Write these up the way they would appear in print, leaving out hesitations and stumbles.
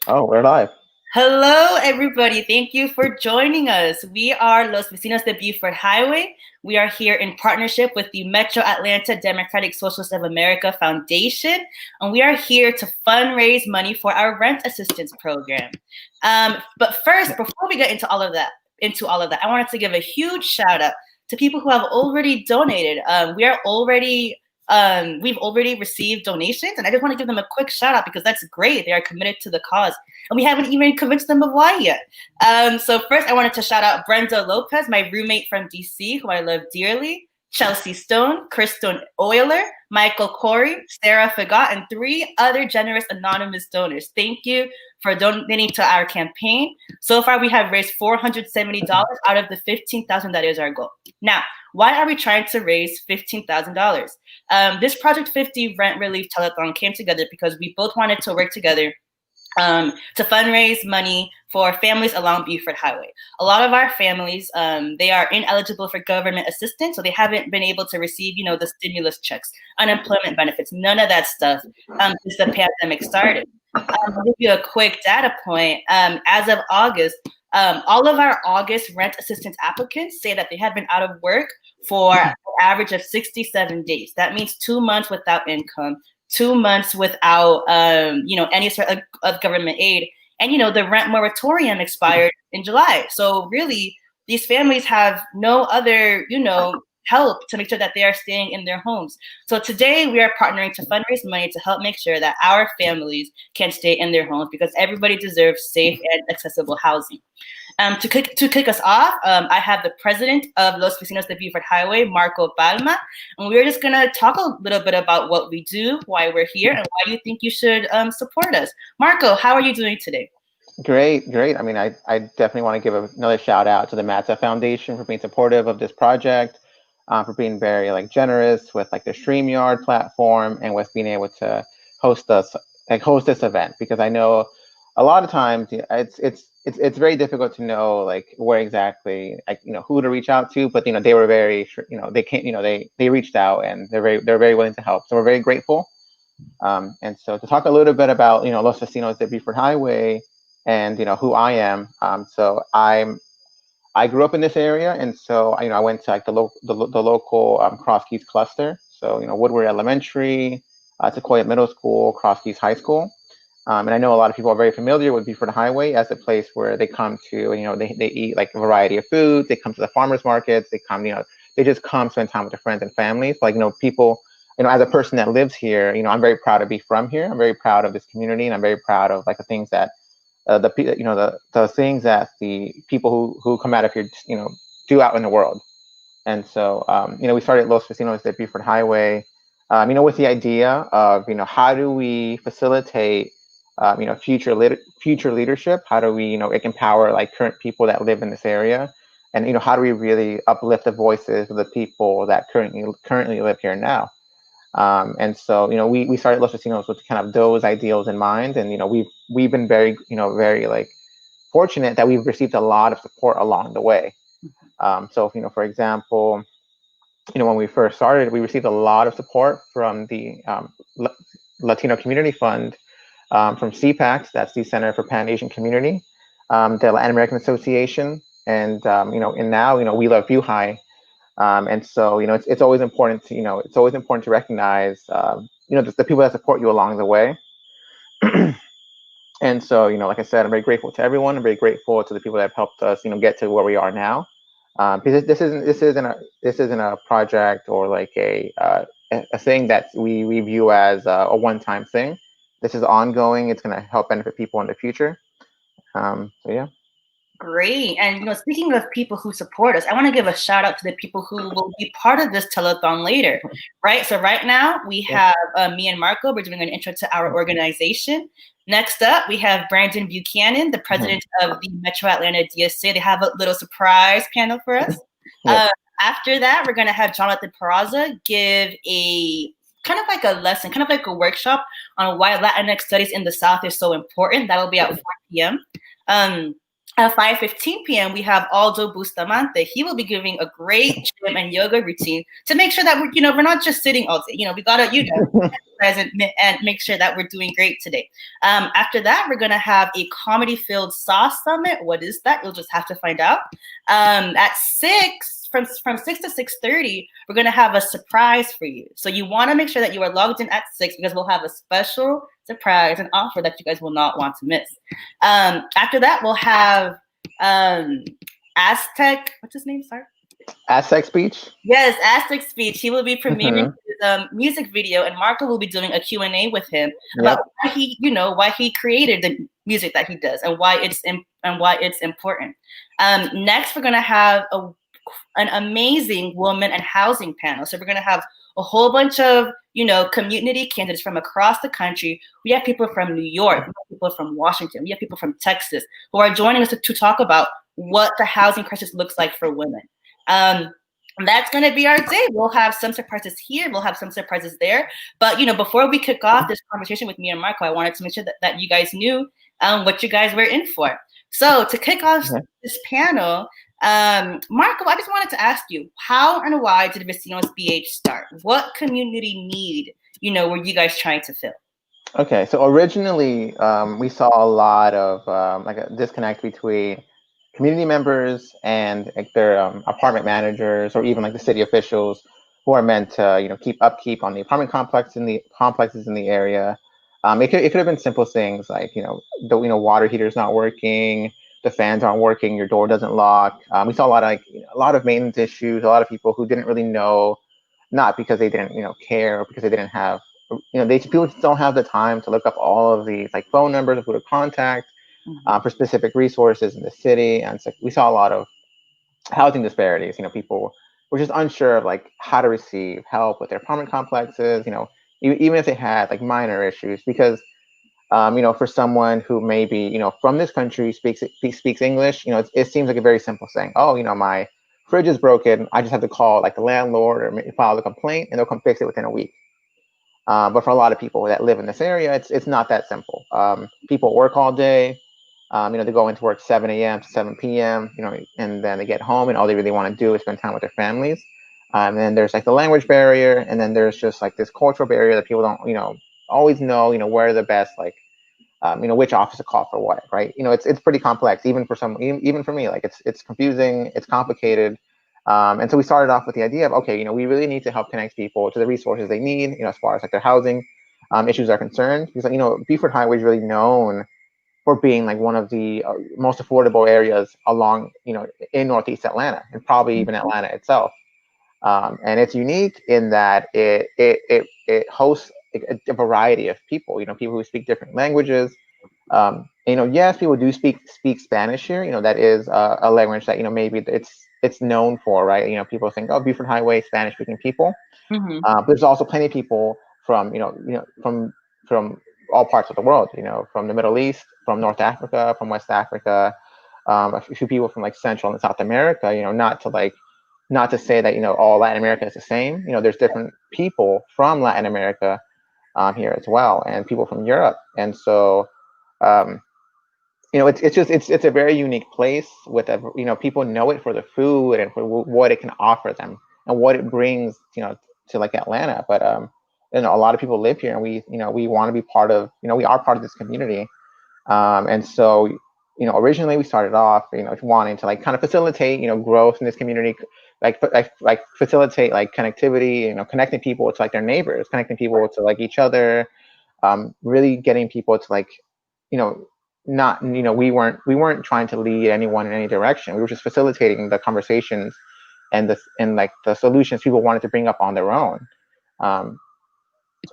Oh, we're live. Hello, everybody. Thank you for joining us. We are Los Vecinos de Buford Highway. We are here in partnership with the Metro Atlanta Democratic Socialists of America Foundation, and we are here to fundraise money for our rent assistance program. But first, before we get into all of that, I wanted to give a huge shout out to people who have already donated. We've already received donations, and I just want to give them a quick shout out because that's great. They are committed to the cause, and we haven't even convinced them of why yet. So first, I wanted to shout out Brenda Lopez, my roommate from DC, who I love dearly, Chelsea Stone, Kristen Euler, Michael Corey, Sarah Fagot, and 3 other generous anonymous donors. Thank you for donating to our campaign. So far, we have raised $470 out of the $15,000 that is our goal. Now, why are we trying to raise $15,000? This Project 50 Rent Relief Telethon came together because we both wanted to work together to fundraise money for families along Buford Highway. A lot of our families, they are ineligible for government assistance, so they haven't been able to receive, the stimulus checks, unemployment benefits, none of that stuff since the pandemic started. I'll give you a quick data point. As of August, all of our August rent assistance applicants say that they have been out of work for an average of 67 days. That means 2 months without income, 2 months without, any sort of government aid. And, the rent moratorium expired in July. So really, these families have no other, help to make sure that they are staying in their homes. So today we are partnering to fundraise money to help make sure that our families can stay in their homes because everybody deserves safe and accessible housing. To kick us off, I have the president of Los Vecinos de Buford Highway, Marco Palma, and we're just going to talk a little bit about what we do, why we're here, and why you think you should support us. Marco, how are you doing today? Great. I mean, I definitely want to give another shout out to the MATSA Foundation for being supportive of this project, for being very generous with the StreamYard platform and with being able to host this event, because I know a lot of times it's very difficult to know where exactly who to reach out to, but they were very they came they reached out and they're very willing to help, so we're very grateful. And so to talk a little bit about Los Vecinos de Buford Highway and who I am. So I grew up in this area, and so I went to the local Cross Keys cluster. So Woodward Elementary, Sequoia Middle School, Cross Keys High School. And I know a lot of people are very familiar with Buford Highway as a place where they come to, they eat a variety of foods. They come to the farmers markets. They come, they just come spend time with their friends and families. People, as a person that lives here, I'm very proud to be from here. I'm very proud of this community, and I'm very proud of the things that the things that the people who come out of here, do out in the world. And so, we started Los Vecinos de Buford Highway, with the idea of, how do we facilitate, future leadership? How do we, empower current people that live in this area? And, how do we really uplift the voices of the people that currently live here now? And so, we started Los Vecinos with kind of those ideals in mind. And, we've been very, very fortunate that we've received a lot of support along the way. So, for example, when we first started, we received a lot of support from the Latino Community Fund, from CPACS, that's the Center for Pan Asian Community, the Latin American Association, and and now we love BuHi. And so it's always important to recognize the people that support you along the way. And so like I said, I'm very grateful to everyone. I'm very grateful to the people that have helped us get to where we are now. Because this isn't a project or a thing that we view as a one-time thing. This is ongoing. It's going to help benefit people in the future. So yeah. Great. And speaking of people who support us, I want to give a shout out to the people who will be part of this telethon later, right? So right now we have me and Marco. We're doing an intro to our organization. Next up, we have Brandon Buchanan, the president of the Metro Atlanta DSA. They have a little surprise panel for us. After that, we're going to have Jonathan Peraza give a kind of like a lesson, kind of like a workshop on why Latinx studies in the South is so important. That'll be at 4 p.m. At 5:15 p.m., we have Aldo Bustamante. He will be giving a great gym and yoga routine to make sure that we're not just sitting all day. We gotta, exercise and make sure that we're doing great today. After that, we're gonna have a comedy-filled sauce summit. What is that? You'll just have to find out. At 6, from 6 to 6:30, we're gonna have a surprise for you. So you want to make sure that you are logged in at 6 because we'll have a special surprise and offer that you guys will not want to miss. After that, we'll have Aztec. What's his name? Sorry. Aztec Speech. Yes, Aztec Speech. He will be premiering his music video, and Marco will be doing a Q&A with him about why he created the music that he does and why it's important. Next, we're gonna have an amazing woman and housing panel. So we're gonna have a whole bunch of community candidates from across the country. We have people from New York, we have people from Washington, we have people from Texas who are joining us to talk about what the housing crisis looks like for women. That's going to be our day. We'll have some surprises here. We'll have some surprises there. But, before we kick off this conversation with me and Marco, I wanted to make sure that you guys knew what you guys were in for. So to kick off this panel, Marco, I just wanted to ask you, how and why did Vecinos BH start? What community need, were you guys trying to fill? Okay, so originally we saw a lot of a disconnect between community members and their apartment managers, or even the city officials who are meant to keep upkeep on the apartment complexes in the area. It could have been simple things like the water heater's not working, the fans aren't working, your door doesn't lock. We saw a lot of maintenance issues, a lot of people who didn't really know, not because they didn't care, or because they didn't have people just don't have the time to look up all of these phone numbers of who to contact for specific resources in the city. And so we saw a lot of housing disparities. People were just unsure of how to receive help with their apartment complexes, even if they had minor issues, because for someone who maybe from this country speaks English, it seems like a very simple thing. Oh, my fridge is broken, I just have to call the landlord or file the complaint and they'll come fix it within a week. But for a lot of people that live in this area, it's not that simple. People work all day. They go into work 7 a.m. to 7 p.m. And then they get home and all they really want to do is spend time with their families. And then there's the language barrier, and then there's just this cultural barrier that people don't always know where the best which office to call for what, right? It's pretty complex, even for me. It's confusing, it's complicated. And so we started off with the idea of, okay, we really need to help connect people to the resources they need, as far as their housing issues are concerned. Because Buford Highway is really known for being one of the most affordable areas along, in Northeast Atlanta, and probably even Atlanta itself. And it's unique in that it hosts a variety of people, people who speak different languages. Yes, people do speak Spanish here. That is a language that maybe it's known for, right? People think, oh, Buford Highway, Spanish speaking people. But there's also plenty of people from from all parts of the world. From the Middle East, from North Africa, from West Africa, a few people from Central and South America. Not to say that all Latin America is the same. There's different people from Latin America here as well, and people from Europe. And so it's a very unique place with people know it for the food and for what it can offer them and what it brings to Atlanta. But a lot of people live here, and we want to be part of we are part of this community. And so originally we started off wanting to kind of facilitate growth in this community, facilitate connectivity, connecting people to their neighbors, connecting people to each other, really getting people to not we weren't trying to lead anyone in any direction. We were just facilitating the conversations and the solutions people wanted to bring up on their own.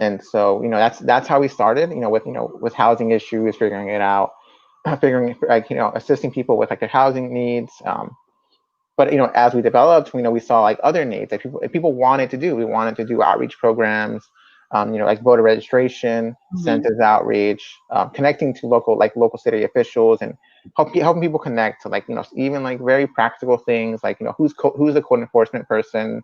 And so that's how we started, with housing issues, figuring it out, assisting people with their housing needs. But as we developed, we saw other needs that people wanted to do. We wanted to do outreach programs, voter registration, census outreach, connecting to local city officials, and helping people connect to even very practical things who's the code enforcement person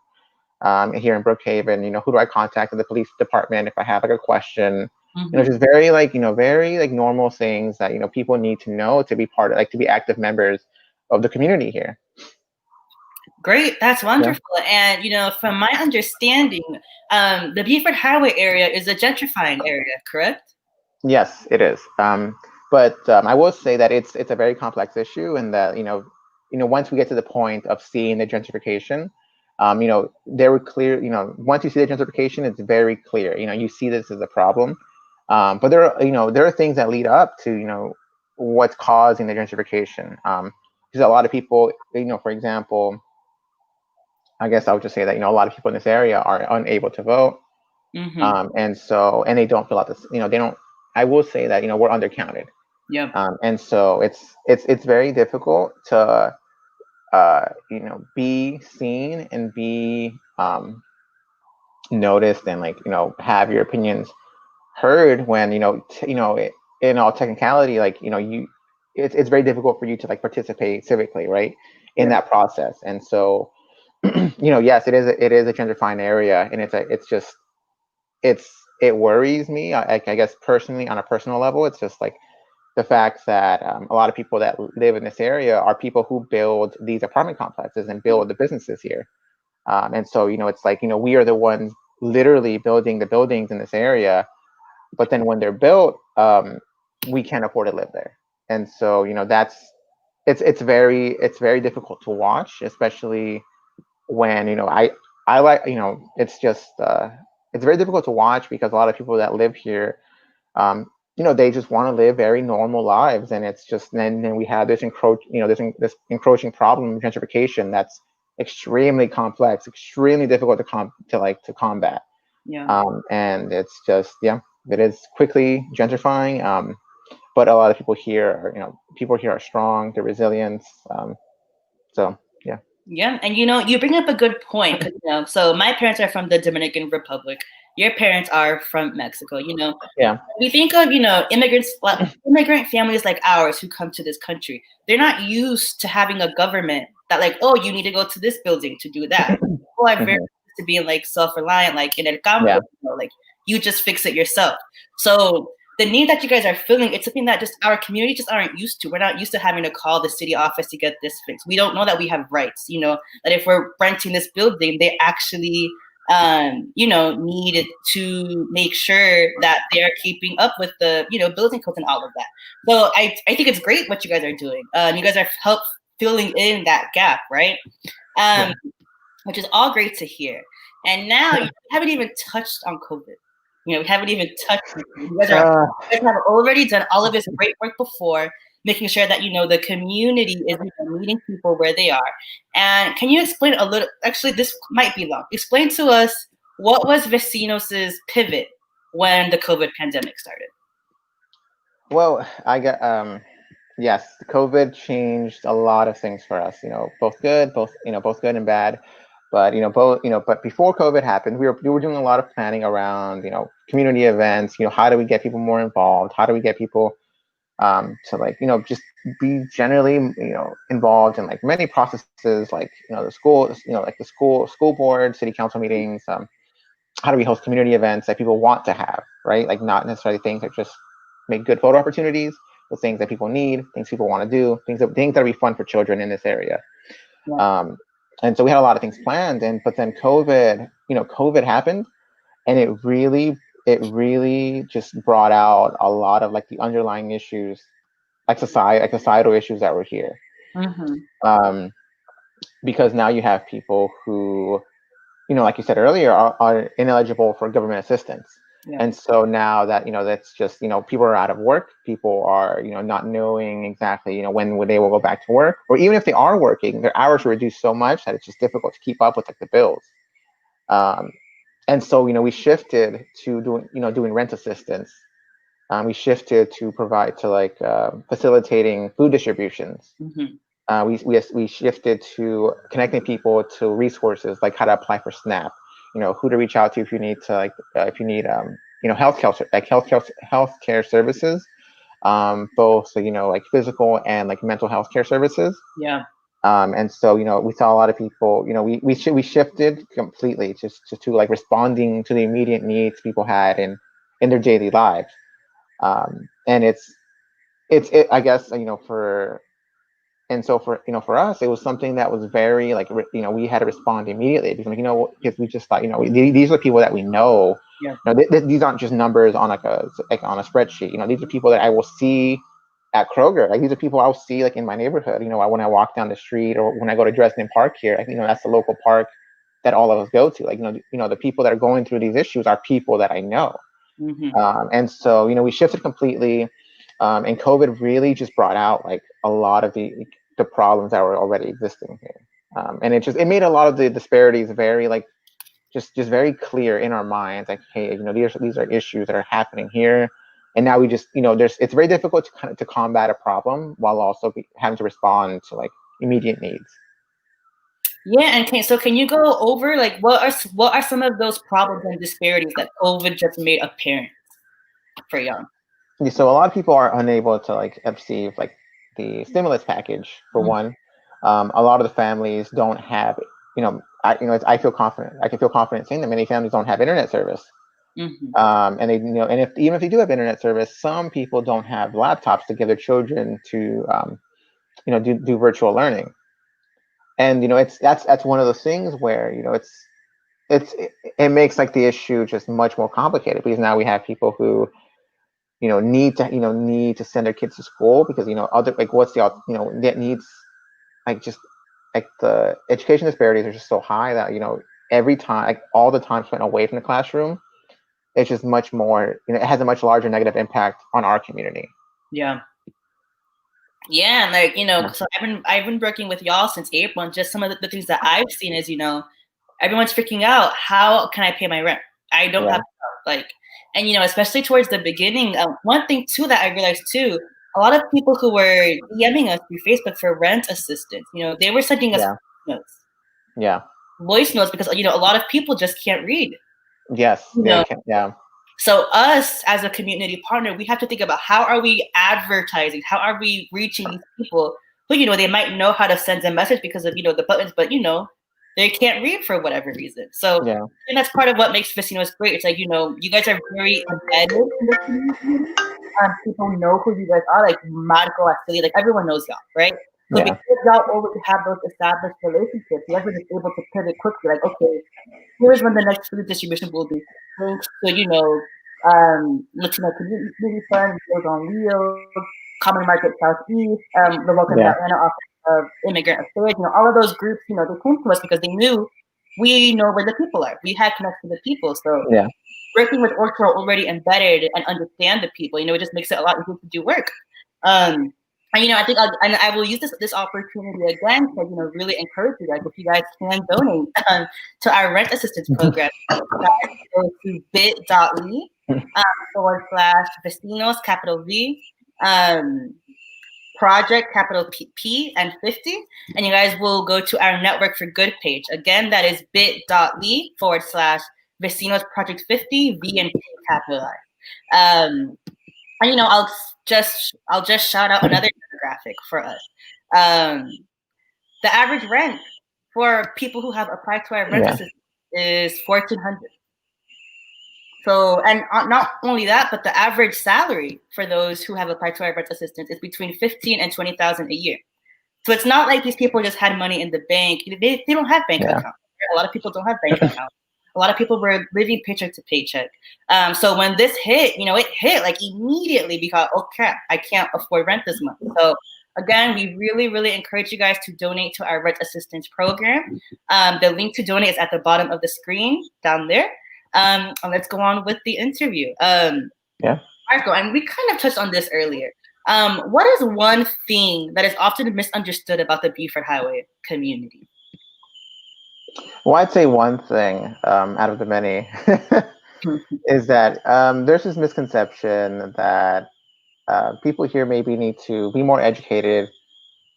here in Brookhaven. Who do I contact in the police department if I have a question? Just very like, very like normal things that, people need to know to be part of, like to be active members of the community here. Great, that's wonderful. Yeah. And from my understanding, the Buford Highway area is a gentrifying area, correct? Yes, it is. But I will say that it's a very complex issue, and that once we get to the point of seeing the gentrification, there were clear. Once you see the gentrification, it's very clear. You see this as a problem. But there are things that lead up to what's causing the gentrification. Because a lot of people, for example, I guess I would just say that a lot of people in this area are unable to vote. And they don't fill out this. They don't. I will say that we're undercounted. Yeah. And so it's very difficult to be seen and be noticed, and like have your opinions heard when in all technicality, like it's very difficult for you to like participate civically, right, in that process. And so yes, it is a gentrifying area, and it worries me. I guess personally, on a personal level, it's just like the fact that a lot of people that live in this area are people who build these apartment complexes and build the businesses here. And so, it's like, we are the ones literally building the buildings in this area, but then when they're built, we can't afford to live there. And so, it's very difficult to watch, especially when, I like, it's just, it's very difficult to watch because a lot of people that live here, they just want to live very normal lives, and it's just then we have this this encroaching problem of gentrification that's extremely complex, extremely difficult to combat. Yeah. And it's just it is quickly gentrifying. But a lot of people here are strong, they're resilient. So yeah. Yeah, and you bring up a good point. 'Cause, so my parents are from the Dominican Republic. Your parents are from Mexico. Yeah. We think of immigrant families like ours who come to this country. They're not used to having a government that like, oh, you need to go to this building to do that. People are very used to being like self-reliant, like in el campo, like you just fix it yourself. So the need that you guys are feeling, it's something that just our community just aren't used to. We're not used to having to call the city office to get this fixed. We don't know that we have rights, that if we're renting this building, they actually, needed to make sure that they're keeping up with the, building codes and all of that. So I think it's great what you guys are doing. You guys are filling in that gap, right? Which is all great to hear. And now you haven't even touched on COVID. We haven't even touched it. You guys have already done all of this great work before, making sure that the community is meeting people where they are. And can you explain a little? Actually, this might be long. Explain to us what was Vecinos's pivot when the COVID pandemic started. Well, yes, COVID changed a lot of things for us. Both good, both good and bad. But but before COVID happened, we were doing a lot of planning around community events. How do we get people more involved? How do we get people to like just be generally involved in like many processes, like the school, like the school board, city council meetings. How do we host community events that people want to have, right? Like not necessarily things that just make good photo opportunities, but things that people need, things people want to do, things that'll be fun for children in this area. And so we had a lot of things planned, but then COVID happened, and it really just brought out a lot of like the underlying issues, like societal issues that were here. Because now you have people who, like you said earlier, are ineligible for government assistance. And so now that that's just people are out of work, people are not knowing exactly when they will go back to work, or even if they are working, their hours are reduced so much that it's just difficult to keep up with like the bills. And so we shifted to doing rent assistance. We shifted to provide to like facilitating food distributions. We shifted to connecting people to resources like how to apply for SNAP, who to reach out to if you need to healthcare services, both like physical and like mental health care services. And so we saw a lot of people. We shifted completely to like responding to the immediate needs people had in in their daily lives. And it's I guess, for us, it was something that was very like, we had to respond immediately, because because we just thought, these are the people that we know. Yeah. These aren't just numbers on on a spreadsheet. These are people that I will see at Kroger. Like, these are people I'll see like in my neighborhood. When I walk down the street, or when I go to Dresden Park here, that's the local park that all of us go to. Like, the people that are going through these issues are people that I know. And so, we shifted completely. And COVID really just brought out like a lot of the problems that were already existing here. And it made a lot of the disparities very like just very clear in our minds. Like, hey, these are issues that are happening here. And now we just, it's very difficult to combat a problem while also having to respond to like immediate needs. Yeah, and can you go over like what are some of those problems and disparities that COVID just made apparent for y'all? So a lot of people are unable to like receive like the stimulus package, for one. A lot of the families don't have, I feel confident. I can feel confident saying that many families don't have internet service. And they, even if they do have internet service, some people don't have laptops to give their children to, do virtual learning. And that's one of those things where it makes like the issue just much more complicated, because now we have people who need to send their kids to school, because other like what's the that needs like just like the education disparities are just so high that every time, like all the time spent away from the classroom, it's just much more, it has a much larger negative impact on our community. Yeah. Yeah, and like so I've been working with y'all since April, and just some of the things that I've seen is everyone's freaking out. How can I pay my rent? I don't have like, and especially towards the beginning. One thing too that I realized too, a lot of people who were DMing us through Facebook for rent assistance, they were sending us voice notes, because a lot of people just can't read. Yes, they can. Yeah. So us as a community partner, we have to think about how are we advertising? How are we reaching these people who, they might know how to send a message because of, the buttons, but, they can't read for whatever reason. So and that's part of what makes Vecinos great. It's like, you guys are very embedded in the community. People know who you guys are, like Marco, Asili, like everyone knows y'all, right? So because y'all already have those established relationships, you guys are just able to pivot quickly, like, okay, here's when the next food distribution will be. Thanks to, Latino Community Fund, Meals on Wheels, Common Market Southeast, the local Atlanta Office of Immigrant Affairs, all of those groups, they came to us because they knew we know where the people are. We had connected with the people. So working with orgs who are already embedded and understand the people, it just makes it a lot easier to do work. And I think I will use this opportunity again to really encourage you guys, if you guys can donate to our rent assistance program. Go to bit.ly /Vecinos, capital V, project, capital P and 50, and you guys will go to our Network for Good page. Again, that is bit.ly /Vecinos Project 50, V and P capitalized. And I'll just shout out another graphic for us. The average rent for people who have applied to our rent assistance is $1,400. So, and not only that, but the average salary for those who have applied to our rent assistance is between $15,000 and $20,000 a year. So it's not like these people just had money in the bank. They don't have bank accounts. A lot of people don't have bank accounts. A lot of people were living paycheck to paycheck. So when this hit, it hit like immediately, because, oh crap, I can't afford rent this month. So again, we really, really encourage you guys to donate to our rent assistance program. The link to donate is at the bottom of the screen down there. And let's go on with the interview. Marco, and we kind of touched on this earlier. What is one thing that is often misunderstood about the Buford Highway community? Well, I'd say one thing out of the many is that there's this misconception that people here maybe need to be more educated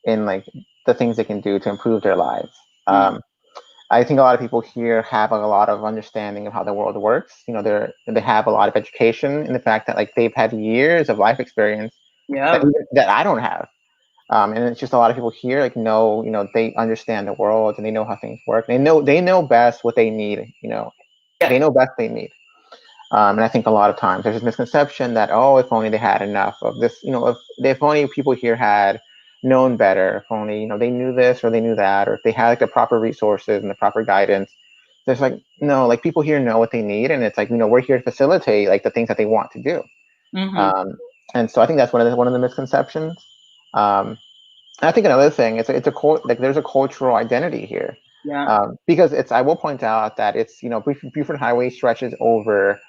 in like the things they can do to improve their lives. I think a lot of people here have a lot of understanding of how the world works. They have a lot of education in the fact that like they've had years of life experience that I don't have. And it's just a lot of people here like know, they understand the world and they know how things work. They know best what they need. They know best they need. And I think a lot of times there's this misconception that, oh, if only they had enough of this, if only people here had known better, if only, they knew this or they knew that, or if they had like the proper resources and the proper guidance. There's like, no, like people here know what they need. And it's like, we're here to facilitate like the things that they want to do. Mm-hmm. And so I think that's one of the misconceptions. Um, and I think another thing is like there's a cultural identity here, Yeah. because I will point out that it's Buford Highway stretches over,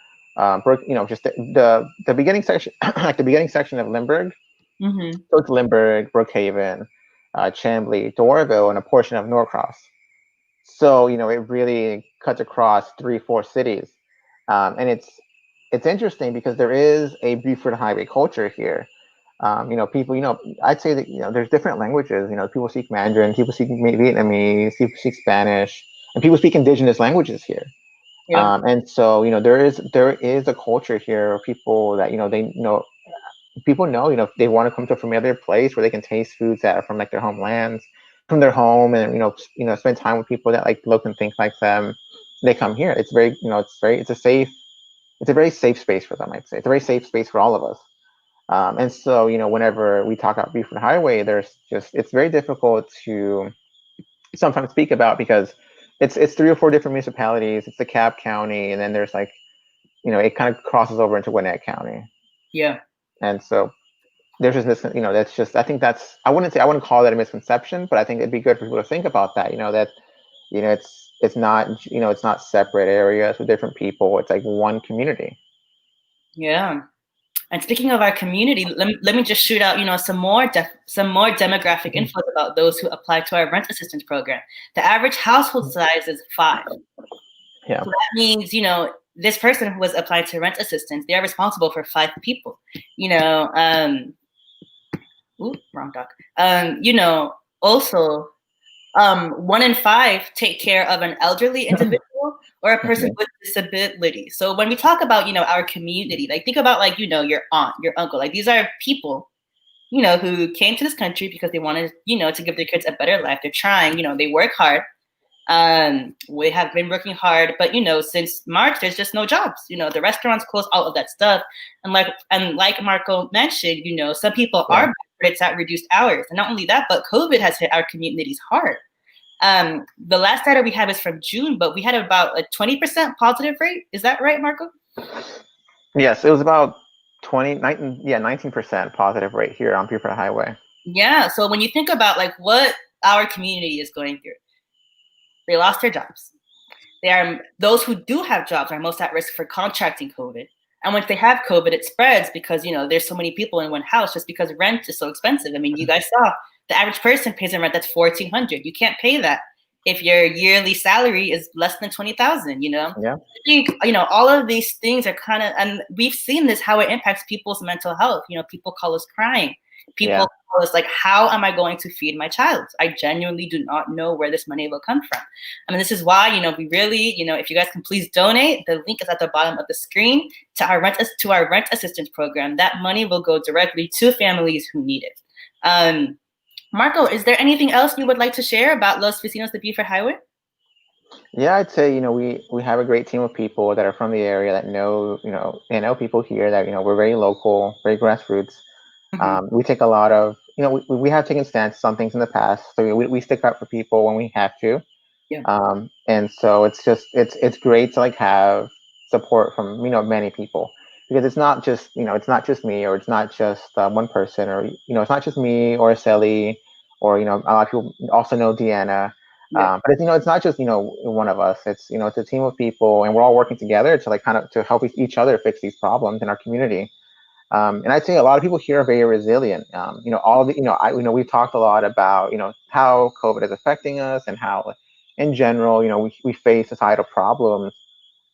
just the beginning section, like the beginning section of Limburg. Mm-hmm. So it's Limburg, Brookhaven, Chambly, Dorville, and a portion of Norcross. So it really cuts across 3-4 cities, and it's interesting because there is a Buford Highway culture here. People, I'd say that, there's different languages. People speak Mandarin, people speak Vietnamese, people speak Spanish, and people speak indigenous languages here. Yeah. And so, there is a culture here of people that, people know, if they want to come to a familiar place where they can taste foods that are from like their homelands, from their home, and, spend time with people that like look and think like them, they come here. It's very, it's a very safe space for them, I'd say. It's a very safe space for all of us. And so, whenever we talk about Buford Highway, it's very difficult to sometimes speak about because it's 3 or 4 different municipalities. It's the Cab County, and then there's like, it kind of crosses over into Gwinnett County. Yeah. And so there's just this, that's just, I think I wouldn't call that a misconception, but I think it'd be good for people to think about that, that, it's not separate areas with different people. It's like one community. Yeah. And speaking of our community, let me just shoot out, some more demographic info about those who apply to our rent assistance program. The average household size is 5. Yeah. So that means, this person who was applying to rent assistance, they are responsible for 5 people. Wrong doc. Also, 1 in 5 take care of an elderly individual or a person with disability. So when we talk about, our community, like think about like, your aunt, your uncle, like these are people, who came to this country because they wanted, to give their kids a better life. They're trying, they work hard. We have been working hard, but since March, there's just no jobs. The restaurants closed, all of that stuff. And like Marco mentioned, some people are, but it's at reduced hours. And not only that, but COVID has hit our communities hard. The last data we have is from June, but we had about a 20% positive rate. Is that right, Marco? Yes, it was about 19% positive rate here on Buford Highway. Yeah. So when you think about like what our community is going through, they lost their jobs. Those who do have jobs are most at risk for contracting COVID. And once they have COVID, it spreads because, there's so many people in one house just because rent is so expensive. I mean, you guys saw the average person pays a rent that's $1,400. You can't pay that if your yearly salary is less than $20,000, Yeah. I think, all of these things are kind of, and we've seen this, how it impacts people's mental health. People call us crying. People call us like, how am I going to feed my child? I genuinely do not know where this money will come from. I mean, this is why, we really, if you guys can please donate, the link is at the bottom of the screen to our rent assistance program. That money will go directly to families who need it. Marco, is there anything else you would like to share about Los Vecinos de Buford Highway? Yeah, I'd say, we have a great team of people that are from the area that know, they know people here that, we're very local, very grassroots. We take a lot of, we have taken stance on things in the past. So we stick up for people when we have to. Yeah. And so it's great to like have support from, many people, because it's not just me, or it's not just one person, or, it's not just me or Sally, or, a lot of people also know Deanna. Yeah. But it's not just, one of us. It's, it's a team of people, and we're all working together to like kind of to help each other fix these problems in our community. And I'd say a lot of people here are very resilient. All of the, we've talked a lot about, how COVID is affecting us, and how in general, we face societal problems,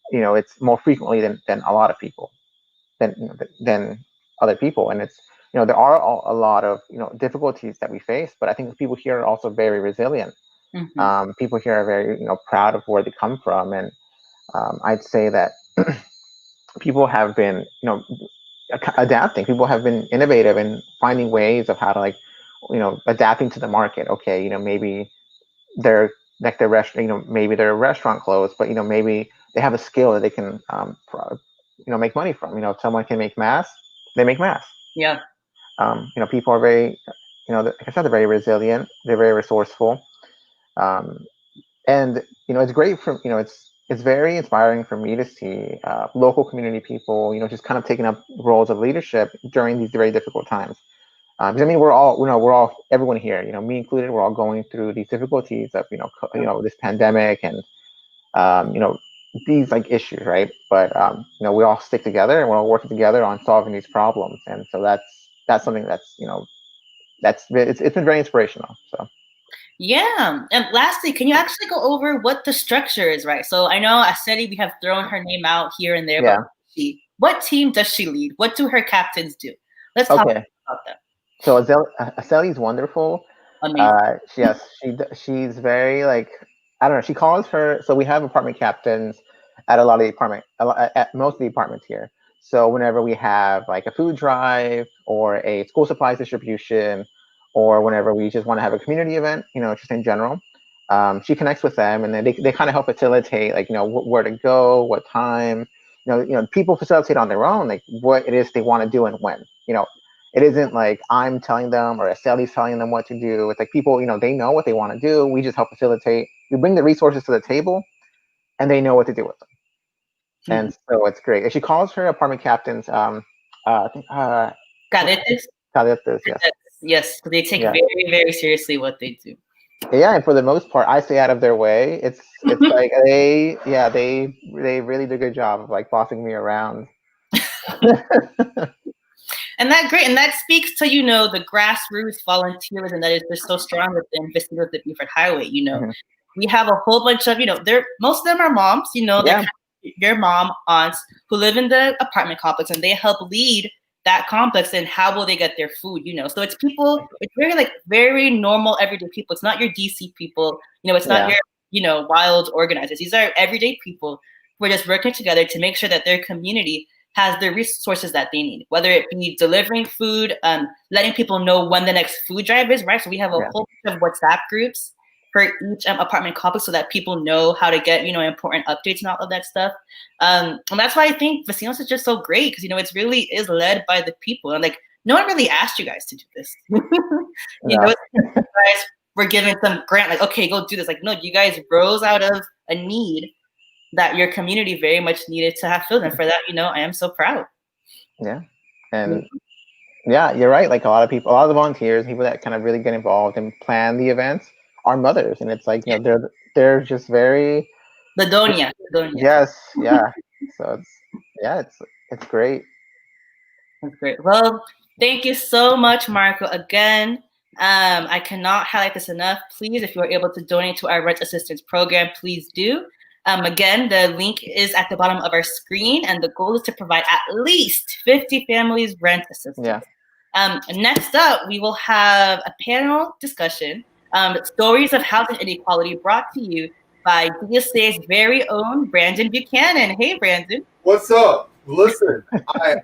it's more frequently than a lot of people, than other people. And it's, there are a lot of, difficulties that we face, but I think people here are also very resilient. People here are very, proud of where they come from. And I'd say that people have been, adapting. People have been innovative in finding ways of how to like, adapting to the market. Okay, maybe they're maybe their restaurant closed, but maybe they have a skill that they can make money from. If someone can make masks, they make masks. Yeah. People are very, like I said, they're very resilient. They're very resourceful. Um, and it's great for it's very inspiring for me to see local community people just kind of taking up roles of leadership during these very difficult times. Because I mean, we're all everyone here, me included, we're all going through these difficulties of this pandemic and these like issues, right? But we all stick together and we're all working together on solving these problems, and so that's something that's it's been very inspirational. So Yeah. And lastly, can you actually go over what the structure is, right? So I know Aseli, we have thrown her name out here and there, yeah. but what team does she lead? What do her captains do? Let's talk Okay. about that. So Aseli is wonderful. Amazing. She's very like, I don't know. She calls her. So we have apartment captains at at most of the apartments here. So whenever we have like a food drive or a school supplies distribution, or whenever we just want to have a community event, just in general, she connects with them, and then they kind of help facilitate, like where to go, what time. People facilitate on their own, like what it is they want to do and when. It isn't like I'm telling them or Sally's telling them what to do. It's like people, they know what they want to do. We just help facilitate. We bring the resources to the table, and they know what to do with them. Mm-hmm. And so it's great. And she calls her apartment captains, I think, Cadetes? cadetes, yes. Yes, they take Yeah. very, very seriously what they do. Yeah, and for the most part, I stay out of their way. It's like they really do a good job of like bossing me around. And that speaks to the grassroots volunteerism that is just so strong within the Buford Highway. Mm-hmm. We have a whole bunch of most of them are moms. They're kind of your mom, aunts who live in the apartment complex, and they help lead that complex. And how will they get their food? So it's people. It's very normal everyday people. It's not your DC people. It's not your wild organizers. These are everyday people who are just working together to make sure that their community has the resources that they need, whether it be delivering food, letting people know when the next food drive is, right? So we have a whole bunch of WhatsApp groups for each apartment complex so that people know how to get, important updates and all of that stuff. And that's why I think Vecinos is just so great, because, it really is led by the people. And like, no one really asked you guys to do this. You guys were given some grant, like, okay, go do this. Like, no, you guys rose out of a need that your community very much needed to have filled. And for that, I am so proud. Yeah. And yeah, you're right. Like a lot of the volunteers, people that kind of really get involved and plan the events are mothers. And it's like, they're just very. The doña. Yes. Yeah. So it's great. That's great. Well, thank you so much, Marco. Again, I cannot highlight this enough. Please, if you are able to donate to our rent assistance program, please do. Again, the link is at the bottom of our screen, and the goal is to provide at least 50 families rent assistance. Yeah. Next up, we will have a panel discussion, stories of housing inequality, brought to you by DSA's very own Brandon Buchanan. Hey, Brandon. What's up? Listen,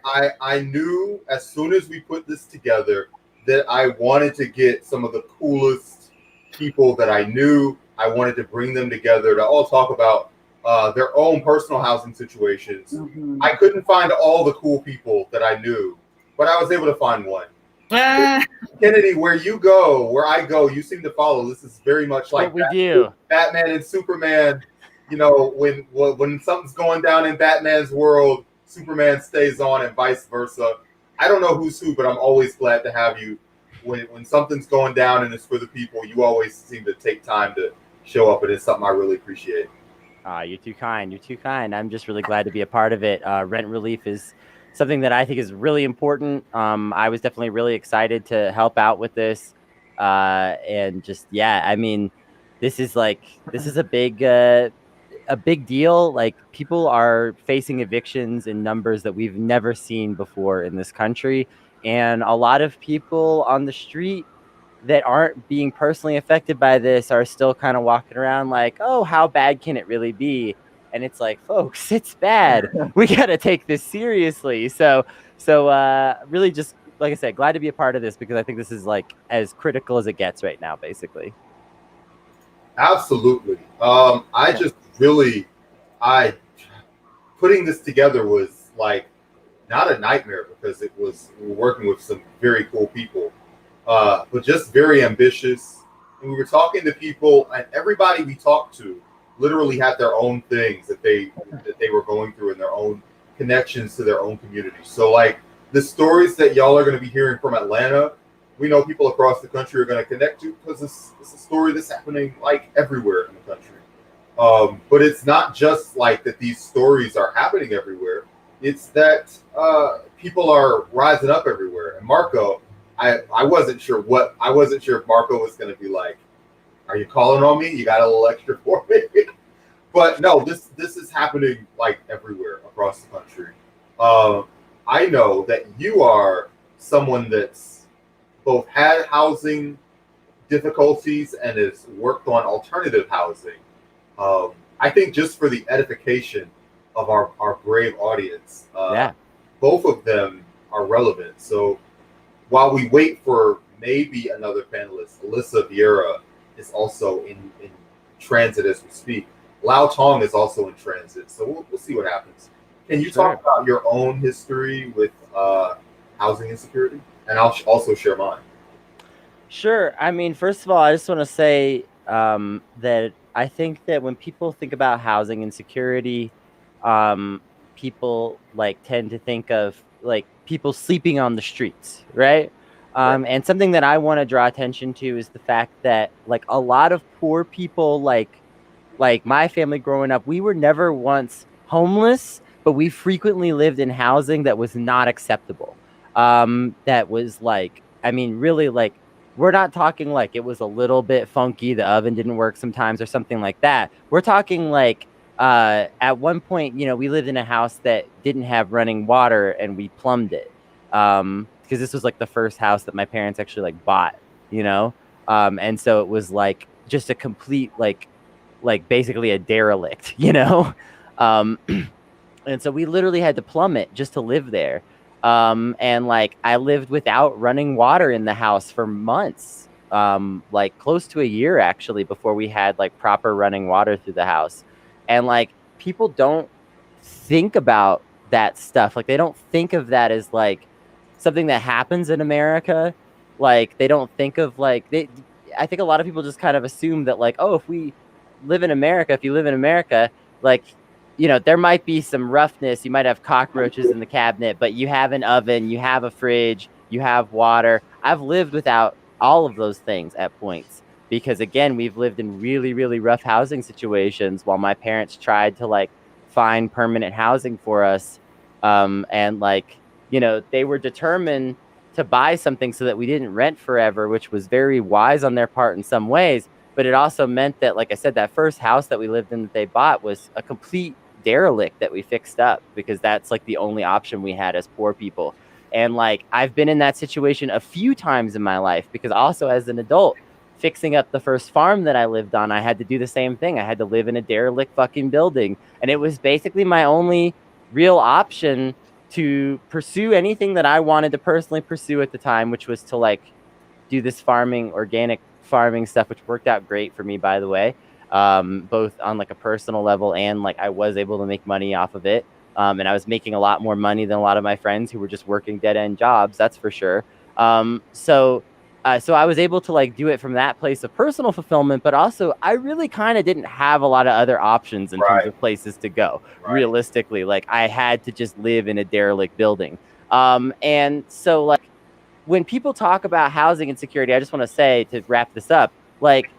I knew as soon as we put this together that I wanted to get some of the coolest people that I knew. I wanted to bring them together to all talk about their own personal housing situations. Mm-hmm. I couldn't find all the cool people that I knew, but I was able to find one. Kennedy, where you go, where I go, you seem to follow. This is very much like what we do. Batman and Superman. When something's going down in Batman's world, Superman stays on and vice versa. I don't know who's who, but I'm always glad to have you. When something's going down and it's for the people, you always seem to take time to show up, and it's something I really appreciate. You're too kind. You're too kind. I'm just really glad to be a part of it. Rent relief is something that I think is really important. I was definitely really excited to help out with this. And just, I mean, this is a big deal. Like, people are facing evictions in numbers that we've never seen before in this country. And a lot of people on the street that aren't being personally affected by this are still kind of walking around like, oh, how bad can it really be? And it's like, folks, it's bad. We got to take this seriously. So really just, like I said, glad to be a part of this, because I think this is like as critical as it gets right now, basically. Absolutely. Putting this together was like not a nightmare because we were working with some very cool people, but just very ambitious. And we were talking to people, and everybody we talked to literally had their own things that they were going through and their own connections to their own community. So like the stories that y'all are going to be hearing from Atlanta, we know people across the country are going to connect to because it's a story that's happening like everywhere in the country. But it's not just like that these stories are happening everywhere. It's that people are rising up everywhere. And Marco, I wasn't sure if Marco was going to be like, are you calling on me? You got a little extra for me? But no, this is happening like everywhere across the country. I know that you are someone that's both had housing difficulties and has worked on alternative housing. I think just for the edification of our brave audience, both of them are relevant. So while we wait for maybe another panelist, Alyssa Vieira is also in transit as we speak. Lao Tong is also in transit. So we'll see what happens. Can you talk about your own history with housing insecurity? And I'll also share mine. Sure. I mean, first of all, I just want to say that I think that when people think about housing insecurity, people like tend to think of like people sleeping on the streets, right? And something that I want to draw attention to is the fact that like a lot of poor people, like my family growing up, we were never once homeless, but we frequently lived in housing that was not acceptable. That was like, I mean, really like, we're not talking like it was a little bit funky, the oven didn't work sometimes or something like that. We're talking like at one point, you know, we lived in a house that didn't have running water and we plumbed it. Because this was like the first house that my parents actually like bought, you know? And so it was like just a complete like basically a derelict, you know? And so we literally had to plumb it just to live there. And like I lived without running water in the house for months, like close to a year actually, before we had like proper running water through the house. And like people don't think about that stuff. Like they don't think of that as like something that happens in America. Like they don't think of like I think a lot of people just kind of assume that like, oh, if you live in America, like, you know, there might be some roughness. You might have cockroaches in the cabinet, but you have an oven, you have a fridge, you have water. I've lived without all of those things at points because, again, we've lived in really, really rough housing situations while my parents tried to, like, find permanent housing for us. And, like, you know, they were determined to buy something so that we didn't rent forever, which was very wise on their part in some ways. But it also meant that, like I said, that first house that we lived in that they bought was a complete derelict that we fixed up because that's like the only option we had as poor people. And like I've been in that situation a few times in my life because also as an adult fixing up the first farm that I lived on, I had to do the same thing. I had to live in a derelict fucking building, and it was basically my only real option to pursue anything that I wanted to personally pursue at the time, which was to like do this organic farming stuff, which worked out great for me, by the way, both on like a personal level and like I was able to make money off of it. And I was making a lot more money than a lot of my friends who were just working dead end jobs. That's for sure. So I was able to like do it from that place of personal fulfillment, but also I really kind of didn't have a lot of other options in terms of places to go. Realistically, like I had to just live in a derelict building. And so like, when people talk about housing insecurity, I just want to say to wrap this up, like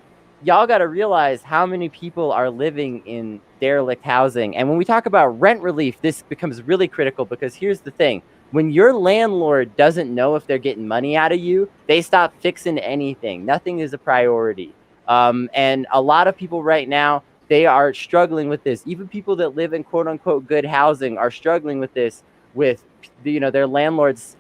y'all got to realize how many people are living in derelict housing. And when we talk about rent relief, this becomes really critical because here's the thing. When your landlord doesn't know if they're getting money out of you, they stop fixing anything. Nothing is a priority. And a lot of people right now, they are struggling with this. Even people that live in quote unquote good housing are struggling with this, with, you know, their landlords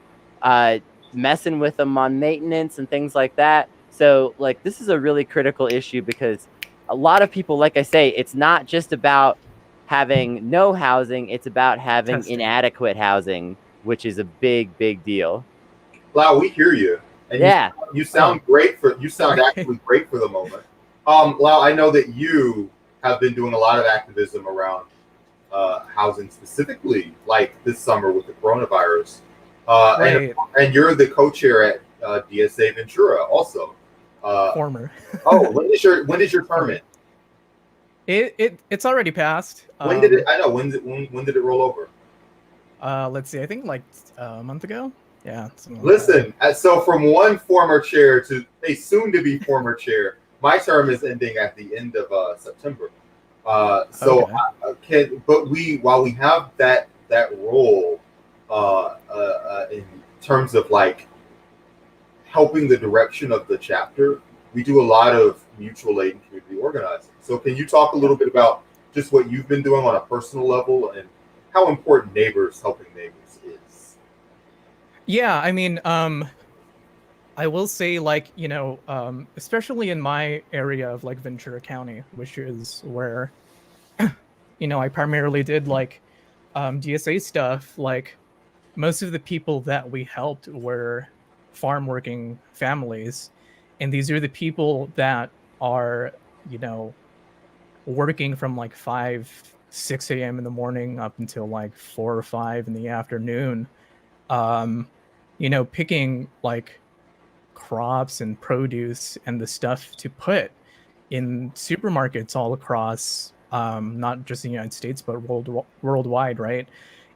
messing with them on maintenance and things like that. So like this is a really critical issue because a lot of people, like I say, it's not just about having no housing, it's about having inadequate housing, which is a big deal. Lau, we hear you. And yeah, you sound great actually great for the moment. Lau, I know that you have been doing a lot of activism around housing specifically, like this summer with the coronavirus. Right. And you're the co-chair at DSA Ventura also. Former. Oh, when is your term in? It's already passed. When did it? I know. When did it roll over? Let's see. I think like a month ago. Yeah. Listen. So from one former chair to a soon-to-be former chair, my term is ending at the end of September. So okay. while we have that role in terms of like helping the direction of the chapter, we do a lot of mutual aid and community organizing. So can you talk a little bit about just what you've been doing on a personal level and how important helping neighbors is? Yeah, I mean, I will say, like, you know, especially in my area of like Ventura County, which is where, you know, I primarily did like DSA stuff. Like, most of the people that we helped were farm working families, and these are the people that are, you know, working from like 6 a.m. in the morning up until like 4 or 5 in the afternoon, you know, picking like crops and produce and the stuff to put in supermarkets all across, not just the United States, but worldwide, right?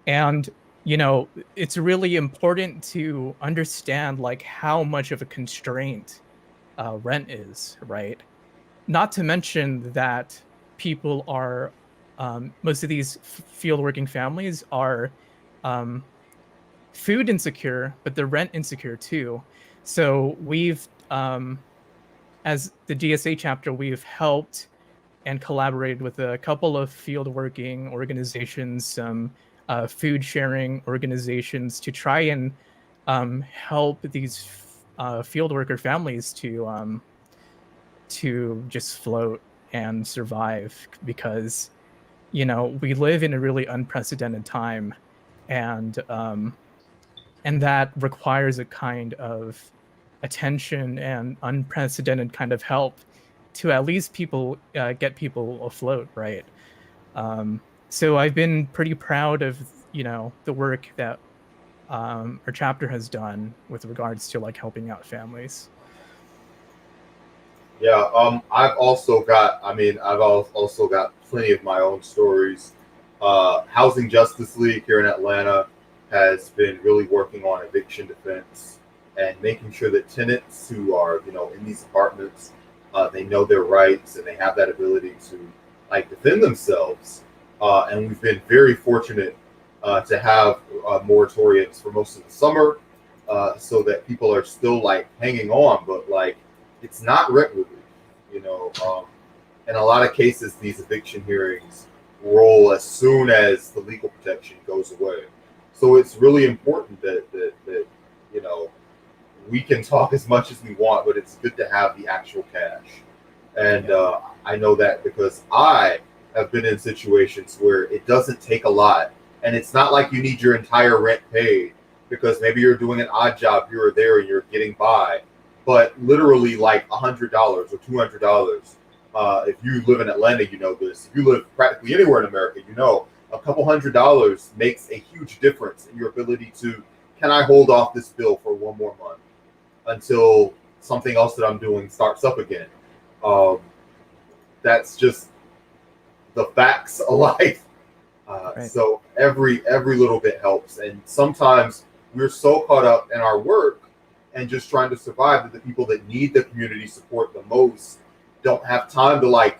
And, you know, it's really important to understand like how much of a constraint rent is, right? Not to mention that people are, most of these field working families are food insecure, but they're rent insecure too. So we've, as the DSA chapter, we've helped and collaborated with a couple of field working organizations, some food sharing organizations to try and help these field worker families to just float and survive, because, you know, we live in a really unprecedented time, and that requires a kind of attention and unprecedented kind of help to at least get people afloat, right? So I've been pretty proud of, you know, the work that our chapter has done with regards to like helping out families. Yeah, I've also got plenty of my own stories. Housing Justice League here in Atlanta has been really working on eviction defense and making sure that tenants who are, you know, in these apartments, they know their rights and they have that ability to like defend themselves. And we've been very fortunate to have moratoriums for most of the summer, so that people are still like hanging on, but like it's not rent relief, you know. In a lot of cases, these eviction hearings roll as soon as the legal protection goes away. So it's really important that you know, we can talk as much as we want, but it's good to have the actual cash. And I know that because I have been in situations where it doesn't take a lot, and it's not like you need your entire rent paid, because maybe you're doing an odd job here or there and you're getting by. But literally like $100 or $200. If you live in Atlanta, you know this. If you live practically anywhere in America, you know a couple $100 makes a huge difference in your ability to, can I hold off this bill for one more month until something else that I'm doing starts up again? That's just the facts of life. Right. So every little bit helps. And sometimes we're so caught up in our work and just trying to survive that the people that need the community support the most don't have time to like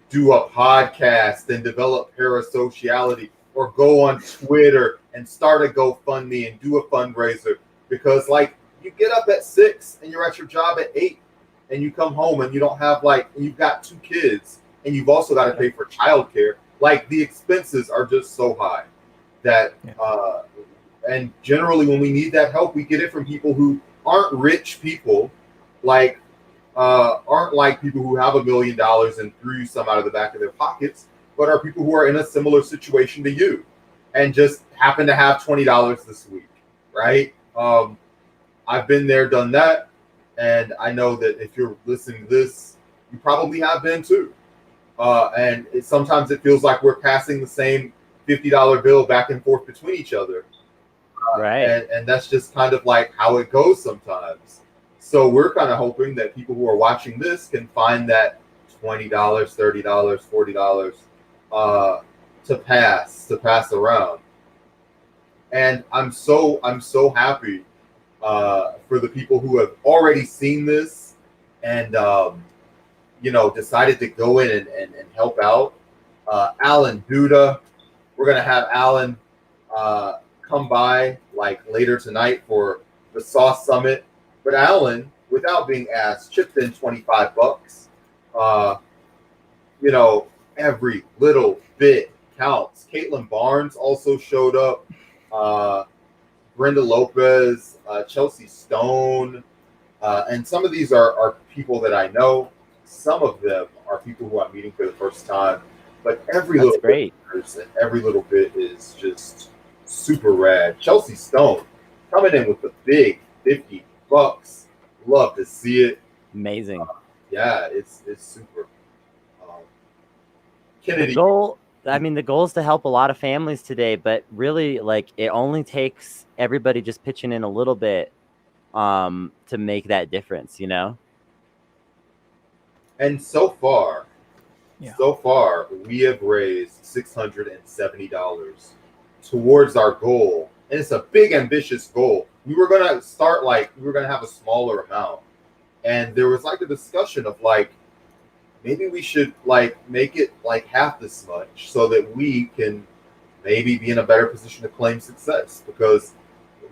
do a podcast and develop parasociality or go on Twitter and start a GoFundMe and do a fundraiser, because like you get up at 6 and you're at your job at 8 and you come home and you don't have like, you've got 2 kids and you've also got to pay for childcare. Like the expenses are just so high that and generally when we need that help, we get it from people who aren't rich people, like aren't like people who have $1 million and threw some out of the back of their pockets, but are people who are in a similar situation to you and just happen to have $20 this week, right? I've been there, done that, and I know that if you're listening to this, you probably have been too. And sometimes it feels like we're passing the same $50 bill back and forth between each other. Right. And that's just kind of like how it goes sometimes. So we're kind of hoping that people who are watching this can find that $20, $30, $40 to pass around. And I'm so happy for the people who have already seen this and decided to go in and help out. Alan Duda, we're gonna have Alan come by like later tonight for the Sauce Summit. But Alan, without being asked, chipped in $25. Every little bit counts. Caitlin Barnes also showed up. Brenda Lopez, Chelsea Stone, and some of these are people that I know. Some of them are people who I'm meeting for the first time. But every That's little great. bit and every little bit is just super rad. Chelsea Stone coming in with the big $50. Love to see it. Amazing. Yeah, it's super. Kennedy. The goal is to help a lot of families today, but really, like, it only takes everybody just pitching in a little bit to make that difference, And so far, Yeah. we have raised $670 towards our goal. And it's a big, ambitious goal. We were going to have a smaller amount. And there was like a discussion of like, maybe we should like make it like half this much so that we can maybe be in a better position to claim success, because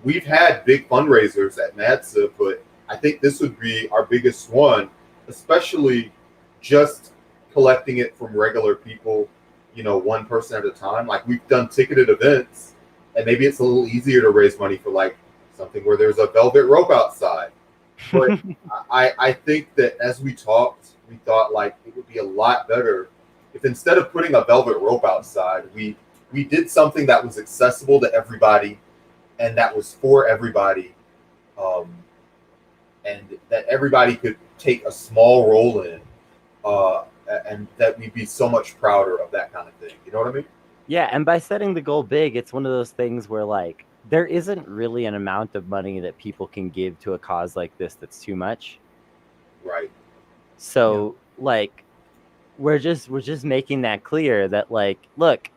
we've had big fundraisers at MADSA, but I think this would be our biggest one, especially just collecting it from regular people, one person at a time. Like, we've done ticketed events, and maybe it's a little easier to raise money for like something where there's a velvet rope outside. But I think that as we talked, we thought like it would be a lot better if instead of putting a velvet rope outside, we did something that was accessible to everybody and that was for everybody, and that everybody could take a small role in, and that we'd be so much prouder of that kind of thing. You know what I mean? Yeah, and by setting the goal big, it's one of those things where like there isn't really an amount of money that people can give to a cause like this that's too much. Right. So like we're just making that clear that like, look,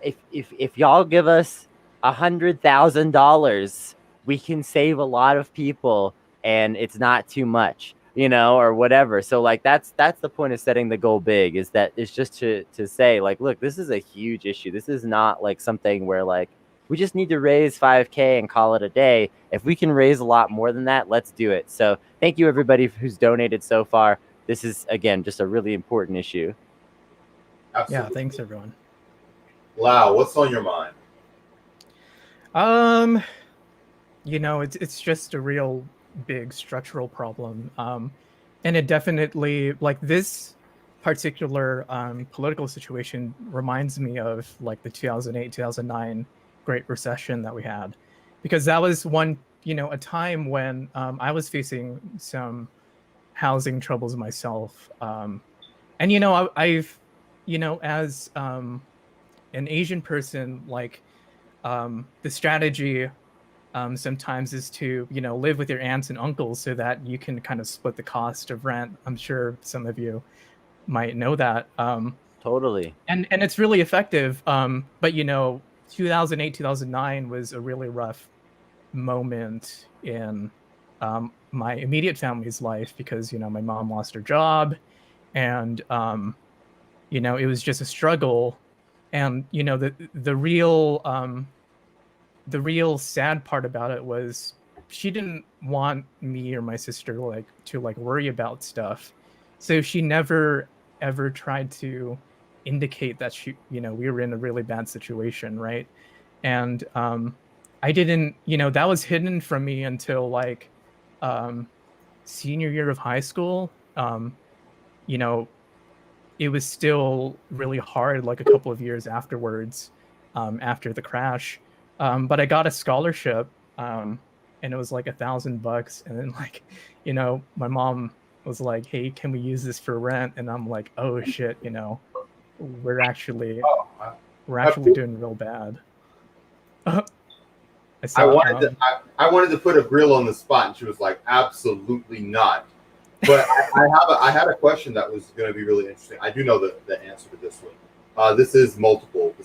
if y'all give us $100,000, we can save a lot of people and it's not too much, or whatever. So like that's the point of setting the goal big, is that it's just to say like, look, this is a huge issue. This is not like something where like we just need to raise $5,000 and call it a day. If we can raise a lot more than that, let's do it. So thank you everybody who's donated so far. This is, again, just a really important issue. Absolutely. Yeah, thanks everyone. Lau, what's on your mind? It's just a real big structural problem. And it definitely, like, this particular political situation reminds me of like the 2008, 2009 Great Recession that we had, because that was a time when I was facing some housing troubles myself. And I've as an Asian person, like the strategy sometimes is to live with your aunts and uncles so that you can kind of split the cost of rent. I'm sure some of you might know that. Totally. And it's really effective. But 2008, 2009 was a really rough moment in my immediate family's life, because my mom lost her job, and it was just a struggle. And the real sad part about it was she didn't want me or my sister to worry about stuff, so she never ever tried to indicate that we were in a really bad situation, right? And I didn't, that was hidden from me until like senior year of high school. It was still really hard, like a couple of years afterwards, after the crash. But I got a scholarship, and it was like $1,000. And then my mom was like, "Hey, can we use this for rent?" And I'm like, "Oh shit, we're actually we're actually doing real bad. I I wanted to put a grill on the spot, and she was like, "Absolutely not." But I had a question that was going to be really interesting. I do know the answer to this one. This is multiple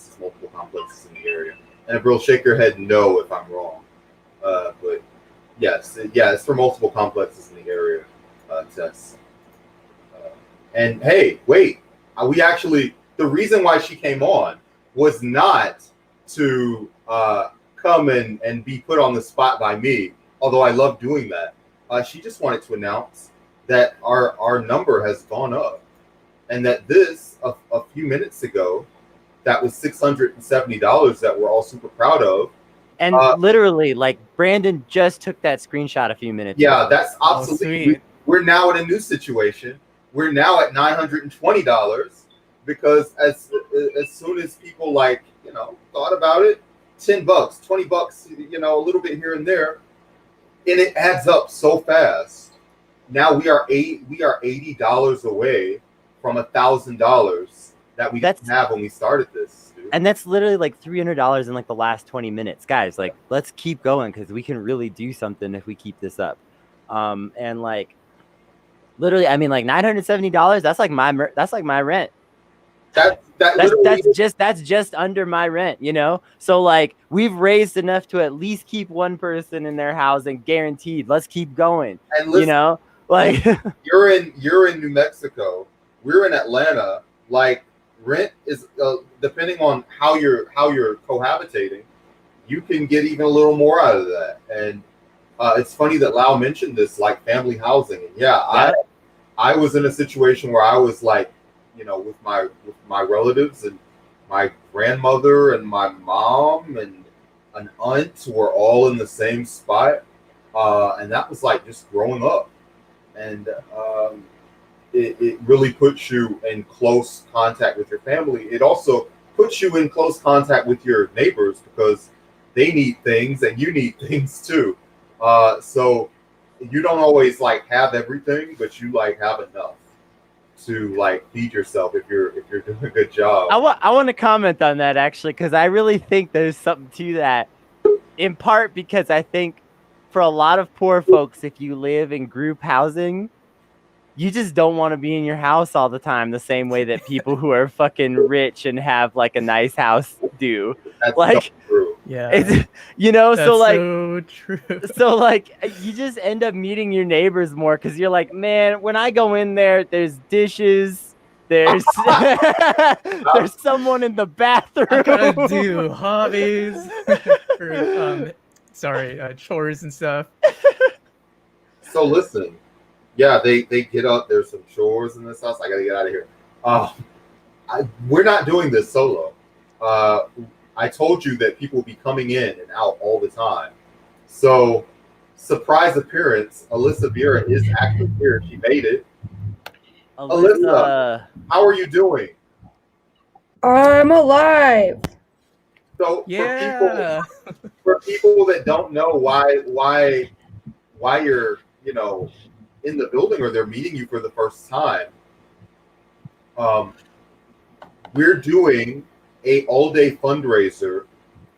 complexes in the area, and Brill, shake your head no if I'm wrong. But yes, it's for multiple complexes in the area. Tess. And hey, wait, the reason why she came on was not to come and be put on the spot by me, although I love doing that. She just wanted to announce that our number has gone up, and that this a few minutes ago, that was $670 that we're all super proud of. And literally, like, Brandon just took that screenshot a few minutes ago. That's obsolete. We're now in a new situation. We're now at $920 because as soon as people thought about it, $10, $20, a little bit here and there, and it adds up so fast. Now we are $80 away from $1,000 that we didn't have when we started this. Dude. And that's literally like $300 in like the last 20 minutes, guys. Like, let's keep going because we can really do something if we keep this up. And like, literally, I mean, like $970. That's like my rent. That's just under my rent, So like, we've raised enough to at least keep one person in their housing guaranteed. Let's keep going. And listen, like you're in New Mexico. We're in Atlanta. Like, rent is depending on how you're cohabitating, you can get even a little more out of that. And it's funny that Lau mentioned this, like family housing. And I was in a situation where I was like, with my relatives, and my grandmother and my mom and an aunt were all in the same spot, and that was like just growing up, and it really puts you in close contact with your family. It also puts you in close contact with your neighbors because they need things and you need things too. So you don't always like have everything, but you like have enough to like feed yourself if you're doing a good job. I want to comment on that actually, because I really think there's something to that. In part because I think for a lot of poor folks, if you live in group housing, you just don't want to be in your house all the time the same way that people who are fucking rich and have like a nice house do. That's like so true. Yeah. It's, That's so like so true. So like you just end up meeting your neighbors more because you're like, man, when I go in there, there's dishes, there's there's someone in the bathroom. I gotta do hobbies for chores and stuff. So listen, they get up. There's some chores in this house. I gotta get out of here. We're not doing this solo. I told you that people will be coming in and out all the time. So, surprise appearance, Alyssa Vera is actually here. She made it. Alyssa, how are you doing? I'm alive. So Yeah. for people that don't know why you're in the building or they're meeting you for the first time, we're doing a all-day fundraiser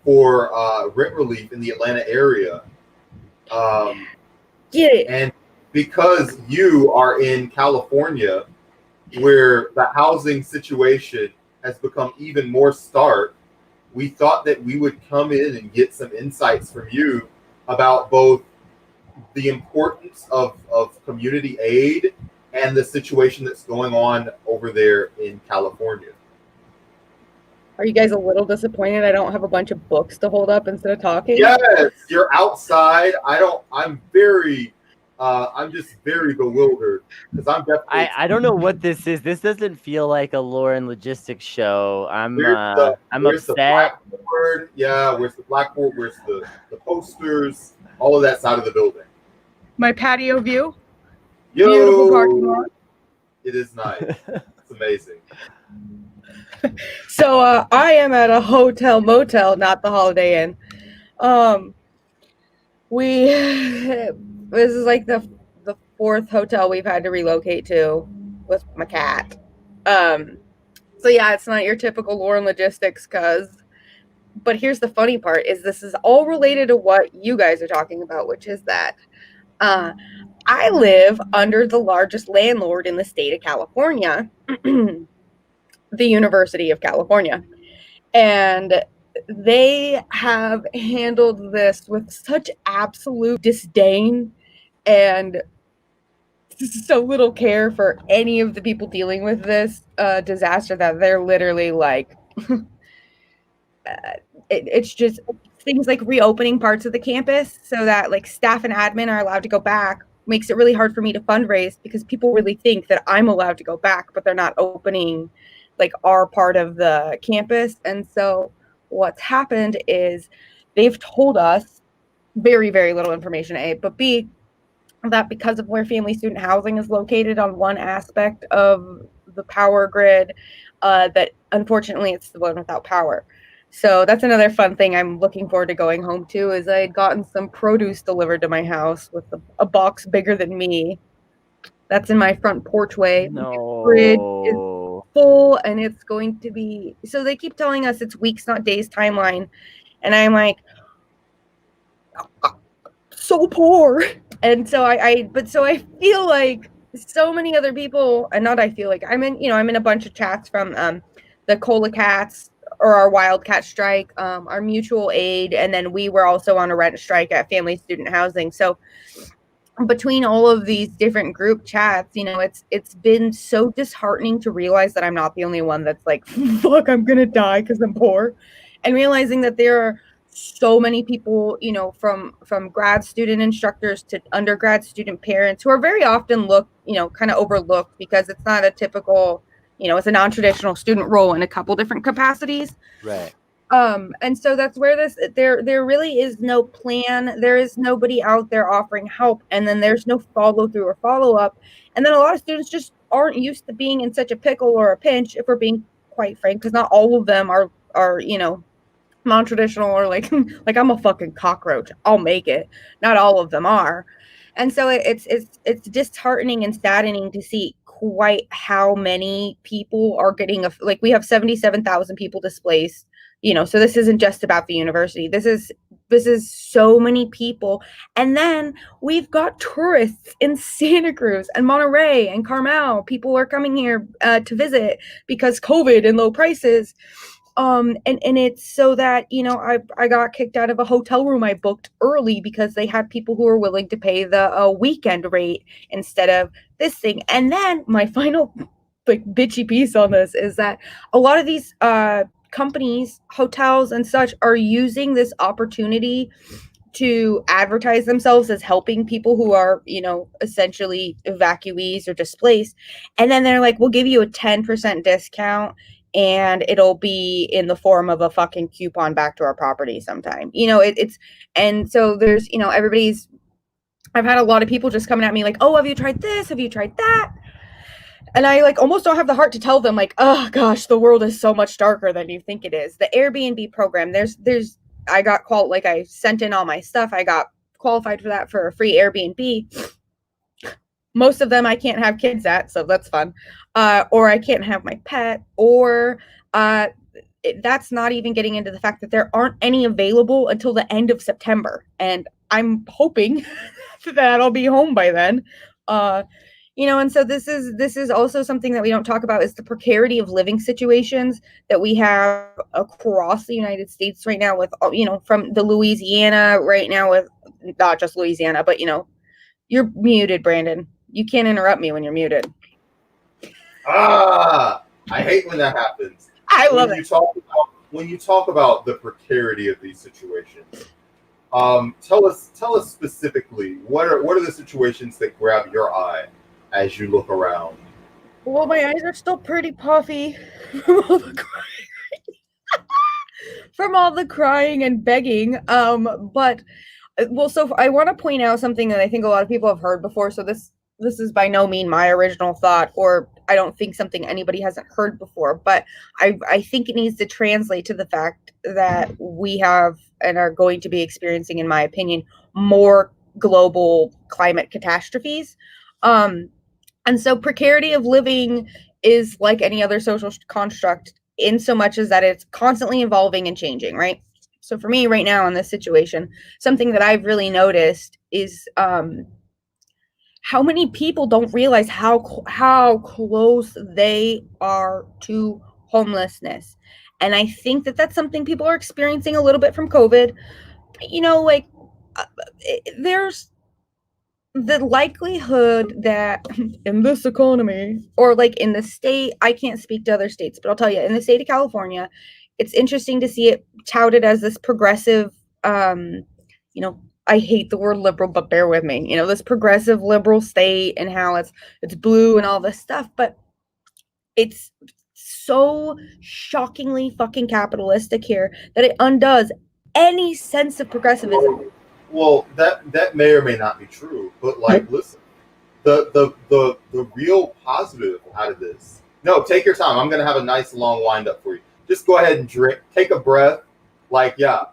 for rent relief in the Atlanta area. Get it. And because you are in California, where the housing situation has become even more stark, we thought that we would come in and get some insights from you about both the importance of community aid and the situation that's going on over there in California. Are you guys a little disappointed I don't have a bunch of books to hold up instead of talking? Yes, you're outside. I'm just very bewildered because I'm definitely. I don't know what this is. This doesn't feel like a lore and logistics I'm where's upset. The blackboard? Yeah, where's the blackboard? Where's the posters? All of that side of the building. My patio view. Yo, beautiful parking lot. It is nice. It's amazing. So I am at a hotel motel, not the Holiday Inn. This is like the fourth hotel we've had to relocate to with my cat. So yeah, it's not your typical lore and logistics, but here's the funny part is this is all related to what you guys are talking about, which is that I live under the largest landlord in the state of California, the University of California. And they have handled this with such absolute disdain and so little care for any of the people dealing with this disaster that they're literally like, it's just things like reopening parts of the campus so that like staff and admin are allowed to go back makes it really hard for me to fundraise because people really think that I'm allowed to go back, but they're not opening like our part of the campus. And so what's happened is they've told us very, very little information, A, but B, that because of where family student housing is located on one aspect of the power grid, that unfortunately it's the one without power. So that's another fun thing I'm looking forward to going home to is I had gotten some produce delivered to my house with a box bigger than me. That's in my front porchway. No. Grid is full and it's going to be, so they keep telling us it's weeks, not days timeline. And I'm like, so poor. And so I feel like so many other people, and not I feel like I'm in a bunch of chats from the Cola Cats or our Wildcat strike, our mutual aid, and then we were also on a rent strike at Family Student Housing. So between all of these different group chats, it's been so disheartening to realize that I'm not the only one that's like, fuck, I'm gonna die because I'm poor, and realizing that there are so many people, from grad student instructors to undergrad student parents who are very often kind of overlooked because it's not a typical, it's a non-traditional student role in a couple different capacities. Right. And so that's where there really is no plan. There is nobody out there offering help. And then there's no follow through or follow up. And then a lot of students just aren't used to being in such a pickle or a pinch, if we're being quite frank, because not all of them are, non-traditional or like I'm a fucking cockroach, I'll make it. Not all of them are. And so it's disheartening and saddening to see quite how many people are getting we have 77,000 people displaced, so this isn't just about the university. This is so many people. And then we've got tourists in Santa Cruz and Monterey and Carmel. People are coming here to visit because COVID and low prices. And it's so that, I got kicked out of a hotel room I booked early because they had people who were willing to pay the weekend rate instead of this thing. And then my final bitchy piece on this is that a lot of these companies, hotels and such are using this opportunity to advertise themselves as helping people who are, essentially evacuees or displaced. And then they're like, we'll give you a 10% discount and it'll be in the form of a fucking coupon back to our property sometime. And so there's, I've had a lot of people just coming at me like, oh, have you tried this? Have you tried that? And I almost don't have the heart to tell them oh gosh, the world is so much darker than you think it is. The Airbnb program, I got I sent in all my stuff. I got qualified for that for a free Airbnb. Most of them I can't have kids at, so that's fun. Or I can't have my pet, or that's not even getting into the fact that there aren't any available until the end of September. And I'm hoping that I'll be home by then. And so this is also something that we don't talk about is the precarity of living situations that we have across the United States right now with, from the Louisiana right now with not just Louisiana, but, you're muted, Brandon. You can't interrupt me when you're muted. I hate when that happens. I love it. When you talk about the precarity of these situations, tell us specifically what are the situations that grab your eye as you look around? Well, my eyes are still pretty puffy from all the crying and begging. But so I want to point out something that I think a lot of people have heard before. So this is by no means my original thought, or I don't think something anybody hasn't heard before, but I think it needs to translate to the fact that we have and are going to be experiencing, in my opinion, more global climate catastrophes. And so precarity of living is like any other social construct in so much as that it's constantly evolving and changing, right? So for me right now in this situation, something that I've really noticed is how many people don't realize how close they are to homelessness. And I think that that's something people are experiencing a little bit from COVID. You know, like there's the likelihood that in this economy, or like in the state, I can't speak to other states, but I'll tell you, in the state of California, it's interesting to see it touted as this progressive, you know, I hate the word liberal, but bear with me, you know, this progressive liberal state and how it's blue and all this stuff, but it's so shockingly fucking capitalistic here that it undoes any sense of progressivism. Well, that may or may not be true, but like, listen, the real positive out of this. No, take your time. I'm gonna have a nice long wind up for you. Just go ahead and drink, take a breath. Like, yeah.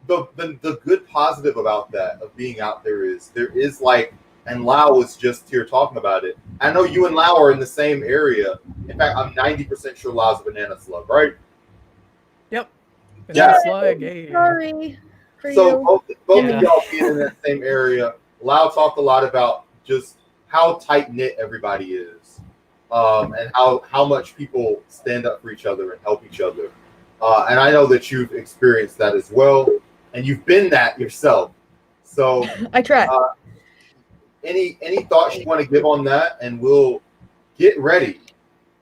The good positive about that of being out there is like, and Lau was just here talking about it. I know you and Lau are in the same area. In fact, I'm 90% sure Lau's a banana slug, right? Yep. Yeah. Slug, hey. Sorry. So both Yeah. of y'all being in that same area, Lau talked a lot about just how tight knit everybody is, and how much people stand up for each other and help each other. And I know that you've experienced that as well, and you've been that yourself. So I try. any thoughts you want to give on that, and we'll get ready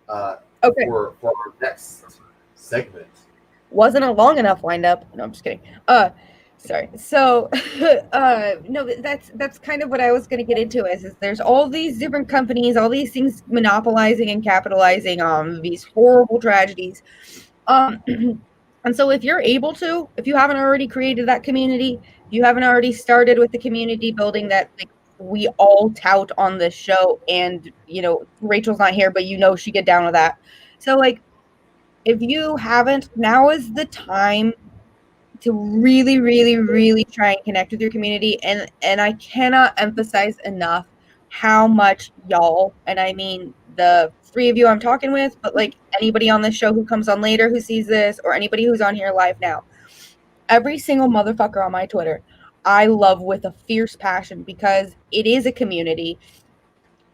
Okay. for our next segment. Wasn't a long enough wind up. No, I'm just kidding. Sorry. So, no, that's kind of what I was going to get into is there's all these different companies, all these things monopolizing and capitalizing on these horrible tragedies. And so if you're able to, if you haven't already created that community, if you haven't already started with the community building that like we all tout on this show, and you know, Rachel's not here, but you know she get down with that. So like if you haven't, now is the time to really, really, really try and connect with your community. And I cannot emphasize enough how much y'all, and I mean the three of you I'm talking with, but like anybody on this show who comes on later who sees this, or anybody who's on here live now, every single motherfucker on my Twitter, I love with a fierce passion because it is a community.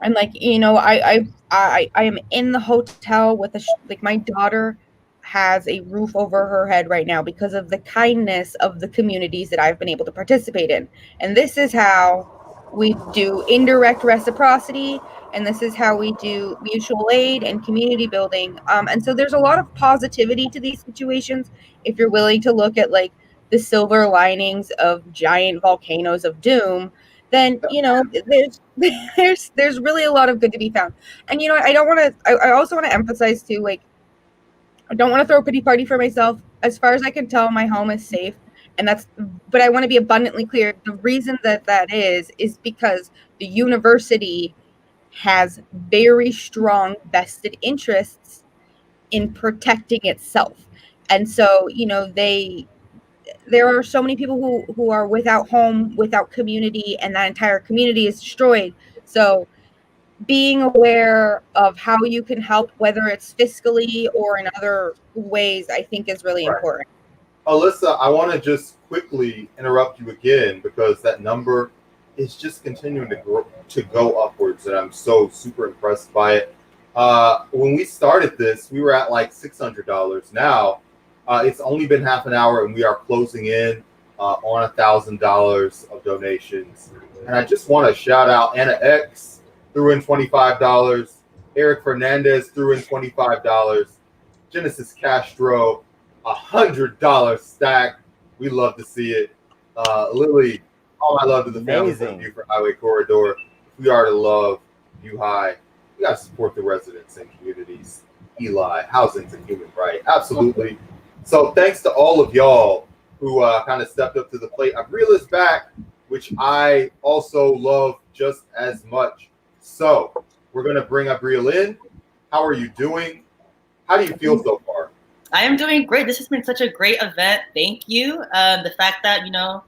And like, you know, I am in the hotel with like my daughter has a roof over her head right now because of the kindness of the communities that I've been able to participate in. And this is how we do indirect reciprocity, and this is how we do mutual aid and community building. And so there's a lot of positivity to these situations if you're willing to look at like the silver linings of giant volcanoes of doom. Then you know there's really a lot of good to be found. And you know, I also want to emphasize too, like I don't want to throw a pity party for myself. As far as I can tell, my home is safe, and but I want to be abundantly clear. The reason that is because the university has very strong vested interests in protecting itself. And so, you know, there are so many people who are without home, without community, and that entire community is destroyed. So being aware of how you can help, whether it's fiscally or in other ways, I think is really important. Alyssa, I want to just quickly interrupt you again because that number is just continuing to go upwards, and I'm so super impressed by it. When we started this, we were at like $600. Now, it's only been half an hour, and we are closing in on $1,000 of donations. And I just want to shout out Anna X threw in $25. Eric Fernandez threw in $25. Genesis Castro, $100 stack. We love to see it. Lily, all my love to the families of Buford Highway Corridor. If we are to love you high, we got to support the residents and communities. Eli, housing's a human right. Absolutely. So thanks to all of y'all who kind of stepped up to the plate. Abril is back, which I also love just as much. So we're going to bring Abril in. How are you doing? How do you feel so far? I am doing great. This has been such a great event. Thank you. The fact that, you know,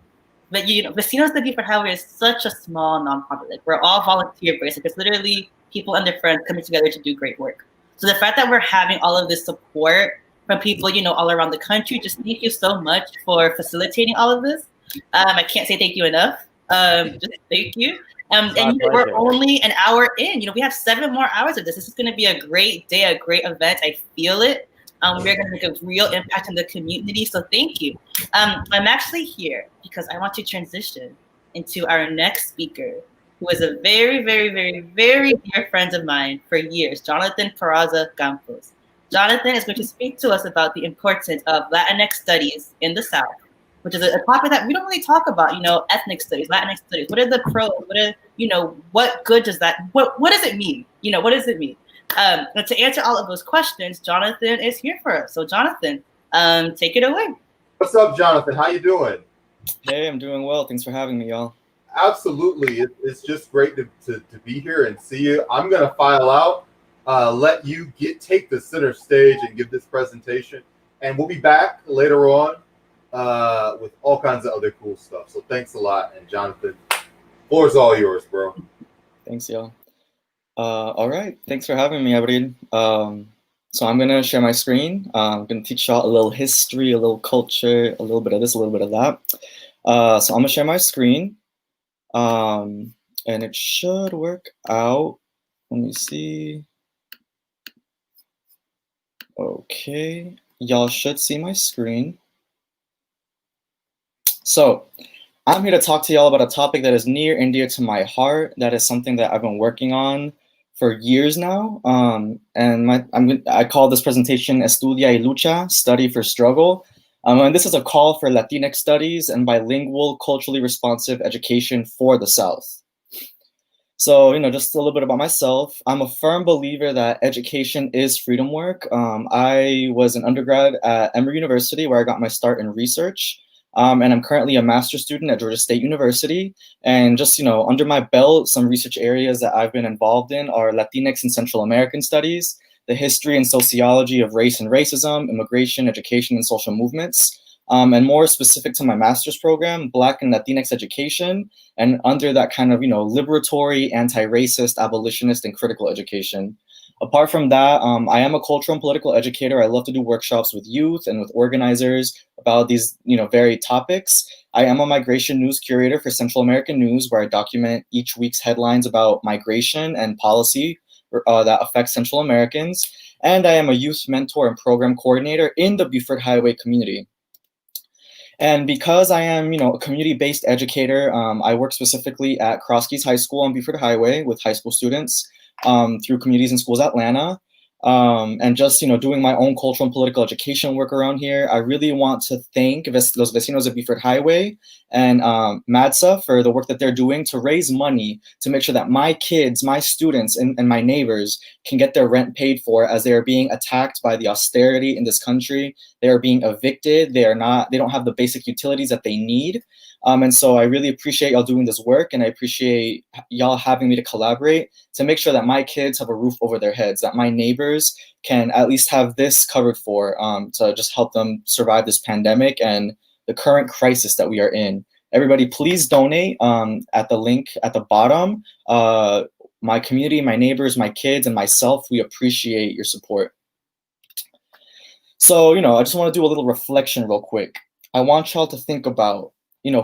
But Vecinos de Buford Highway is such a small nonprofit. Like, we're all volunteer based. Like, it's literally people and their friends coming together to do great work. So the fact that we're having all of this support from people, all around the country, just thank you so much for facilitating all of this. I can't say thank you enough. Just thank you. And we're only an hour in. We have 7 more hours of this. This is going to be a great day, a great event. I feel it. We're going to make a real impact in the community. So thank you. I'm actually here because I want to transition into our next speaker, who is a very, very, very, very dear friend of mine for years, Jonathan Peraza Campos. Jonathan is going to speak to us about the importance of Latinx studies in the South, which is a topic that we don't really talk about, ethnic studies, Latinx studies. What are the pros? What good does that, what does it mean? What does it mean? And to answer all of those questions, Jonathan is here for us. So Jonathan, take it away. What's up, Jonathan? How you doing? Hey, I'm doing well. Thanks for having me, y'all. Absolutely. It's just great to be here and see you. I'm going to file out, let you take the center stage and give this presentation. And we'll be back later on with all kinds of other cool stuff. So thanks a lot. And Jonathan, floor's all yours, bro. Thanks, y'all. All right. Thanks for having me, Abril. So I'm going to share my screen. I'm going to teach y'all a little history, a little culture, a little bit of this, a little bit of that. So I'm going to share my screen. And it should work out. Let me see. Okay. Y'all should see my screen. So I'm here to talk to y'all about a topic that is near and dear to my heart. That is something that I've been working on for years now. And I call this presentation Estudia y Lucha, Study for Struggle. And this is a call for Latinx studies and bilingual, culturally responsive education for the South. So, just a little bit about myself. I'm a firm believer that education is freedom work. I was an undergrad at Emory University, where I got my start in research. And I'm currently a master's student at Georgia State University. And just, under my belt, some research areas that I've been involved in are Latinx and Central American studies, the history and sociology of race and racism, immigration, education, and social movements. And more specific to my master's program, Black and Latinx education, and under that kind of, liberatory, anti-racist, abolitionist, and critical education. Apart from that, I am a cultural and political educator. I love to do workshops with youth and with organizers about these, varied topics. I am a migration news curator for Central American News, where I document each week's headlines about migration and policy that affects Central Americans. And I am a youth mentor and program coordinator in the Buford Highway community. And because I am, a community-based educator, I work specifically at Crosskeys High School on Buford Highway with high school students through Communities and Schools Atlanta. And just, doing my own cultural and political education work around here. I really want to thank Los Vecinos of Buford Highway and MADSA for the work that they're doing to raise money to make sure that my kids, my students, and my neighbors can get their rent paid for, as they are being attacked by the austerity in this country. They are being evicted. They don't have the basic utilities that they need. And so I really appreciate y'all doing this work, and I appreciate y'all having me to collaborate to make sure that my kids have a roof over their heads, that my neighbors can at least have this covered for, to just help them survive this pandemic and the current crisis that we are in. Everybody, please donate at the link at the bottom. My community, my neighbors, my kids, and myself, we appreciate your support. So, I just want to do a little reflection real quick. I want y'all to think about,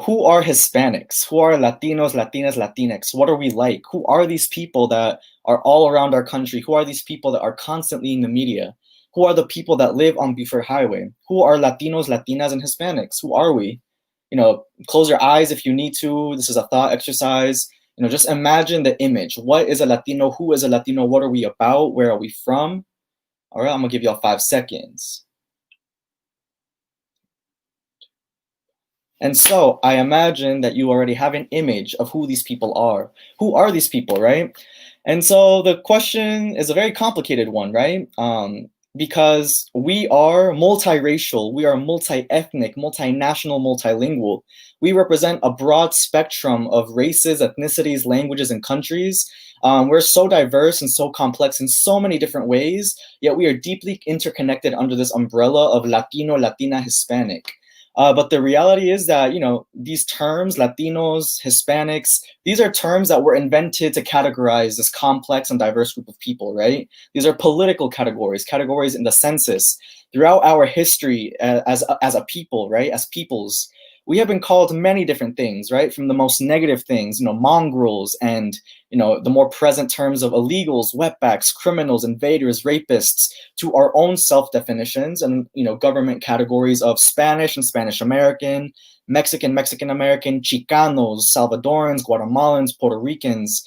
who are Hispanics? Who are Latinos, Latinas, Latinx? What are we like? Who are these people that are all around our country? Who are these people that are constantly in the media? Who are the people that live on Buford Highway? Who are Latinos, Latinas, and Hispanics? Who are we? Close your eyes if you need to. This is a thought exercise. Just imagine the image. What is a Latino? Who is a Latino? What are we about? Where are we from? All right, I'm gonna give y'all 5 seconds. And so I imagine that you already have an image of who these people are. Who are these people, right? And so the question is a very complicated one, right? Because we are multiracial, we are multi-ethnic, multinational, multilingual. We represent a broad spectrum of races, ethnicities, languages, and countries. We're so diverse and so complex in so many different ways, yet we are deeply interconnected under this umbrella of Latino, Latina, Hispanic. But the reality is that, these terms, Latinos, Hispanics, these are terms that were invented to categorize this complex and diverse group of people, right? These are political categories in the census. Throughout our history as a people, right? As peoples, we have been called many different things, right? From the most negative things, mongrels, and the more present terms of illegals, wetbacks, criminals, invaders, rapists, to our own self-definitions and government categories of Spanish and Spanish American, Mexican, Mexican American, Chicanos, Salvadorans, Guatemalans, Puerto Ricans,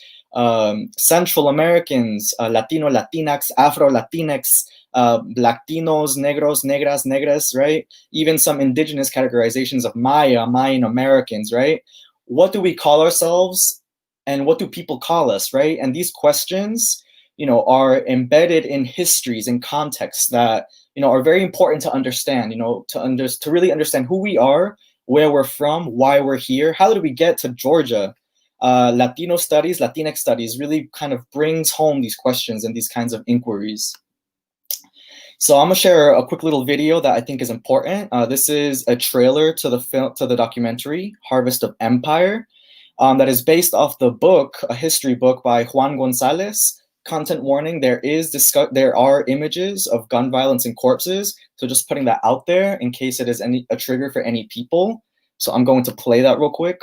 Central Americans, Latino, Latinx, Afro, Latinx, Latinos, Negros, Negras, Negras, right? Even some indigenous categorizations of Maya, Mayan Americans, right? What do we call ourselves and what do people call us, right? And these questions, are embedded in histories and contexts that, are very important to understand, to really understand who we are, where we're from, why we're here, how did we get to Georgia? Latino studies, Latinx studies really kind of brings home these questions and these kinds of inquiries. So I'm gonna share a quick little video that I think is important. This is a trailer to the documentary Harvest of Empire, that is based off the book, a history book by Juan Gonzalez. Content warning: there are images of gun violence and corpses. So just putting that out there in case it is a trigger for any people. So I'm going to play that real quick.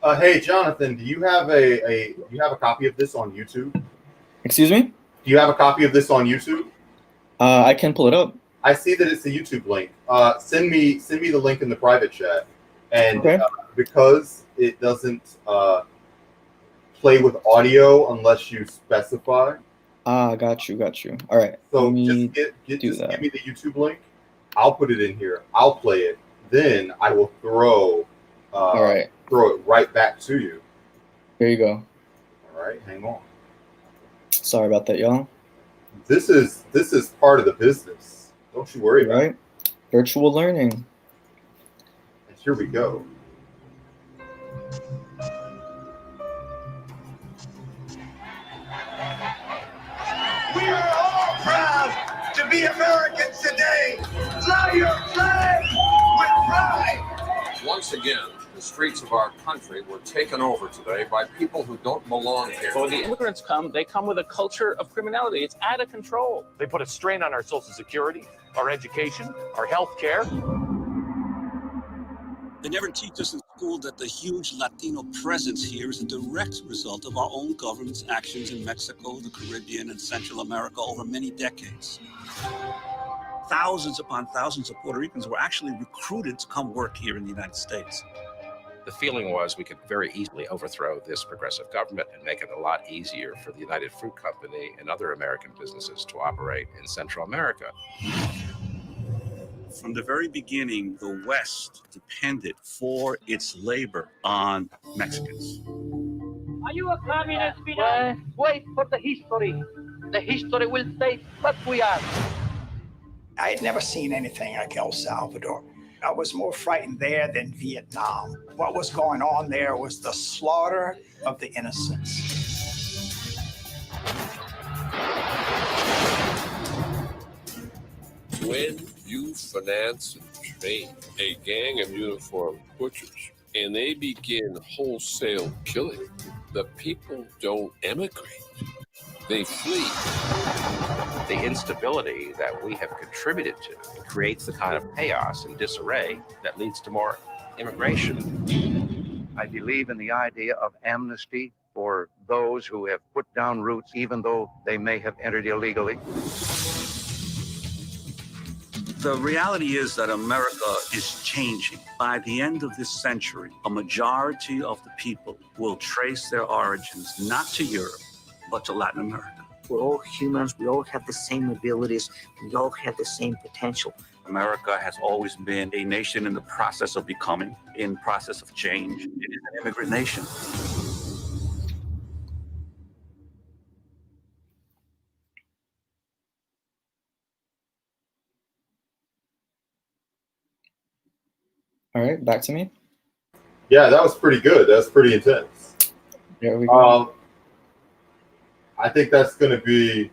Hey, Jonathan, do you have a copy of this on YouTube? Excuse me? Do you have a copy of this on YouTube? I can pull it up. I see that it's a YouTube link. Send me the link in the private chat, and okay. Because it doesn't play with audio unless you specify. Got you. All right. So just give me the YouTube link. I'll put it in here. I'll play it. Then I will throw it right back to you. There you go. All right, hang on. Sorry about that, y'all. This is part of the business. Don't you worry about it. Virtual learning. And here we go. We are all proud to be Americans today. Fly your flag with pride. Once again, the streets of our country were taken over today by people who don't belong here. So when the immigrants come, they come with a culture of criminality. It's out of control. They put a strain on our Social Security, our education, our health care. They never teach us in school that the huge Latino presence here is a direct result of our own government's actions in Mexico, the Caribbean, and Central America over many decades. Thousands upon thousands of Puerto Ricans were actually recruited to come work here in the United States. The feeling was we could very easily overthrow this progressive government and make it a lot easier for the United Fruit Company and other American businesses to operate in Central America. From the very beginning, the West depended for its labor on Mexicans. Are you a communist? Wait for the history. The history will say what we are. I had never seen anything like El Salvador. I was more frightened there than Vietnam. What was going on there was the slaughter of the innocents. When you finance and train a gang of uniformed butchers and they begin wholesale killing, the people don't emigrate. They flee. The instability that we have contributed to creates the kind of chaos and disarray that leads to more immigration. I believe in the idea of amnesty for those who have put down roots, even though they may have entered illegally. The reality is that America is changing. By the end of this century, a majority of the people will trace their origins not to Europe, but to Latin America. We're all humans. We all have the same abilities. We all have the same potential. America has always been a nation in the process of becoming, in process of change. It is an immigrant nation. All right, back to me. Yeah, that was pretty good. That's pretty intense. There we go. I think that's going to be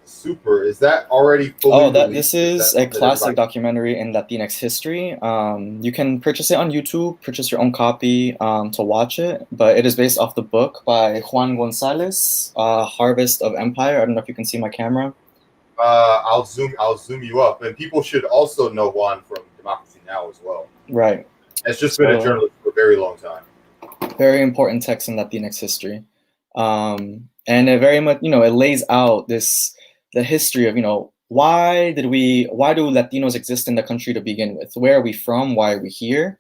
super. Is that already fully released? This is a classic documentary in Latinx history. You can purchase it on YouTube, purchase your own copy to watch it, but it is based off the book by Juan Gonzalez, Harvest of Empire. I don't know if you can see my camera. I'll zoom you up, and people should also know Juan from Democracy Now! As well. Right. It's just been a journalist for a very long time. Very important text in Latinx history, and it very much, it lays out the history of, why do Latinos exist in the country to begin with? Where are we from? Why are we here?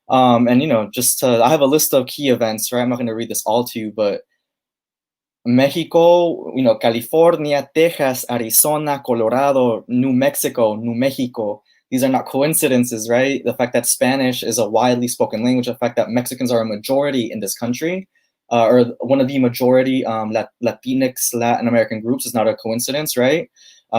And I have a list of key events, right? I'm not going to read this all to you, but Mexico, California, Texas, Arizona, Colorado, New Mexico, New Mexico. These are not coincidences, right? The fact that Spanish is a widely spoken language, the fact that Mexicans are a majority in this country, or one of the majority Latinx, Latin American groups, is not a coincidence, right?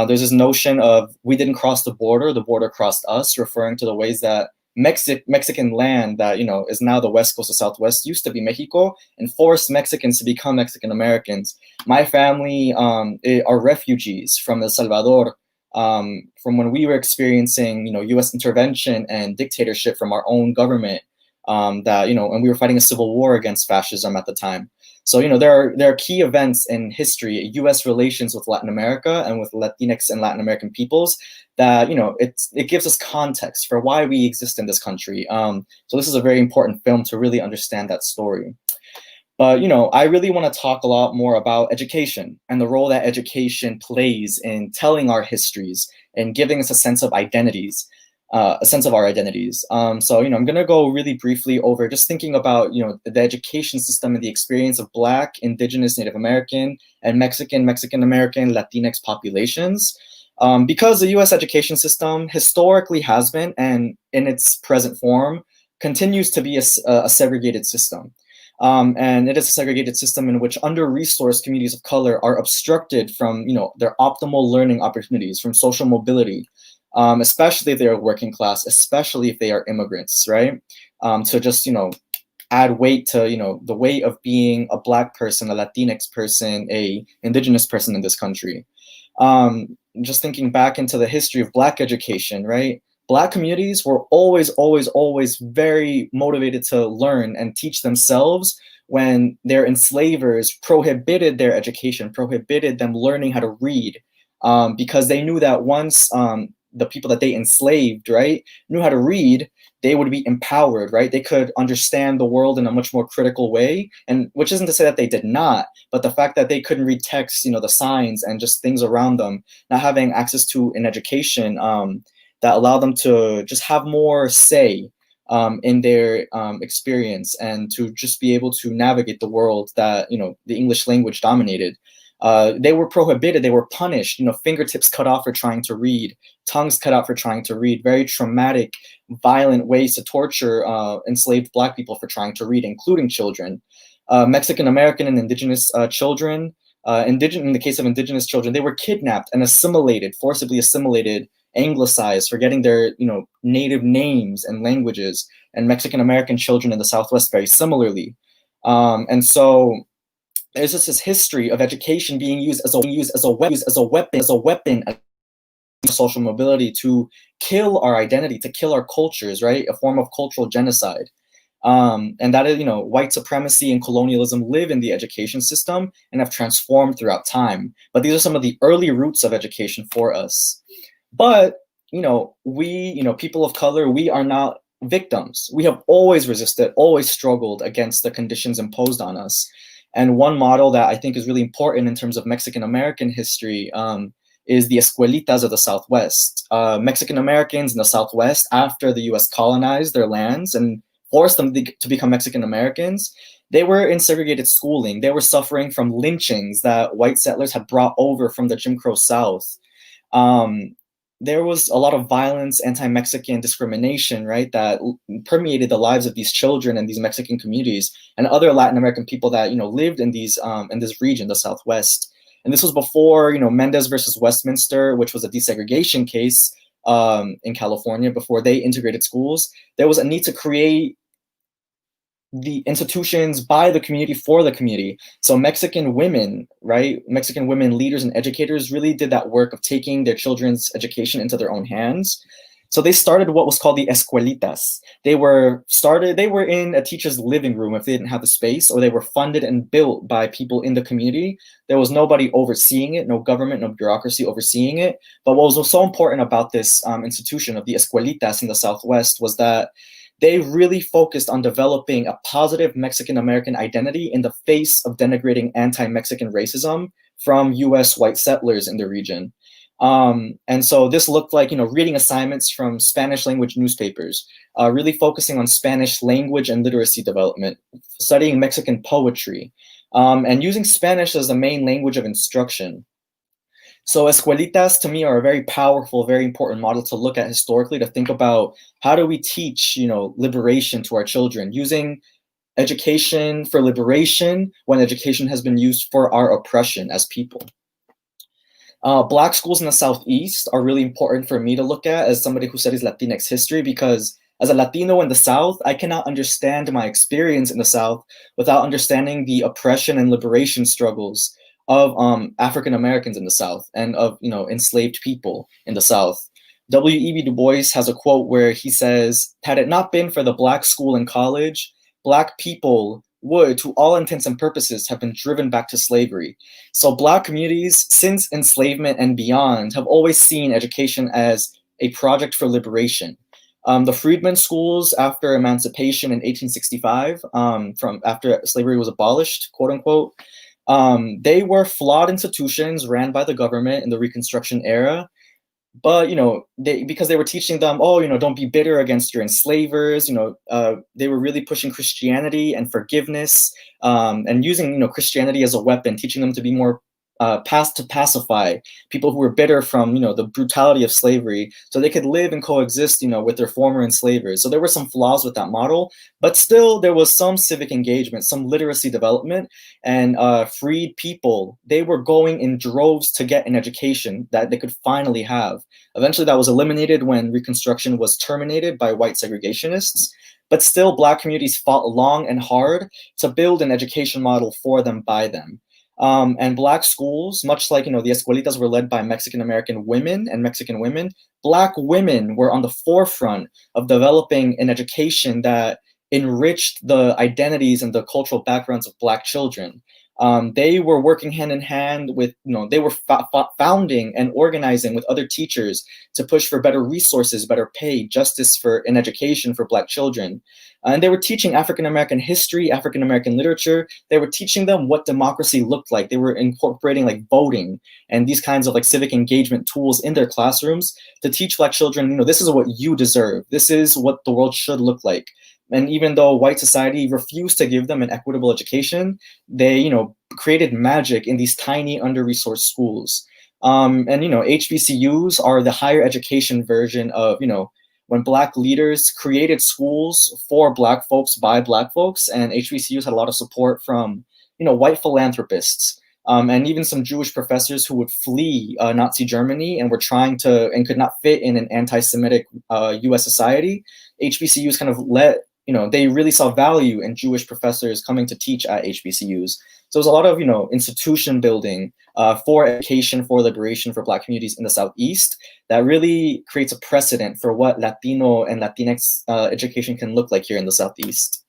There's this notion of we didn't cross the border crossed us, referring to the ways that Mexican land that, is now the West Coast or Southwest used to be Mexico, and forced Mexicans to become Mexican Americans. My family are refugees from El Salvador, from when we were experiencing, U.S. intervention and dictatorship from our own government, and we were fighting a civil war against fascism at the time. So, there are key events in history, U.S. relations with Latin America and with Latinx and Latin American peoples that, it gives us context for why we exist in this country. So this is a very important film to really understand that story. But, I really want to talk a lot more about education and the role that education plays in telling our histories and giving us a sense of identities. A sense of our identities. So, I'm going to go really briefly over just thinking about, the education system and the experience of Black, Indigenous, Native American, and Mexican American, Latinx populations. Because the U.S. education system historically has been, and in its present form, continues to be a segregated system. And it is a segregated system in which under-resourced communities of color are obstructed from, their optimal learning opportunities, from social mobility, especially if they are working class, especially if they are immigrants, right? To just, add weight to, the weight of being a Black person, a Latinx person, a Indigenous person in this country. Just thinking back into the history of Black education, right? Black communities were always very motivated to learn and teach themselves when their enslavers prohibited their education, prohibited them learning how to read, because they knew that once the people that they enslaved, right, knew how to read, they would be empowered, right? They could understand the world in a much more critical way, and which isn't to say that they did not, but the fact that they couldn't read text, the signs and just things around them, not having access to an education that allowed them to just have more say in their experience and to just be able to navigate the world that, the English language dominated. They were prohibited, they were punished, fingertips cut off for trying to read, tongues cut out for trying to read, very traumatic, violent ways to torture enslaved Black people for trying to read, including children. Mexican American and Indigenous children, in the case of Indigenous children, they were kidnapped and assimilated, forcibly assimilated, anglicized, forgetting their native names and languages, and Mexican American children in the Southwest very similarly. And so there's just this history of education being used as a weapon of social mobility to kill our identity, to kill our cultures, right? A form of cultural genocide. And that is, white supremacy and colonialism live in the education system and have transformed throughout time. But these are some of the early roots of education for us. But, we, people of color, we are not victims. We have always resisted, always struggled against the conditions imposed on us. And one model that I think is really important in terms of Mexican American history is the escuelitas of the Southwest. Mexican Americans in the Southwest, after the US colonized their lands and forced them to become Mexican Americans, they were in segregated schooling. They were suffering from lynchings that white settlers had brought over from the Jim Crow South. there was a lot of violence, anti-Mexican discrimination, right, that permeated the lives of these children and these Mexican communities and other Latin American people that, you know, lived in these in this region, the Southwest. And this was before, you know, Mendez versus Westminster, which was a desegregation case in California, before they integrated schools. There was a need to create the institutions by the community for the community. So Mexican women, right? Mexican women leaders and educators really did that work of taking their children's education into their own hands. So they started what was called the escuelitas. They were in a teacher's living room if they didn't have the space, or they were funded and built by people in the community. There was nobody overseeing it, no government, no bureaucracy overseeing it. But what was so important about this institution of the escuelitas in the Southwest was that they really focused on developing a positive Mexican-American identity in the face of denigrating anti-Mexican racism from US white settlers in the region. And so this looked like, you know, reading assignments from Spanish language newspapers, really focusing on Spanish language and literacy development, studying Mexican poetry, and using Spanish as the main language of instruction. So escuelitas to me are a very powerful, very important model to look at historically, to think about how do we teach, you know, liberation to our children, using education for liberation when education has been used for our oppression as people. Black schools in the Southeast are really important for me to look at as somebody who studies Latinx history, because as a Latino in the South, I cannot understand my experience in the South without understanding the oppression and liberation struggles of African Americans in the South and of, you know, enslaved people in the South. W.E.B. Du Bois has a quote where he says, "Had it not been for the Black school and college, Black people would, to all intents and purposes, have been driven back to slavery." So Black communities, since enslavement and beyond, have always seen education as a project for liberation. The freedmen schools after emancipation in 1865, from after slavery was abolished, quote unquote, they were flawed institutions ran by the government in the Reconstruction era. But, you know, because they were teaching them, oh, you know, don't be bitter against your enslavers, you know, they were really pushing Christianity and forgiveness, and using, you know, Christianity as a weapon, teaching them to be more to pacify people who were bitter from, you know, the brutality of slavery, so they could live and coexist, you know, with their former enslavers. So there were some flaws with that model, but still there was some civic engagement, some literacy development, and freed people, they were going in droves to get an education that they could finally have. Eventually that was eliminated when Reconstruction was terminated by white segregationists, but still Black communities fought long and hard to build an education model for them by them. And Black schools, much like, you know, the escuelitas were led by Mexican-American women and Mexican women, Black women were on the forefront of developing an education that enriched the identities and the cultural backgrounds of Black children. They were working hand in hand with, you know, they were founding and organizing with other teachers to push for better resources, better pay, justice for an education for Black children. And they were teaching African-American history, African-American literature. They were teaching them what democracy looked like. They were incorporating like voting and these kinds of like civic engagement tools in their classrooms to teach Black children, you know, this is what you deserve. This is what the world should look like. And even though white society refused to give them an equitable education, they, you know, created magic in these tiny under-resourced schools. And, you know, HBCUs are the higher education version of, you know, when Black leaders created schools for Black folks by Black folks, and HBCUs had a lot of support from, you know, white philanthropists, and even some Jewish professors who would flee Nazi Germany and were trying to, and could not fit in an anti-Semitic US society. HBCUs kind of you know, they really saw value in Jewish professors coming to teach at HBCUs. So there's a lot of, you know, institution building for education, for liberation for Black communities in the Southeast that really creates a precedent for what Latino and Latinx education can look like here in the Southeast.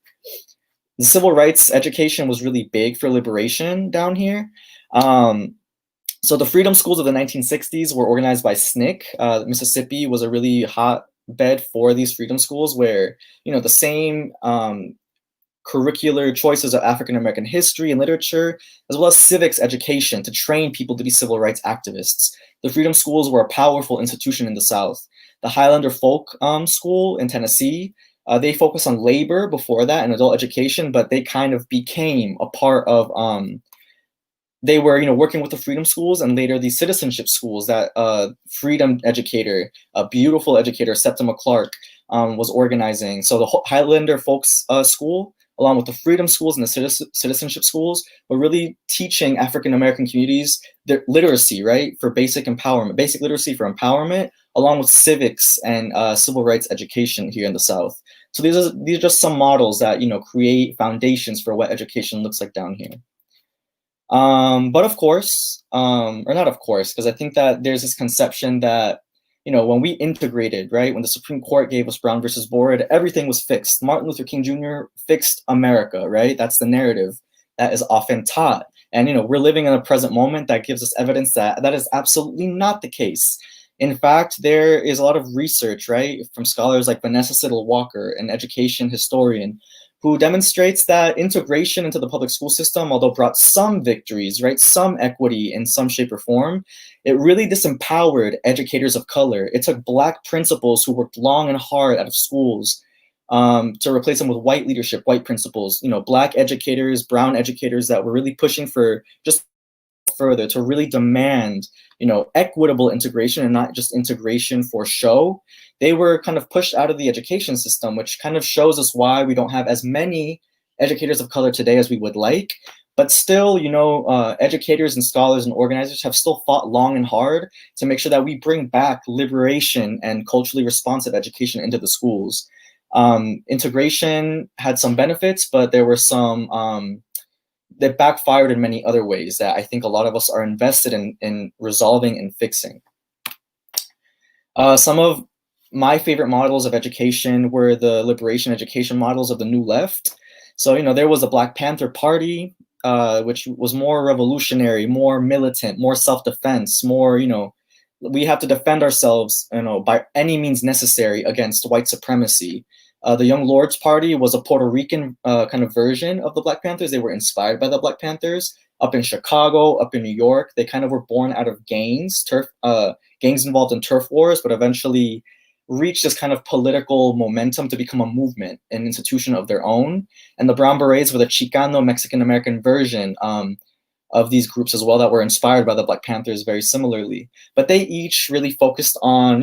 The civil rights education was really big for liberation down here. So the freedom schools of the 1960s were organized by SNCC. Mississippi was a really hot bed for these freedom schools where, you know, the same curricular choices of African-American history and literature, as well as civics education to train people to be civil rights activists. The freedom schools were a powerful institution in the South. The Highlander Folk School in Tennessee, they focused on labor before that and adult education, but they kind of became a part of they were, working with the freedom schools and later the citizenship schools that freedom educator, a beautiful educator, Septima Clark, was organizing. So the Highlander Folks School, along with the freedom schools and the citizenship schools, were really teaching African-American communities their literacy, right, for basic empowerment, basic literacy for empowerment, along with civics and civil rights education here in the South. So these are just some models that, create foundations for what education looks like down here. But of course, or not of course, because I think that there's this conception that, when we integrated, right, when the Supreme Court gave us Brown versus Board, everything was fixed. Martin Luther King Jr. fixed America, right? That's the narrative that is often taught. And, we're living in a present moment that gives us evidence that that is absolutely not the case. In fact, there is a lot of research, right, from scholars like Vanessa Siddle Walker, an education historian, who demonstrates that integration into the public school system, although brought some victories, right, some equity in some shape or form, it really disempowered educators of color. It took Black principals who worked long and hard out of schools to replace them with white leadership, white principals, Black educators, brown educators that were really pushing for just further to really demand, equitable integration and not just integration for show. They were kind of pushed out of the education system, which kind of shows us why we don't have as many educators of color today as we would like. But still, educators and scholars and organizers have still fought long and hard to make sure that we bring back liberation and culturally responsive education into the schools. Integration had some benefits, but there were some that backfired in many other ways that I think a lot of us are invested in resolving and fixing. Some of my favorite models of education were the liberation education models of the New Left. So, there was the Black Panther Party, which was more revolutionary, more militant, more self-defense, more, we have to defend ourselves, by any means necessary against white supremacy. The Young Lords Party was a Puerto Rican kind of version of the Black Panthers. They were inspired by the Black Panthers. Up in Chicago, up in New York, they kind of were born out of gangs involved in turf wars, but eventually reached this kind of political momentum to become a movement, an institution of their own. And the Brown Berets were the Chicano Mexican-American version of these groups as well that were inspired by the Black Panthers very similarly. But they each really focused on,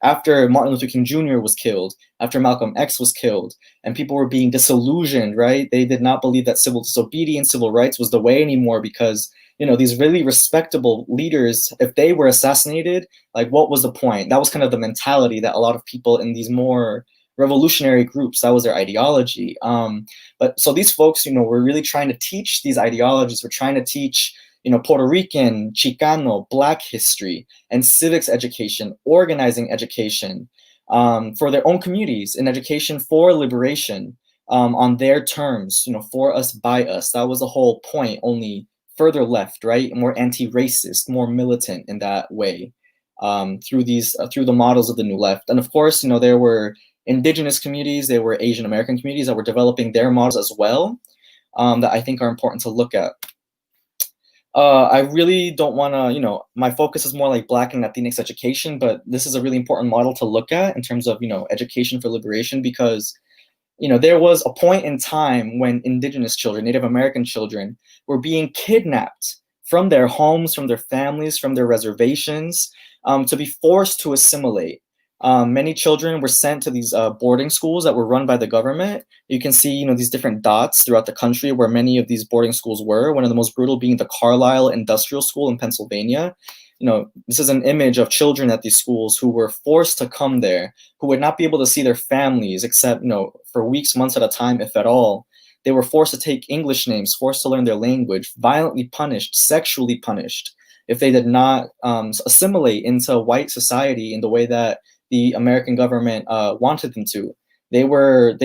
after Martin Luther King Jr. was killed, after Malcolm X was killed, and people were being disillusioned, right? They did not believe that civil disobedience, civil rights was the way anymore because, these really respectable leaders, if they were assassinated, like what was the point? That was kind of the mentality that a lot of people in these more revolutionary groups, that was their ideology. But so these folks, were really trying to teach these ideologies. We're trying to teach Puerto Rican, Chicano, Black history, and civics education, organizing education for their own communities, in education for liberation on their terms, for us, by us. That was the whole point, only further left, right? More anti-racist, more militant in that way through the models of the New Left. And of course, there were indigenous communities, there were Asian American communities that were developing their models as well that I think are important to look at. I really don't want to, my focus is more like Black and Latinx education, but this is a really important model to look at in terms of, education for liberation, because, there was a point in time when indigenous children, Native American children, were being kidnapped from their homes, from their families, from their reservations, to be forced to assimilate. Many children were sent to these boarding schools that were run by the government. You can see, these different dots throughout the country where many of these boarding schools were. One of the most brutal being the Carlisle Industrial School in Pennsylvania. This is an image of children at these schools who were forced to come there, who would not be able to see their families except, for weeks, months at a time, if at all. They were forced to take English names, forced to learn their language, violently punished, sexually punished, if they did not assimilate into white society in the way that the American government wanted them to. They were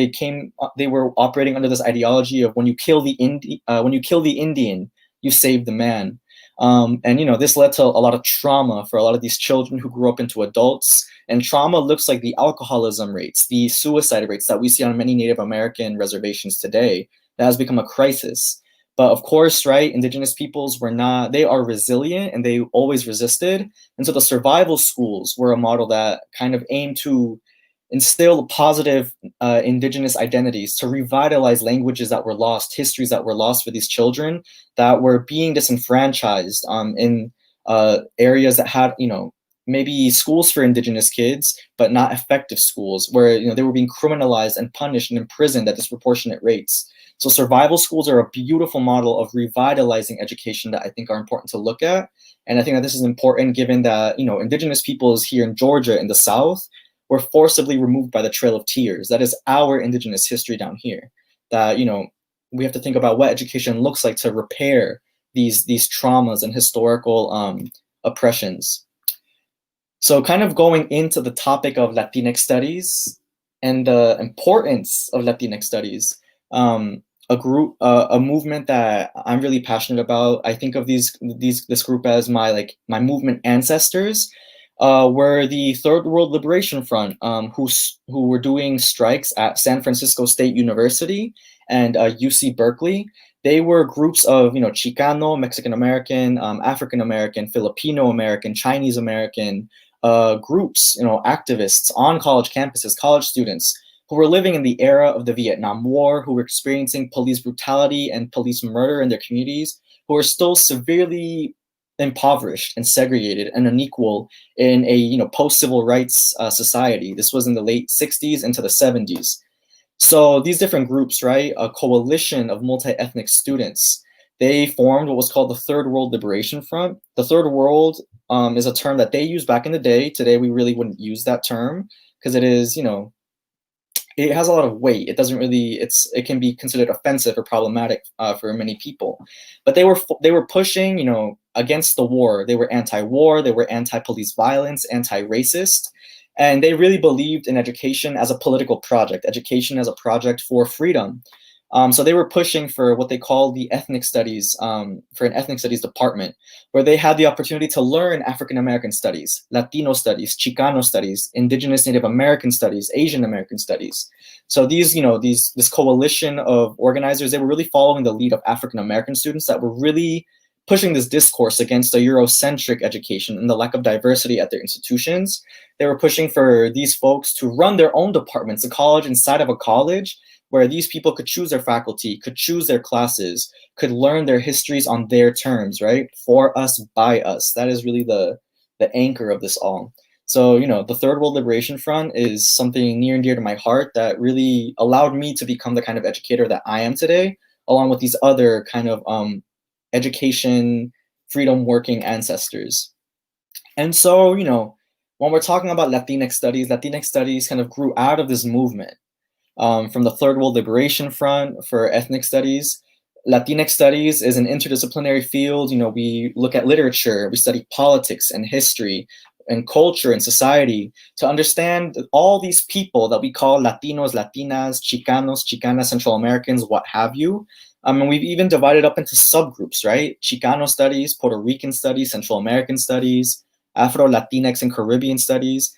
operating under this ideology of when you kill the Indian, you save the man. And this led to a lot of trauma for a lot of these children who grew up into adults. And trauma looks like the alcoholism rates, the suicide rates that we see on many Native American reservations today. That has become a crisis. But of course, right, indigenous peoples they are resilient and they always resisted. And so the survival schools were a model that kind of aimed to instill positive indigenous identities, to revitalize languages that were lost, histories that were lost for these children that were being disenfranchised in areas that had, maybe schools for indigenous kids, but not effective schools, where they were being criminalized and punished and imprisoned at disproportionate rates. So survival schools are a beautiful model of revitalizing education that I think are important to look at. And I think that this is important given that, indigenous peoples here in Georgia in the South were forcibly removed by the Trail of Tears. That is our indigenous history down here. That, we have to think about what education looks like to repair these traumas and historical oppressions. So kind of going into the topic of Latinx studies and the importance of Latinx studies, a movement that I'm really passionate about. I think of this group as my movement ancestors, were the Third World Liberation Front, who were doing strikes at San Francisco State University and UC Berkeley. They were groups of Chicano, Mexican American, African American, Filipino American, Chinese American groups, activists on college campuses, college students who were living in the era of the Vietnam War, who were experiencing police brutality and police murder in their communities, who were still severely impoverished and segregated and unequal in a post-civil rights society. This was in the late 60s into the 70s. So these different groups, right, a coalition of multi-ethnic students, they formed what was called the Third World Liberation Front. The Third World is a term that they used back in the day. Today, we really wouldn't use that term because it is, it has a lot of weight. It doesn't really, it can be considered offensive or problematic for many people. But they were pushing, against the war. They were anti-war. They were anti-police violence, anti-racist. And they really believed in education as a political project, education as a project for freedom. So they were pushing for what they call the ethnic studies, for an ethnic studies department, where they had the opportunity to learn African American studies, Latino studies, Chicano studies, Indigenous Native American studies, Asian American studies. So these, this coalition of organizers, they were really following the lead of African American students that were really pushing this discourse against a Eurocentric education and the lack of diversity at their institutions. They were pushing for these folks to run their own departments, a college inside of a college, where these people could choose their faculty, could choose their classes, could learn their histories on their terms, right? For us, by us. That is really the anchor of this all. So, the Third World Liberation Front is something near and dear to my heart that really allowed me to become the kind of educator that I am today, along with these other kind of education, freedom working ancestors. And so, when we're talking about Latinx studies kind of grew out of this movement. From the Third World Liberation Front for ethnic studies. Latinx studies is an interdisciplinary field. We look at literature, we study politics and history and culture and society to understand all these people that we call Latinos, Latinas, Chicanos, Chicanas, Central Americans, what have you. And we've even divided up into subgroups, right? Chicano studies, Puerto Rican studies, Central American studies, Afro-Latinx and Caribbean studies.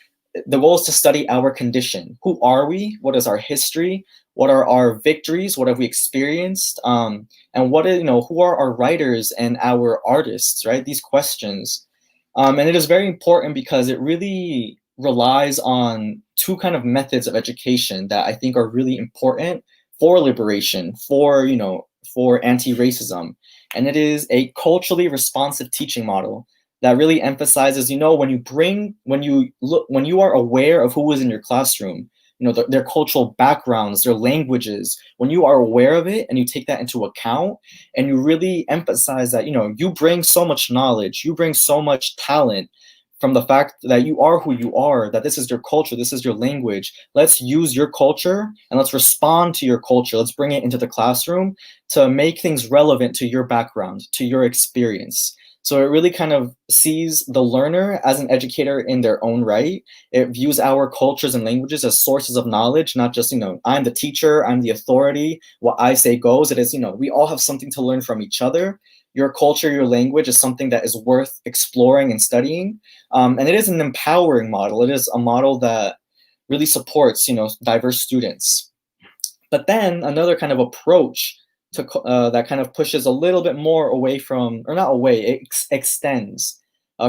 The goal is to study our condition. Who are we? What is our history? What are our victories? What have we experienced? And who are our writers and our artists, right? These questions. And it is very important because it really relies on two kind of methods of education that I think are really important for liberation, for anti-racism. And it is a culturally responsive teaching model that really emphasizes, when you are aware of who is in your classroom, their cultural backgrounds, their languages, when you are aware of it and you take that into account and you really emphasize that, you bring so much knowledge, you bring so much talent from the fact that you are who you are, that this is your culture, this is your language. Let's use your culture and let's respond to your culture. Let's bring it into the classroom to make things relevant to your background, to your experience. So it really kind of sees the learner as an educator in their own right. It views our cultures and languages as sources of knowledge, not just, I'm the teacher, I'm the authority, what I say goes. It is, we all have something to learn from each other. Your culture, your language is something that is worth exploring and studying. And it is an empowering model. It is a model that really supports, diverse students. But then another kind of approach that kind of pushes a little bit more away from, or not away, it extends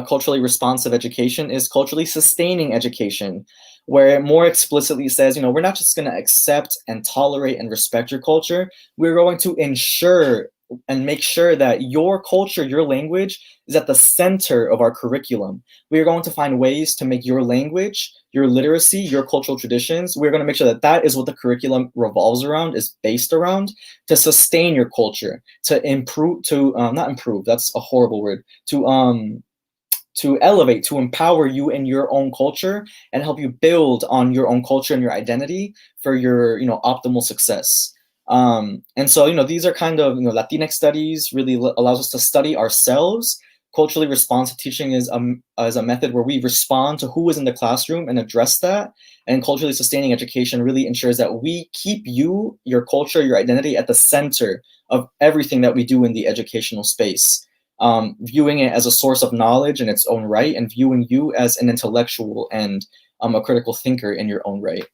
culturally responsive education is culturally sustaining education, where it more explicitly says, we're not just going to accept and tolerate and respect your culture. We're going to ensure and make sure that your culture, your language is at the center of our curriculum. We are going to find ways to make your language, your literacy, your cultural traditions, we're going to make sure that that is what the curriculum revolves around, is based around, to sustain your culture, to improve, not improve, that's a horrible word, to elevate, to empower you in your own culture and help you build on your own culture and your identity for your, optimal success. And so, these are kind of, Latinx studies really allows us to study ourselves. Culturally responsive teaching is a method where we respond to who is in the classroom and address that. And culturally sustaining education really ensures that we keep you, your culture, your identity at the center of everything that we do in the educational space. Viewing it as a source of knowledge in its own right, and viewing you as an intellectual and a critical thinker in your own right.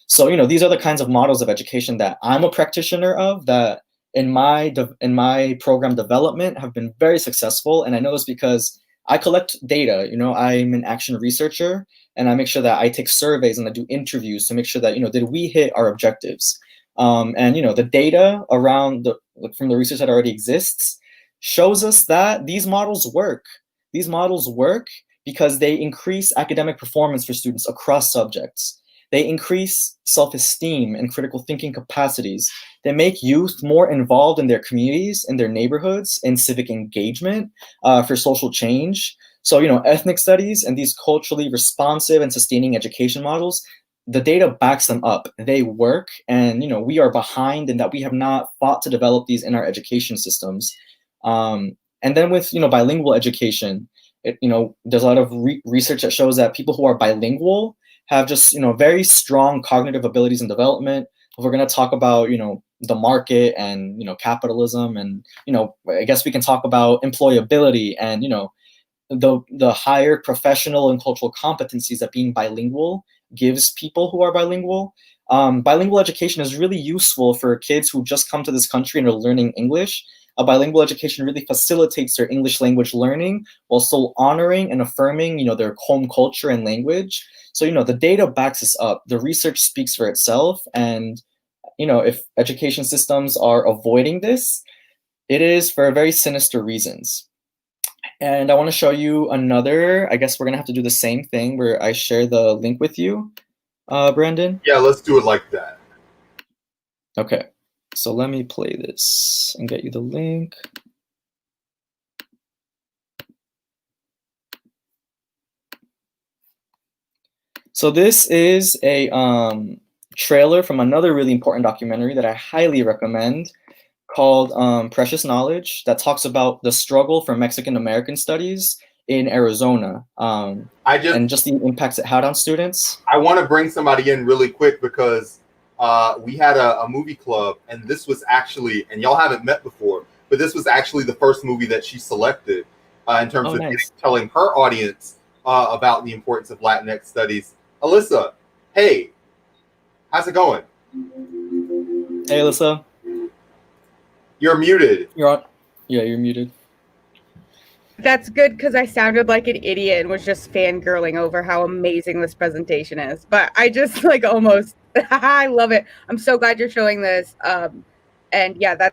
So, these are the kinds of models of education that I'm a practitioner of, that in my program development have been very successful. And I know this because I collect data. I'm an action researcher, and I make sure that I take surveys and I do interviews to make sure that, did we hit our objectives? And, the data around from the research that already exists shows us that these models work. These models work because they increase academic performance for students across subjects. They increase self-esteem and critical thinking capacities. They make youth more involved in their communities, in their neighborhoods, in civic engagement for social change. So, ethnic studies and these culturally responsive and sustaining education models, the data backs them up. They work, and we are behind in that we have not fought to develop these in our education systems. And then with bilingual education, there's a lot of research that shows that people who are bilingual have just very strong cognitive abilities and development. If we're going to talk about the market and capitalism, and I guess we can talk about employability and the higher professional and cultural competencies that being bilingual gives people who are bilingual. Bilingual education is really useful for kids who just come to this country and are learning English. A bilingual education really facilitates their English language learning while still honoring and affirming, their home culture and language. So, the data backs us up. The research speaks for itself. And, if education systems are avoiding this, it is for very sinister reasons. And I want to show you another, I guess we're going to have to do the same thing where I share the link with you, Brandon. Yeah, let's do it like that. Okay. So let me play this and get you the link. So this is a trailer from another really important documentary that I highly recommend called Precious Knowledge, that talks about the struggle for Mexican American studies in Arizona and just the impacts it had on students. I want to bring somebody in really quick because we had a movie club, and this was actually, and y'all haven't met before, but this was actually the first movie that she selected in terms of telling her audience about the importance of Latinx studies. Alyssa, hey, how's it going? Hey, Alyssa. You're muted. You're on. Yeah, you're muted. That's good because I sounded like an idiot and was just fangirling over how amazing this presentation is. But I just almost, I love it. I'm so glad you're showing this. And yeah,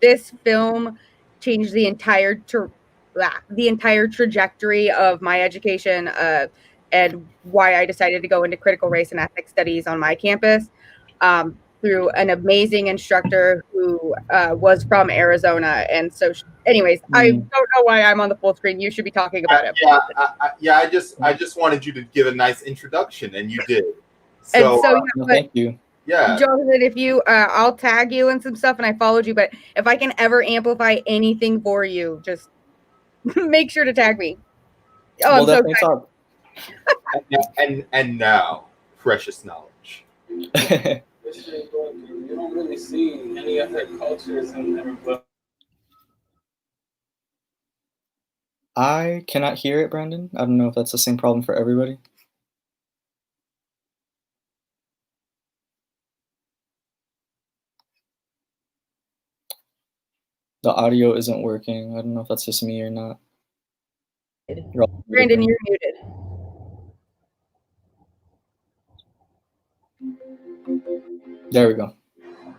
this film changed the entire trajectory of my education and why I decided to go into critical race and ethnic studies on my campus. Through an amazing instructor who was from Arizona. And so, anyways, I don't know why I'm on the full screen. You should be talking about it. I just wanted you to give a nice introduction, and you did. So, thank you. Yeah, Jonathan, if you, I'll tag you and some stuff, and I followed you. But if I can ever amplify anything for you, just make sure to tag me. Oh, I'm so excited. and now, Precious Knowledge. You don't really see any other cultures in their book. I cannot hear it, Brandon. I don't know if that's the same problem for everybody. The audio isn't working. I don't know if that's just me or not. Brandon, you're muted. There we go.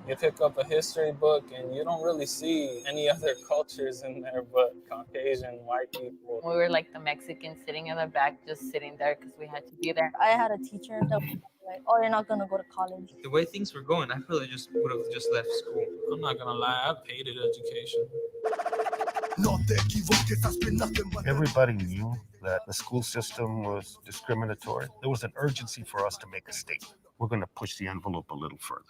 You pick up a history book and you don't really see any other cultures in there but Caucasian, white people. We were like the Mexicans sitting in the back, just sitting there because we had to be there. I had a teacher that was like, "Oh, you're not gonna go to college." The way things were going, I probably just would have just left school. I'm not gonna lie, I hated education. Everybody knew that the school system was discriminatory. There was an urgency for us to make a statement. We're going to push the envelope a little further.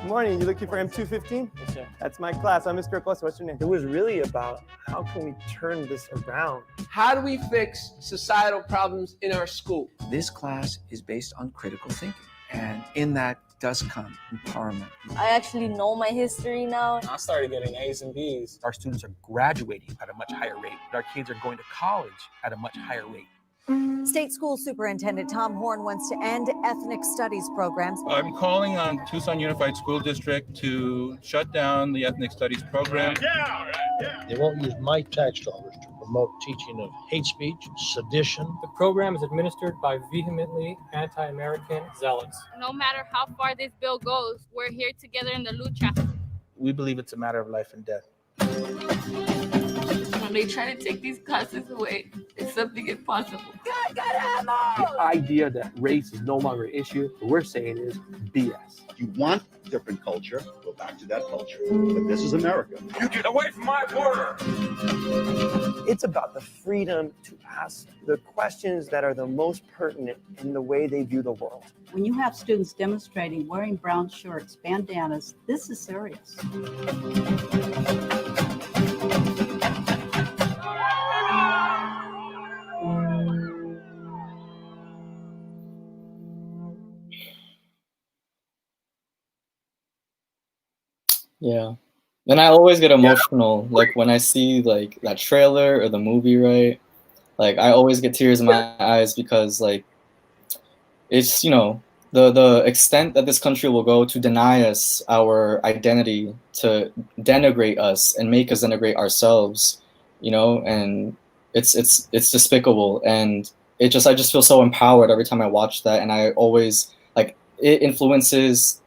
Good morning, you looking for M215? Yes, sir. That's my class. I'm Mr. Acosta. What's your name? It was really about how can we turn this around? How do we fix societal problems in our school? This class is based on critical thinking, and in that does come empowerment. I actually know my history now. I started getting A's and B's. Our students are graduating at a much higher rate. Our kids are going to college at a much higher rate. State School Superintendent Tom Horn wants to end ethnic studies programs. I'm calling on Tucson Unified School District to shut down the ethnic studies program. They won't use my tax dollars to promote teaching of hate speech, sedition. The program is administered by vehemently anti-American zealots. No matter how far this bill goes, we're here together in the lucha. We believe it's a matter of life and death. When they try to take these classes away, it's something impossible. The idea that race is no longer an issue, what we're saying is BS. You want different culture, go back to that culture. But this is America. You get away from my border! It's about the freedom to ask the questions that are the most pertinent in the way they view the world. When you have students demonstrating wearing brown shirts, bandanas, this is serious. Yeah. And I always get emotional, like when I see like that trailer or the movie, right? Like I always get tears in my eyes because like it's, you know, the extent that this country will go to deny us our identity, to denigrate us and make us denigrate ourselves, you know, and it's despicable. And I just feel so empowered every time I watch that, and I always like it influences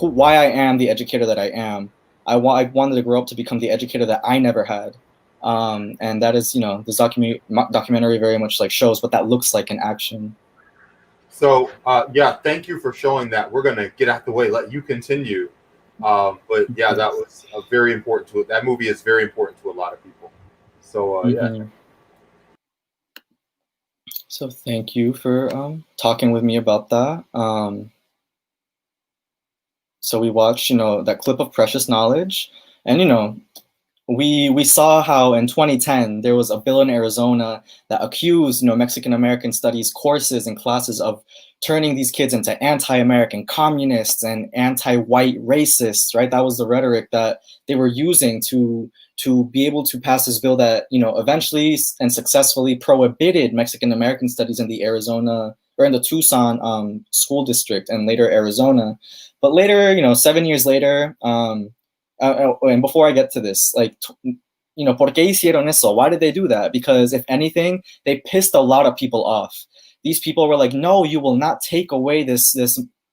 why I am the educator that I am. I wanted to grow up to become the educator that I never had. And that is, you know, this documentary very much like shows what that looks like in action. So, yeah, thank you for showing that. We're going to get out the way, let you continue. But yeah, that was very important to it. That movie is very important to a lot of people. So, yeah. So thank you for talking with me about that. So we watched, you know, that clip of Precious Knowledge, and, you know, we saw how in 2010 there was a bill in Arizona that accused, you know, Mexican American studies courses and classes of turning these kids into anti-American communists and anti-white racists, right? That was the rhetoric that they were using to be able to pass this bill that, you know, eventually and successfully prohibited Mexican American studies in the Arizona or in the Tucson school district and later Arizona. But later, you know, 7 years later, and before I get to this, like, you know, ¿por qué hicieron eso? Why did they do that? Because if anything, they pissed a lot of people off. These people were like, no, you will not take away this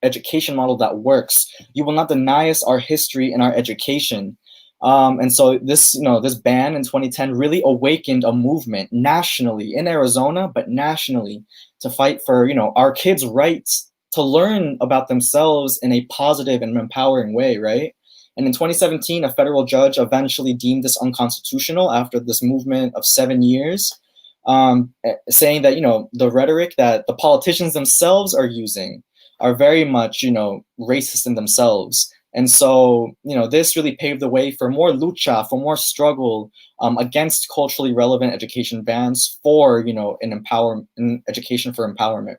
education model that works. You will not deny us our history and our education. And so this, you know, this ban in 2010 really awakened a movement nationally in Arizona, but nationally, to fight for, you know, our kids' rights to learn about themselves in a positive and empowering way, right? And in 2017, a federal judge eventually deemed this unconstitutional after this movement of 7 years, saying that, you know, the rhetoric that the politicians themselves are using are very much, you know, racist in themselves. And so, you know, this really paved the way for more lucha, for more struggle against culturally relevant education bans for, you know, an education for empowerment.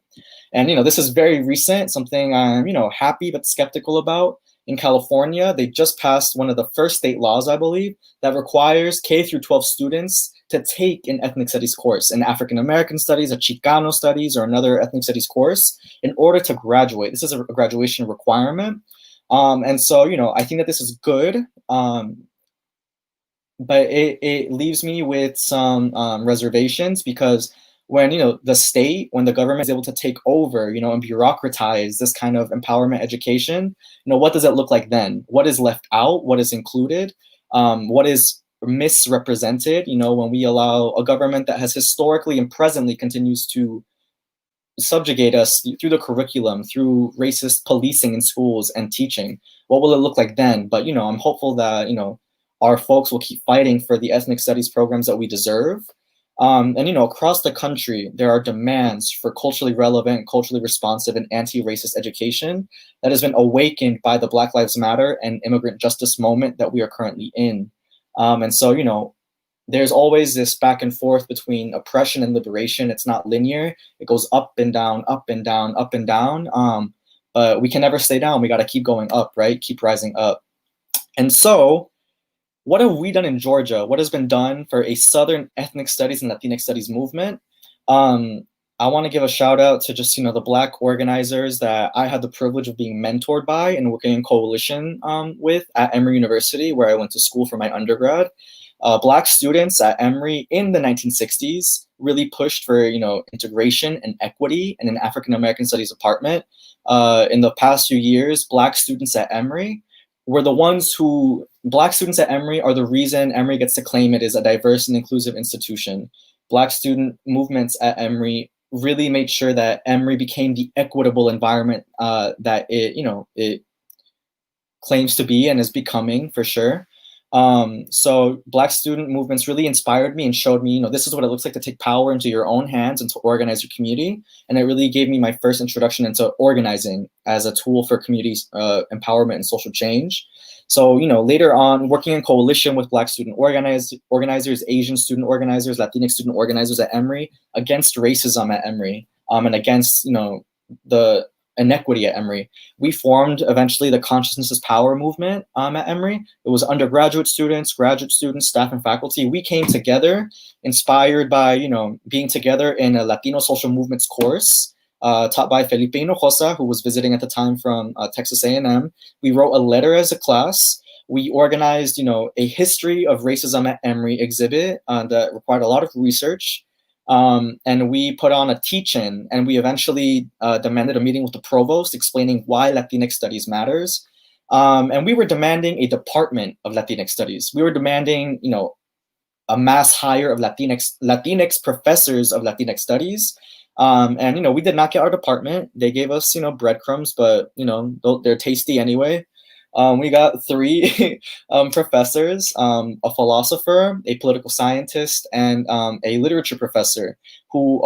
And, you know, this is very recent, something I'm, you know, happy but skeptical about. In California, they just passed one of the first state laws, I believe, that requires K through 12 students to take an ethnic studies course, an African American studies, a Chicano studies, or another ethnic studies course in order to graduate. This is a graduation requirement. And so, you know, I think that this is good, but it leaves me with some reservations, because when, the state, when the government is able to take over, and bureaucratize this kind of empowerment education, what does it look like then? What is left out? What is included? What is misrepresented? When we allow a government that has historically and presently continues to subjugate us through the curriculum, through racist policing in schools and teaching, what will it look like then? But, I'm hopeful that, our folks will keep fighting for the ethnic studies programs that we deserve. And, across the country, there are demands for culturally relevant, culturally responsive, and anti-racist education that has been awakened by the Black Lives Matter and immigrant justice moment that we are currently in. And so, there's always this back and forth between oppression and liberation. It's not linear. It goes up and down, up and down, up and down. But we can never stay down. We got to keep going up, right? Keep rising up. And so, what have we done in Georgia? What has been done for a Southern ethnic studies and Latinx studies movement? I want to give a shout out to just, the Black organizers that I had the privilege of being mentored by and working in coalition with at Emory University, where I went to school for my undergrad. Black students at Emory in the 1960s really pushed for, integration and equity in an African American studies department. In the past few years, Black students at Emory were the ones who, Black students at Emory are the reason Emory gets to claim it is a diverse and inclusive institution. Black student movements at Emory really made sure that Emory became the equitable environment that it claims to be and is becoming for sure. So Black student movements really inspired me and showed me, this is what it looks like to take power into your own hands and to organize your community. And it really gave me my first introduction into organizing as a tool for community empowerment and social change. So, later on, working in coalition with Black student organizers, Asian student organizers, Latinx student organizers at Emory against racism at Emory, and against, the inequity at Emory. We formed eventually the Consciousness is Power movement at Emory. It was undergraduate students, graduate students, staff, and faculty. We came together, inspired by, being together in a Latino social movements course taught by Felipe Hinojosa, who was visiting at the time from Texas A&M. We wrote a letter as a class. We organized, a history of racism at Emory exhibit that required a lot of research. And we put on a teach-in, and we eventually demanded a meeting with the provost explaining why Latinx studies matters. And we were demanding a department of Latinx studies. We were demanding, a mass hire of Latinx professors of Latinx studies. And, we did not get our department. They gave us, breadcrumbs, but, they're tasty anyway. We got 3 professors, a philosopher, a political scientist, and a literature professor who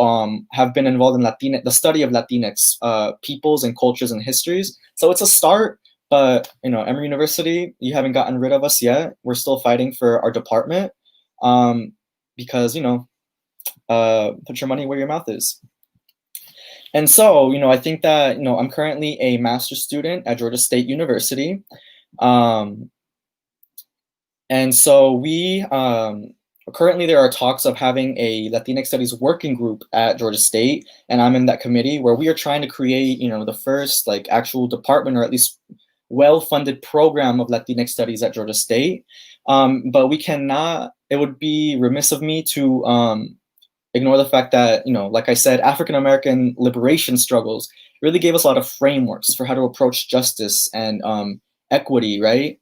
have been involved in the study of Latinx peoples and cultures and histories. So it's a start, but, Emory University, you haven't gotten rid of us yet. We're still fighting for our department because, put your money where your mouth is. And so, I think that, I'm currently a master's student at Georgia State University. And so we, currently there are talks of having a Latinx Studies working group at Georgia State. And I'm in that committee where we are trying to create, the first actual department or at least well-funded program of Latinx Studies at Georgia State. But we cannot, it would be remiss of me to, ignore the fact that, like I said, African-American liberation struggles really gave us a lot of frameworks for how to approach justice and equity, right?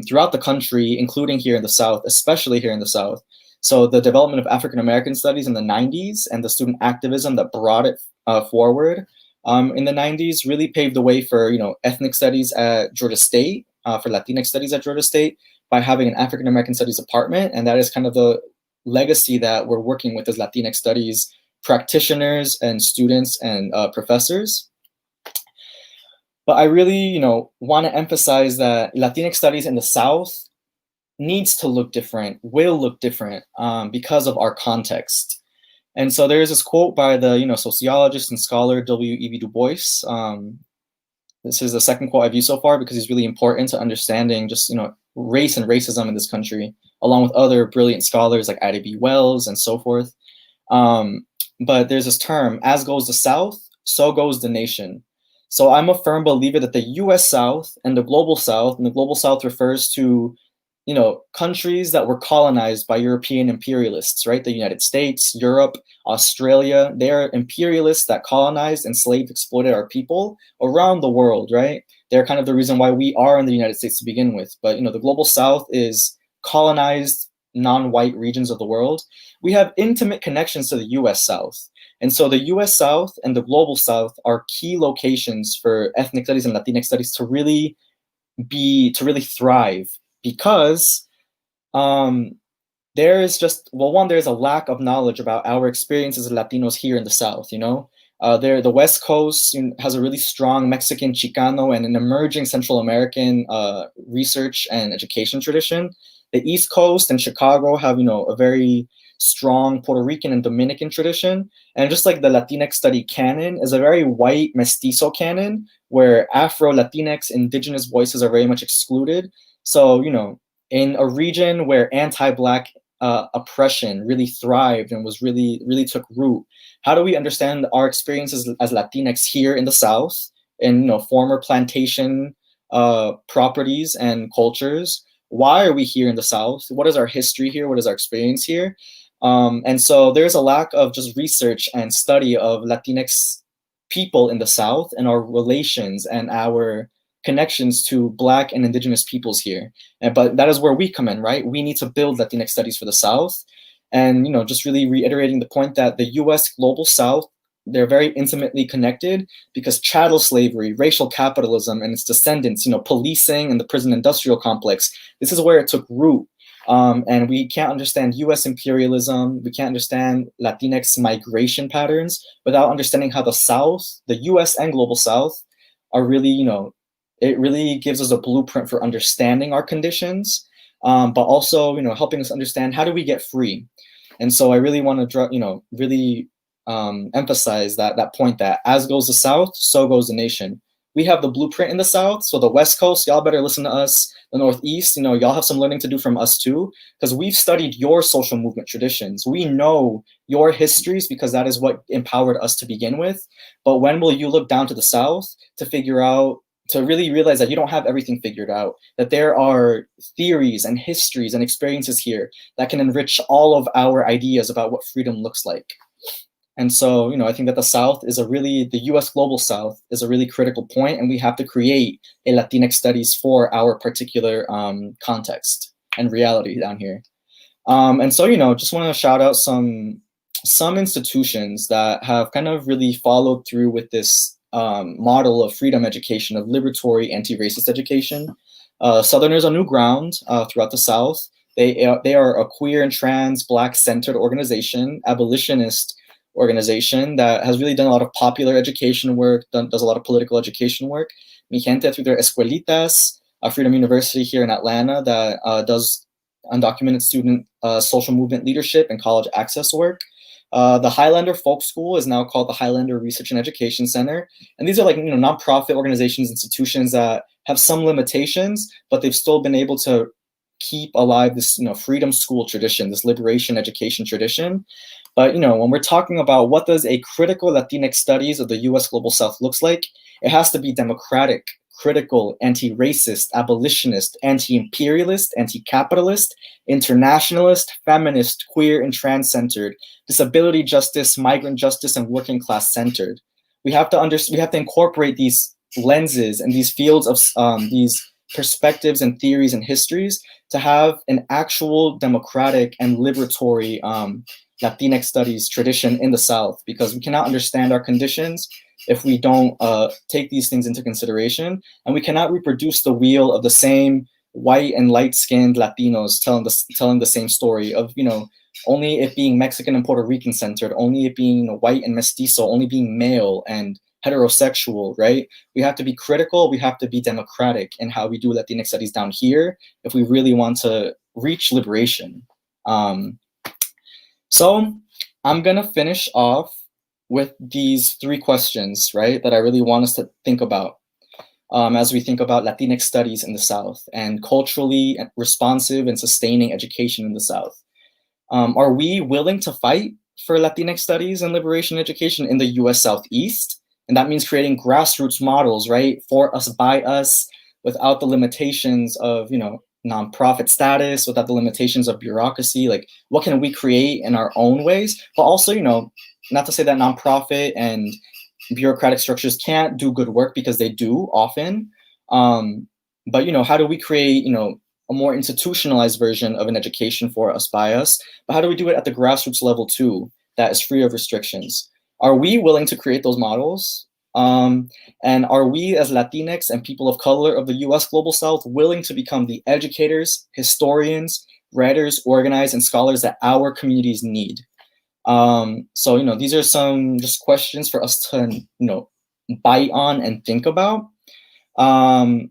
Throughout the country, including here in the South, especially here in the South. So the development of African-American studies in the 90s and the student activism that brought it forward in the 90s really paved the way for, ethnic studies at Georgia State, for Latinx studies at Georgia State by having an African-American studies department. And that is kind of the legacy that we're working with as Latinx studies practitioners and students and professors. But I really, want to emphasize that Latinx studies in the South needs to look different, will look different because of our context. And so there's this quote by the, sociologist and scholar W.E.B. Du Bois. This is the second quote I've used so far because he's really important to understanding just, race and racism in this country, along with other brilliant scholars like Ida B. Wells and so forth. But there's this term, as goes the South, so goes the nation. So I'm a firm believer that the US South and the Global South refers to, countries that were colonized by European imperialists, right? The United States, Europe, Australia, they're imperialists that colonized, enslaved, exploited our people around the world, right? They're kind of the reason why we are in the United States to begin with. But, the global South is colonized, non-white regions of the world. We have intimate connections to the US South. And so the US South and the global South are key locations for ethnic studies and Latinx studies to really thrive, because there is just, there's a lack of knowledge about our experiences as Latinos here in the South. The West Coast has a really strong Mexican, Chicano, and an emerging Central American research and education tradition. The East Coast and Chicago have, a very strong Puerto Rican and Dominican tradition. And just like the Latinx study canon is a very white mestizo canon where Afro, Latinx, indigenous voices are very much excluded. So, in a region where anti-Black oppression really thrived and was really took root, how do we understand our experiences as Latinx here in the South, in former plantation properties and cultures? Why are we here in the South? What is our history here? What is our experience here? And so there's a lack of just research and study of Latinx people in the South and our relations and our connections to Black and indigenous peoples here. But that is where we come in, right? We need to build Latinx studies for the South. And, just really reiterating the point that the US global South, they're very intimately connected because chattel slavery, racial capitalism, and its descendants, policing and the prison industrial complex, this is where it took root. And we can't understand US imperialism, we can't understand Latinx migration patterns without understanding how the South, the US and global South, are really, it really gives us a blueprint for understanding our conditions, but also, helping us understand how do we get free. And so I really want to, really emphasize that point that as goes the South, so goes the nation. We have the blueprint in the South, so the West Coast, y'all better listen to us. The Northeast, y'all have some learning to do from us too, because we've studied your social movement traditions. We know your histories because that is what empowered us to begin with. But when will you look down to the South to figure out, to really realize that you don't have everything figured out, that there are theories and histories and experiences here that can enrich all of our ideas about what freedom looks like. And so, I think that the South is the US global South is a really critical point, and we have to create a Latinx studies for our particular context and reality down here. And so, just want to shout out some institutions that have kind of really followed through with this model of freedom education, of liberatory anti-racist education. Southerners on New Ground throughout the South. They are a queer and trans Black-centered organization, abolitionist organization that has really done a lot of popular education work, does a lot of political education work. Mi Gente through their Escuelitas, Freedom University here in Atlanta that does undocumented student social movement leadership and college access work. The Highlander Folk School is now called the Highlander Research and Education Center. And these are nonprofit organizations, institutions that have some limitations, but they've still been able to keep alive this freedom school tradition, this liberation education tradition. But when we're talking about what does a critical Latinx studies of the US global South looks like, it has to be democratic, critical, anti-racist, abolitionist, anti-imperialist, anti-capitalist, internationalist, feminist, queer and trans-centered, disability justice, migrant justice, and working class centered. We have to incorporate these lenses and these fields of these perspectives and theories and histories to have an actual democratic and liberatory Latinx studies tradition in the South, because we cannot understand our conditions if we don't take these things into consideration, and we cannot reproduce the wheel of the same white and light-skinned Latinos telling the same story of only it being Mexican and Puerto Rican centered, only it being white and mestizo, only being male and heterosexual, right? We have to be critical, we have to be democratic in how we do Latinx studies down here if we really want to reach liberation. So I'm gonna finish off with these 3 questions, right, that I really want us to think about as we think about Latinx studies in the South and culturally responsive and sustaining education in the South. Are we willing to fight for Latinx studies and liberation education in the US Southeast? And that means creating grassroots models, right, for us, by us, without the limitations of, nonprofit status, without the limitations of bureaucracy. Like, what can we create in our own ways? But also, not to say that nonprofit and bureaucratic structures can't do good work, because they do often. But how do we create a more institutionalized version of an education for us by us? But how do we do it at the grassroots level too, that is free of restrictions? Are we willing to create those models? And are we as Latinx and people of color of the US Global South willing to become the educators, historians, writers, organizers, and scholars that our communities need? So, these are some just questions for us to, bite on and think about. And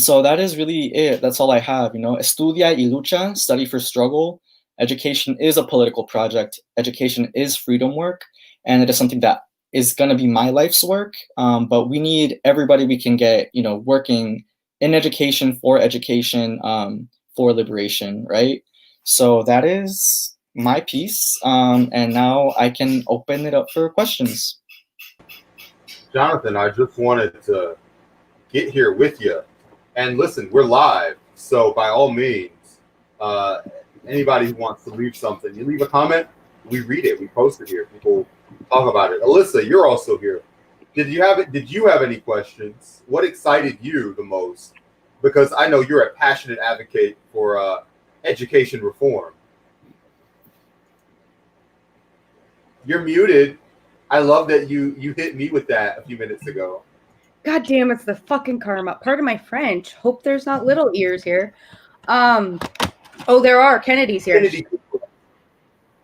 so that is really it. That's all I have. Estudia y lucha, study for struggle. Education is a political project. Education is freedom work. And it is something that is going to be my life's work. But we need everybody we can get, working in education, for liberation, right? So that is my piece. And now I can open it up for questions. Jonathan, I just wanted to get here with you. And listen, we're live. So by all means, anybody who wants to leave something, you leave a comment, we read it, we post it here. People talk about it. Alyssa, you're also here. Did you have any questions? What excited you the most? Because I know you're a passionate advocate for education reform. You're muted. I love that you hit me with that a few minutes ago. God damn, it's the fucking karma. Pardon my French. Hope there's not little ears here. Oh, there are. Kennedy's here. Kennedy.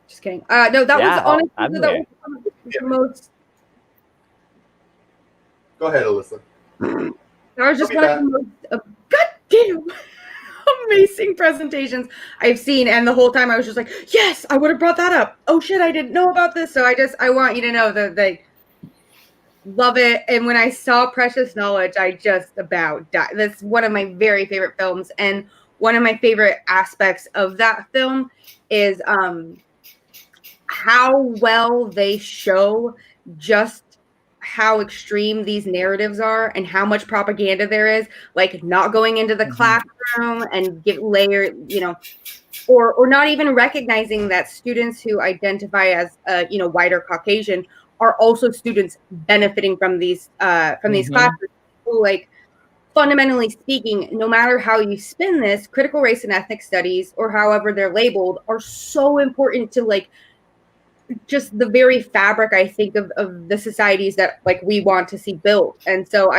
Just kidding. No, that was honestly the most. Go ahead, Alyssa. That was just one of the most goddamn amazing presentations I've seen, and the whole time I was just like, yes, I would have brought that up. Oh shit, I didn't know about this. So I want you to know that they love it. And when I saw Precious Knowledge, I just about died. That's one of my very favorite films, and one of my favorite aspects of that film is how well they show just how extreme these narratives are and how much propaganda there is, like not going into the classroom and get layered, or not even recognizing that students who identify as white or Caucasian are also students benefiting from these classes. So, like, fundamentally speaking, no matter how you spin this, critical race and ethnic studies, or however they're labeled, are so important to like just the very fabric, I think, of the societies that like we want to see built. And so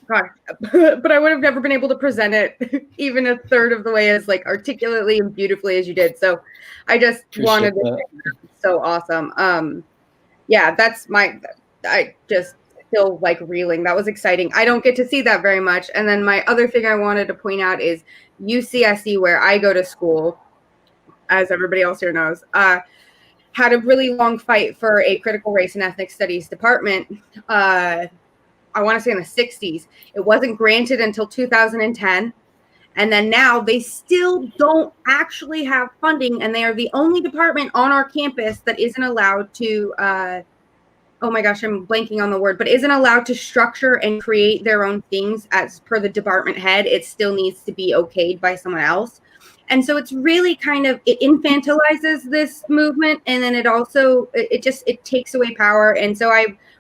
but I would have never been able to present it even a third of the way as like articulately and beautifully as you did. So I just wanted to say that's so awesome. Yeah, I just still like reeling. That was exciting. I don't get to see that very much. And then my other thing I wanted to point out is UCSC, where I go to school, as everybody else here knows, had a really long fight for a critical race and ethnic studies department. I want to say in the 60s. It wasn't granted until 2010. And then now they still don't actually have funding, and they are the only department on our campus that isn't allowed to, oh my gosh, I'm blanking on the word, but isn't allowed to structure and create their own things as per the department head. It still needs to be okayed by someone else. And so it's really it infantilizes this movement, and then it also, it takes away power. And so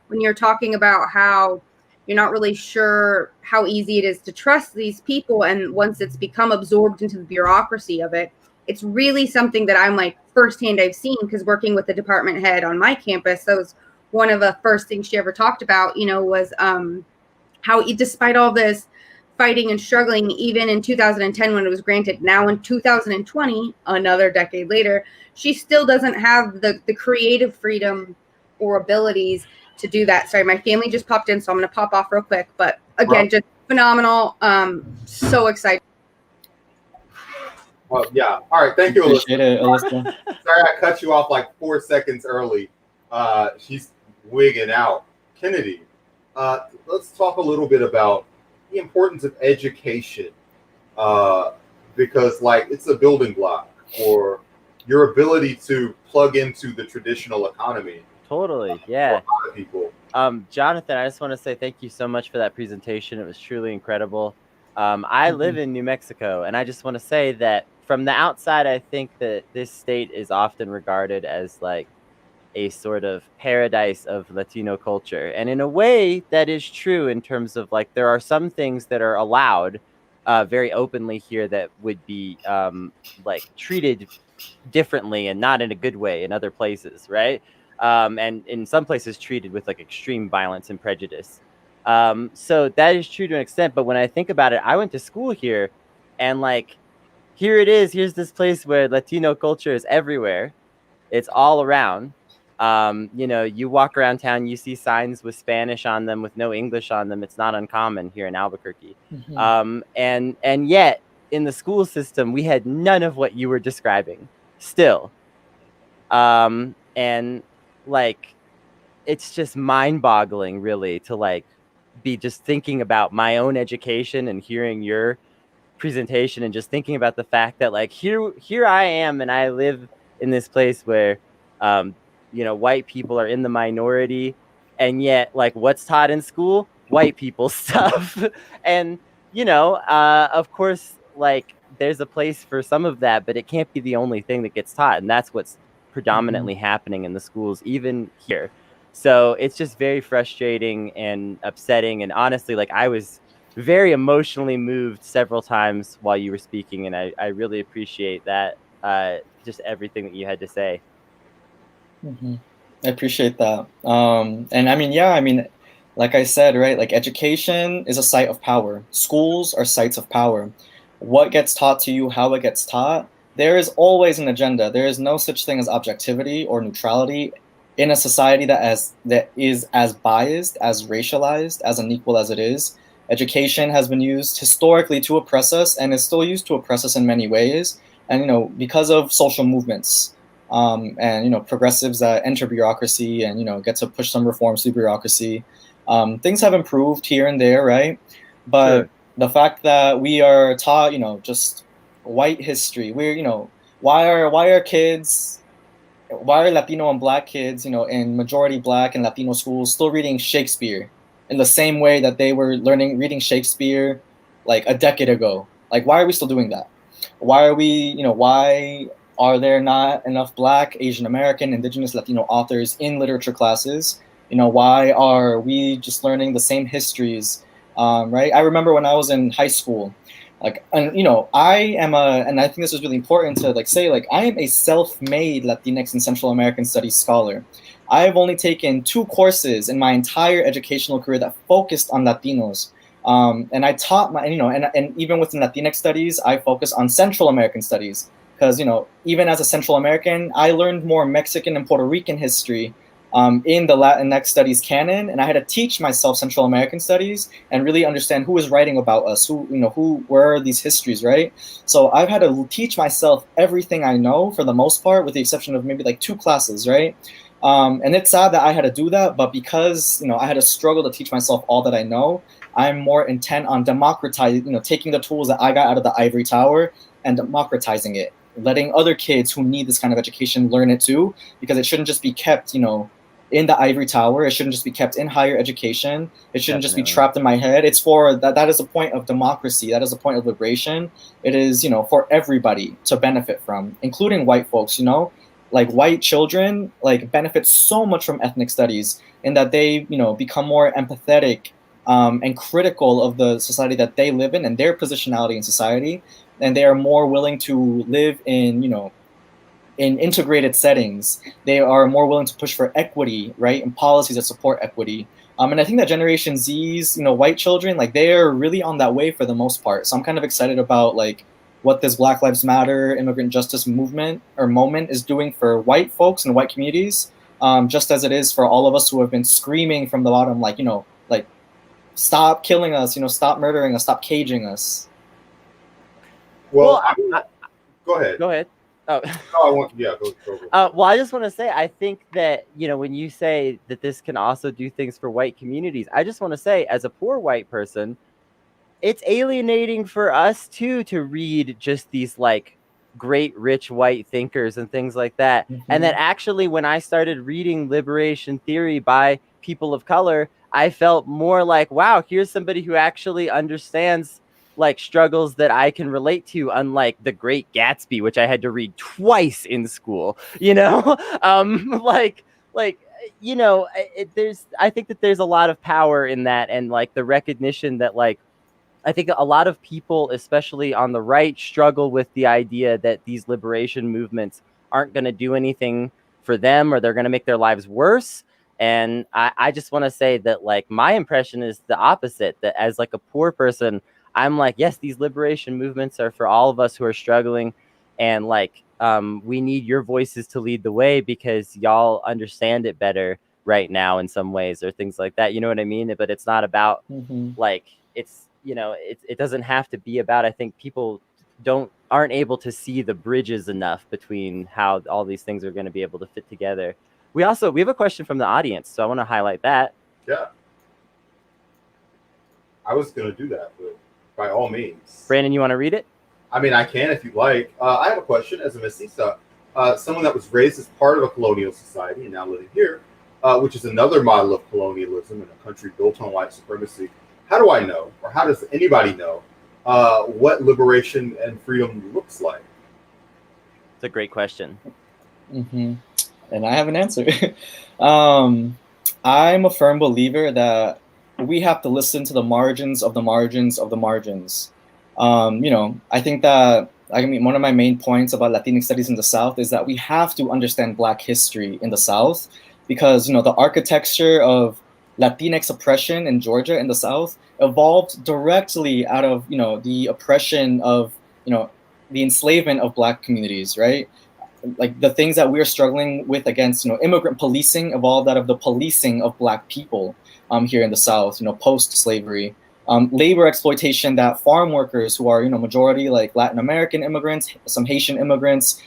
when you're talking about how you're not really sure how easy it is to trust these people, and once it's become absorbed into the bureaucracy of it, it's really something that I'm like firsthand I've seen, because working with the department head on my campus, that was one of the first things she ever talked about, was how despite all this fighting and struggling, even in 2010 when it was granted, now in 2020, another decade later, she still doesn't have the creative freedom or abilities to do that. Sorry, my family just popped in, so I'm going to pop off real quick. But again, just phenomenal. So excited. Well, yeah. All right. Thank you, Appreciate it, Alyssa. Sorry, I cut you off like 4 seconds early. She's wigging out. Kennedy, let's talk a little bit about the importance of education, because like it's a building block for your ability to plug into the traditional economy. Totally, yeah. For a lot of people. Jonathan, I just want to say thank you so much for that presentation. It was truly incredible. I live in New Mexico, and I just want to say that from the outside, I think that this state is often regarded as like a sort of paradise of Latino culture. And in a way, that is true in terms of like there are some things that are allowed very openly here that would be like treated differently and not in a good way in other places, right? And in some places treated with like extreme violence and prejudice. So that is true to an extent. But when I think about it, I went to school here, and like here it is. Here's this place where Latino culture is everywhere. It's all around. You know, you walk around town, you see signs with Spanish on them, with no English on them. It's not uncommon here in Albuquerque. And yet in the school system, we had none of what you were describing still. And like, it's just mind boggling really to like be just thinking about my own education and hearing your presentation and just thinking about the fact that like here I am, and I live in this place where you know, white people are in the minority, and yet like what's taught in school, white people stuff. And you know, of course, like there's a place for some of that, but it can't be the only thing that gets taught, and that's what's predominantly happening in the schools even here. So it's just very frustrating and upsetting, and honestly, like I was very emotionally moved several times while you were speaking, and I really appreciate that, just everything that you had to say. I appreciate that. And I mean, yeah, I mean, like I said, right, like education is a site of power. Schools are sites of power. What gets taught to you, how it gets taught, there is always an agenda. There is no such thing as objectivity or neutrality in a society that is as biased, as racialized, as unequal as it is. Education has been used historically to oppress us and is still used to oppress us in many ways. And, you know, because of social movements, and, you know, progressives that enter bureaucracy and, you know, get to push some reforms through bureaucracy, things have improved here and there, right? But the fact that we are taught, you know, just white history, we're, you know, why are Latino and Black kids, you know, in majority Black and Latino schools still reading Shakespeare in the same way that they were reading Shakespeare like a decade ago? Like, why are we still doing that? Why are we, you know, why are there not enough Black, Asian American, Indigenous, Latino authors in literature classes? You know, why are we just learning the same histories, right? I remember when I was in high school, like, and you know, and I think this is really important to like say, like, I am a self-made Latinx and Central American Studies scholar. I've only taken 2 courses in my entire educational career that focused on Latinos. And I taught you know, and even within Latinx studies, I focus on Central American studies. Because, you know, even as a Central American, I learned more Mexican and Puerto Rican history in the Latinx studies canon, and I had to teach myself Central American studies and really understand who is writing about us, where are these histories, right? So I've had to teach myself everything I know for the most part, with the exception of maybe like 2 classes, right? And it's sad that I had to do that, but because, you know, I had to struggle to teach myself all that I know, I'm more intent on democratizing, you know, taking the tools that I got out of the ivory tower and democratizing it, letting other kids who need this kind of education learn it too, because it shouldn't just be kept, you know, in the ivory tower. It shouldn't just be kept in higher education. It shouldn't just be trapped in my head. It's for that is a point of democracy. That is a point of liberation. It is, you know, for everybody to benefit from, including white folks, you know, like white children, like benefit so much from ethnic studies in that they, you know, become more empathetic and critical of the society that they live in and their positionality in society. And they are more willing to live in, you know, in integrated settings. They are more willing to push for equity, right, and policies that support equity. And I think that Generation Z's, you know, white children, like they are really on that way for the most part. So I'm kind of excited about like what this Black Lives Matter immigrant justice movement or moment is doing for white folks and white communities, just as it is for all of us who have been screaming from the bottom, like, you know, like, stop killing us, you know, stop murdering us, stop caging us. Well, go ahead. Go ahead. Oh. No, go. Well, I just want to say, I think that, you know, when you say that this can also do things for white communities, I just want to say, as a poor white person, it's alienating for us too to read just these like great rich white thinkers and things like that. And that actually, when I started reading liberation theory by people of color, I felt more like, wow, here's somebody who actually understands like struggles that I can relate to, unlike The Great Gatsby, which I had to read twice in school, you know. Like you know, I think that there's a lot of power in that, and like the recognition that like I think a lot of people, especially on the right, struggle with the idea that these liberation movements aren't going to do anything for them, or they're going to make their lives worse. And I just want to say that like my impression is the opposite, that as like a poor person, I'm like, yes, these liberation movements are for all of us who are struggling. And like, we need your voices to lead the way because y'all understand it better right now in some ways, or things like that. You know what I mean? But it's not about like, it's, you know, it doesn't have to be about, I think people aren't able to see the bridges enough between how all these things are going to be able to fit together. We have a question from the audience, so I want to highlight that. Yeah. I was going to do that, but by all means. Brandon, you want to read it? I mean, I can if you'd like. I have a question. As a mestiza, someone that was raised as part of a colonial society and now living here, which is another model of colonialism in a country built on white supremacy, how do I know, or how does anybody know, what liberation and freedom looks like? It's a great question. And I have an answer. I'm a firm believer that we have to listen to the margins of the margins of the margins. You know, I think that, I mean, one of my main points about Latinx studies in the South is that we have to understand Black history in the South, because, you know, the architecture of Latinx oppression in Georgia in the South evolved directly out of, you know, the oppression of, you know, the enslavement of Black communities, right? Like the things that we're struggling with against, you know, immigrant policing evolved out of the policing of Black people here in the South, you know, post-slavery. Labor exploitation that farm workers who are, you know, majority like Latin American immigrants, some Haitian immigrants,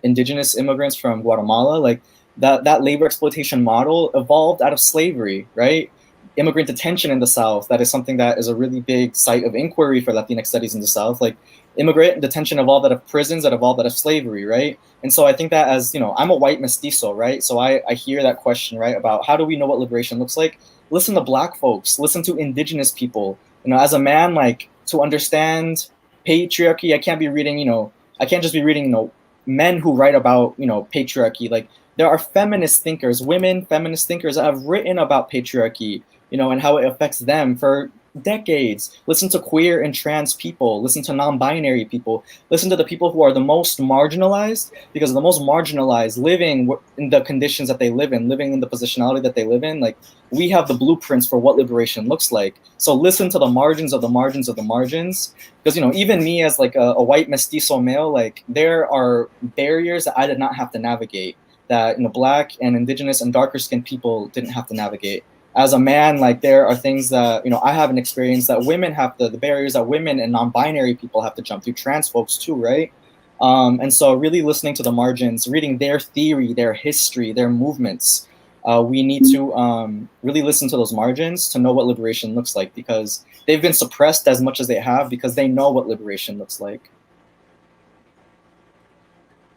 indigenous immigrants from Guatemala, like that labor exploitation model evolved out of slavery, right? Immigrant detention in the South, that is something that is a really big site of inquiry for Latinx studies in the South. Like immigrant detention evolved out of prisons that evolved out of slavery, right? And so I think that, as, you know, I'm a white mestizo, right? So I hear that question, right, about how do we know what liberation looks like? Listen to Black folks, listen to indigenous people. You know, as a man, like, to understand patriarchy, I can't be reading, you know, I can't just be reading, you know, men who write about, you know, patriarchy. Like, there are feminist thinkers, women feminist thinkers that have written about patriarchy, you know, and how it affects them for decades. Listen to queer and trans people, listen to non-binary people, listen to the people who are the most marginalized, because the most marginalized, living in the conditions that they live in, living in the positionality that they live in, like, we have the blueprints for what liberation looks like. So listen to the margins of the margins of the margins, because, you know, even me as like a white mestizo male, like, there are barriers that I did not have to navigate, that, you know, Black and indigenous and darker skinned people didn't have to navigate. As a man, like, there are things that, you know, I haven't experienced, that women have to, the barriers that women and non-binary people have to jump through, trans folks too, right? And so really listening to the margins, reading their theory, their history, their movements, we need to really listen to those margins to know what liberation looks like, because they've been suppressed as much as they have, because they know what liberation looks like.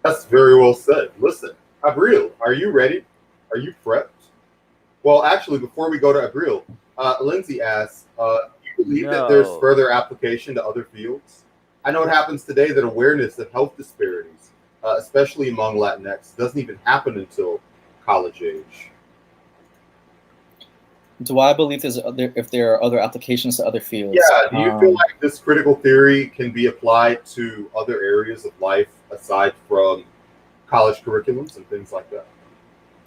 That's very well said. Listen, Abril, are you ready? Are you prepped? Well, actually, before we go to Abril, Lindsay asks, do you believe that there's further application to other fields? I know it happens today that awareness of health disparities, especially among Latinx, doesn't even happen until college age. Do I believe if there are other applications to other fields? Yeah, do you feel like this critical theory can be applied to other areas of life aside from college curriculums and things like that?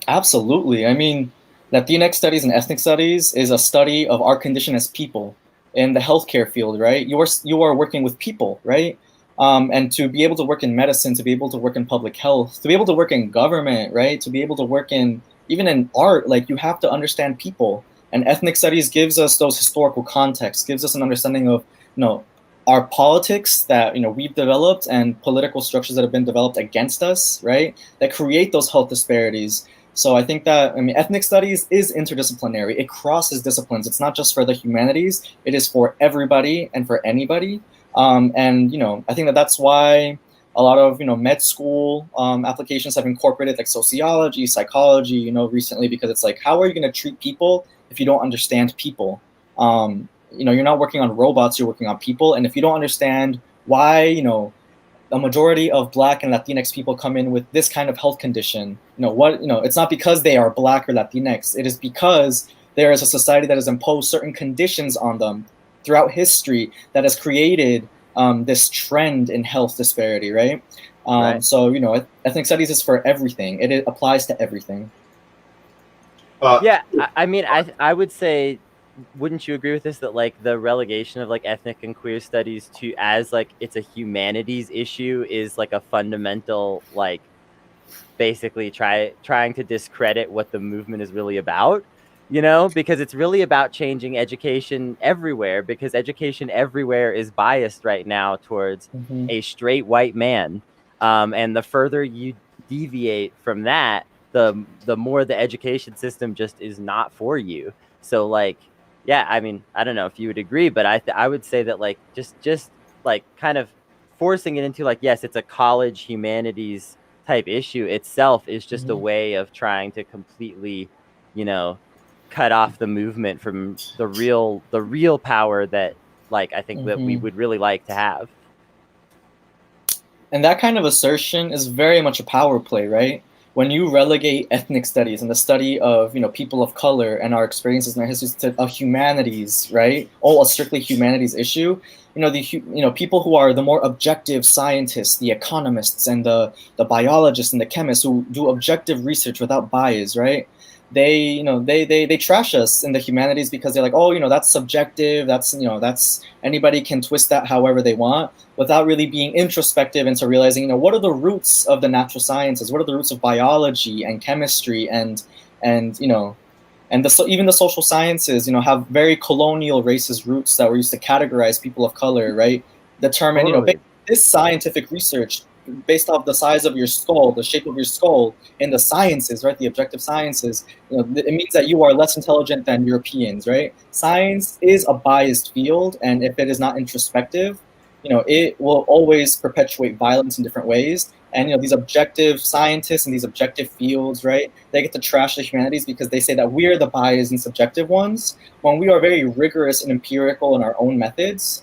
Absolutely. I mean, Latinx studies and ethnic studies is a study of our condition as people in the healthcare field, right? You are working with people, right? And to be able to work in medicine, to be able to work in public health, to be able to work in government, right? To be able to work in, even in art, like, you have to understand people. And ethnic studies gives us those historical contexts, gives us an understanding of, you know, our politics that, you know, we've developed, and political structures that have been developed against us, right? That create those health disparities. So I think that, I mean, ethnic studies is interdisciplinary. It crosses disciplines. It's not just for the humanities. It is for everybody and for anybody. And, you know, I think that that's why a lot of, you know, med school applications have incorporated like sociology, psychology, you know, recently, because it's like, how are you going to treat people if you don't understand people? You you're not working on robots, you're working on people. And if you don't understand why, a majority of Black and Latinx people come in with this kind of health condition, it's not because they are Black or Latinx. It is because there is a society that has imposed certain conditions on them throughout history that has created this trend in health disparity, right? So, ethnic studies is for everything. It applies to everything. Yeah, I mean, I would say, wouldn't you agree with this, that like the relegation of like ethnic and queer studies to as like it's a humanities issue is like a fundamental, like basically trying to discredit what the movement is really about, because it's really about changing education everywhere, because education everywhere is biased right now towards a straight white man. And the further you deviate from that, the more the education system just is not for you. So like, yeah, I mean, I don't know if you would agree, but I would say that like just like kind of forcing it into like, yes, it's a college humanities type issue itself is just a way of trying to completely, cut off the movement from the real power that like I think that we would really like to have. And that kind of assertion is very much a power play, right? When you relegate ethnic studies and the study of, people of color and our experiences and our histories to a humanities, right? A strictly humanities issue, people who are the more objective scientists, the economists and the biologists and the chemists who do objective research without bias, right? They trash us in the humanities because they're like, oh, that's subjective. That's anybody can twist that however they want, without really being introspective into realizing, what are the roots of the natural sciences? What are the roots of biology and chemistry and even the social sciences, have very colonial racist roots that were used to categorize people of color, right? Determine, Totally. This scientific research based off the size of your skull, the shape of your skull, in the sciences, right? The objective sciences, it means that you are less intelligent than Europeans, right? Science is a biased field, and if it is not introspective, it will always perpetuate violence in different ways. And these objective scientists and these objective fields, right? They get to trash the humanities because they say that we're the biased and subjective ones, when we are very rigorous and empirical in our own methods.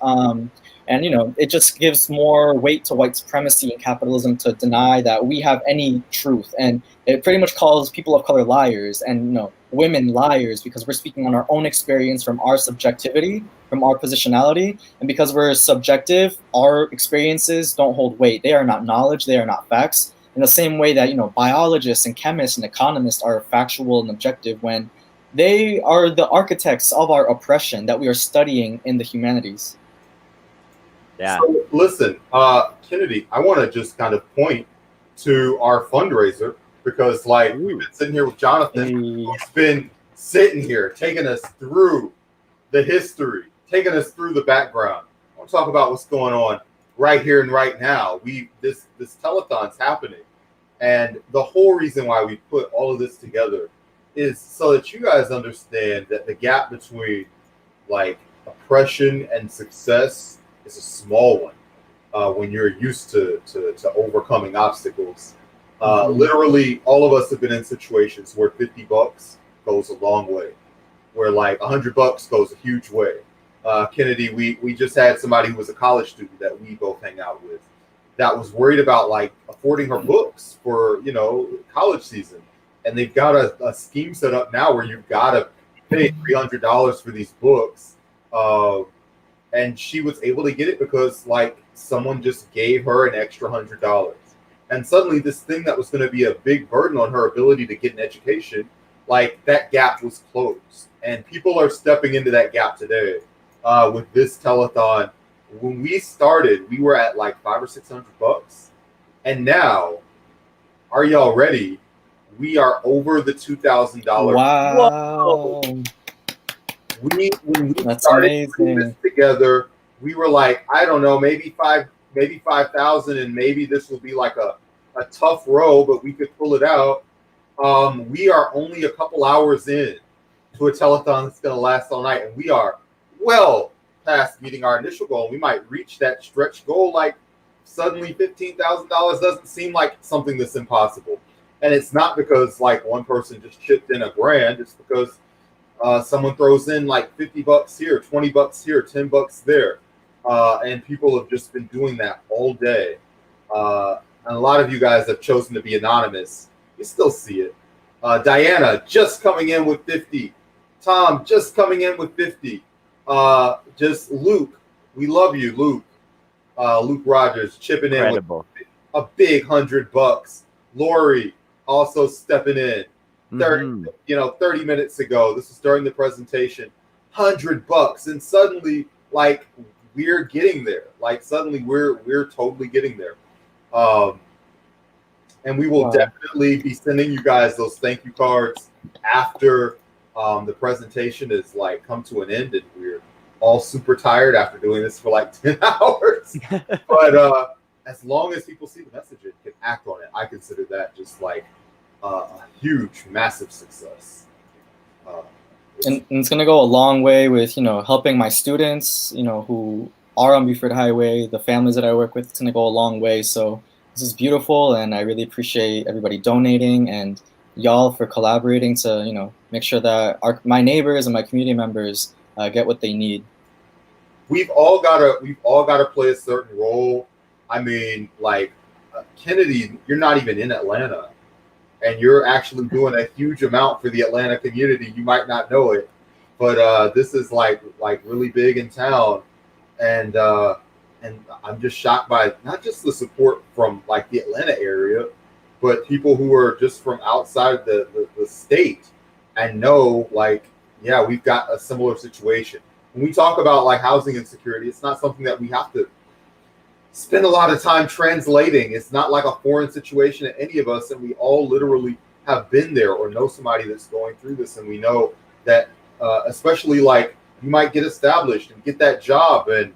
And it just gives more weight to white supremacy and capitalism to deny that we have any truth. And it pretty much calls people of color liars and women liars, because we're speaking on our own experience from our subjectivity, from our positionality. And because we're subjective, our experiences don't hold weight. They are not knowledge, they are not facts. In the same way that biologists and chemists and economists are factual and objective, when they are the architects of our oppression that we are studying in the humanities. Yeah. So listen, Kennedy, I want to just kind of point to our fundraiser, because like we've been sitting here with Jonathan, who's been sitting here taking us through the history, taking us through the background. I want to talk about what's going on right here and right now. This telethon's happening, and the whole reason why we put all of this together is so that you guys understand that the gap between like oppression and success is a small one when you're used to overcoming obstacles. Literally, all of us have been in situations where $50 goes a long way, where like $100 goes a huge way. Kennedy, we just had somebody who was a college student that we both hang out with that was worried about like affording her books for college season, and they've got a scheme set up now where you've got to pay $300 for these books. And she was able to get it because like someone just gave her an extra $100. And suddenly this thing that was going to be a big burden on her ability to get an education, like that gap was closed. And people are stepping into that gap today with this telethon. When we started, we were at like $500 or $600. And now, are y'all ready? We are over the $2,000. Wow. When we That's started putting amazing. this together, we were like, I don't know, maybe 5,000, and maybe this will be like a tough row, but we could pull it out. We are only a couple hours in to a telethon that's going to last all night, and we are well past meeting our initial goal. We might reach that stretch goal. Like suddenly $15,000 doesn't seem like something that's impossible, and it's not because like one person just chipped in $1,000. It's because Someone throws in like $50 here, $20 here, $10 there, and people have just been doing that all day. And a lot of you guys have chosen to be anonymous. You still see it. Diana just coming in with 50. Tom just coming in with 50. Just Luke, we love you, Luke. Luke Rogers chipping Incredible. in with a big $100. Lori also stepping in. 30 minutes ago. This is during the presentation. $100, and suddenly, like, we're getting there. Like, suddenly, we're totally getting there. And we will definitely be sending you guys those thank you cards after the presentation is like come to an end, and we're all super tired after doing this for like 10 hours. But as long as people see the message and can act on it, I consider that just like a huge, massive success. And it's going to go a long way with, helping my students, who are on Buford Highway, the families that I work with. It's going to go a long way. So this is beautiful, and I really appreciate everybody donating and y'all for collaborating to, make sure that my neighbors and my community members get what they need. We've all got to play a certain role. I mean, like Kennedy, you're not even in Atlanta, and you're actually doing a huge amount for the Atlanta community. You might not know it, but this is like really big in town, and I'm just shocked by not just the support from like the Atlanta area, but people who are just from outside the state and know like, yeah, we've got a similar situation. When we talk about like housing insecurity, it's not something that we have to spend a lot of time translating. It's not like a foreign situation to any of us, and we all literally have been there or know somebody that's going through this, and we know that especially like you might get established and get that job, and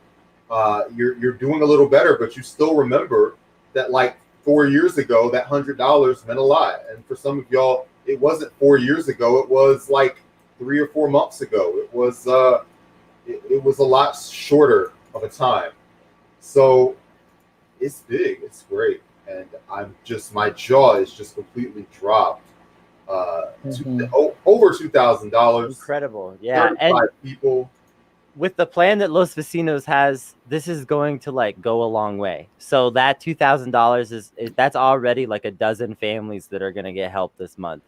you're doing a little better, but you still remember that like 4 years ago that $100 meant a lot, and for some of y'all it wasn't 4 years ago, it was like 3 or 4 months ago. It was a lot shorter of a time. So it's big, it's great, and my jaw is just completely dropped. Over $2,000. Incredible, yeah. And people. With the plan that Los Vecinos has, this is going to like go a long way. So that $2,000 that's already like a dozen families that are going to get help this month,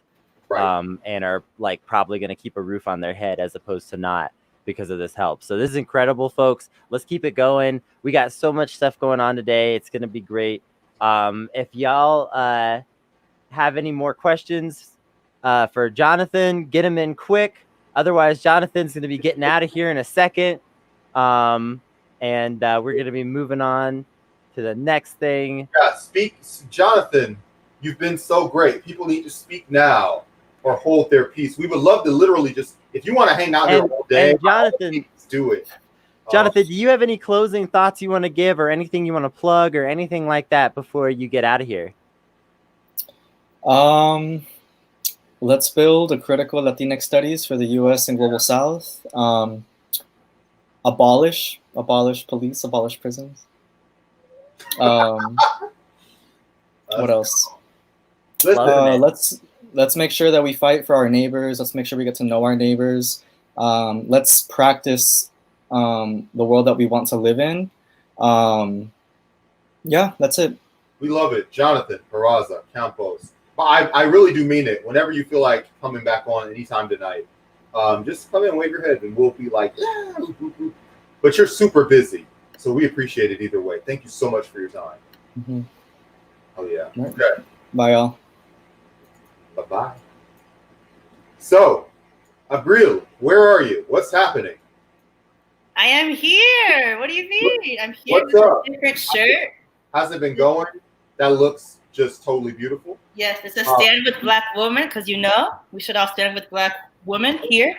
and are like probably going to keep a roof on their head as opposed to not, because of this help. So this is incredible, folks. Let's keep it going. We got so much stuff going on today. It's going to be great. If y'all have any more questions for Jonathan, get them in quick. Otherwise, Jonathan's going to be getting out of here in a second. And we're going to be moving on to the next thing. Yeah, speak, Jonathan. You've been so great. People need to speak now or hold their peace. We would love to literally just, if you want to hang out here all day, and Jonathan, do it. Jonathan, do you have any closing thoughts you want to give, or anything you want to plug, or anything like that before you get out of here? Let's build a critical Latinx studies for the U.S. and Global South. Abolish police, abolish prisons. What else? Let's make sure that we fight for our neighbors. Let's make sure we get to know our neighbors. Let's practice the world that we want to live in. Yeah, that's it. We love it. Jonathan Peraza Campos. I really do mean it. Whenever you feel like coming back on anytime tonight, just come in and wave your head, and we'll be like, yeah. But you're super busy, so we appreciate it either way. Thank you so much for your time. Mm-hmm. Oh, yeah. Right. Okay. Bye, y'all. Bye-bye. So, Abril, where are you? What's happening? I am here. What do you need? I'm here What's with up? a different shirt. How's it been going? That looks just totally beautiful. Yes, it's a stand with Black women, because we should all stand with Black women here.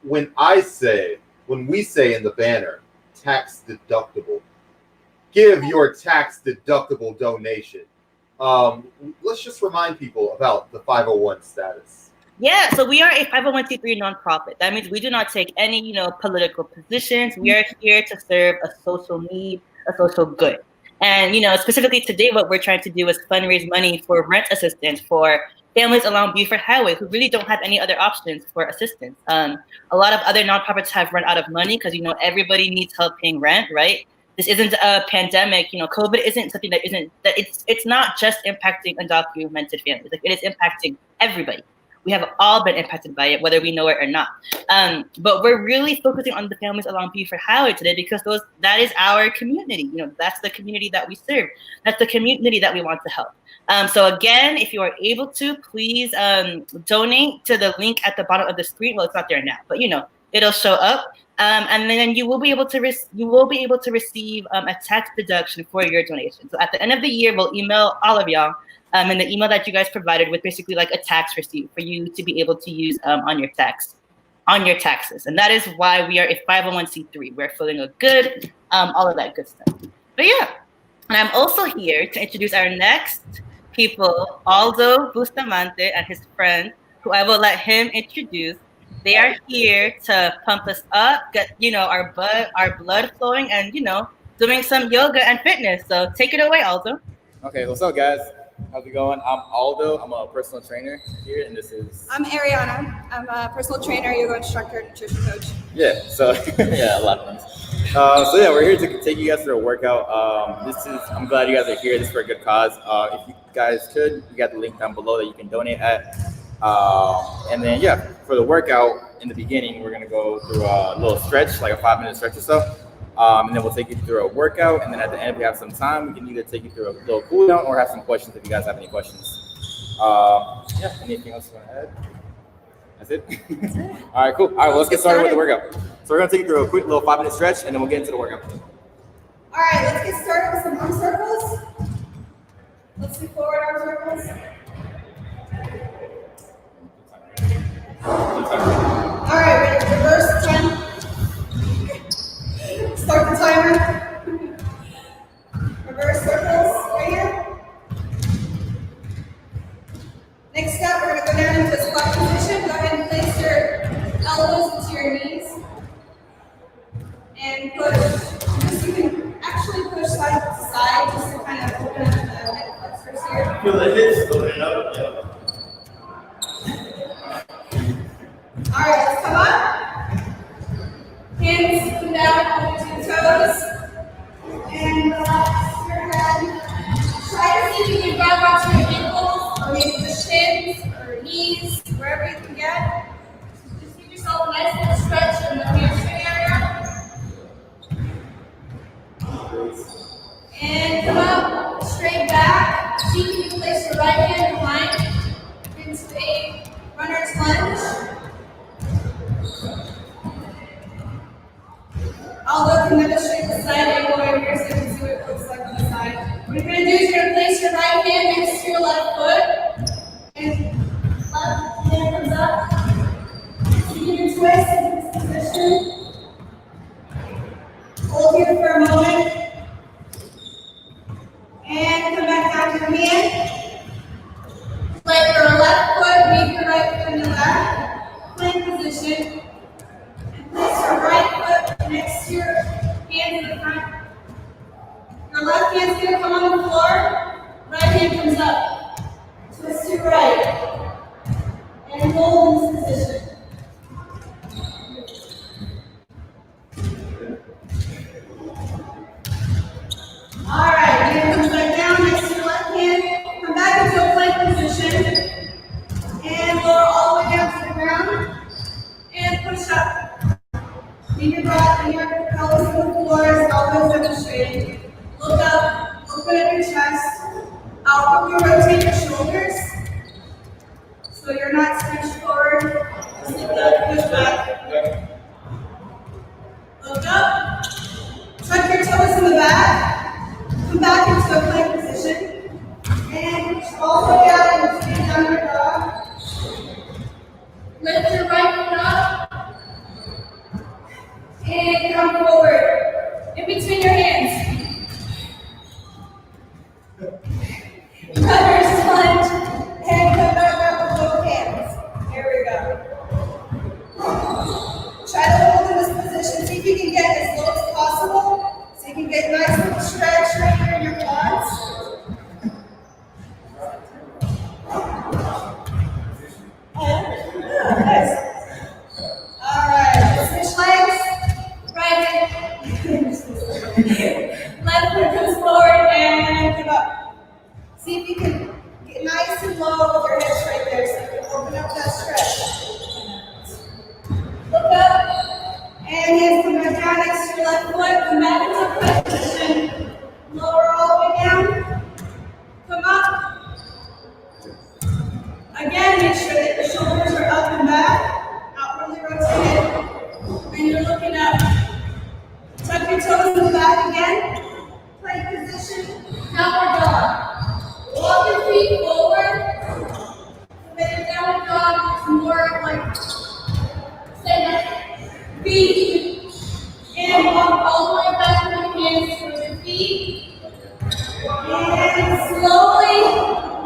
when we say in the banner, tax deductible, give your tax deductible donation. Let's just remind people about the 501 status. Yeah, so we are a 501c3 nonprofit. That means we do not take any, political positions. We are here to serve a social need, a social good. And, specifically today, what we're trying to do is fundraise money for rent assistance for families along Buford Highway who really don't have any other options for assistance. A lot of other nonprofits have run out of money because, everybody needs help paying rent, right? This isn't a pandemic, COVID isn't something that it's not just impacting undocumented families. Like, it is impacting everybody. We have all been impacted by it, whether we know it or not. But we're really focusing on the families along Buford Highway today because that is our community. That's the community that we serve. That's the community that we want to help. So again, if you are able to, please donate to the link at the bottom of the screen. Well, it's not there now, but it'll show up. And then you will be able to receive a tax deduction for your donation. So at the end of the year, we'll email all of y'all in the email that you guys provided with basically like a tax receipt for you to be able to use on your taxes. And that is why we are a 501c3. We're feeling a good, all of that good stuff. But yeah, and I'm also here to introduce our next people, Aldo Bustamante and his friend, who I will let him introduce. They are here to pump us up, get our blood flowing, and doing some yoga and fitness. So take it away, Aldo. Okay, what's up, guys? How's it going? I'm Aldo. I'm a personal trainer here, and this is... I'm Ariana. I'm a personal trainer, yoga instructor, nutrition coach. Yeah, so yeah, a lot of things. So yeah, we're here to take you guys through a workout. I'm glad you guys are here. This is for a good cause. If you guys could, you got the link down below that you can donate at. And then yeah, for the workout in the beginning, we're gonna go through a little stretch, like a 5-minute stretch or so. And then we'll take you through a workout. And then at the end, if we have some time, we can either take you through a little cool down or have some questions if you guys have any questions. Yeah, anything else you want to add? That's it? All right, cool. All right, well, let's get started with the workout. So we're going to take you through a quick little 5-minute stretch, and then we'll get into the workout. All right, let's get started with some arm circles. Let's do forward arm circles. All right, ready? Reverse 10. Start the timer. Reverse circles right here. Next up, we're going to go down into a squat position. Go ahead and place your elbows into your knees. And push. You can actually push side to side just to kind of open up the head flexors here. Feel the hips opening up. Yeah. All right, let's come up. Hands come down onto the toes. And relax your head. Try to see if you can grab onto your ankles or maybe the shins or knees, wherever you can get. Just give yourself a nice little stretch in the hamstring area. And come up, straight back. See if you can place your right hand behind into a runner's lunge. Although can demonstrate the side angle right here so you can see what it looks like on the side. What you're going to do is you're going to place your right hand next to your left foot. And left hand comes up. So you can twist in this position. Hold here for a moment. And come back down to your hand. Let your left foot meet your right foot in the back. Plank position. And place your right foot next to your hand in the front. Your left hand's going to come on the floor. Right hand comes up. Twist to right. And hold in this position. Alright, hand comes back down next to your left hand. Come back into a plank position. And lower all the way down to the ground. And push up. Leave your breath and your pelvis on the floor as always demonstrated. Look up, open up your chest. Outwardly rotate your shoulders. So you're not scrunched forward. Just lift up, push back. Look up. Tuck your toes in the back. Come back into a plank position. And push all the way out and straight down your dog. Lift your right foot up. And come forward. In between your hands. Runner's lunge. more like, say that, feet. And walk all the way back with your hands towards your feet. And slowly,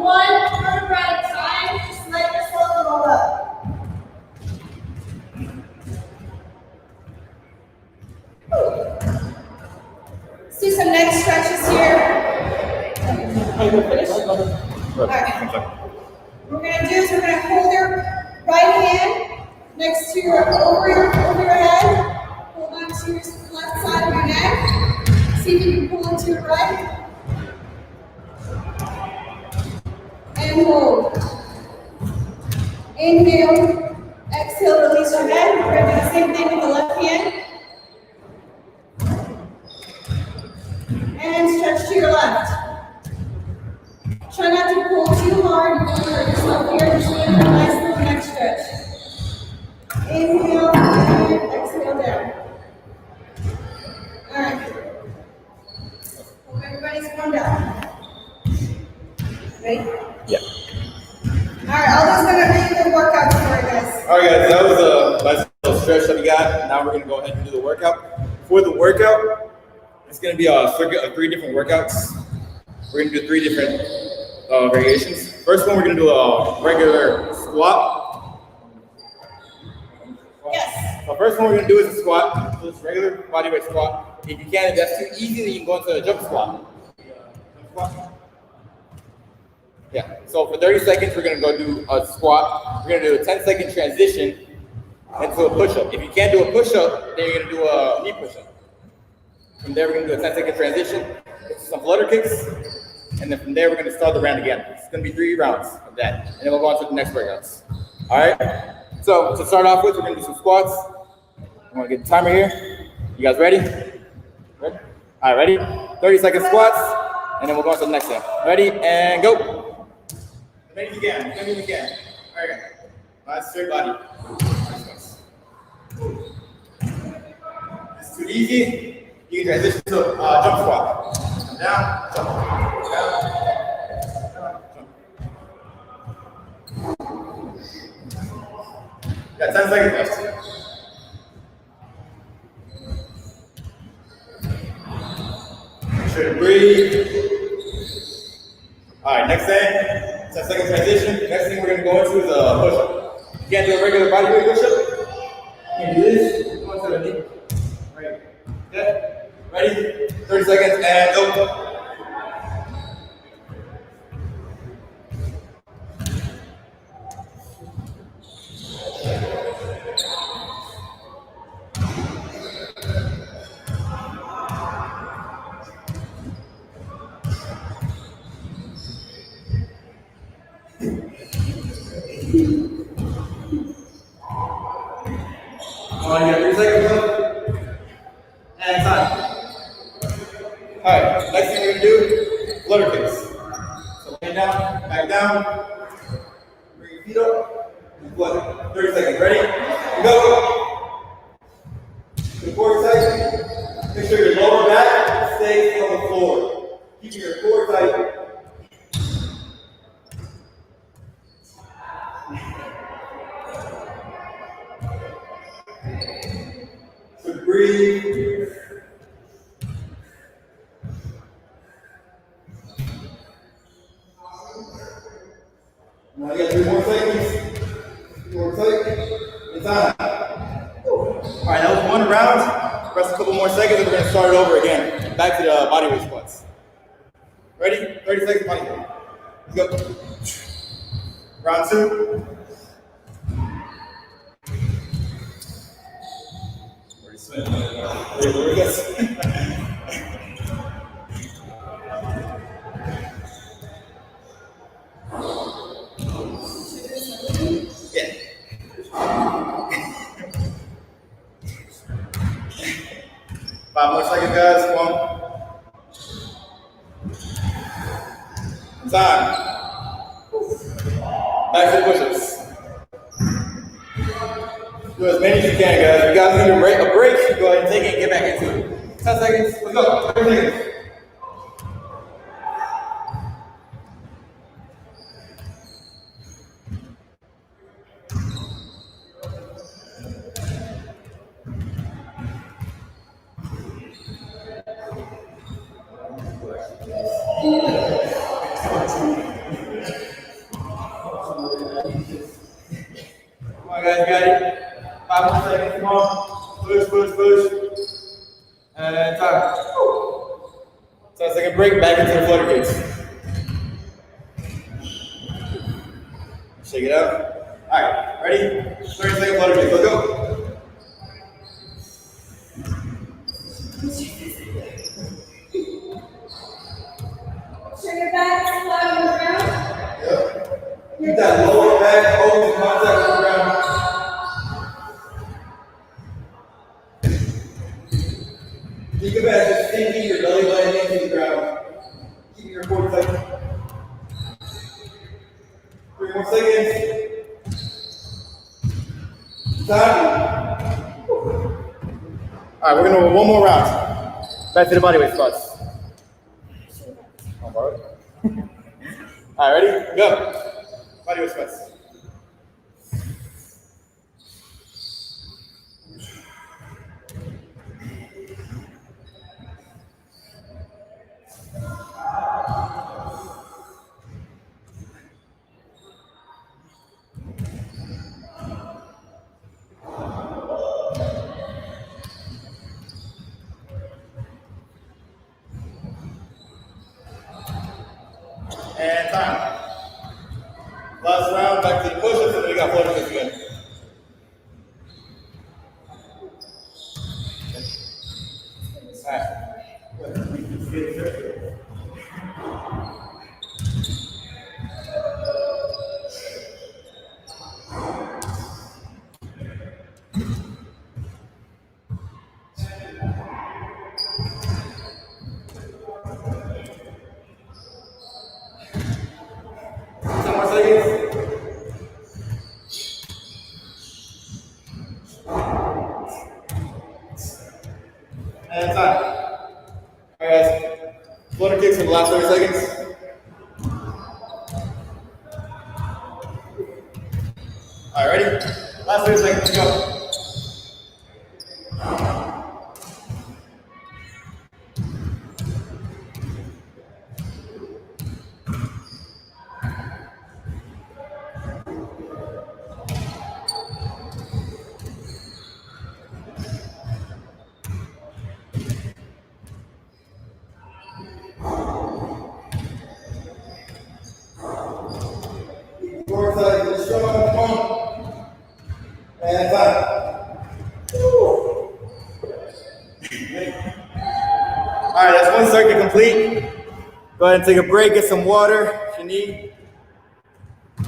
one vertebra at a time, just let yourself roll up. Let's do some neck stretches here. Alright. What we're going to do is we're going to hold your right hand next to over your head. Hold on to your left side of your neck. See if you can pull into your right. And hold. Inhale. Exhale, release your head. We're going to do the same thing with the left hand. And stretch to your left. Try not to pull too hard. You don't hurt yourself here. Just do a nice little neck stretch. Inhale and exhale down. All right. Hope everybody's warmed up. Ready? Yeah. All right, Aldo's gonna read the workout for you guys. All right, guys, that was a nice little stretch that we got. Now we're gonna go ahead and do the workout. For the workout, it's gonna be a circuit of 3 different workouts. We're gonna do 3 different variations. First one, we're gonna do a regular squat. Yes. The first one we're gonna do is a squat. So it's regular bodyweight squat. If you can't, if that's too easy, then you can go into a jump squat. Yeah, so for 30 seconds, we're gonna go do a squat. We're gonna do a 10-second transition into a push-up. If you can't do a push-up, then you're gonna do a knee push-up. From there, we're gonna do a 10-second transition, some flutter kicks, and then from there, we're gonna start the round again. It's gonna be 3 rounds of that, and then we'll go on to the next workouts. All right, so to start off with, we're gonna do some squats. I'm gonna get the timer here. You guys ready? Ready? All right, ready? 30-second squats, and then we'll go on to the next one. Ready, and go. Make it again, make it again. All right, nice straight body. It's too easy. You can transition to jump squat. Down, jump, down, jump. Got 10 seconds left. Make sure to breathe. All right, next thing. 10-second transition. Next thing we're going to go into is a push-up. You can't do a regular bodyweight push-up. You can do this. Go into the knee. Right. Okay. Ready? 30 seconds and go. On your 3 seconds left. And time. Alright, next thing we're gonna do, flutter kicks. So lay down, back down, bring your feet up, and flutter. 30 seconds. Ready? Go. To the core tight. Make sure your lower back stays on the floor. Keeping your core tight. So breathe. Now you got 3 more seconds. 3 more seconds. And time. All right, that was 1 round. Rest a couple more seconds, and we're gonna start it over again. Back to the bodyweight squats. Ready? 30 seconds bodyweight. Let's go. Round 2. Yeah. 5 more seconds, guys. Come on. Time. Back to the push-ups. Do as many as you can, guys. If you guys need a break, go ahead and take it and get back into it. 10 seconds. Let's go. 30 seconds. Come on, guys, got it. 5 more seconds, come on. Push. And time. So let's take a break, back into the flutter kicks. Shake it up. All right, ready? 30-second flutter kicks, let's go. Turn your back, flat on the ground. Yep. Keep that lower back always in contact with the ground. Think of it as just sinking your belly button into the ground. Keep your core tight. 3 more seconds. Time. All right, we're gonna do one more round. Back to the bodyweight squats. All right, ready? Go. Bodyweight squats. And time. Last round, back to the push-ups, and then we got flutter kicks again. All right. And time. All right, guys. Flutter kicks for the last 30 seconds. All right, ready? Last 30 seconds, let's go. Core tight, let's go, come on. And time. All right, that's one circuit complete. Go ahead and take a break, get some water if you need.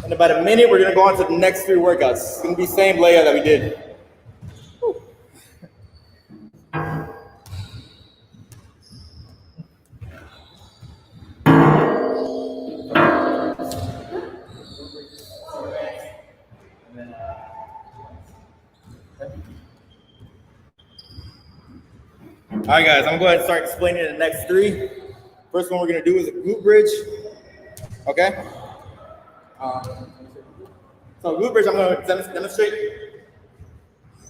In about a minute, we're gonna go on to the next 3 workouts. It's gonna be the same layout that we did. All right, guys, I'm gonna go ahead and start explaining the next 3. First one we're gonna do is a glute bridge. Okay. So glute bridge, I'm gonna demonstrate.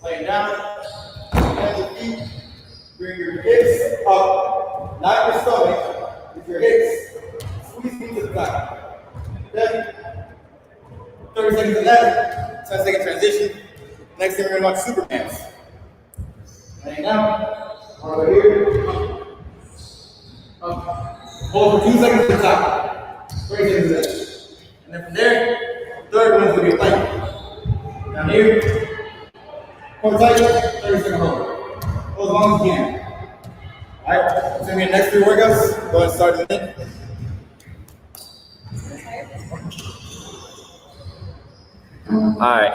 Laying down, hands and feet. Bring your hips up, not your stomach, with your hips. Squeeze into the back. Okay. 30 seconds of that. 10-second transition. Next thing we're gonna watch Supermans. Laying down. Over here. Up. Hold for 2 seconds at the top. 30 seconds of that. And then from there, third one's gonna be a plank. Down here. Hold tight. 30 second hold. Hold as long as you can. Alright, it's gonna be the next 3 workouts. Go ahead and start in a minute. Alright.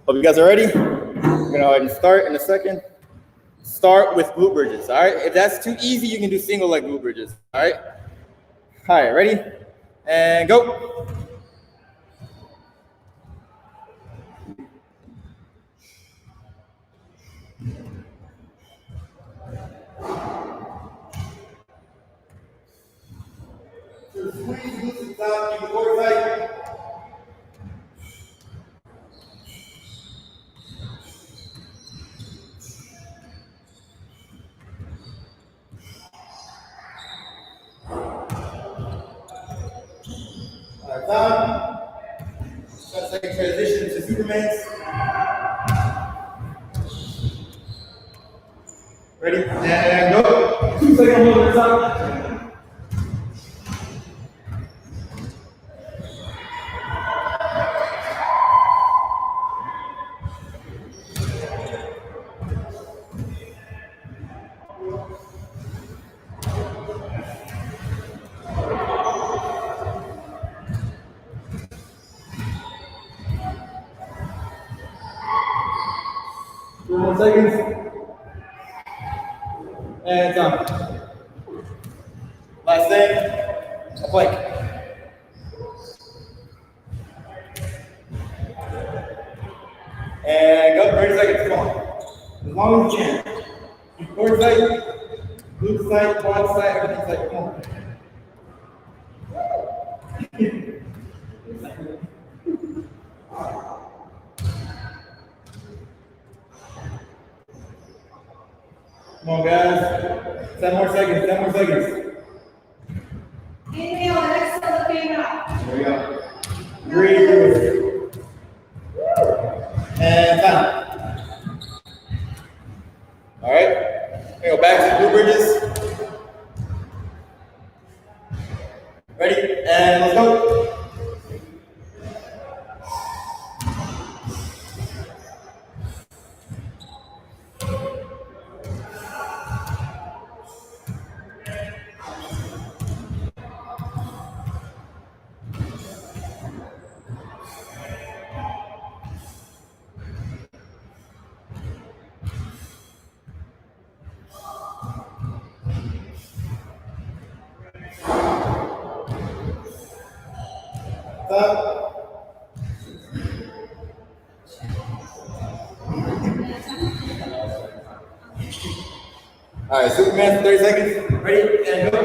Hope you guys are ready. We're gonna go ahead and start in a second. Start with glute bridges, all right? If that's too easy, you can do single leg glute bridges, all right? All right, ready? And go. So squeeze the glutes out, keep the core tight. minutes. Ready? And go. 2 second hold at a time. Two more seconds. And done. Last thing, a plank. And go, 30 seconds, come on. As long as you can. Keep core tight, glutes tight, quads tight, everything's tight, come on. Come on, guys. 10 more seconds, 10 more seconds. Inhale, exhale, looking up. There we go. Breathe. And time. All right. We go back to glute bridges. Ready? And let's go. All right, Superman, 30 seconds. Ready, and go.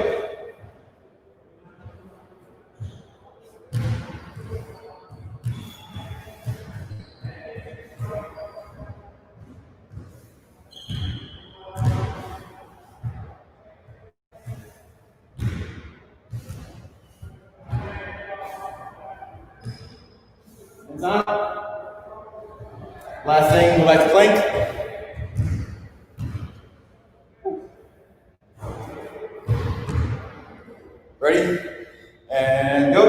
Hands on. Last thing, go back to plank. Ready? And go.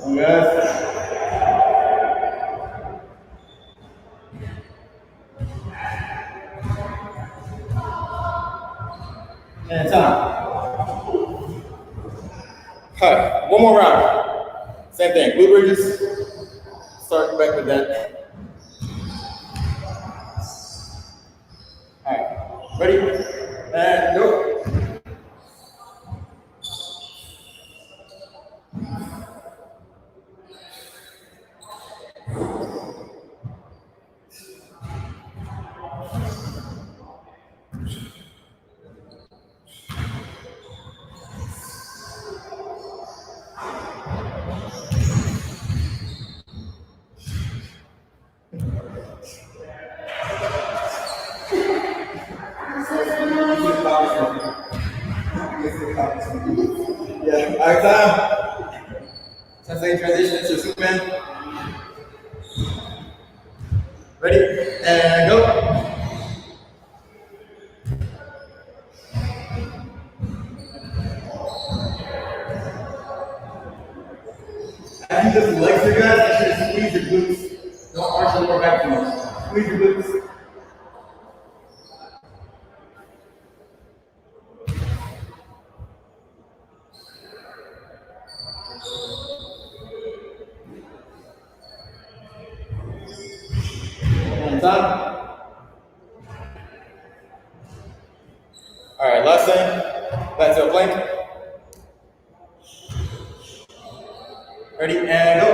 Come on, guys. And time. All right, one more round. Same thing, glute bridges. Start back with that. All right, ready? And go. Yeah, all right, time. Time to transition to Superman. Ready? And go. As you just legs are guys, I should squeeze your glutes. Don't arch the lower back too much. Squeeze your glutes. And time. All right, last thing. Back to a plank. Ready, and go.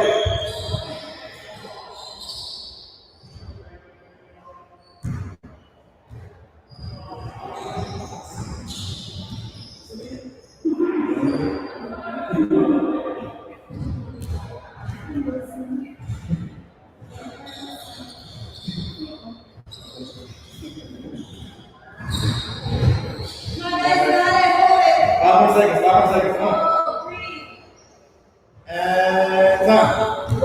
5 more seconds, come on. And time.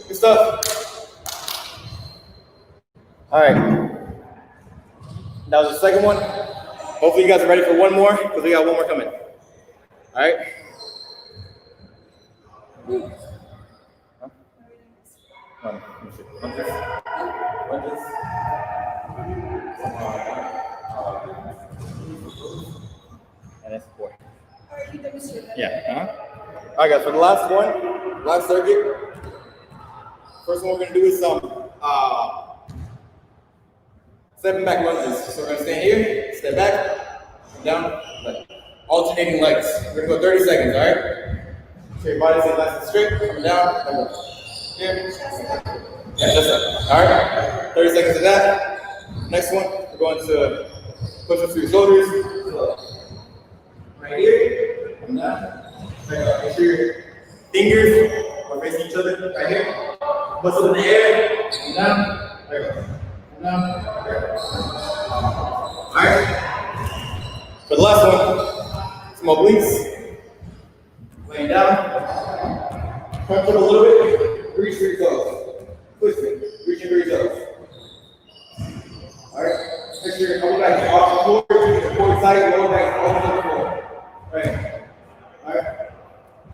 Good stuff. All right. That was the second one. Hopefully you guys are ready for one more, because we got one more coming. All right. And that's 4. Yeah. All right, guys. For the last one, last circuit. First one we're gonna do is some 7 back lunges. So we're gonna stand here, step back, down, like alternating legs. We're gonna go 30 seconds. All right. So your body stays nice and straight. Coming down. Here. Yeah, just up. All right. 30 seconds of that. Next one, we're going to push up through your shoulders. So, right here. Come down. Make sure your fingers are facing each other. Right here. Muscle in the air. Come down. There we go. Come down. There we go. All right. For the last one, some obliques. Laying down. Crunch up a little bit. Reach for your toes. Twist it. Reaching for your toes. All right. Make sure your upper back is off the floor. Keep the core tight. Lower back is off the floor. Right. All right.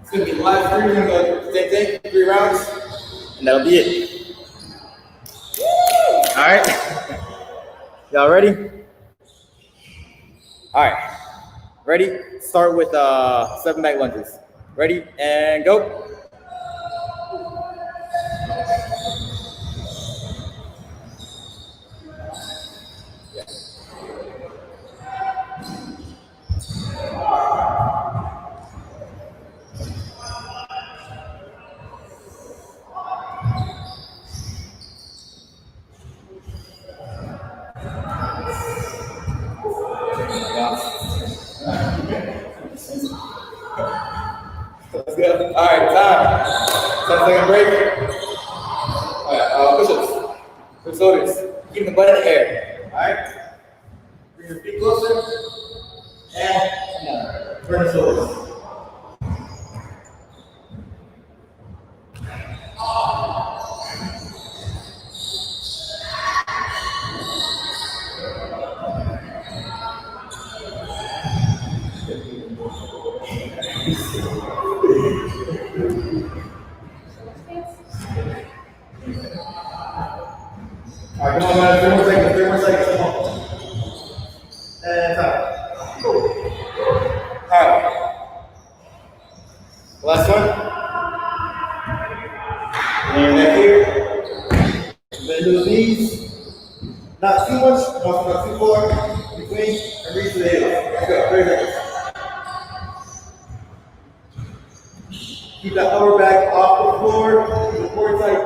It's gonna be the last 3. We're gonna go same thing. 3 rounds, and that'll be it. All right. Y'all ready? All right. Ready? Start with 7 back lunges. Ready and go. Let's go. All right, time. 10-second break. All right, push-ups. Push shoulders. Keep the butt in the air. All right. Bring your feet closer. And turn the shoulders. All right, come on, guys. 3 more seconds. 3 more seconds. Come on. And time. All right. Last one. And back here. Bend those knees. Not too much, also not too far. Between and reach to the heels. Let's go. 30 seconds. Keep that upper back off the floor. Keep the core tight.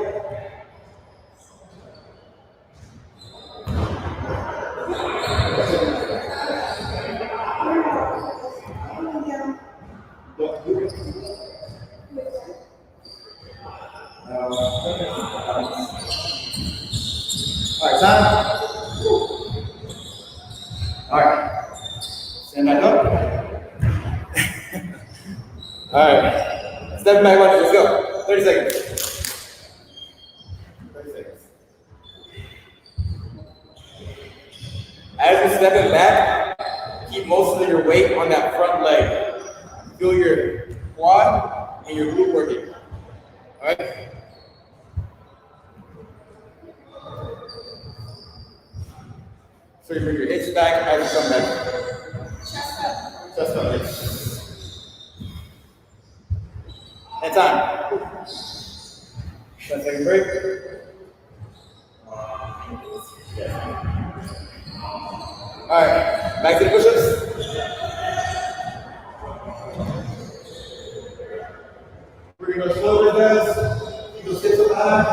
All right, time. All right. Stand back up. All right. Step back lunge. Let's go. 30 seconds. 30 seconds. As you're stepping back, keep most of your weight on that front leg. Feel your quad and your glute working. All right. So you bring your hips back as you come back. Chest up, yes. And time. 10-second break. All right, back to the push-ups. We're gonna go slowly, guys. Keep those hips up high.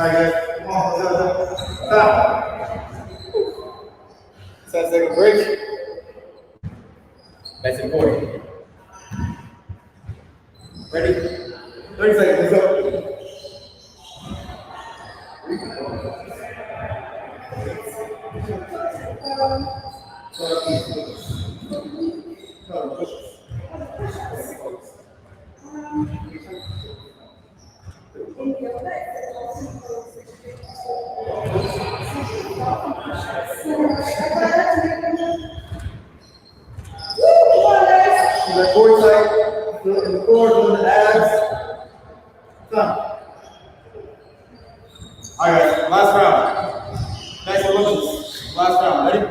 right, guys. Come on, let's go. Stop. 10-second break. Nice and 40. Ready? 30 seconds, let's go. The core side, in the core, in the abs. Done. All right, last round. Nice and lunges. Last round. Ready?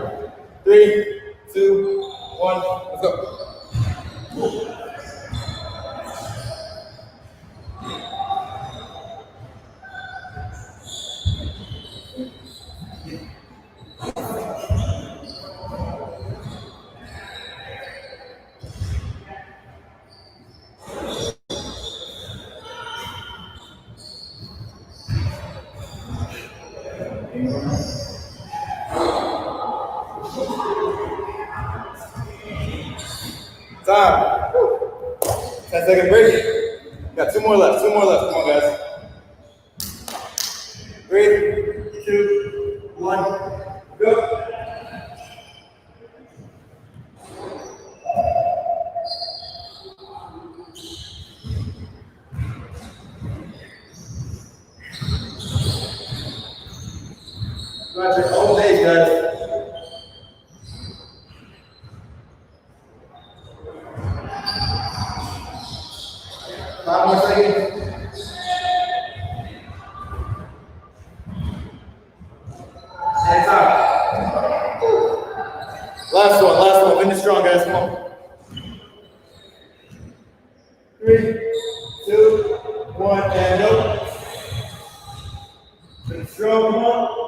3, 2, 1, let's go. Time. 10-second break. Got 2 more left. 2 more left. Come on, guys. 3, 2, 1, go. Got your whole day, guys. Five more seconds. And time. Last one. Finish strong, guys. Come on. 3, 2, 1, and go. Finish strong, come on.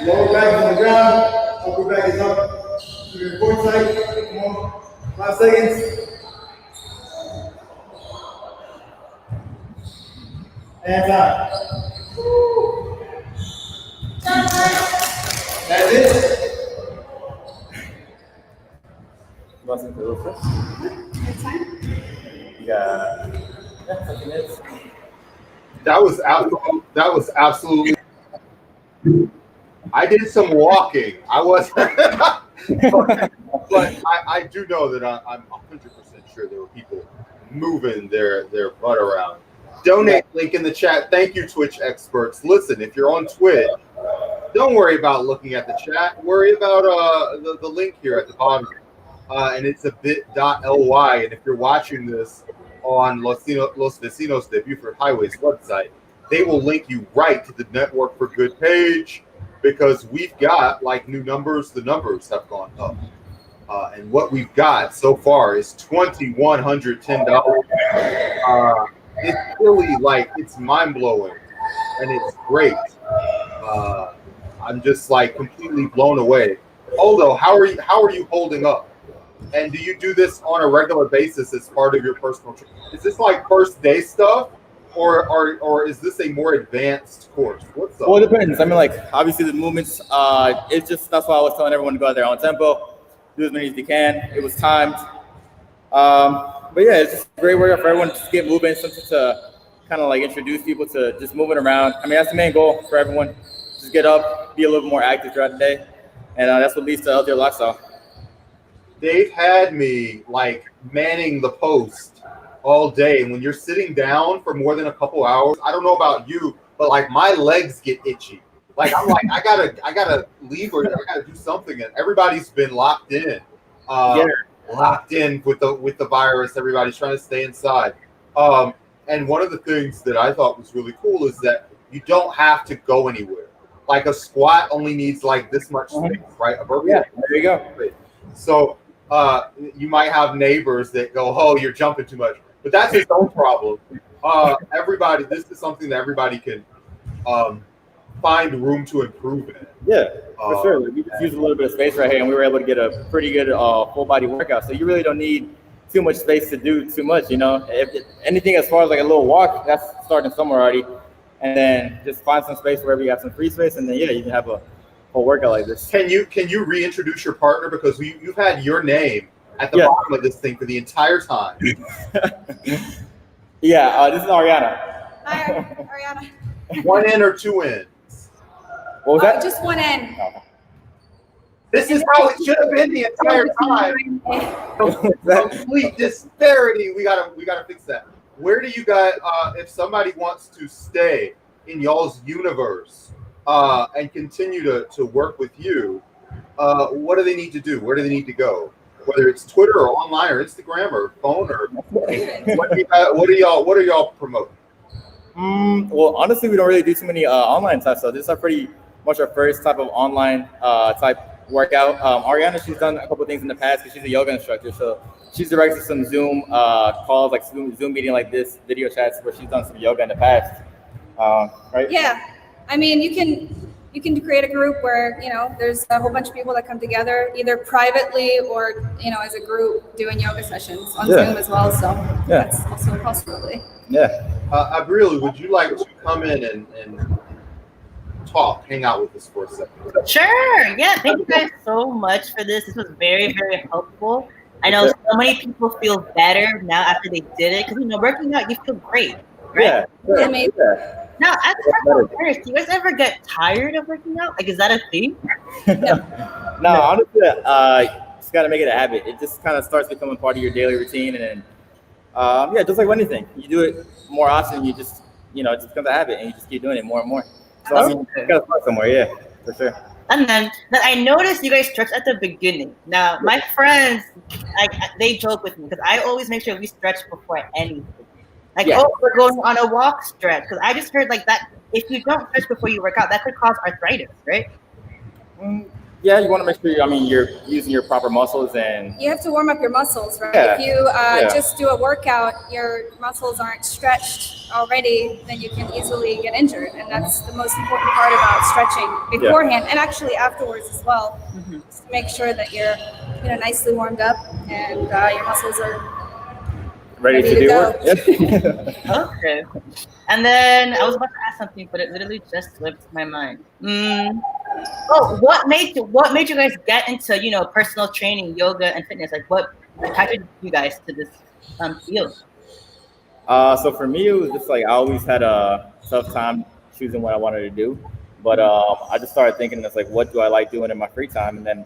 Lower back is on the ground, upper back is up to your core side. Come on, 5 seconds. And time. That's it. Wasn't the roof? Yeah. That was absolutely. I did some walking. I was, but I do know that I'm 100% sure there were people moving their butt around. Donate link in the chat. Thank you, Twitch experts. Listen, if you're on Twitch, don't worry about looking at the chat. Worry about the link here at the bottom, and it's a bit.ly. And if you're watching this on Los Vecinos de Buford Highway's website, they will link you right to the Network for Good page, because we've got, like new numbers, the numbers have gone up. And what we've got so far is $2,110. It's really like, it's mind-blowing and it's great. I'm just like completely blown away. Aldo, how are you holding up? And do you do this on a regular basis as part of your personal training? Is this like first day stuff? Or is this a more advanced course? What's up? Well, it depends. I mean, like, obviously the movements, it's just, that's why I was telling everyone to go out there on tempo, do as many as they can. It was timed. But yeah, it's just a great workout for everyone to just get moving, something to kind of like introduce people to just moving around. I mean, that's the main goal for everyone. Just get up, be a little more active throughout the day. And that's what leads to a healthier lifestyle. They've had me like manning the post all day, and when you're sitting down for more than a couple hours, I don't know about you, but like my legs get itchy. Like I'm like I gotta leave or I gotta do something, and everybody's been locked in, locked in with the virus. Everybody's trying to stay inside. And one of the things that I thought was really cool is that you don't have to go anywhere. Like a squat only needs like this much space, right? A burpee. Yeah, there you go. So you might have neighbors that go, "Oh, you're jumping too much," but that's his own problem. Everybody, this is something that everybody can find room to improve in. Yeah, for sure. We just used a little bit of space right here, and we were able to get a pretty good full body workout. So you really don't need too much space to do too much. If anything as far as like a little walk, that's starting somewhere already, and then just find some space wherever you have some free space, and then you can have a whole workout like this. Can you reintroduce your partner, because you've had your name at the bottom of this thing for the entire time? Yeah, this is Ariana. Hi, Ariana. One in or two in? What was that? Just one in. This is how it should have been the entire time. Complete disparity. We gotta fix that. Where do you guys, if somebody wants to stay in y'all's universe and continue to work with you, what do they need to do? Where do they need to go? Whether it's Twitter or online or Instagram or phone or what are y'all promoting? Well, honestly, we don't really do too many online type stuff. This is pretty much our first type of online type workout. Ariana, she's done a couple of things in the past because she's a yoga instructor. So she's directed some Zoom calls, like Zoom meeting like this, video chats, where she's done some yoga in the past. Right? Yeah, I mean, you can create a group where there's a whole bunch of people that come together, either privately or as a group doing yoga sessions on Zoom as well. So that's also a possibility. Yeah. Abriel, would you like to come in and talk, hang out with us for a second? Sure. Yeah. Thank you guys so much for this. This was very, very helpful. I know so many people feel better now after they did it because working out, you feel great, right? Yeah. Now, as a parent, do you guys ever get tired of working out? Like, is that a thing? No, honestly, just gotta make it a habit. It just kind of starts becoming part of your daily routine, and then just like anything, you do it more often, you just it just becomes a habit, and you just keep doing it more and more. So I mean, you gotta start somewhere, yeah, for sure. And then I noticed you guys stretch at the beginning. Now, my friends, they joke with me because I always make sure we stretch before anything. We're going on a walk stretch. Because I just heard that if you don't stretch before you work out, that could cause arthritis, right? Yeah, you want to make sure you're using your proper muscles, and you have to warm up your muscles, right? Yeah. If you just do a workout, your muscles aren't stretched already, then you can easily get injured. And that's the most important part about stretching beforehand and actually afterwards as well. Just to make sure that you're nicely warmed up and your muscles are ready to do work. Okay. And then I was about to ask something, but it literally just slipped my mind. What made you guys get into personal training, yoga, and fitness? Like, what attracted you guys to this field? So for me, it was just I always had a tough time choosing what I wanted to do, but I just started thinking, it's what do I like doing in my free time? And then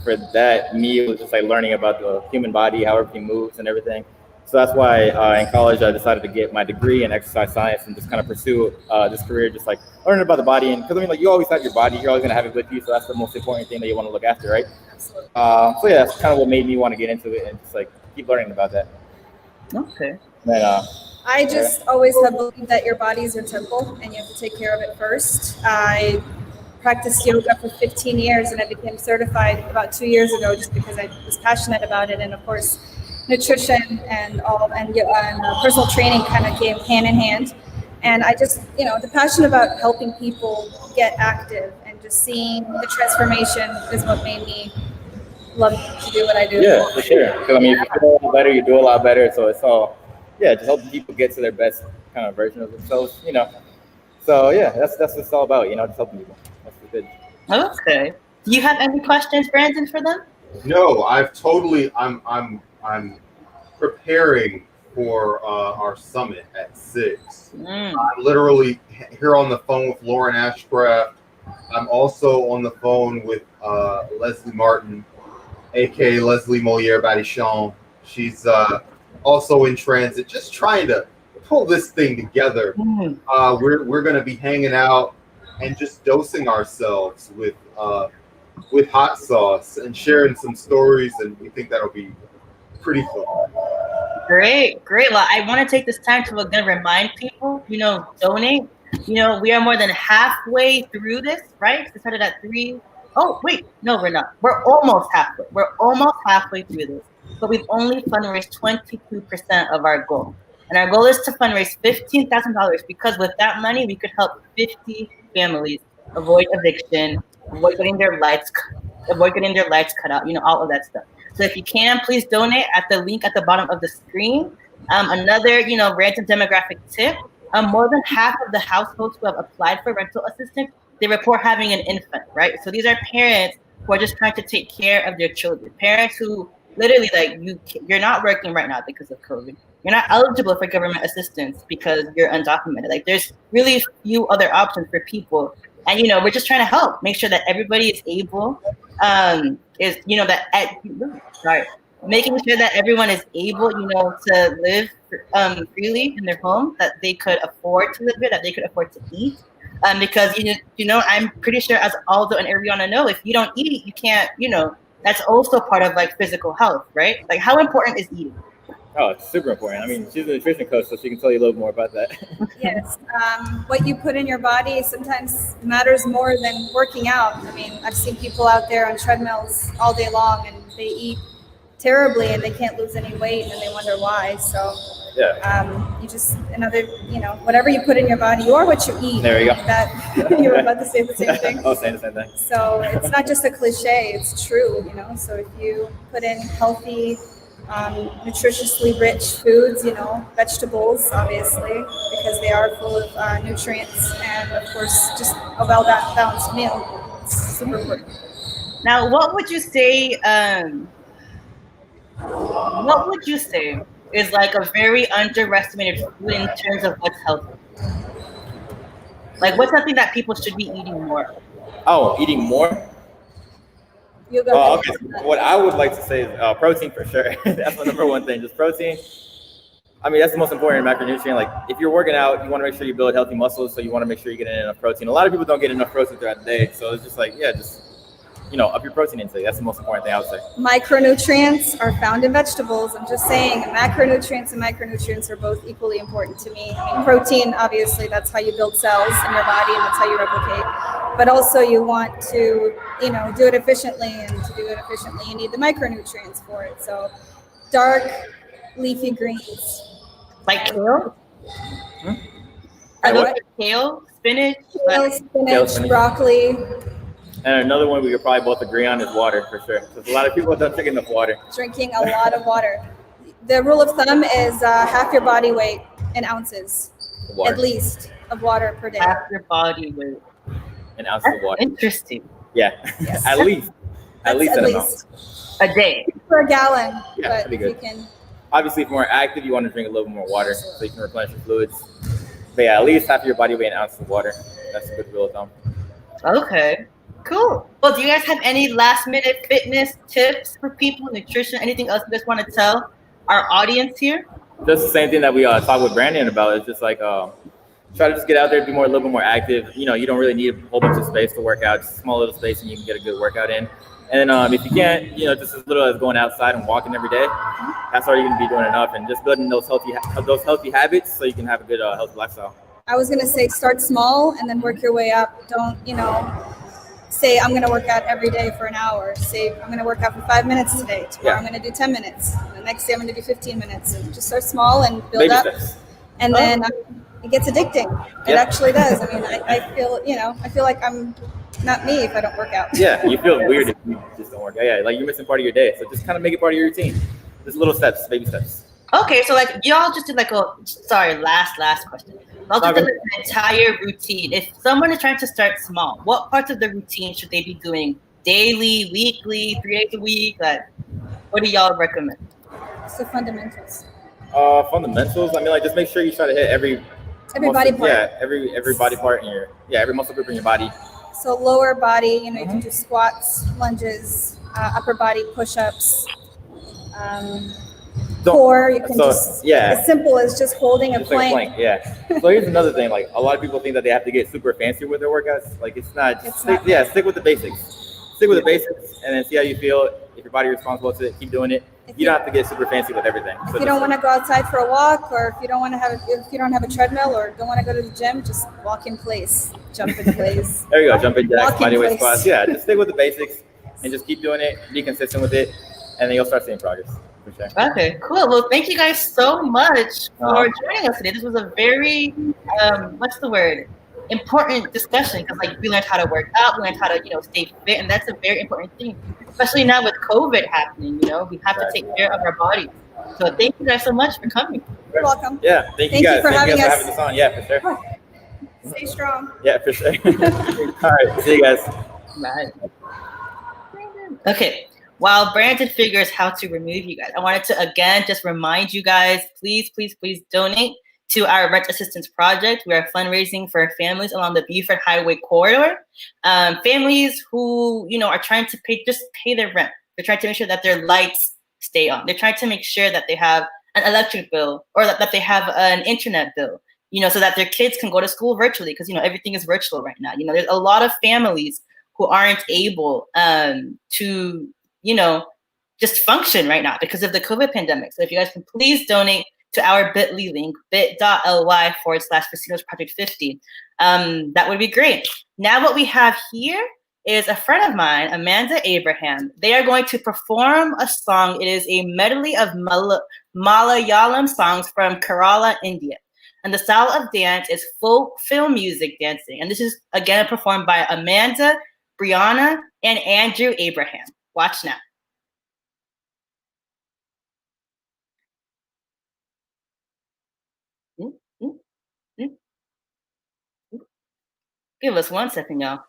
for that, it was just learning about the human body, how everything moves, and everything. So that's why in college I decided to get my degree in exercise science and just kind of pursue this career, just learning about the body. And because you always have your body, you're always gonna have it with you, so that's the most important thing that you want to look after, right? So yeah, that's kind of what made me want to get into it and just keep learning about that. Okay. Then, I just always have believed that your body is your temple and you have to take care of it first. I practiced yoga for 15 years and I became certified about 2 years ago just because I was passionate about it. And of course, nutrition and personal training kind of came hand in hand. And I just, the passion about helping people get active and just seeing the transformation is what made me love to do what I do. Yeah, for sure. Because if you feel a lot better, you do a lot better. So it's all, just helping people get to their best kind of version of themselves, So yeah, that's what it's all about, just helping people. That's the good. Okay. Do you have any questions, Brandon, for them? No, I'm preparing for our summit at 6. I'm literally here on the phone with Lauren Ashcraft. I'm also on the phone with Leslie Martin, aka Leslie Moliere Badichon. She's also in transit, just trying to pull this thing together. We're going to be hanging out and just dosing ourselves with hot sauce and sharing some stories, and we think that'll be pretty fun. Great. Well, I want to take this time to again remind people, donate. We are more than halfway through this, right? We started at 3. Oh, wait, no, we're not. We're almost halfway. We're almost halfway through this, but we've only fundraised 22% of our goal. And our goal is to fundraise $15,000 because with that money, we could help 50 families avoid eviction, avoid getting their lights cut out, all of that stuff. So if you can, please donate at the link at the bottom of the screen. Another, random demographic tip, more than half of the households who have applied for rental assistance, they report having an infant, right? So these are parents who are just trying to take care of their children. Parents who literally, like, you're not working right now because of COVID. You're not eligible for government assistance because you're undocumented. Like, there's really few other options for people. And, we're just trying to help make sure that everybody is able, making sure that everyone is able, to live freely in their home, that they could afford to live here, that they could afford to eat. Because, I'm pretty sure, as Aldo and Ariana know, if you don't eat, you can't, that's also part of, like, physical health, right? Like, how important is eating? Oh, it's super important. I mean, she's a nutrition coach, so she can tell you a little more about that. Yes. What you put in your body sometimes matters more than working out. I mean, I've seen people out there on treadmills all day long, and they eat terribly and they can't lose any weight, and they wonder why. So you just whatever you put in your body, you are what you eat. There you go. That you were about to say the same thing. I was saying the same thing. So it's not just a cliche, it's true. So if you put in healthy, nutritiously rich foods, vegetables, obviously, because they are full of nutrients, and of course just a well-balanced meal. It's super important. Now, what would you say is like a very underestimated food in terms of what's healthy? Like, what's something that people should be eating more of? Oh, eating more? Okay. What I would like to say is protein for sure. That's the number one thing, just protein. I mean, that's the most important macronutrient. Like, if you're working out, you want to make sure you build healthy muscles, so you want to make sure you're getting enough protein. A lot of people don't get enough protein throughout the day, so it's just like, up your protein intake. That's the most important thing I would say. Micronutrients are found in vegetables. I'm just saying, macronutrients and micronutrients are both equally important to me. I mean, protein, obviously, that's how you build cells in your body, and that's how you replicate. But also, you want to, do it efficiently, and to do it efficiently, you need the micronutrients for it. So, dark leafy greens, like kale. Kale, spinach, broccoli. And another one we could probably both agree on is water, for sure. Because a lot of people don't drink enough water. Drinking a lot of water. The rule of thumb is half your body weight in ounces, at least, of water per day. Half your body weight. An ounce of water. Interesting. Yeah, yes. At least a day. Per gallon. Yeah, but that'd be good. You can. Obviously, if you're more active, you want to drink a little more water so you can replenish your fluids. But yeah, at least half of your body weight in ounces of water. That's a good rule of thumb. Okay. Cool. Well, do you guys have any last-minute fitness tips for people, nutrition, anything else you guys want to tell our audience here? Just the same thing that we talked with Brandon about. It's just like try to just get out there, be a little bit more active. You don't really need a whole bunch of space to work out. Just a small little space, and you can get a good workout in. And if you can't, just as little as going outside and walking every day, that's already going to be doing enough. And just building those healthy habits so you can have a good healthy lifestyle. I was going to say start small and then work your way up. Don't, say I'm going to work out every day for an hour. Say I'm going to work out for 5 minutes today. Tomorrow I'm going to do 10 minutes. The next day I'm going to do 15 minutes. And just start small and build Baby up. steps. And then it gets addicting. It actually does. I mean, I feel like I'm not me if I don't work out. Yeah, you feel weird if you just don't work out. Yeah, like you're missing part of your day. So just kind of make it part of your routine. Just little steps, baby steps. Okay, so like y'all just did last question. Y'all just did an entire routine. If someone is trying to start small, what parts of the routine should they be doing? Daily, weekly, 3 days a week? Like, what do y'all recommend? So fundamentals. Fundamentals. I mean, like just make sure you try to hit every body part. Yeah, every body part in every muscle group in your body. So lower body, you can do squats, lunges, upper body push-ups. Core, you can as simple as just holding a plank. Yeah. So here's another thing. Like a lot of people think that they have to get super fancy with their workouts. Like it's not. Stick with the basics. Stick with the basics, and then see how you feel. If your body is responsible to it, keep doing it. You don't have to get super fancy with everything. If you don't want to go outside for a walk, or if you don't have a treadmill, or don't want to go to the gym, just walk in place, jump in place. There you go, jump in jacks, bodyweight squats. Yeah, just stick with the basics and just keep doing it. Be consistent with it, and then you'll start seeing progress. For sure. Okay, cool. Well, thank you guys so much for joining us today. This was a very, what's the word? important discussion because like we learned how to work out, we learned how to stay fit, and that's a very important thing, especially now with COVID happening. We have to take care of our bodies. So thank you guys so much for coming. You're welcome. Yeah, thank you guys. For Thank having you guys us. for having us on. Yeah, for sure. Stay strong. Yeah, for sure. All right, see you guys. Bye. Okay. While Brandon figures how to remove you guys, I wanted to again just remind you guys, please, please, please donate to our rent assistance project. We are fundraising for families along the Buford Highway corridor. Families who are trying to pay their rent. They're trying to make sure that their lights stay on. They're trying to make sure that they have an electric bill or that they have an internet bill. So that their kids can go to school virtually because everything is virtual right now. There's a lot of families who aren't able to just function right now because of the COVID pandemic. So if you guys can please donate to our bit.ly link, bit.ly/Casinos Project 50, that would be great. Now what we have here is a friend of mine, Amanda Abraham. They are going to perform a song. It is a medley of Malayalam songs from Kerala, India. And the style of dance is folk film music dancing. And this is again performed by Amanda, Brianna, and Andrew Abraham. Watch now. Give us 1 second, y'all.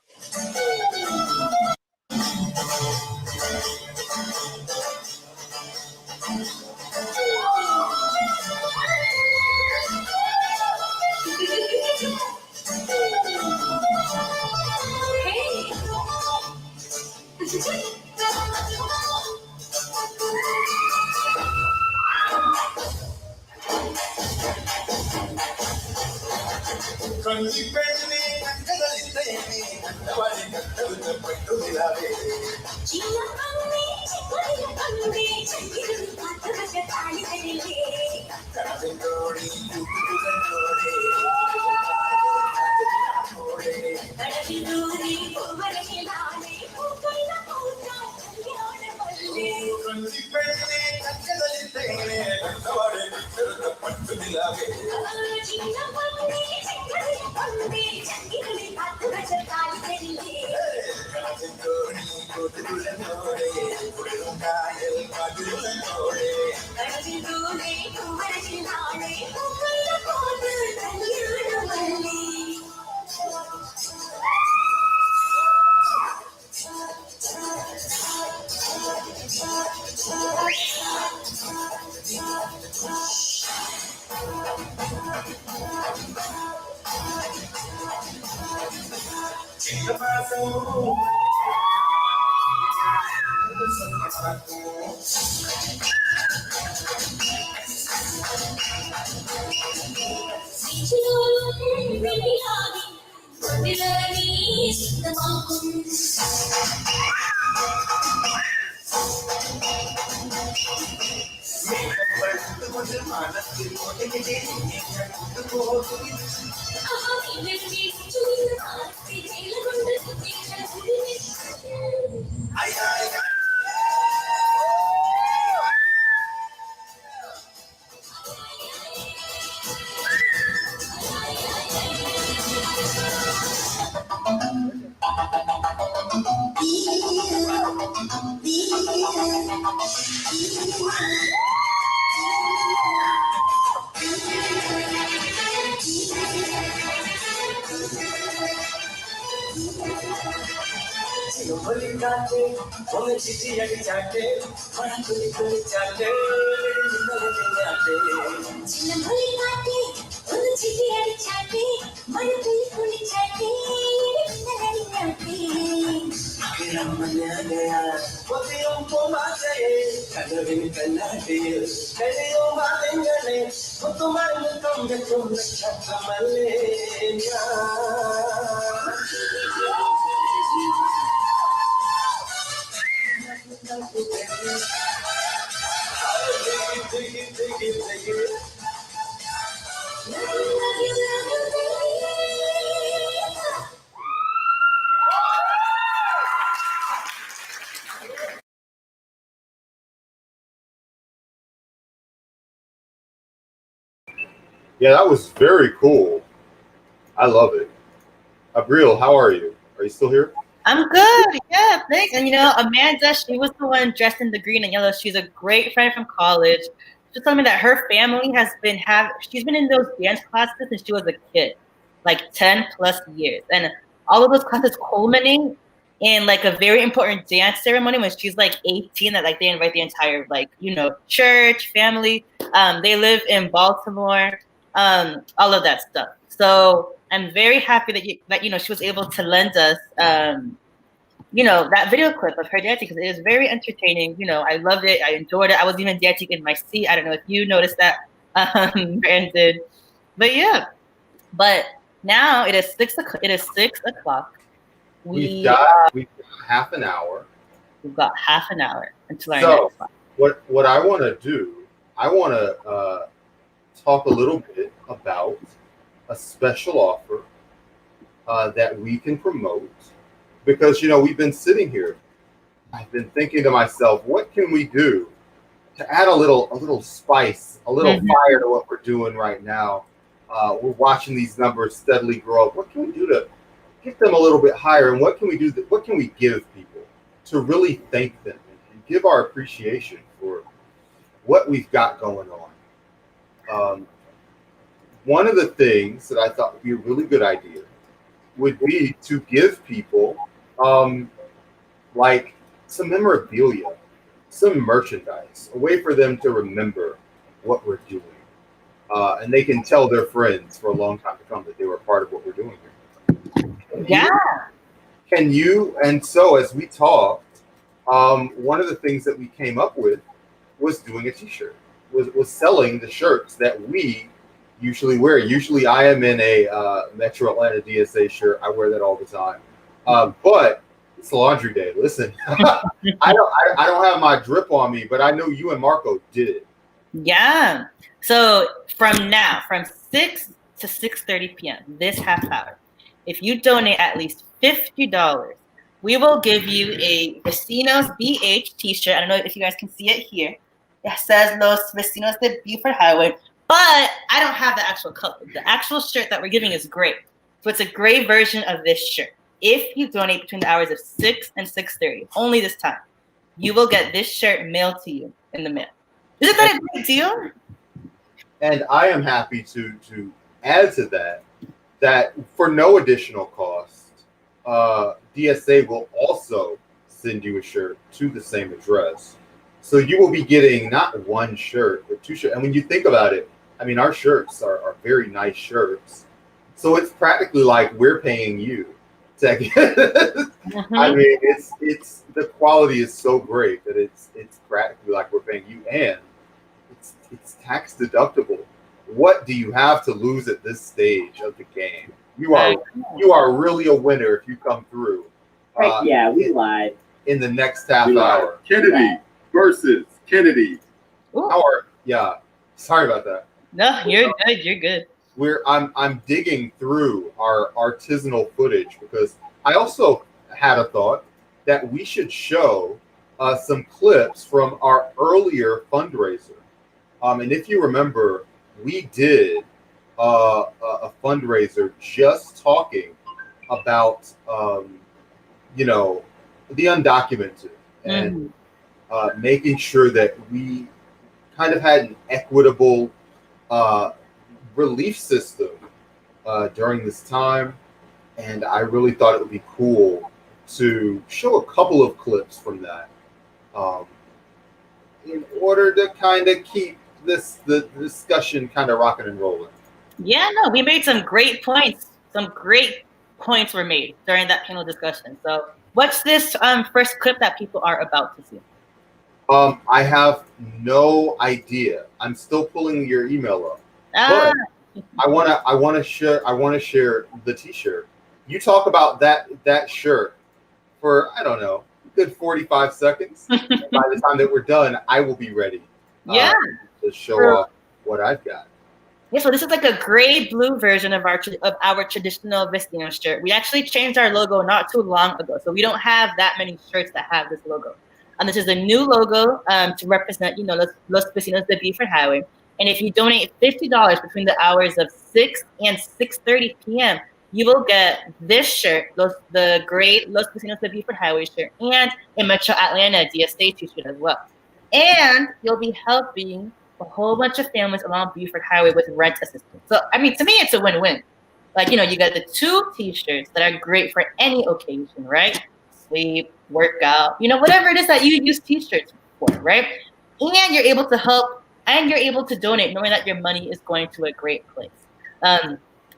Yeah, that was very cool. I love it. Abril, how are you? Are you still here? I'm good. Yeah, thanks. And Amanda, she was the one dressed in the green and yellow. She's a great friend from college. She told me that her family has been she's been in those dance classes since she was a kid, like 10 plus years. And all of those classes culminate in like a very important dance ceremony when she's like 18 that like they invite the entire church, family. They live in Baltimore, all of that stuff. So I'm very happy that she was able to lend us that video clip of her dancing because it is very entertaining. I loved it. I enjoyed it. I was even dancing in my seat. I don't know if you noticed that, Brandon. But yeah. But now it is 6 o'clock. It is 6 o'clock. We've got half an hour. We've got half an hour until our next class. What I want to do, I want to talk a little bit about a special offer that we can promote because we've been sitting here. I've been thinking to myself, what can we do to add a little spice, a little fire to what we're doing right now? We're watching these numbers steadily grow up. What can we do to get them a little bit higher? And what can we do? What can we give people to really thank them and give our appreciation for what we've got going on? One of the things that I thought would be a really good idea would be to give people like some memorabilia, some merchandise, a way for them to remember what we're doing. And they can tell their friends for a long time to come that they were part of what we're doing here. Yeah. Can you? And so as we talked, one of the things that we came up with was doing a t-shirt, was selling the shirts that we usually wear. Usually I am in a Metro Atlanta DSA shirt. I wear that all the time. But it's laundry day. Listen, I don't have my drip on me, but I know you and Marco did. Yeah. So from 6 to 6:30 p.m., this half hour, if you donate at least $50, we will give you a Vecinos BH t-shirt. I don't know if you guys can see it here. It says Los Vecinos de Buford Highway, but I don't have the actual color. The actual shirt that we're giving is gray. So it's a gray version of this shirt. If you donate between the hours of 6 and 6:30, only this time, you will get this shirt mailed to you in the mail. Isn't that a great deal? And I am happy to add to that for no additional cost, DSA will also send you a shirt to the same address. So you will be getting not one shirt, but two shirts. And when you think about it, I mean, our shirts are very nice shirts. So it's practically like we're paying you. I mean, it's the quality is so great that it's practically like we're paying you, and it's tax deductible. What do you have to lose at this stage of the game? You are really a winner if you come through. Yeah, we lied. In the next half hour. Kennedy versus Kennedy. Yeah. Sorry about that. No, you're good. You're good. I'm digging through our artisanal footage because I also had a thought that we should show some clips from our earlier fundraiser. And if you remember, we did a fundraiser just talking about the undocumented and making sure that we kind of had an equitable relief system during this time, and I really thought it would be cool to show a couple of clips from that in order to kind of keep the discussion kind of rocking and rolling. Yeah, no, we made some great points. Some great points were made during that panel discussion. So what's this first clip that people are about to see? I have no idea. I'm still pulling your email up. But I want to share the t-shirt. You talk about that shirt for, I don't know, a good 45 seconds. By the time that we're done, I will be ready. To show off what I've got. Yeah, so this is like a gray-blue version of our traditional Vecino shirt. We actually changed our logo not too long ago, so we don't have that many shirts that have this logo. And this is a new logo to represent, Los Vecinos de Buford Highway. And if you donate $50 between the hours of 6 and 6:30 p.m., you will get this shirt, the great Los Casinos de Buford Highway shirt, and a Metro Atlanta DSA t-shirt as well. And you'll be helping a whole bunch of families along Buford Highway with rent assistance. So, I mean, to me, it's a win-win. Like, you know, you got the 2 t-shirts that are great for any occasion, right? Sleep, workout, you know, whatever it is that you use t-shirts for, right? And you're able to help, and you're able to donate knowing that your money is going to a great place.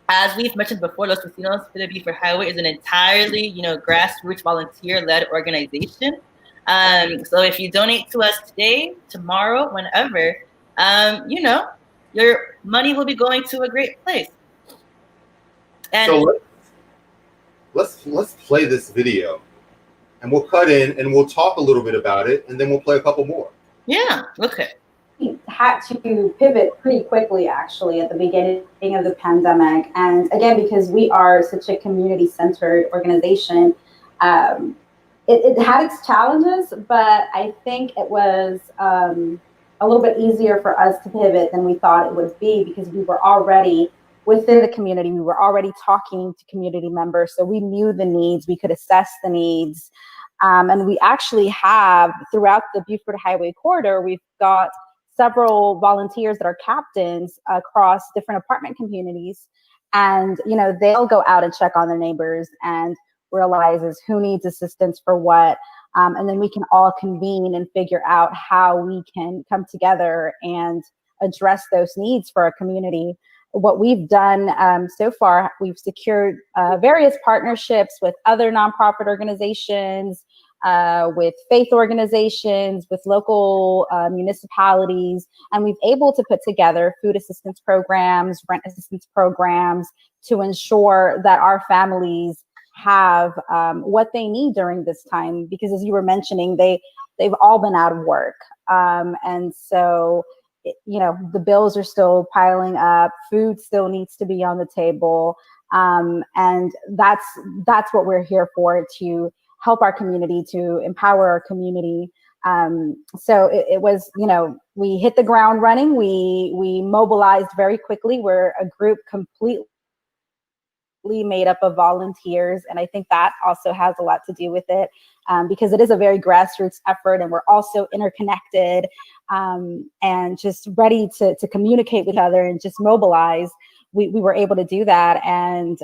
As we've mentioned before, Los Vecinos de Buford Highway is an entirely, you know, grassroots volunteer-led organization. So if you donate to us today, tomorrow, whenever, you know, your money will be going to a great place. And so let's play this video, and we'll cut in and we'll talk a little bit about it, and then we'll play a couple more. Yeah. Okay. We had to pivot pretty quickly, actually, at the beginning of the pandemic, and again, because we are such a community-centered organization. It had its challenges, but I think it was a little bit easier for us to pivot than we thought it would be, because we were already within the community. We were already talking to community members, so we knew the needs, we could assess the needs. And we actually have, throughout the Buford Highway corridor, we've got several volunteers that are captains across different apartment communities. And, you know, they'll go out and check on their neighbors and realizes who needs assistance for what, and then we can all convene and figure out how we can come together and address those needs for our community. What we've done so far, we've secured various partnerships with other nonprofit organizations, with faith organizations, with local municipalities, and we've able to put together food assistance programs, rent assistance programs to ensure that our families have what they need during this time, because as you were mentioning, they've all been out of work, and so you know, the bills are still piling up, food still needs to be on the table, and that's what we're here for, to help our community, to empower our community. So it was, you know, we hit the ground running, we mobilized very quickly. We're a group completely made up of volunteers, and I think that also has a lot to do with it, because it is a very grassroots effort, and we're also interconnected, and just ready to communicate with each other and just mobilize. We were able to do that, and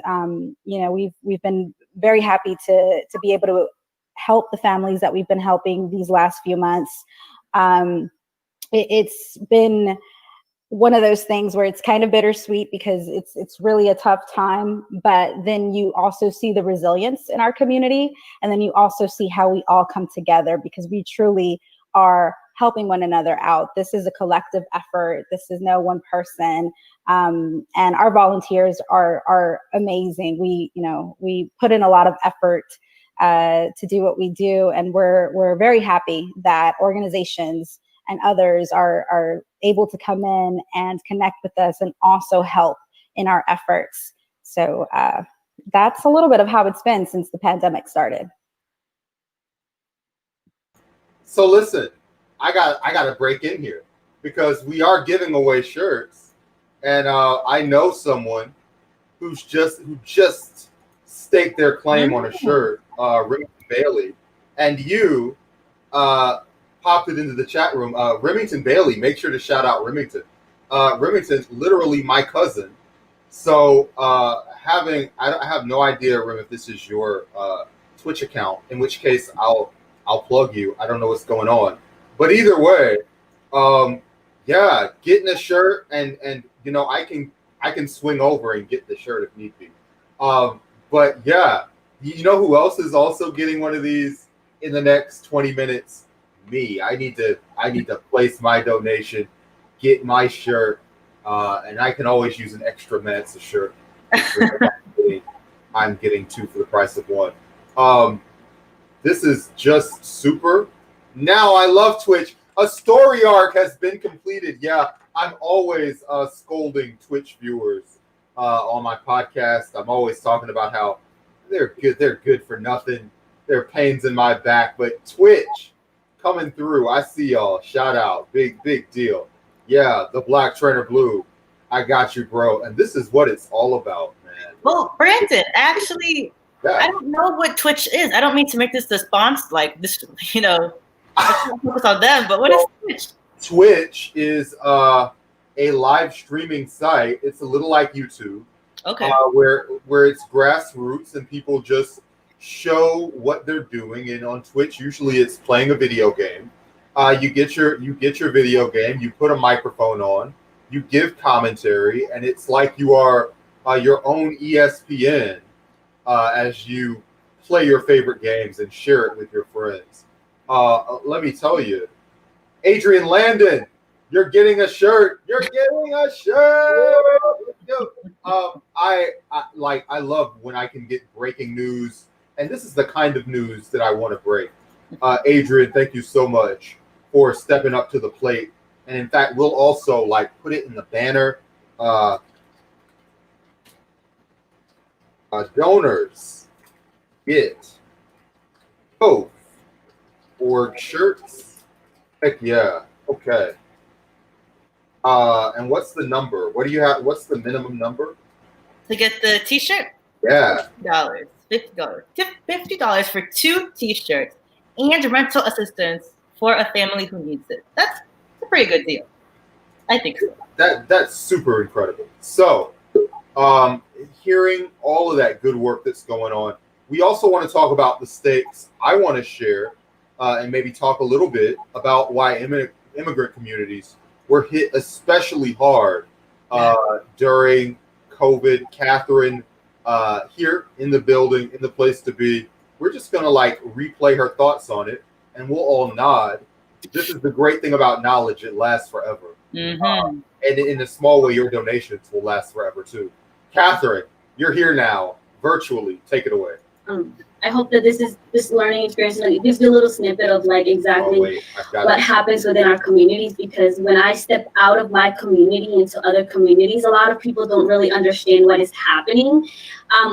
you know, we've been very happy to be able to help the families that we've been helping these last few months. It's been one of those things where it's kind of bittersweet, because it's really a tough time, but then you also see the resilience in our community, and then you also see how we all come together, because we truly are helping one another out. This is a collective effort. This is no one person, and our volunteers are amazing. We put in a lot of effort to do what we do, and we're very happy that organizations and others are able to come in and connect with us and also help in our efforts. So that's a little bit of how it's been since the pandemic started. So listen, I got to break in here, because we are giving away shirts, and I know someone who just staked their claim on a shirt, Remington Bailey, and you popped it into the chat room. Remington Bailey, make sure to shout out Remington. Remington's literally my cousin. So I have no idea, Rem, if this is your Twitch account, in which case I'll plug you. I don't know what's going on. But either way, yeah, getting a shirt, and you know, I can swing over and get the shirt if need be. But yeah, you know who else is also getting one of these in the next 20 minutes? Me. I need to place my donation, get my shirt, and I can always use an extra Mensa shirt. I'm getting 2 for the price of 1. This is just super. Now I love Twitch. A story arc has been completed. Yeah, I'm always scolding Twitch viewers on my podcast. I'm always talking about how they're good for nothing. They're pains in my back. But Twitch coming through. I see y'all. Shout out. Big deal. Yeah, the Black Trainer Blue. I got you, bro. And this is what it's all about, man. Well, Brandon, actually, Yeah. I don't know what Twitch is. I don't mean to make this response like this, you know, I can't focus on them, but what is Twitch? Twitch is a live streaming site. It's a little like YouTube. Okay. Where it's grassroots and people just show what they're doing. And on Twitch, usually it's playing a video game. You get your video game, you put a microphone on, you give commentary, and it's like you are your own ESPN as you play your favorite games and share it with your friends. Let me tell you, Adrian Landon, you're getting a shirt. You're getting a shirt. I love when I can get breaking news, and this is the kind of news that I want to break. Adrian, thank you so much for stepping up to the plate. And in fact, we'll also put it in the banner. Donors get both org shirts. Heck yeah. Okay. And what's the number? What do you have? What's the minimum number to get the T-shirt? Yeah, $50 for 2 T-shirts and rental assistance for a family who needs it. That's a pretty good deal. I think so. That's super incredible. So, hearing all of that good work that's going on, we also want to talk about the stakes. I want to share and maybe talk a little bit about why immigrant communities were hit especially hard during COVID. Catherine, here in the building, in the place to be, we're just going to replay her thoughts on it, and we'll all nod. This is the great thing about knowledge. It lasts forever. Mm-hmm. And in a small way, your donations will last forever too. Catherine, you're here now, virtually. Take it away. I hope that this learning experience gives you a little snippet of exactly what happens within our communities, because when I step out of my community into other communities, a lot of people don't really understand what is happening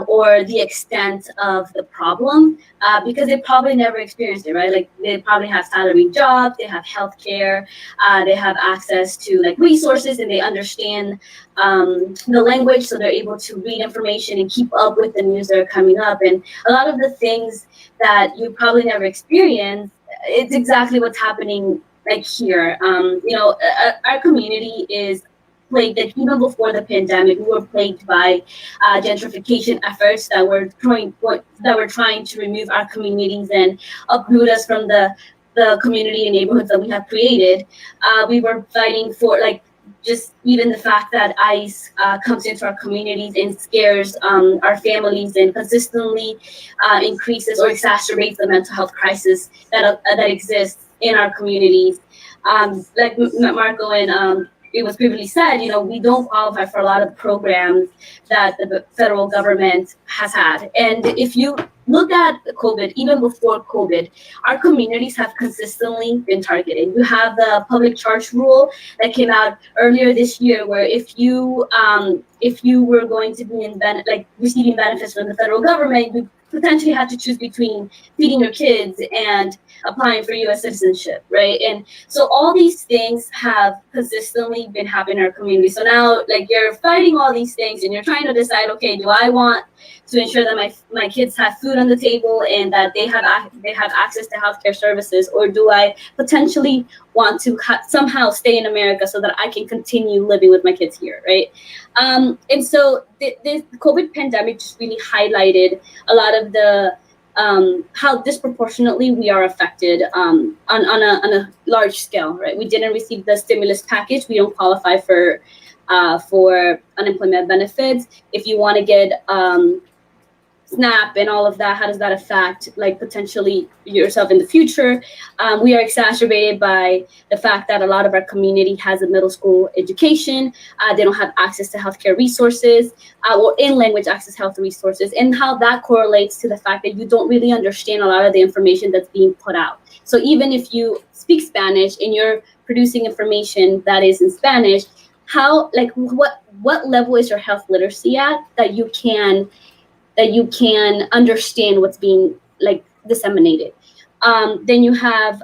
or the extent of the problem because they probably never experienced it, right? They probably have salary jobs, they have healthcare, they have access to resources, and they understand the language, so they're able to read information and keep up with the news that are coming up. And a lot of the things that you probably never experienced, it's exactly what's happening here. Our community is plagued, even before the pandemic, we were plagued by gentrification efforts that were trying to remove our communities and uproot us from the community and neighborhoods that we have created. We were fighting for just even the fact that ICE comes into our communities and scares our families and consistently increases or exacerbates the mental health crisis that exists in our communities. Like Marco and it was previously said, we don't qualify for a lot of programs that the federal government has had. And if you look at COVID, even before COVID, our communities have consistently been targeted. You have the public charge rule that came out earlier this year, where if you were going to be receiving benefits from the federal government, you potentially had to choose between feeding your kids and applying for U.S. citizenship, right? And so all these things have consistently been happening in our community. So now, you're fighting all these things, and you're trying to decide, okay, do I want to ensure that my kids have food on the table and that they have access to healthcare services, or do I potentially want to somehow stay in America so that I can continue living with my kids here, right? And so the COVID pandemic just really highlighted a lot of the how disproportionately we are affected on a large scale, right? We didn't receive the stimulus package. We don't qualify for unemployment benefits. If you want to get SNAP and all of that, how does that affect potentially yourself in the future? We are exacerbated by the fact that a lot of our community has a middle school education. They don't have access to healthcare resources or in-language access health resources, and how that correlates to the fact that you don't really understand a lot of the information that's being put out. So even if you speak Spanish and you're producing information that is in Spanish, how what level is your health literacy at that you can understand what's being disseminated? Then you have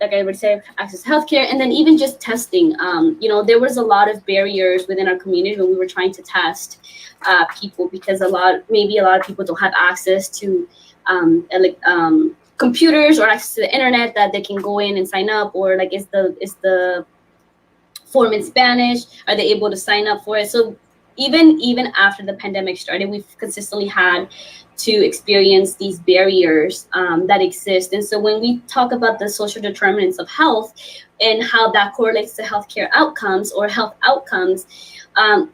like I would say, access to healthcare, and then even just testing. You know, there was a lot of barriers within our community when we were trying to test people, because maybe a lot of people don't have access to computers or access to the internet that they can go in and sign up, or like is the form in Spanish? Are they able to sign up for it? So even after the pandemic started, we've consistently had to experience these barriers that exist. And so when we talk about the social determinants of health and how that correlates to healthcare outcomes or health outcomes,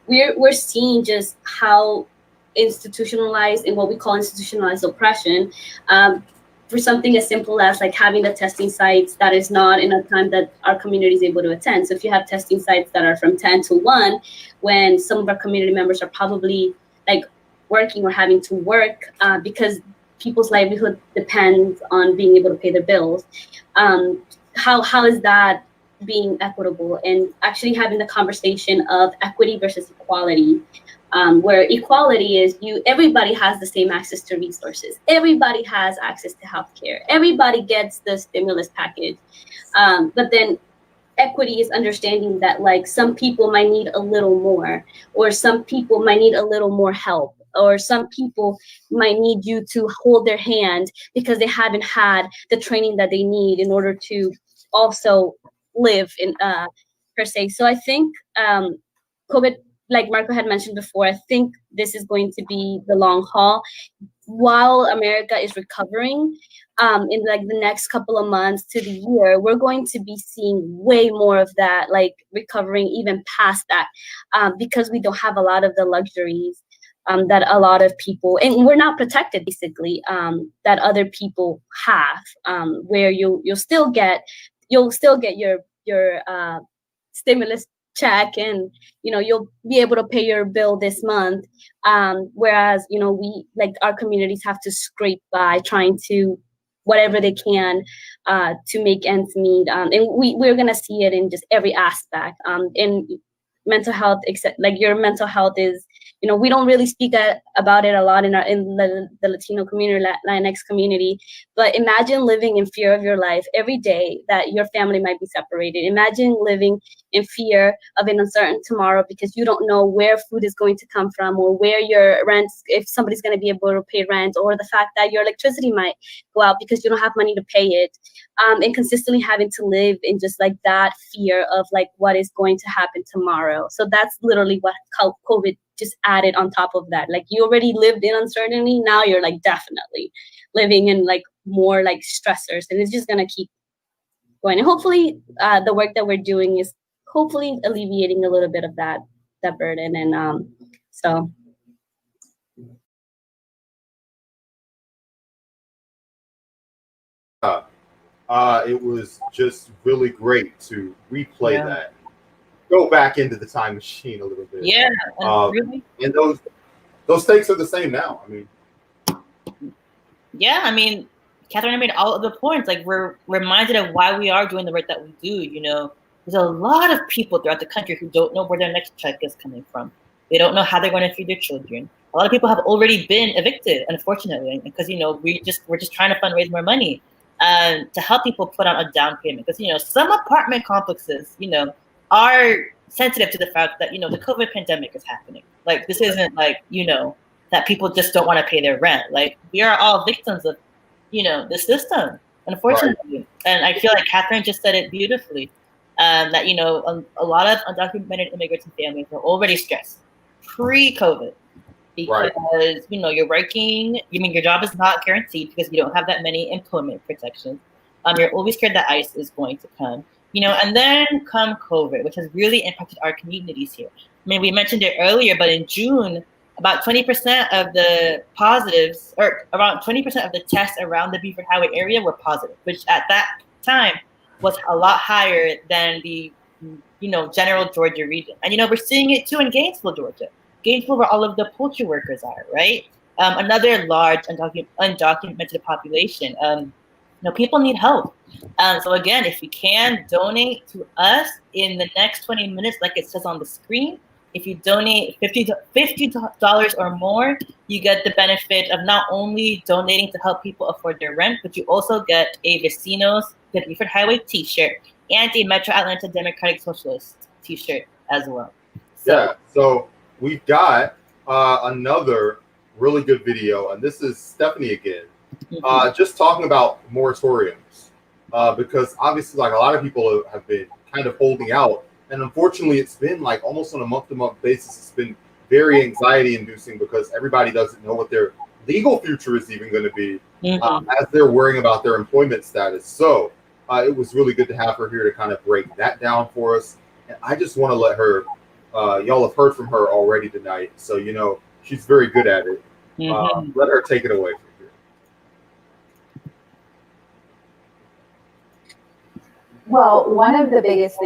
we're seeing just how institutionalized and what we call institutionalized oppression, for something as simple as like having the testing sites that is not in a time that our community is able to attend. So if you have testing sites that are from 10 to 1, when some of our community members are probably like working or having to work because people's livelihood depends on being able to pay their bills, how is that being equitable? And actually having the conversation of equity versus equality. Where equality is everybody has the same access to resources. Everybody has access to healthcare. Everybody gets the stimulus package. But then equity is understanding that like some people might need a little more, or some people might need a little more help, or some people might need you to hold their hand because they haven't had the training that they need in order to also live in per se. So I think COVID, like Marco had mentioned before, I think this is going to be the long haul. While America is recovering, in like the next couple of months to the year, we're going to be seeing way more of that, like recovering even past that, because we don't have a lot of the luxuries that a lot of people, and we're not protected basically, that other people have, where you'll still get your stimulus check, and you'll be able to pay your bill this month, whereas we, like, our communities have to scrape by trying to whatever they can to make ends meet, and we're gonna see it in just every aspect, in mental health, except like your mental health is, we don't really speak about it a lot in the Latino community, Latinx community, but imagine living in fear of your life every day that your family might be separated. Imagine living in fear of an uncertain tomorrow because you don't know where food is going to come from, or where your rent, if somebody's going to be able to pay rent, or the fact that your electricity might go out because you don't have money to pay it, and consistently having to live in just like that fear of like what is going to happen tomorrow. So that's literally what COVID just added on top of that. Like, you already lived in uncertainty, now you're like definitely living in like more like stressors, and it's just gonna keep going. And hopefully the work that we're doing is hopefully alleviating a little bit of that burden. And so it was just really great to replay that, go back into the time machine a little bit. Yeah, really? And those takes are the same now. I mean, yeah, I mean, Catherine made all of the points. Like, we're reminded of why we are doing the work that we do. There's a lot of people throughout the country who don't know where their next check is coming from. They don't know how they're going to feed their children. A lot of people have already been evicted, unfortunately, because we're just trying to fundraise more money to help people put on a down payment. Because some apartment complexes are sensitive to the fact that the COVID pandemic is happening. Like, this isn't like that people just don't want to pay their rent. Like, we are all victims of the system, unfortunately. Right. And I feel like Catherine just said it beautifully. That a lot of undocumented immigrants and families are already stressed pre-COVID because you're working. Your job is not guaranteed because you don't have that many employment protections. You're always scared that ICE is going to come. And then come COVID, which has really impacted our communities here. I mean, we mentioned it earlier, but in June, about 20% of the positives, or around 20% of the tests around the Buford Highway area were positive, which at that time was a lot higher than the, general Georgia region. And, we're seeing it too in Gainesville, Georgia. Gainesville, where all of the poultry workers are, right? Another large undocumented population. People need help. So again, if you can donate to us in the next 20 minutes, like it says on the screen, If you donate $50 or more, you get the benefit of not only donating to help people afford their rent, but you also get a Vecinos, the Buford Highway T-shirt, and a Metro Atlanta Democratic Socialist T-shirt as well. Yeah, so we've got another really good video, and this is Stephanie again, just talking about moratoriums, because obviously, like, a lot of people have been kind of holding out, and unfortunately, it's been like almost on a month-to-month basis. It's been very anxiety-inducing because everybody doesn't know what their legal future is even going to be as they're worrying about their employment status. So it was really good to have her here to kind of break that down for us, and I just want to let her. Y'all have heard from her already tonight, so you know she's very good at it. Let her take it away from here. Well, one of the biggest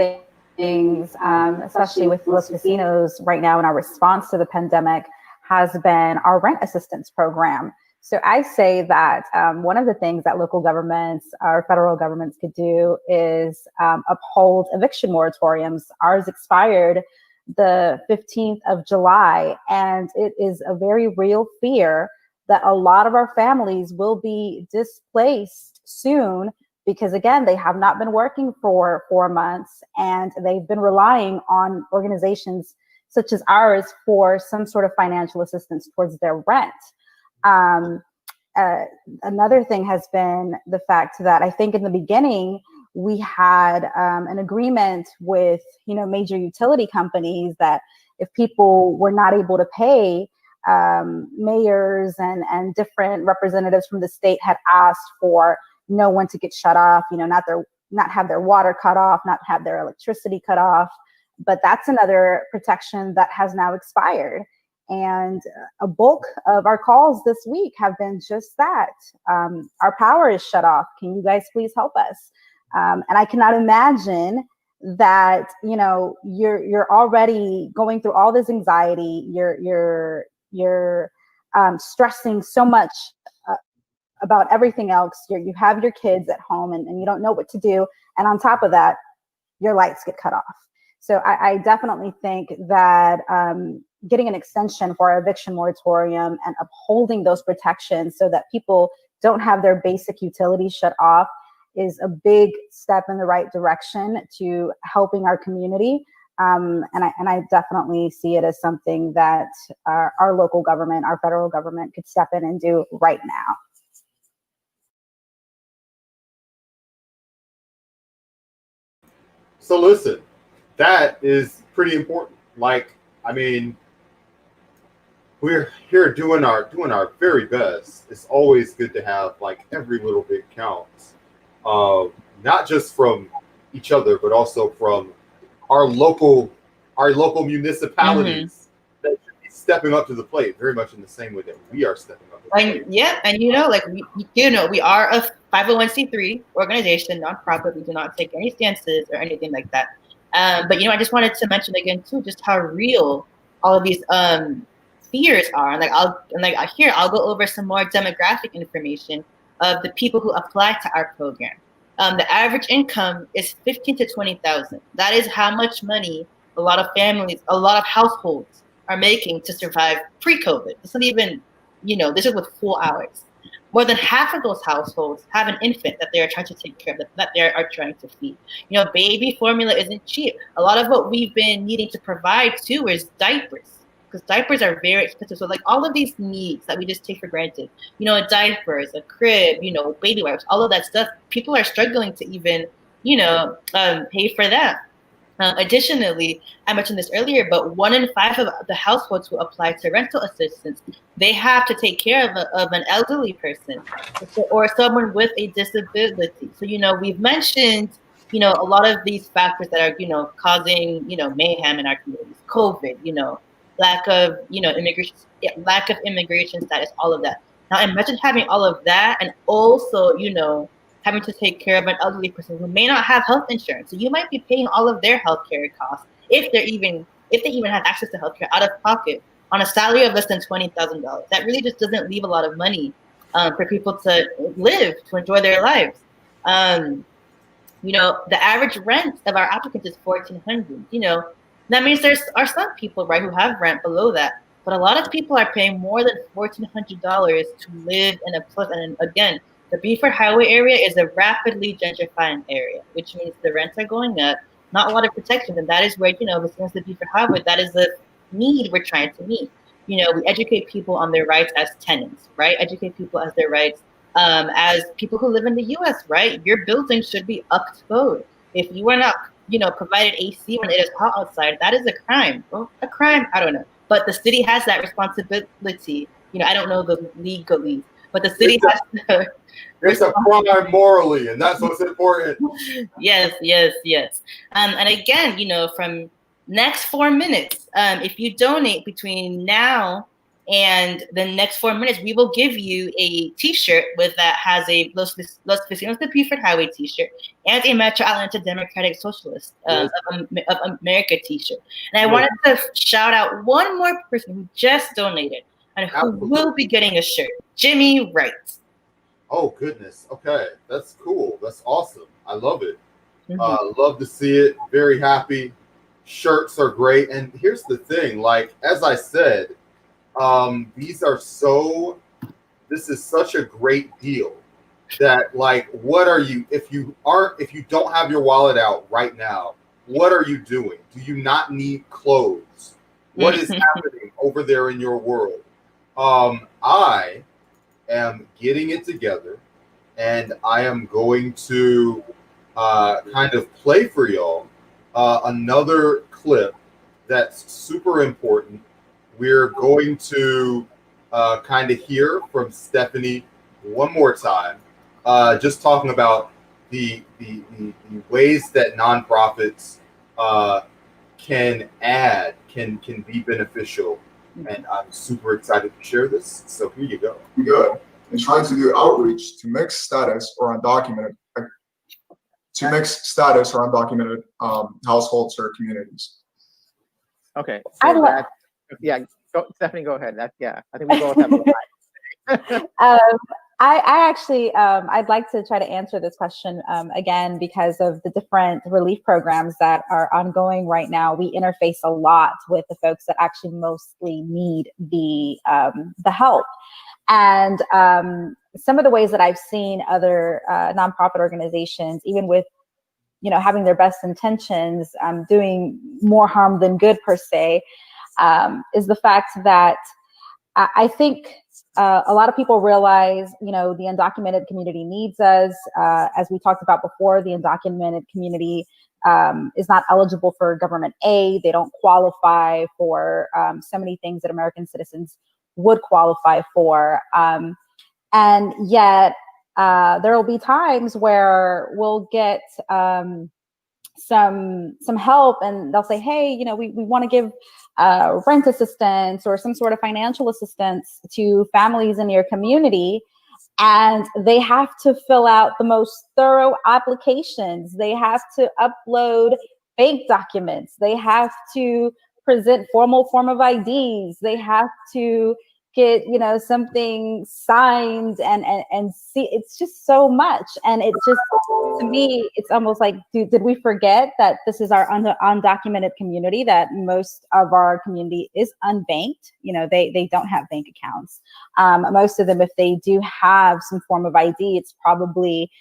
things, especially with Los Vecinos right now in our response to the pandemic, has been our rent assistance program. So I say that one of the things that local governments or federal governments could do is uphold eviction moratoriums. Ours expired the 15th of July, and it is a very real fear that a lot of our families will be displaced soon because, again, they have not been working for 4 months and they've been relying on organizations such as ours for some sort of financial assistance towards their rent. Another thing has been the fact that I think in the beginning, we had an agreement with, major utility companies that if people were not able to pay, mayors and different representatives from the state had asked for no one to get shut off, not have their water cut off, not have their electricity cut off. But that's another protection that has now expired. And a bulk of our calls this week have been just that. Our power is shut off. Can you guys please help us? And I cannot imagine that, you're already going through all this anxiety. You're stressing so much about everything else. You have your kids at home and you don't know what to do. And on top of that, your lights get cut off. So I definitely think that getting an extension for our eviction moratorium and upholding those protections so that people don't have their basic utilities shut off is a big step in the right direction to helping our community. And I definitely see it as something that our local government, our federal government could step in and do right now. So listen, that is pretty important. Like, I mean, we're here doing our very best. It's always good to have like every little bit counts. Not just from each other, but also from our local municipalities that should be stepping up to the plate, very much in the same way that we are stepping up to the plate. We are a 501c3 organization, nonprofit. We do not take any stances or anything like that. But I just wanted to mention again too, just how real all of these fears are. And I'll go over some more demographic information of the people who apply to our program. The average income is $15,000 to $20,000. That is how much money a lot of families, a lot of households are making to survive pre-COVID. It's not even, this is with full hours. More than half of those households have an infant that they are trying to take care of, that they are trying to feed. Baby formula isn't cheap. A lot of what we've been needing to provide too is diapers. Because diapers are very expensive. So like all of these needs that we just take for granted, diapers, a crib, baby wipes, all of that stuff, people are struggling to even, pay for that. Additionally, I mentioned this earlier, but 1 in 5 of the households who apply to rental assistance, they have to take care of an elderly person or someone with a disability. So, we've mentioned, a lot of these factors that are, causing, mayhem in our communities, COVID, lack of immigration status, all of that. Now imagine having all of that and also, having to take care of an elderly person who may not have health insurance. So you might be paying all of their healthcare costs if they even have access to healthcare out of pocket on a salary of less than $20,000. That really just doesn't leave a lot of money for people to live, to enjoy their lives. The average rent of our applicants is $1,400. That means there are some people, right, who have rent below that. But a lot of people are paying more than $1,400 to live in a place. And again, the Buford Highway area is a rapidly gentrifying area, which means the rents are going up, not a lot of protections. And that is where, you know, as soon as the Buford Highway, that is the need we're trying to meet. You know, we educate people on their rights as tenants, right? Educate people as their rights as people who live in the U.S., right? Your building should be up to code. If you are not, you know, provided AC when it is hot outside, that is a crime. Well, a crime, I don't know. But the city has that responsibility. You know, I don't know the legalese, but the city has the It's a crime morally, and that's what's important. Yes, yes, yes. And again, you know, from next 4 minutes, if you donate between now and the next 4 minutes, we will give you a T-shirt with that has a Los Vecinos de Buford Highway T-shirt and a Metro Atlanta Democratic Socialist of America T-shirt. And I wanted to shout out one more person who just donated and who will be getting a shirt. Jimmy Wright. Oh goodness. Okay, that's cool. That's awesome. I love it. Love to see it. Very happy. Shirts are great. And here's the thing. Like as I said, this is such a great deal that like, what are you, if you don't have your wallet out right now, what are you doing? Do you not need clothes? What is happening over there in your world? I am getting it together and I am going to kind of play for y'all another clip that's super important. We're going to kind of hear from Stephanie one more time, just talking about the ways that nonprofits can be beneficial. And I'm super excited to share this. So here you go. Good. And trying to do outreach to mixed status or undocumented households or communities. Okay. So yeah, Stephanie, go ahead. I think we both have a lot. I actually, I'd like to try to answer this question again because of the different relief programs that are ongoing right now. We interface a lot with the folks that actually mostly need the help. And some of the ways that I've seen other nonprofit organizations, even with, you know, having their best intentions, doing more harm than good per se, is the fact that I think a lot of people realize, you know, the undocumented community needs us. As we talked about before, the undocumented community is not eligible for government aid. They don't qualify for so many things that American citizens would qualify for. And yet there will be times where we'll get some help and they'll say, hey, you know, we want to give rent assistance or some sort of financial assistance to families in your community. And they have to fill out the most thorough applications. They have to upload bank documents. They have to present formal form of IDs. They have to get, you know, something signed and see. It's just so much. And it just, to me, it's almost like, did we forget that this is our undocumented community, that most of our community is unbanked? You know, they don't have bank accounts. Most of them, if they do have some form of ID, it's probably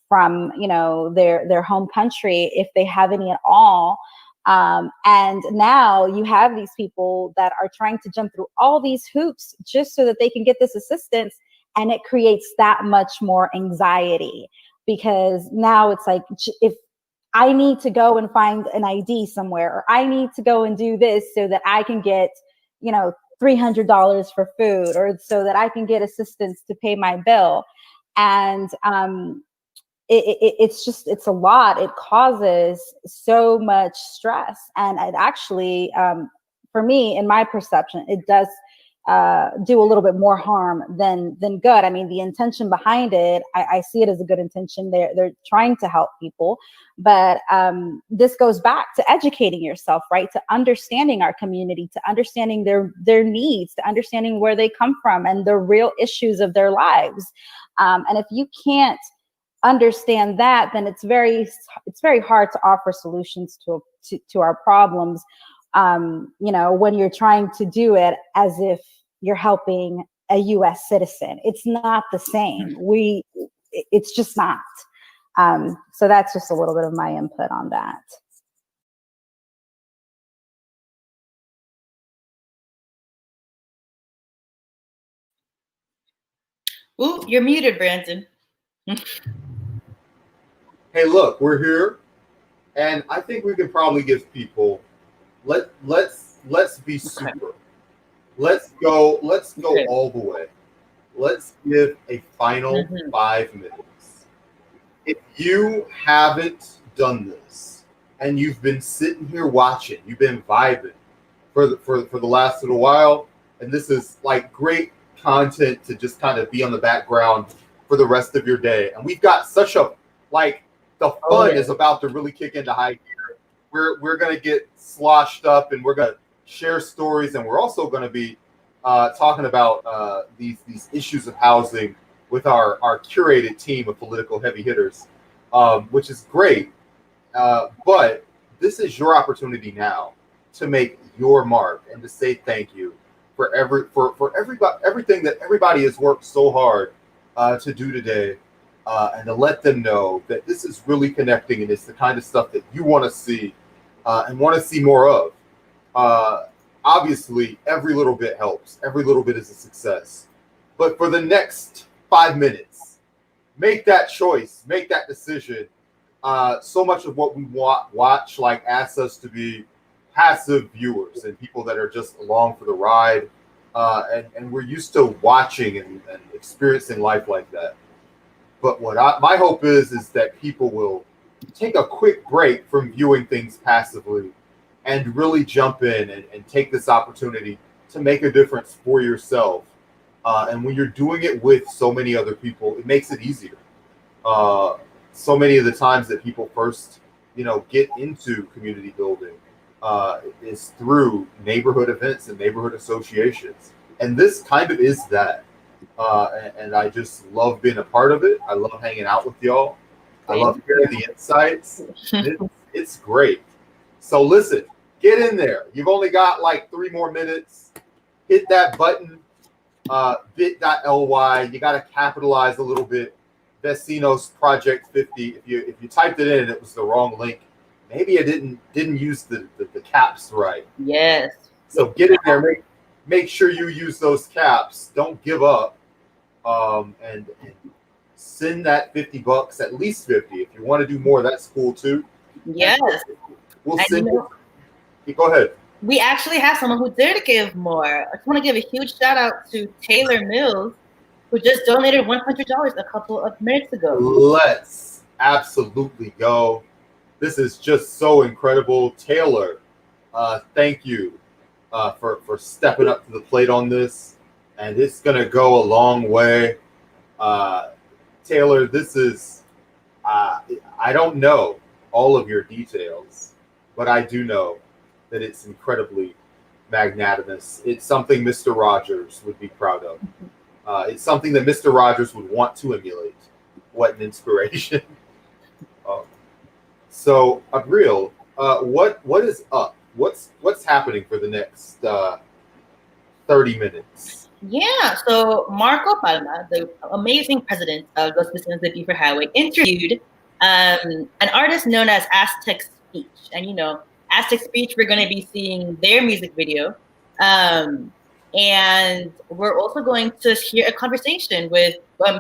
from, you know, their home country, if they have any at all. And now you have these people that are trying to jump through all these hoops just so that they can get this assistance. And it creates that much more anxiety, because now it's like, if I need to go and find an ID somewhere, or I need to go and do this so that I can get, you know, $300 for food, or so that I can get assistance to pay my bill. And, it's a lot. It causes so much stress. And it actually, for me, in my perception, it does do a little bit more harm than good. I mean, the intention behind it, I see it as a good intention. They're trying to help people. But this goes back to educating yourself, right? To understanding our community, to understanding their needs, to understanding where they come from and the real issues of their lives. And if you can't understand that, then it's very hard to offer solutions to our problems you know, when you're trying to do it as if you're helping a US citizen. It's not the same. It's just not. So that's just a little bit of my input on that. Ooh, you're muted, Brandon. Hey, look, we're here, and I think we can probably give people. Let's be super. Let's go all the way. Let's give a final 5 minutes. If you haven't done this and you've been sitting here watching, you've been vibing for the last little while, and this is like great content to just kind of be on the background for the rest of your day. And we've got such a the fun is about to really kick into high gear. We're gonna get sloshed up, and we're gonna share stories, and we're also gonna be talking about these issues of housing with our curated team of political heavy hitters, which is great. But this is your opportunity now to make your mark and to say thank you for everything that everybody has worked so hard to do today, and to let them know that this is really connecting, and it's the kind of stuff that you want to see and want to see more of. Obviously, every little bit helps. Every little bit is a success. But for the next 5 minutes, make that choice, make that decision. So much of what we watch asks us to be passive viewers and people that are just along for the ride. And we're used to watching and experiencing life like that. But my hope is that people will take a quick break from viewing things passively and really jump in and take this opportunity to make a difference for yourself. And when you're doing it with so many other people, it makes it easier. So many of the times that people first, get into community building is through neighborhood events and neighborhood associations. And this kind of is that. And I just love being a part of it. I love hanging out with y'all. I love hearing the insights. It's great. So listen, get in there. You've only got 3 more minutes. Hit that button, bit.ly. You got to capitalize a little bit. Vecinos Project 50. If you typed it in and it was the wrong link, maybe I didn't use the caps right. Yes. So get in there. Make sure you use those caps. Don't give up. And send that $50, at least 50. If you want to do more, that's cool too. Yes. We'll send you. Go ahead. We actually have someone who did give more. I just want to give a huge shout out to Taylor Mills, who just donated $100 a couple of minutes ago. Let's absolutely go. This is just so incredible. Taylor, thank you for stepping up to the plate on this. And it's going to go a long way. Taylor, this is, I don't know all of your details, but I do know that it's incredibly magnanimous. It's something Mr. Rogers would be proud of. It's something that Mr. Rogers would want to emulate. What an inspiration. So, Abril, what is up? What's happening for the next 30 minutes? Yeah, so Marco Palma, the amazing president of Los Vecinos de Buford Highway, interviewed an artist known as Aztec Speech. And, Aztec Speech, we're going to be seeing their music video. And we're also going to hear a conversation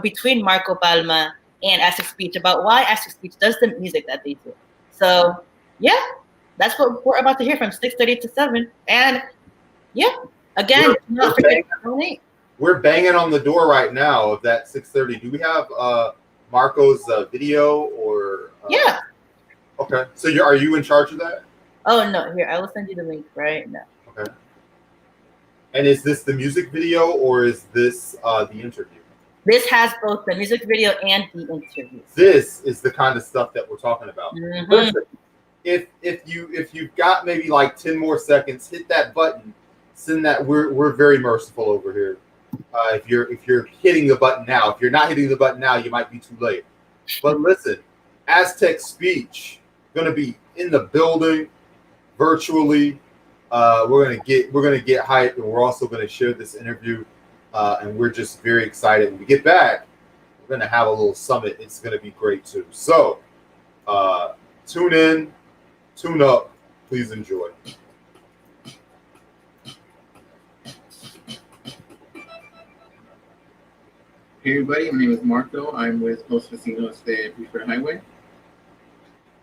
between Marco Palma and Aztec Speech about why Aztec Speech does the music that they do. So, yeah, that's what we're about to hear from 6:30 to 7. And, yeah. Again, not forget to donate. We're banging on the door right now of that 6:30. Do we have Marco's video or? Yeah. Okay. So are you in charge of that? Oh no! Here, I will send you the link right now. Okay. And is this the music video or is this the interview? This has both the music video and the interview. This is the kind of stuff that we're talking about. Mm-hmm. Listen, if you've got maybe 10 more seconds, hit that button. Send that. We're very merciful over here. If you're hitting the button now, if you're not hitting the button now, you might be too late. But listen, Aztec Speech gonna be in the building virtually. We're gonna get hyped, and we're also gonna share this interview. And we're just very excited. When we get back, we're gonna have a little summit. It's gonna be great too. So tune in, tune up, please enjoy. Hey everybody, my name is Marco. I'm with Los Vecinos de Buford Highway.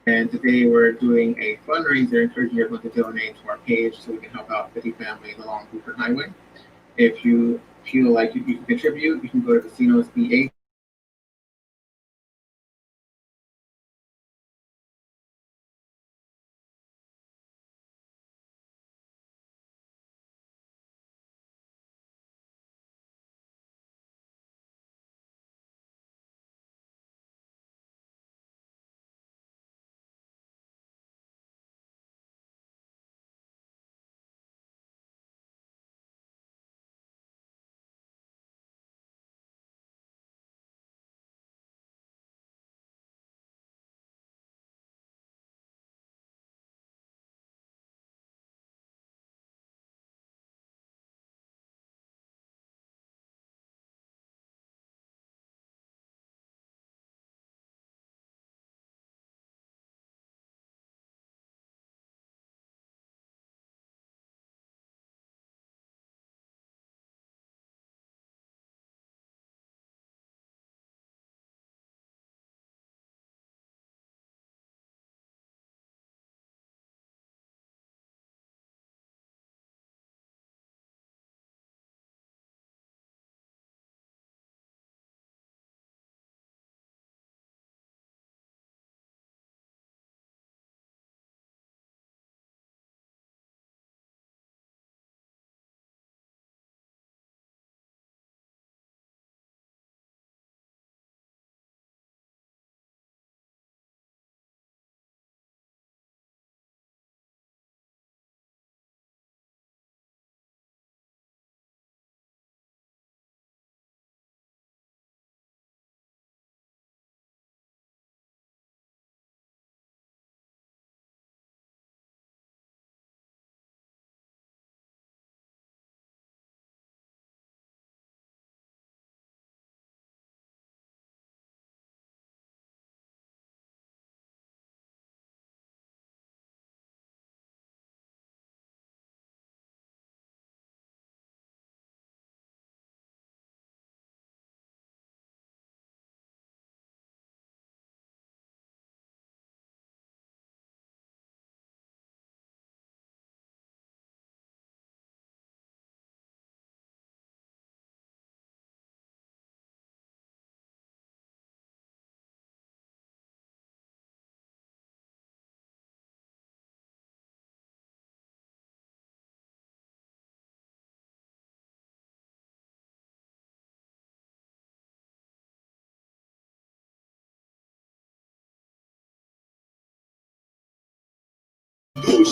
And today we're doing a fundraiser encouraging everyone to donate to our page so we can help out 50 families along Buford Highway. If you feel like you can contribute, you can go to Vecinos BH.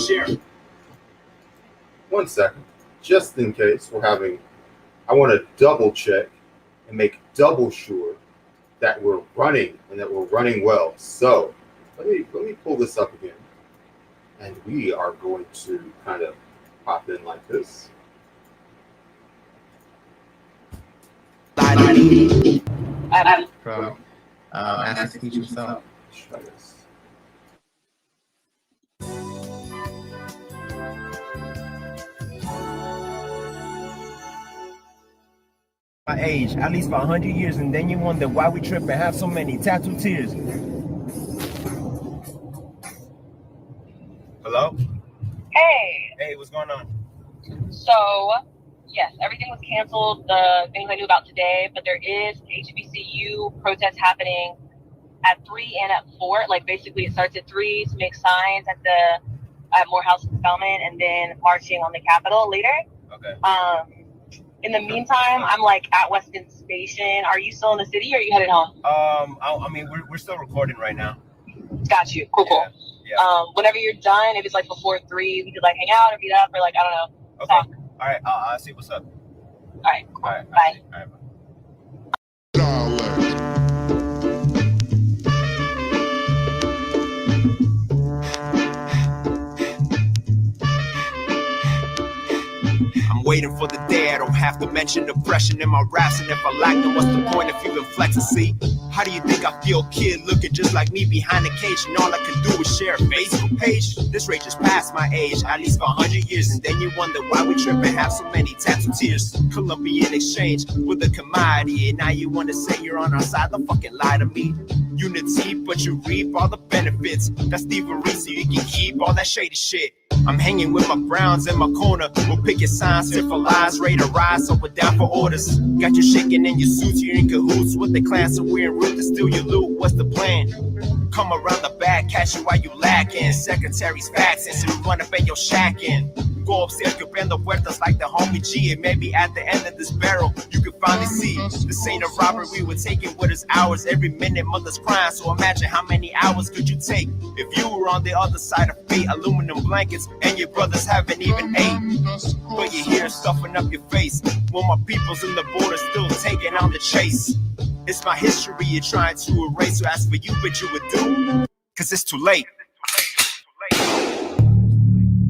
Share. 1 second, just in case I want to double check and make double sure that we're running and that we're running well. So let me pull this up again, and we are going to kind of pop in like this. From Ask the Teacher himself. Try this. My age, at least for 100 years, and then you wonder why we trip and have so many tattoo tears. Hello? Hey. Hey, what's going on? So, yes, everything was canceled, the things I knew about today, but there is HBCU protests happening at 3 and at 4. Like, basically, it starts at 3 to make signs at Morehouse and Spelman, and then marching on the Capitol later. Okay. In the meantime, I'm like at Weston Station. Are you still in the city, or are you headed home? I mean, we're still recording right now. Got you. Cool. Yeah. Whenever you're done, if it's like before 3, we could like hang out or meet up, or like, I don't know. Okay. Talk. All right. I'll see what's up. All right. Cool. All right. Bye. All right. I'm waiting for the day I don't have to mention depression in my raps, and if I lack, then what's the point of even flexing? See, how do you think I feel, kid, looking just like me behind the cage, and all I can do is share a Facebook page? This rage is past my age, at least for 100 years, and then you wonder why we trip and have so many tattooed tears. Colombian exchange with a commodity, and now you wanna say you're on our side? Don't fucking lie to me. Unity, but you reap all the benefits. That's thievery, so you can keep all that shady shit. I'm hanging with my Browns in my corner. We'll pick your signs, sit for lies, ready to rise, so we're down for orders. Got you shaking in your suits, you're in cahoots with the clan, so we're en route to steal your loot. What's the plan? Come around the back, catch you while you lacking. Secretary's faxing, so we run up in your shack in. Go upstairs, que prendo puertas like the homie G. And maybe at the end of this barrel, you can finally see this ain't a robbery, we were taking with us hours. Every minute, mother's crying, so imagine how many hours could you take if you were on the other side of fate. Aluminum blankets, and your brothers haven't even ate. But you're here stuffing up your face, when my people's in the border still taking on the chase. It's my history you're trying to erase, so as for you, but you would do, cause it's too late.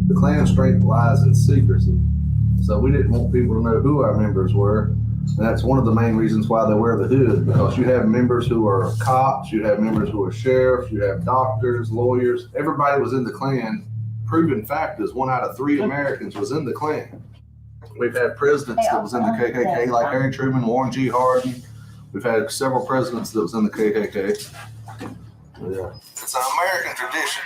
The Klan strength lies in secrecy. So we didn't want people to know who our members were. And that's one of the main reasons why they wear the hood, because you have members who are cops, you have members who are sheriffs, you have doctors, lawyers. Everybody was in the Klan. Proven fact is 1 out of 3 Americans was in the Klan. We've had presidents that was in the KKK, like Harry Truman, Warren G. Harding. We've had several presidents that was in the KKK. Yeah. It's an American tradition.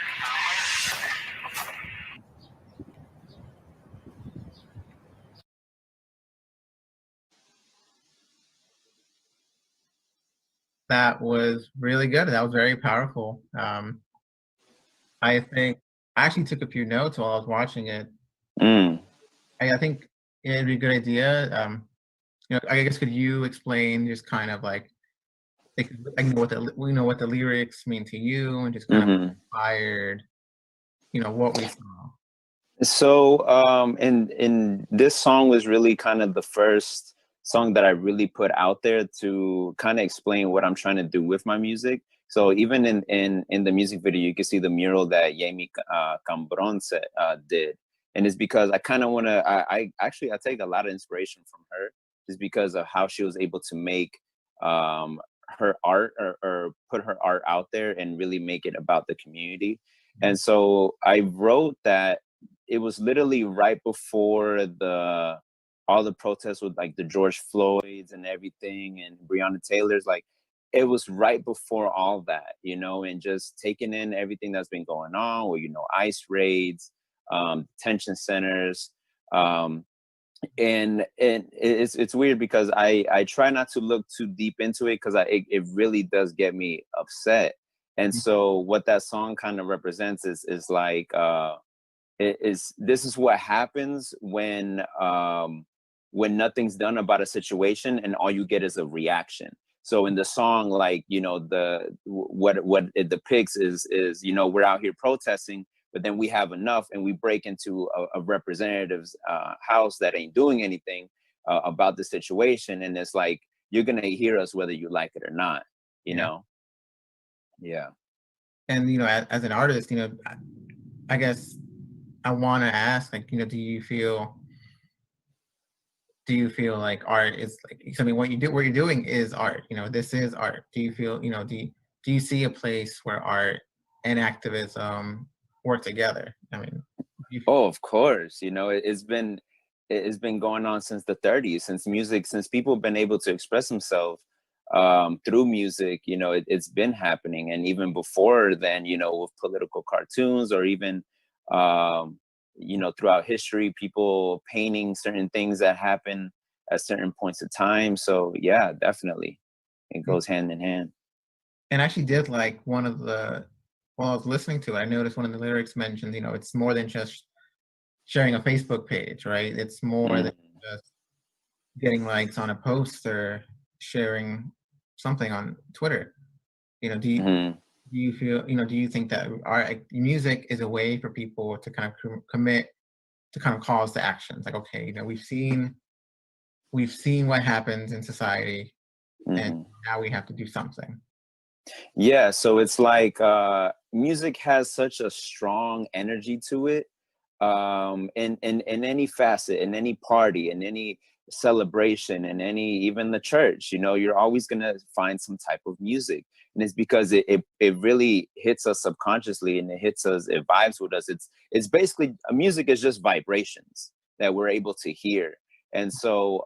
That was really good. That was very powerful. I think I actually took a few notes while I was watching it. I think it'd be a good idea. I guess could you explain just kind of like what the lyrics mean to you, and just kind of inspired, what we saw. So, and this song was really kind of the first song that I really put out there to kind of explain what I'm trying to do with my music. So even in the music video, you can see the mural that Yemi Cambron did. And it's because I kind of want to, I take a lot of inspiration from her, just because of how she was able to make her art or put her art out there and really make it about the community. And so I wrote that it was literally right before all the protests with like the George Floyds and everything, and Breonna Taylor's, like it was right before all that, and just taking in everything that's been going on with, ICE raids, detention centers. And it's weird because I try not to look too deep into it, because it really does get me upset. And so what that song kind of represents is like, this is what happens when nothing's done about a situation and all you get is a reaction. So in the song, like, what it depicts is we're out here protesting, but then we have enough and we break into a representative's house that ain't doing anything about the situation. And it's like, you're going to hear us whether you like it or not, you know? Yeah. And, as an artist, I guess I want to ask, like, do you feel like art is like something, what you're doing is art, this is art. Do you feel, do you see a place where art and activism work together? I mean, of course, it's been going on since the 30s, since people have been able to express themselves through music. It's been happening. And even before then, with political cartoons, or even throughout history, people painting certain things that happen at certain points of time. So yeah, definitely it goes hand in hand. And I actually did like while I was listening to it, I noticed one of the lyrics mentioned, it's more than just sharing a Facebook page, right? It's more than just getting likes on a post or sharing something on Twitter. Do you feel, do you think that music is a way for people to kind of commit to kind of calls to actions? Like, okay, we've seen what happens in society, and now we have to do something. Yeah, so it's like music has such a strong energy to it. in any facet, in any party, in any celebration, in any, even the church, you know, you're always going to find some type of music. And it's because it really hits us subconsciously, and it hits us, it vibes with us. It's basically, music is just vibrations that we're able to hear. And so,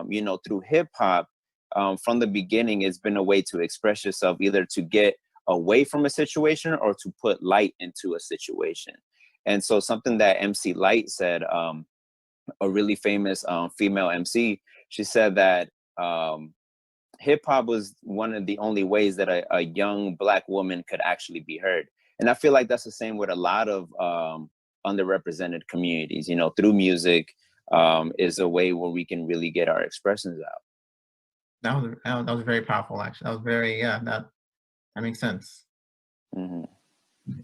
you know, through hip hop, from the beginning, it's been a way to express yourself, either to get away from a situation or to put light into a situation. And so something that MC Light said, a really famous female MC, she said that hip hop was one of the only ways that a young Black woman could actually be heard. And I feel like that's the same with a lot of underrepresented communities, you know, through music is a way where we can really get our expressions out. That was very powerful, actually. That was very, that makes sense. Mm-hmm.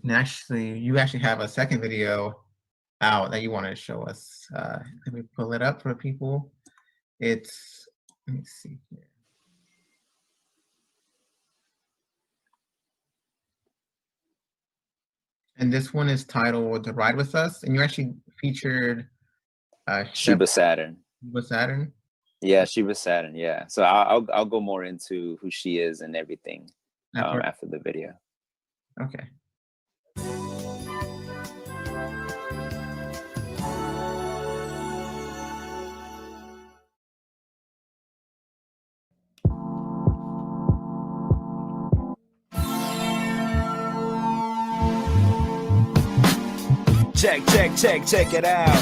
And actually, you actually have a second video out that you want to show us. Let me pull it up for people. It's, let me see here. And this one is titled "Ride With Us," and you actually featured Sheba Saturn. Sheba Saturn? Yeah, Sheba Saturn, yeah. So I'll go more into who she is and everything after the video. Okay. Check it out.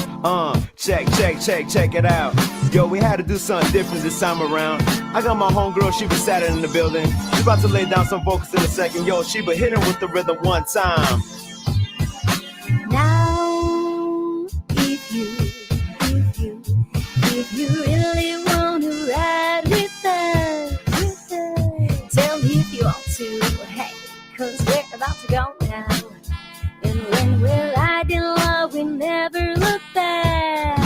Check it out. Yo, we had to do something different this time around. I got my homegirl, Sheba Saturn in the building. She about to lay down some vocals in a second. Yo, Sheba, hit her with the rhythm one time. Now, if you really want to ride with us, tell me if you want to, hey, cause we're about to go now. And when we're riding low, we never look back.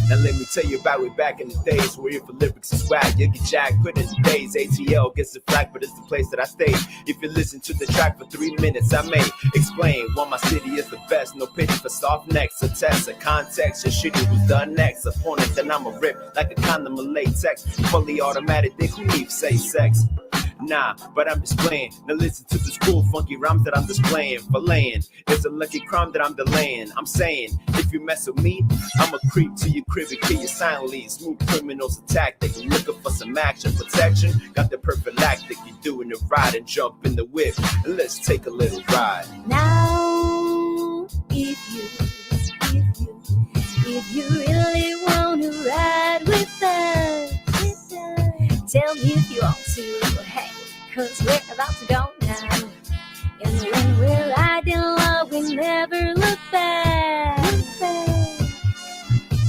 Now let me tell you about way back in the days. We're here for lyrics and swag. You get jacked, put in the days. ATL gets the flag, but it's the place that I stay. If you listen to the track for 3 minutes, I may explain why my city is the best. No pity for soft necks, a test, a context. Your shitty who's done next. Opponent, then I'ma rip like a condom of latex. Fully automatic, dick who need say sex. Nah, but I'm just playing. Now listen to this cool funky rhymes that I'm displaying. Filleting, it's a lucky crime that I'm delaying. I'm saying, if you mess with me, I'ma creep to your crib and kill you silently. Smooth criminals attack, they looking for some action. Protection, got the prophylactic. You doing the ride and jump in the whip. And let's take a little ride. Now, if you really want to ride with us, tell me if you want to, hey, cause we're about to go now. And when we're riding low, we never look back.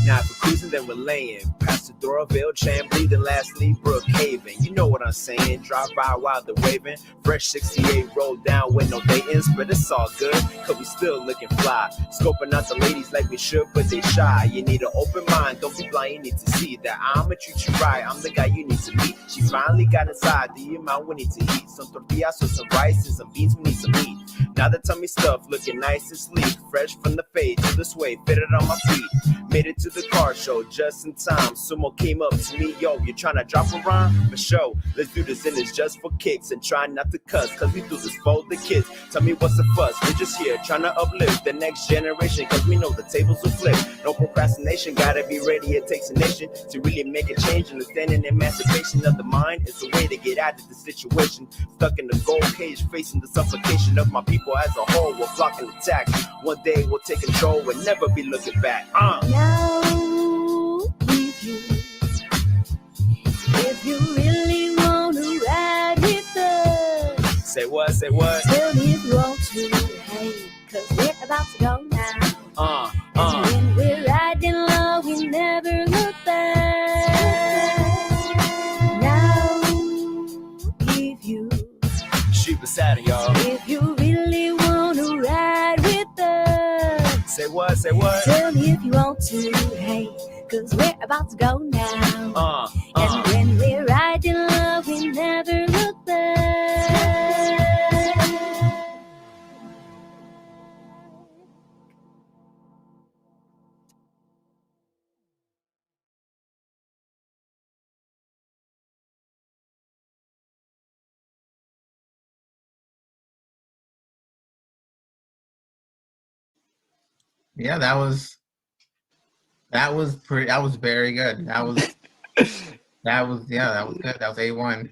Now if we're cruising, then we're laying past the Doraville, Chambly, then lastly Brookhaven. You know what I'm saying? Drive by while they're waving. Fresh 68 roll down with no datings, but it's all good, cause we still looking fly. Scoping out the ladies like we should, but they shy. You need an open mind, don't be blind, you need to see that I'ma treat you right. I'm the guy you need to meet. She finally got inside, do you mind we need to eat? Some tortillas with some rice and some beans, we need some meat. Now the tummy stuff looking nice and sleek. Fresh from the fade to the sway, fitted on my feet. Made it to the car show just in time. Sumo came up to me, yo, you tryna drop a rhyme? For sure, let's do this and it's just for kicks. And try not to cuss, cause we do this for the kids. Tell me what's the fuss, we're just here tryna uplift the next generation, cause we know the tables will flip. No procrastination, gotta be ready, it takes a nation to really make a change. Understanding emancipation of the mind is the way to get out of the situation. Stuck in the gold cage, facing the suffocation of my people as a whole. We're blocking attack. One day we'll take control and never be looking back. Now, if you really want to ride with us, say what? Tell me if you want to, hey, cause we're about to go now. And when we're riding low, we never look back. Now, if you Sheba Saturn, y'all. If you really want to ride with us, say what? Tell me if you want to, hey, cause we're about to go now. And when we're riding low, we never look back. Yeah, that was pretty. That was very good. That was that was good. That was A1.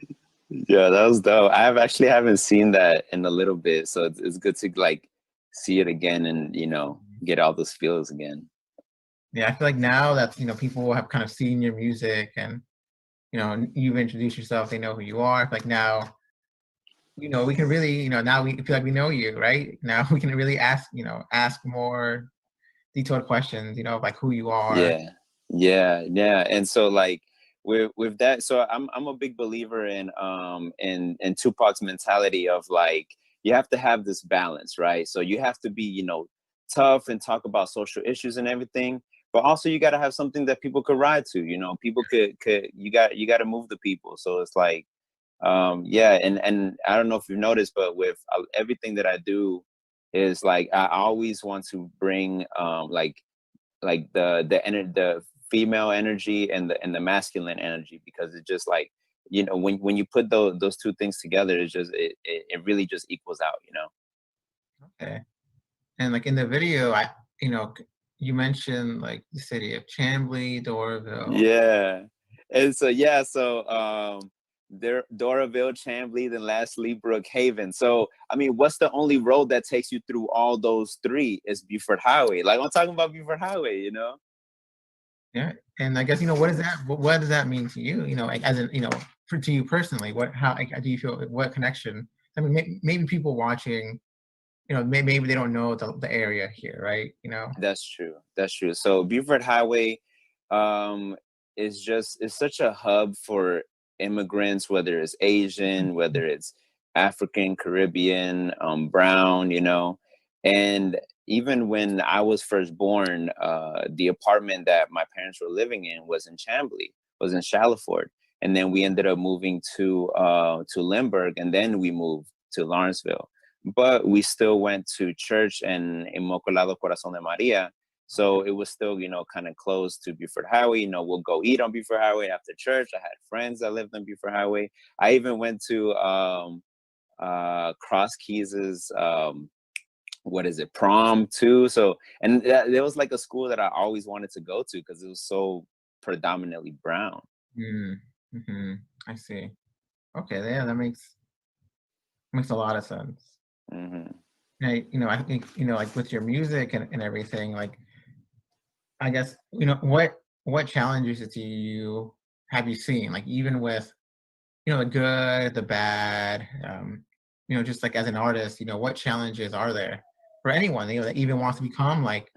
Yeah, that was dope. I haven't seen that in a little bit, so it's good to like see it again and get all those feels again. Yeah, I feel like now that people have kind of seen your music and you've introduced yourself, they know who you are. Like now, we can really, now we feel like we know you, right? Now we can really ask more detailed questions, like who you are. Yeah. And so like with that, so I'm a big believer in Tupac's mentality of like you have to have this balance, right? So you have to be, tough and talk about social issues and everything, but also you got to have something that people could ride to, people could you got to move the people. So it's like and I don't know if you've noticed, but with everything that I do is like I always want to bring the female energy and the masculine energy, because it's just like when you put those two things together, it's just it really just equals out. Okay. And like in the video, you mentioned like the city of Chambly, Doraville. Yeah. And so Doraville, Chambly, then lastly Brookhaven. So I mean, what's the only road that takes you through all those three is Buford Highway. Like I'm talking about Buford Highway, Yeah, and I guess what does that mean to you? Like as in to you personally, how do you feel? What connection? I mean, maybe people watching, maybe they don't know the area here, right? That's true. So Buford Highway is such a hub for immigrants, whether it's Asian, whether it's African, Caribbean, brown, and even when I was first born, the apartment that my parents were living in was in Chambly, was in Shaliford. And then we ended up moving to Limburg, and then we moved to Lawrenceville. But we still went to church in Immaculado Corazón de Maria. So it was still, kind of close to Buford Highway. We'll go eat on Buford Highway after church. I had friends that lived on Buford Highway. I even went to Cross Keys's prom too. So, and there was like a school that I always wanted to go to because it was so predominantly brown. Mm-hmm. I see. Okay, yeah, that makes a lot of sense. Mm-hmm. I think like with your music and everything, like I guess what challenges have you seen, like even with the good, the bad, just like as an artist, what challenges are there for anyone that even wants to become like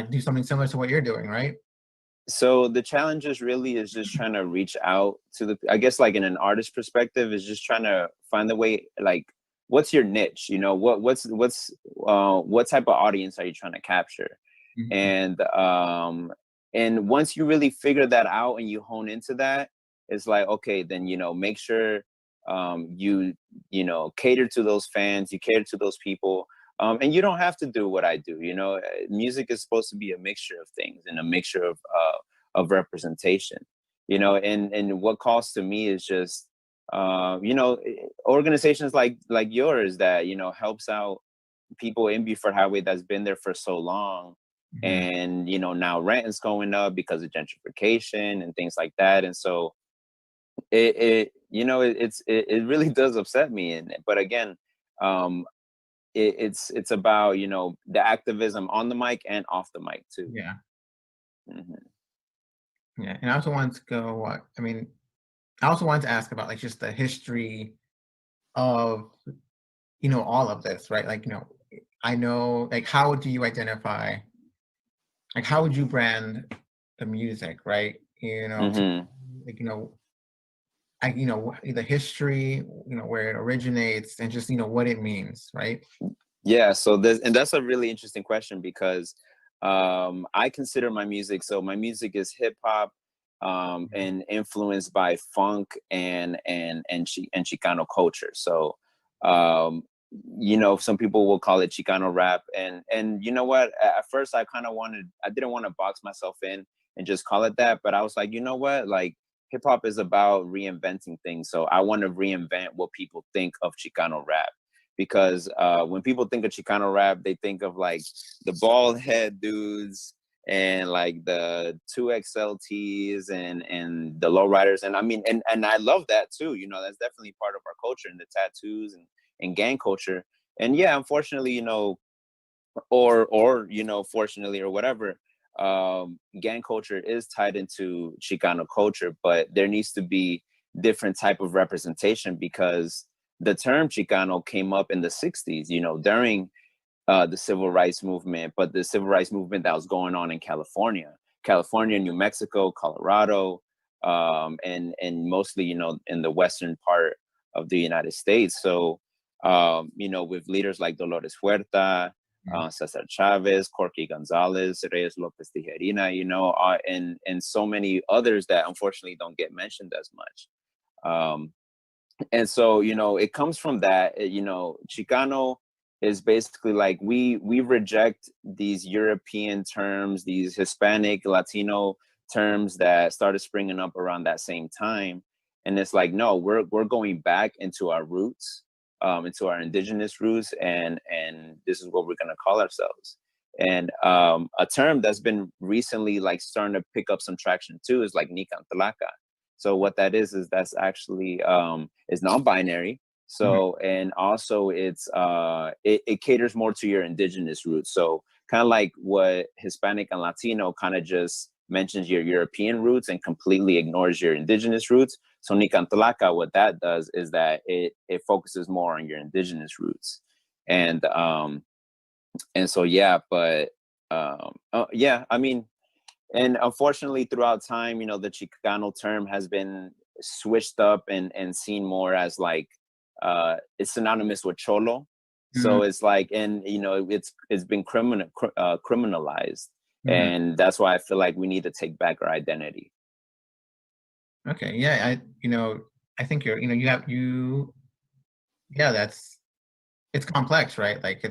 do something similar to what you're doing, right? So the challenges really is just trying to reach out to I guess like in an artist perspective is just trying to find the way, like what's your niche, what type of audience are you trying to capture? Mm-hmm. And once you really figure that out and you hone into that, it's like, okay, then, make sure you cater to those fans, you cater to those people. And you don't have to do what I do. Music is supposed to be a mixture of things and a mixture of representation. And what calls to me is just organizations like yours that helps out people in Buford Highway that's been there for so long. Mm-hmm. And now rent is going up because of gentrification and things like that. And so it really does upset me. But again, it's about the activism on the mic and off the mic too. Yeah. Mm-hmm. Yeah, and I also wanted to ask about like just the history of all of this, right? Like I know, like how do you identify, like how would you brand the music, right? Mm-hmm. Like the history, where it originates and just what it means, right? Yeah, so that's a really interesting question because I consider my music is hip hop and influenced by funk and Chicano culture. So some people will call it Chicano rap, and you know what, at first I didn't want to box myself in and just call it that, but I was like, you know what, like hip hop is about reinventing things. So I want to reinvent what people think of Chicano rap, because when people think of Chicano rap, they think of like the bald head dudes and like the 2XLTs and the lowriders. And I mean, and I love that too. You know, that's definitely part of our culture, and the tattoos and gang culture. And yeah, unfortunately, you know, or you know, fortunately or whatever, gang culture is tied into Chicano culture, but there needs to be different type of representation, because the term Chicano came up in the 60s, you know, during the civil rights movement, but the civil rights movement that was going on in California, New Mexico, Colorado, and mostly, you know, in the western part of the United States. So, you know, with leaders like Dolores Huerta, Cesar Chavez, Corky Gonzalez, Reyes Lopez Tijerina, you know, and so many others that unfortunately don't get mentioned as much. And so, you know, it comes from that. You know, Chicano is basically like we reject these European terms, these Hispanic, Latino terms that started springing up around that same time. And it's like, no, we're going back into our roots, into our indigenous roots, and this is what we're gonna call ourselves. And a term that's been recently like starting to pick up some traction too is like Nicantlaca. So what that is that's actually is non-binary. So and also it's it caters more to your indigenous roots. So kind of like what Hispanic and Latino kind of just mentions your European roots and completely ignores your indigenous roots. So Nicantlaca, what that does is that it focuses more on your indigenous roots. And so yeah, but yeah, I mean, and unfortunately throughout time, you know, the Chicano term has been switched up and seen more as like it's synonymous with cholo. So it's like, and you know, it's been criminalized. And that's why I feel like we need to take back our identity. Okay, yeah, I think it's complex, right? Like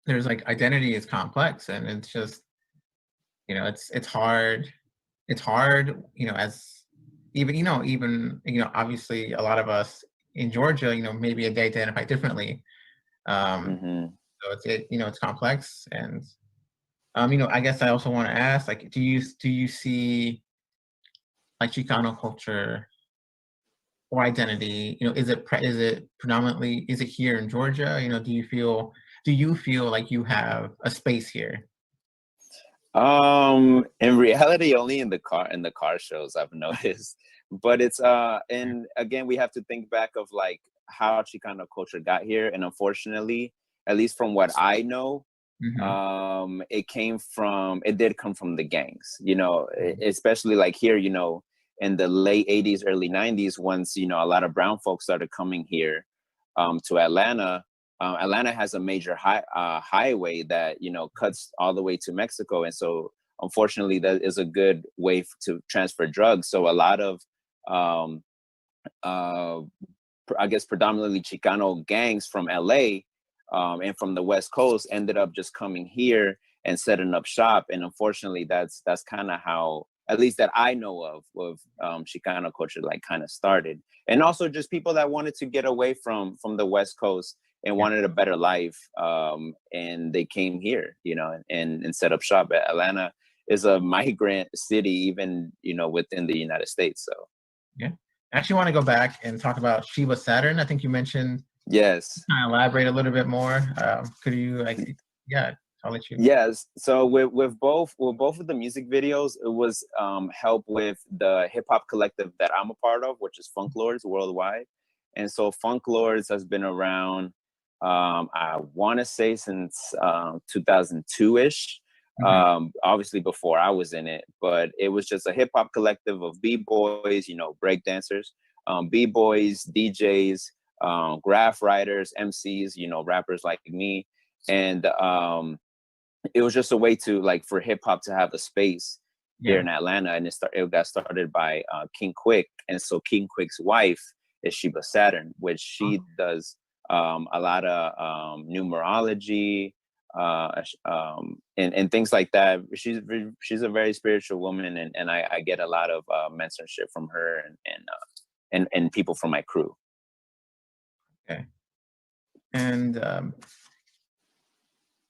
there's like identity is complex, and it's just, you know, it's hard, you know, as even obviously a lot of us in Georgia, you know, maybe they identify differently. So it's complex. And you know, I guess I also want to ask, like, do you see like Chicano culture or identity, you know, is it predominantly, is it here in Georgia? You know, do you feel like you have a space here? In reality, only in the car shows I've noticed. But it's and again, we have to think back of like how Chicano culture got here. And unfortunately, at least from what I know, it did come from the gangs, you know, especially like here, you know, in the late 80s, early 90s, once, you know, a lot of brown folks started coming here to Atlanta. Atlanta has a major highway that, you know, cuts all the way to Mexico. And so unfortunately, that is a good way to transfer drugs. So a lot of, I guess, predominantly Chicano gangs from LA and from the West Coast ended up just coming here and setting up shop. And unfortunately, that's kind of how, at least that I know of Chicano culture, like kind of started. And also just people that wanted to get away from the West Coast and wanted a better life. And they came here, you know, and set up shop. Atlanta is a migrant city, even, you know, within the United States. So yeah, I actually want to go back and talk about Shiva Saturn. I think you mentioned. Yes. Can I elaborate a little bit more? Could you, I'll let you. Yes. So with both of the music videos, it was help with the hip hop collective that I'm a part of, which is Funk Lords Worldwide. And so Funk Lords has been around, I want to say since 2002-ish. Obviously before I was in it, but it was just a hip hop collective of b-boys, you know, breakdancers, b-boys, DJs, graph writers, MCs, you know, rappers like me. And it was just a way to, like, for hip hop to have a space here in Atlanta. And it got started by King Quick. And so King Quick's wife is Shiva Saturn, which she does a lot of numerology and things like that. She's a very spiritual woman, and I get a lot of mentorship from her and people from my crew. Okay. And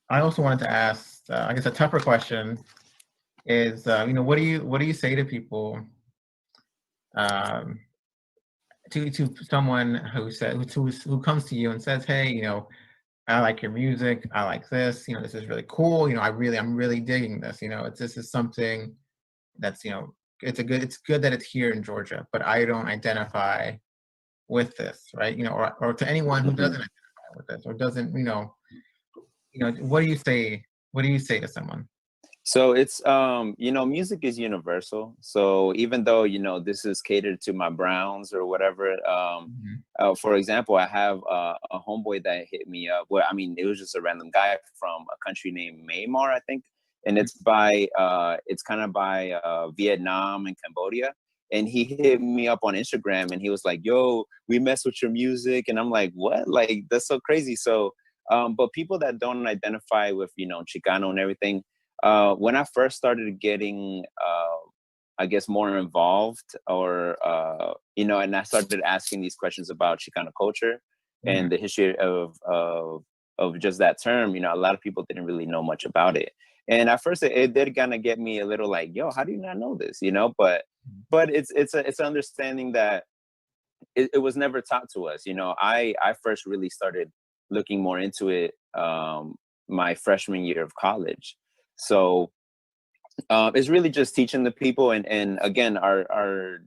I also wanted to ask, I guess a tougher question is, what do you say to people, to someone who comes to you and says, hey, I like your music, I like this, this is really cool, I'm really digging this, this is something that's, it's good that it's here in Georgia, but I don't identify with this, right? Or to anyone who doesn't identify with this or doesn't, what do you say? What do you say to someone? So it's music is universal. So even though this is catered to my Browns or whatever, for example, I have a homeboy that hit me up. Well, I mean, it was just a random guy from a country named Myanmar, I think, and it's kind of by Vietnam and Cambodia. And he hit me up on Instagram, and he was like, "Yo, we mess with your music," and I'm like, "What? Like that's so crazy." So, but people that don't identify with Chicano and everything. When I first started getting, I guess, more involved or, and I started asking these questions about Chicano culture and the history of just that term, a lot of people didn't really know much about it. And at first it did kind of get me a little like, yo, how do you not know this? But it's an understanding that it was never taught to us. I first really started looking more into it my freshman year of college. So it's really just teaching the people, and again, our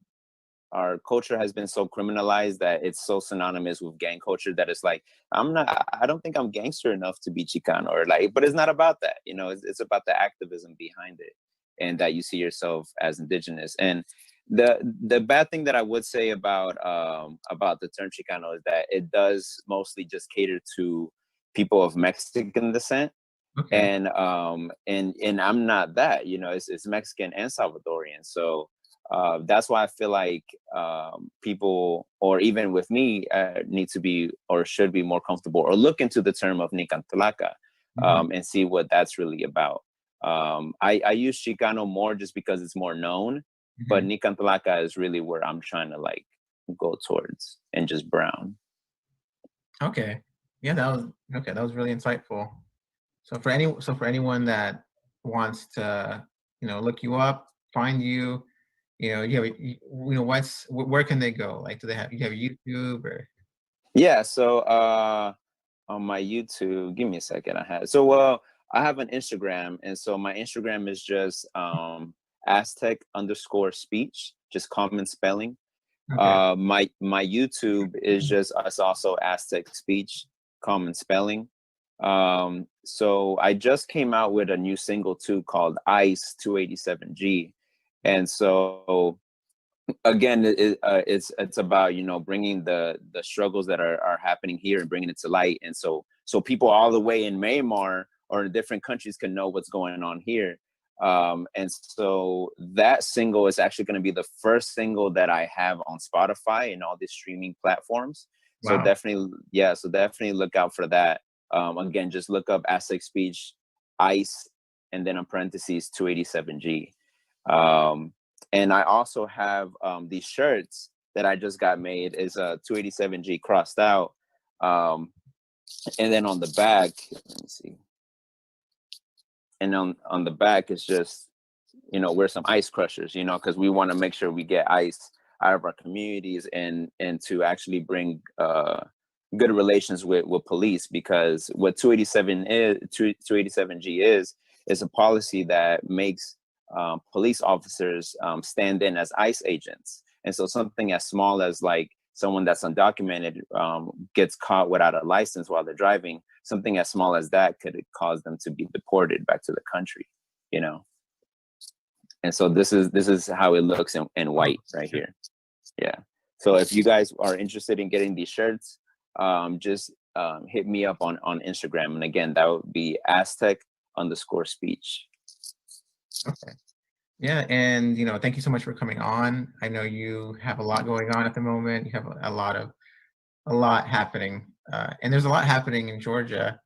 culture has been so criminalized that it's so synonymous with gang culture that it's like I don't think I'm gangster enough to be Chicano, or but it's not about that. It's about the activism behind it, and that you see yourself as indigenous. And the bad thing that I would say about the term Chicano is that it does mostly just cater to people of Mexican descent. Okay. And I'm not that, it's Mexican and Salvadorian. So that's why I feel like people, or even with me, need to be or should be more comfortable or look into the term of Nicantlaca and see what that's really about. I use Chicano more just because it's more known, but Nicantlaca is really where I'm trying to go towards, and just brown. Okay. Yeah, that was really insightful. So for anyone that wants to, look you up, find you, where can they go? Like, do you have YouTube or? Yeah. So on my YouTube, give me a second. I have an Instagram, and so my Instagram is just Aztec_speech, just common spelling. Okay. My YouTube is just also Aztec speech, common spelling. So I just came out with a new single too called Ice 287G, and so again it's about bringing the struggles that are happening here and bringing it to light, and so people all the way in Myanmar or in different countries can know what's going on here. And so that single is actually going to be the first single that I have on Spotify and all these streaming platforms. Wow. So definitely look out for that. Again, just look up Aztec Speech, Ice, and then in parentheses 287G. And I also have these shirts that I just got made is 287G crossed out. And then on the back, let me see. And on the back is just, we're some ice crushers, because we want to make sure we get ice out of our communities and to actually bring good relations with police, because what 287G is a policy that makes police officers stand in as ICE agents. And so something as small as someone that's undocumented gets caught without a license while they're driving, something as small as that could cause them to be deported back to the country, And so this is how it looks in white right here. Yeah. So if you guys are interested in getting these shirts, just hit me up on Instagram. And again, that would be Aztec_speech. Okay. Yeah. And, thank you so much for coming on. I know you have a lot going on at the moment. You have a lot happening. And there's a lot happening in Georgia.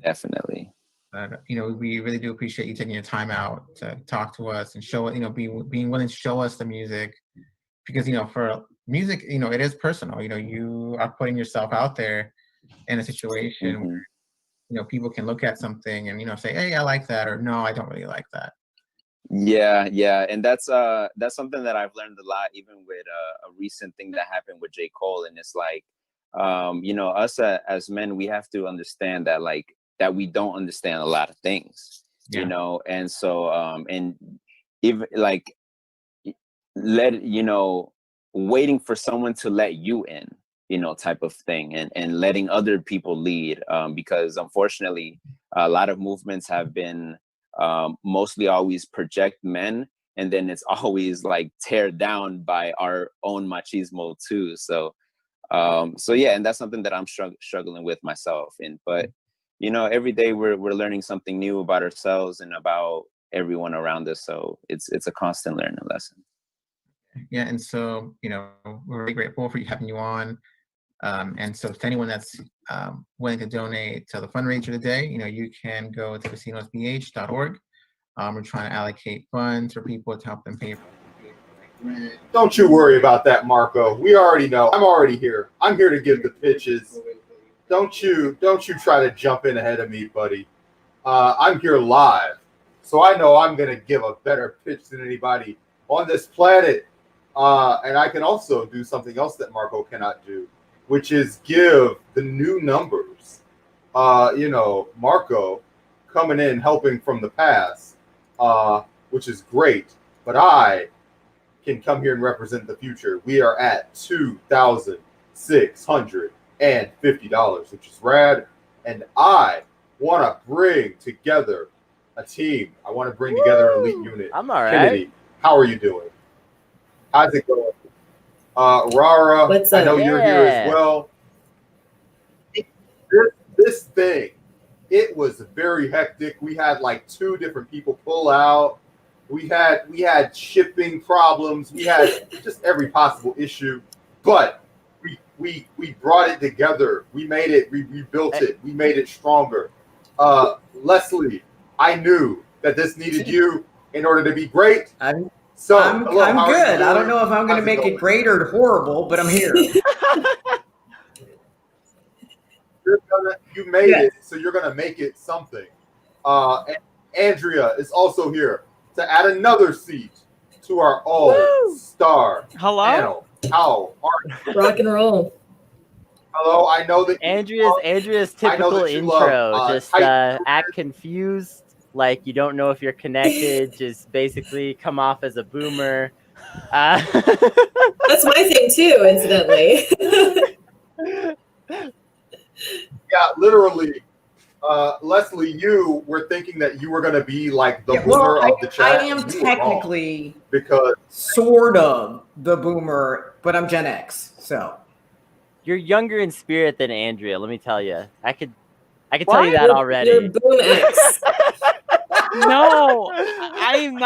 Definitely. We really do appreciate you taking your time out to talk to us and show it, being willing to show us the music, because, for music, it is personal. You are putting yourself out there in a situation where, you know, people can look at something and, you know, say, hey, I like that, or no, I don't really like that. Yeah, and that's something that I've learned a lot, even with a recent thing that happened with J. Cole. And it's like, you know, us as men, we have to understand that, like, that we don't understand a lot of things, you know, and so and even like waiting for someone to let you in, you know, type of thing, and letting other people lead, because unfortunately a lot of movements have been mostly always project men, and then it's always like tear down by our own machismo too. So yeah, and that's something that I'm struggling with myself. But you know, every day we're learning something new about ourselves and about everyone around us. So it's a constant learning lesson. Yeah, and so, you know, we're really grateful for having you on. And so to anyone that's willing to donate to the fundraiser today, you know, you can go to casinosbh.org. We're trying to allocate funds for people to help them pay for rent. Don't you worry about that, Marco. We already know. I'm already here. I'm here to give the pitches. Don't you try to jump in ahead of me, buddy. I'm here live, so I know I'm gonna give a better pitch than anybody on this planet. And I can also do something else that Marco cannot do, which is give the new numbers. You know, Marco coming in helping from the past, which is great. But I can come here and represent the future. We are at $2,650, which is rad. And I want to bring together a team. I want to bring together an elite unit. I'm all right. Kennedy, how are you doing? How's it going? Rara, I know you're here as well. This thing, it was very hectic. We had like 2 different people pull out. We had shipping problems. We had just every possible issue, but we brought it together. We made it. We rebuilt it. We made it stronger. Leslie, I knew that this needed you in order to be great. I'm hello, I'm good. I don't know if I'm going to make it great or horrible, but I'm here. You made it, so you're gonna make it something. And Andrea is also here to add another seat to our all-star panel. How are you? Rock and roll. Hello, I know that Andrea's typical intro. Just act confused, like you don't know if you're connected. Just basically come off as a boomer. That's my thing too, incidentally. Yeah, literally. Leslie, you were thinking that you were going to be like the boomer of the chat. I am technically because sort of the boomer, but I'm Gen X, so. You're younger in spirit than Andrea, let me tell you. I could tell you that already. You're Boom X. No, I am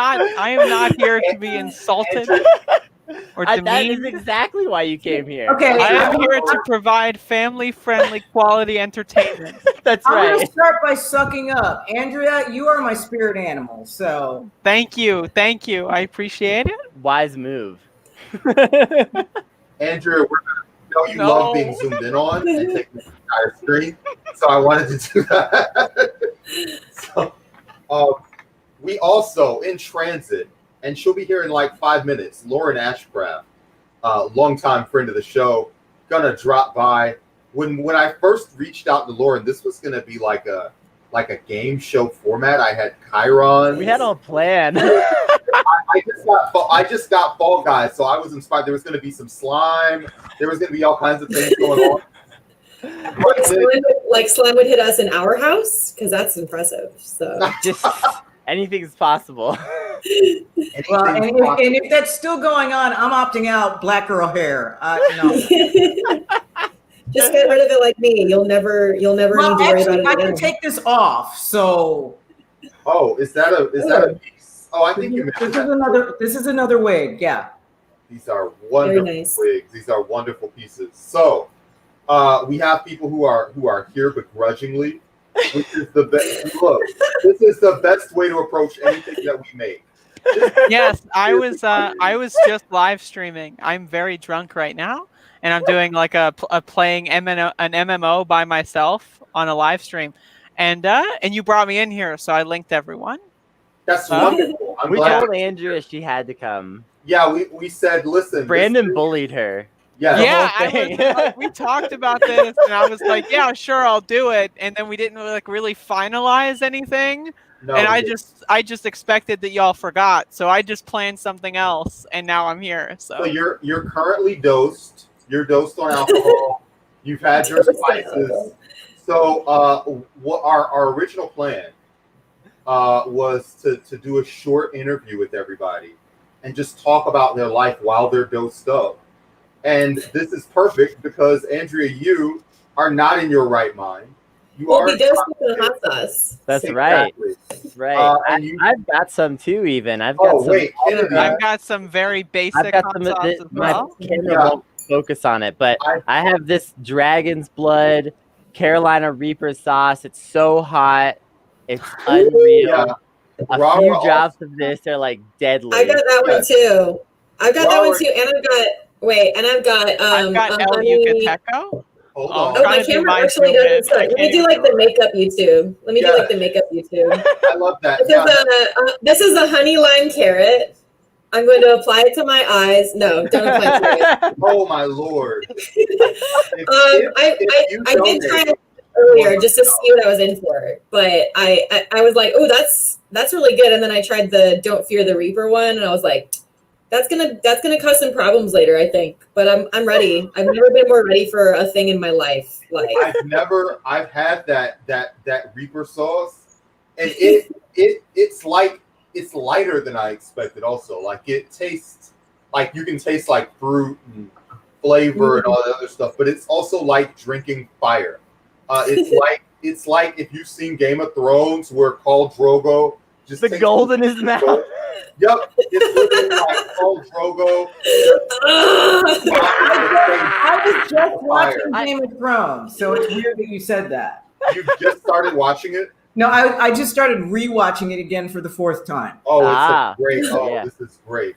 not here to be insulted or demeaned. That is exactly why you came here. Okay, I am here to provide family-friendly quality entertainment. That's I'm right. going to start by sucking up. Andrea, you are my spirit animal, so. Thank you. I appreciate it. Wise move. Andrea, you love being zoomed in on and taking the entire screen, so I wanted to do that. So, we also, in transit, and she'll be here in like 5 minutes, Lauren Ashcraft, longtime friend of the show, gonna drop by. When I first reached out to Lauren, this was gonna be like a game show format. I had Chiron. We had a plan. I just got Fall Guys, so I was inspired. There was gonna be some slime. There was gonna be all kinds of things going on. Like slime would hit us in our house, because that's impressive. So just anything's possible. Well, and if that's still going on, I'm opting out black girl hair. No. Just get rid of it like me. You'll never need to worry about it. I can take this off. So. Oh, is that a piece? Oh, I think you mentioned This is another wig. Yeah. These are wonderful wigs. These are wonderful pieces. So, we have people who are here begrudgingly, which is the best. Look, this is the best way to approach anything that we make. Yes, I was just live streaming. I'm very drunk right now, and I'm doing like a playing an MMO by myself on a live stream, and you brought me in here, so I linked everyone. That's wonderful. I'm we glad. told Andrea she had to come. Yeah, we said, listen. Brandon bullied her. Yeah, we talked about this, and I was like, yeah, sure, I'll do it, and then we didn't like really finalize anything. No, and I just expected that y'all forgot, so I just planned something else, and now I'm here. So you're currently dosed. You're dosed on alcohol. You've had your spices. So what our original plan was to do a short interview with everybody and just talk about their life while they're dosed up. And this is perfect because Andrea, you are not in your right mind. You are be dosed with the hot sauce. That's exactly. right. That's right. I've got some too. Even I've got some. I've got some very basic hot sauce as well. My camera won't focus on it, but I have this Dragon's Blood Carolina Reaper sauce. It's so hot, it's unreal. A few drops of this are like deadly. I got that one too. I've got that one too, and I've got El Yucateco. Oh, my camera actually doesn't start. Let me do like the makeup YouTube. I love that. This is a honey lime carrot. I'm going to apply it to my eyes. No, don't apply it to it. Oh my lord. I did try it earlier just to see what I was in for, but I was like, oh, that's really good. And then I tried the Don't Fear the Reaper one, and I was like, that's gonna cause some problems later, I think. But I'm ready. I've never been more ready for a thing in my life. Like I've had that Reaper sauce, and it's lighter than I expected. Also, like it tastes like you can taste like fruit and flavor and all that other stuff, but it's also like drinking fire. It's like if you've seen Game of Thrones where Khal Drogo just the gold in his mouth. Yep, it's literally like Khal Drogo. I was just watching Game of Thrones, so it's weird that you said that. You just started watching it? No, I just started rewatching it again for the 4th time. Oh, it's great. Oh, this is great.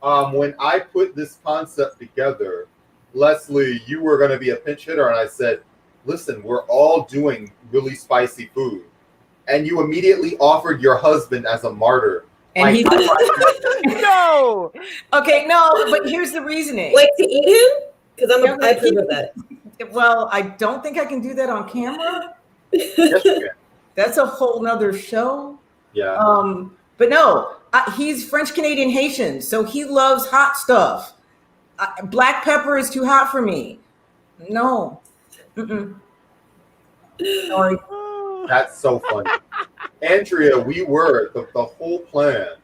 When I put this concept together, Leslie, you were going to be a pinch hitter, and I said, listen, we're all doing really spicy food. And you immediately offered your husband as a martyr. And he no. Okay, no, but here's the reasoning. Like to eat him? Because I approve of that. Well, I don't think I can do that on camera. That's a whole nother show. Yeah. But no, he's French Canadian Haitian, so he loves hot stuff. Black pepper is too hot for me. No. Sorry. That's so funny. Andrea, we were, the whole plan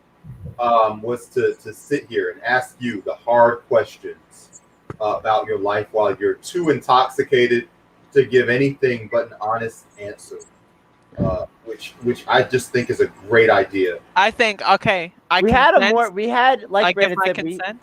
was to sit here and ask you the hard questions about your life while you're too intoxicated to give anything but an honest answer, which I just think is a great idea. I think, okay. We had like Brandon said,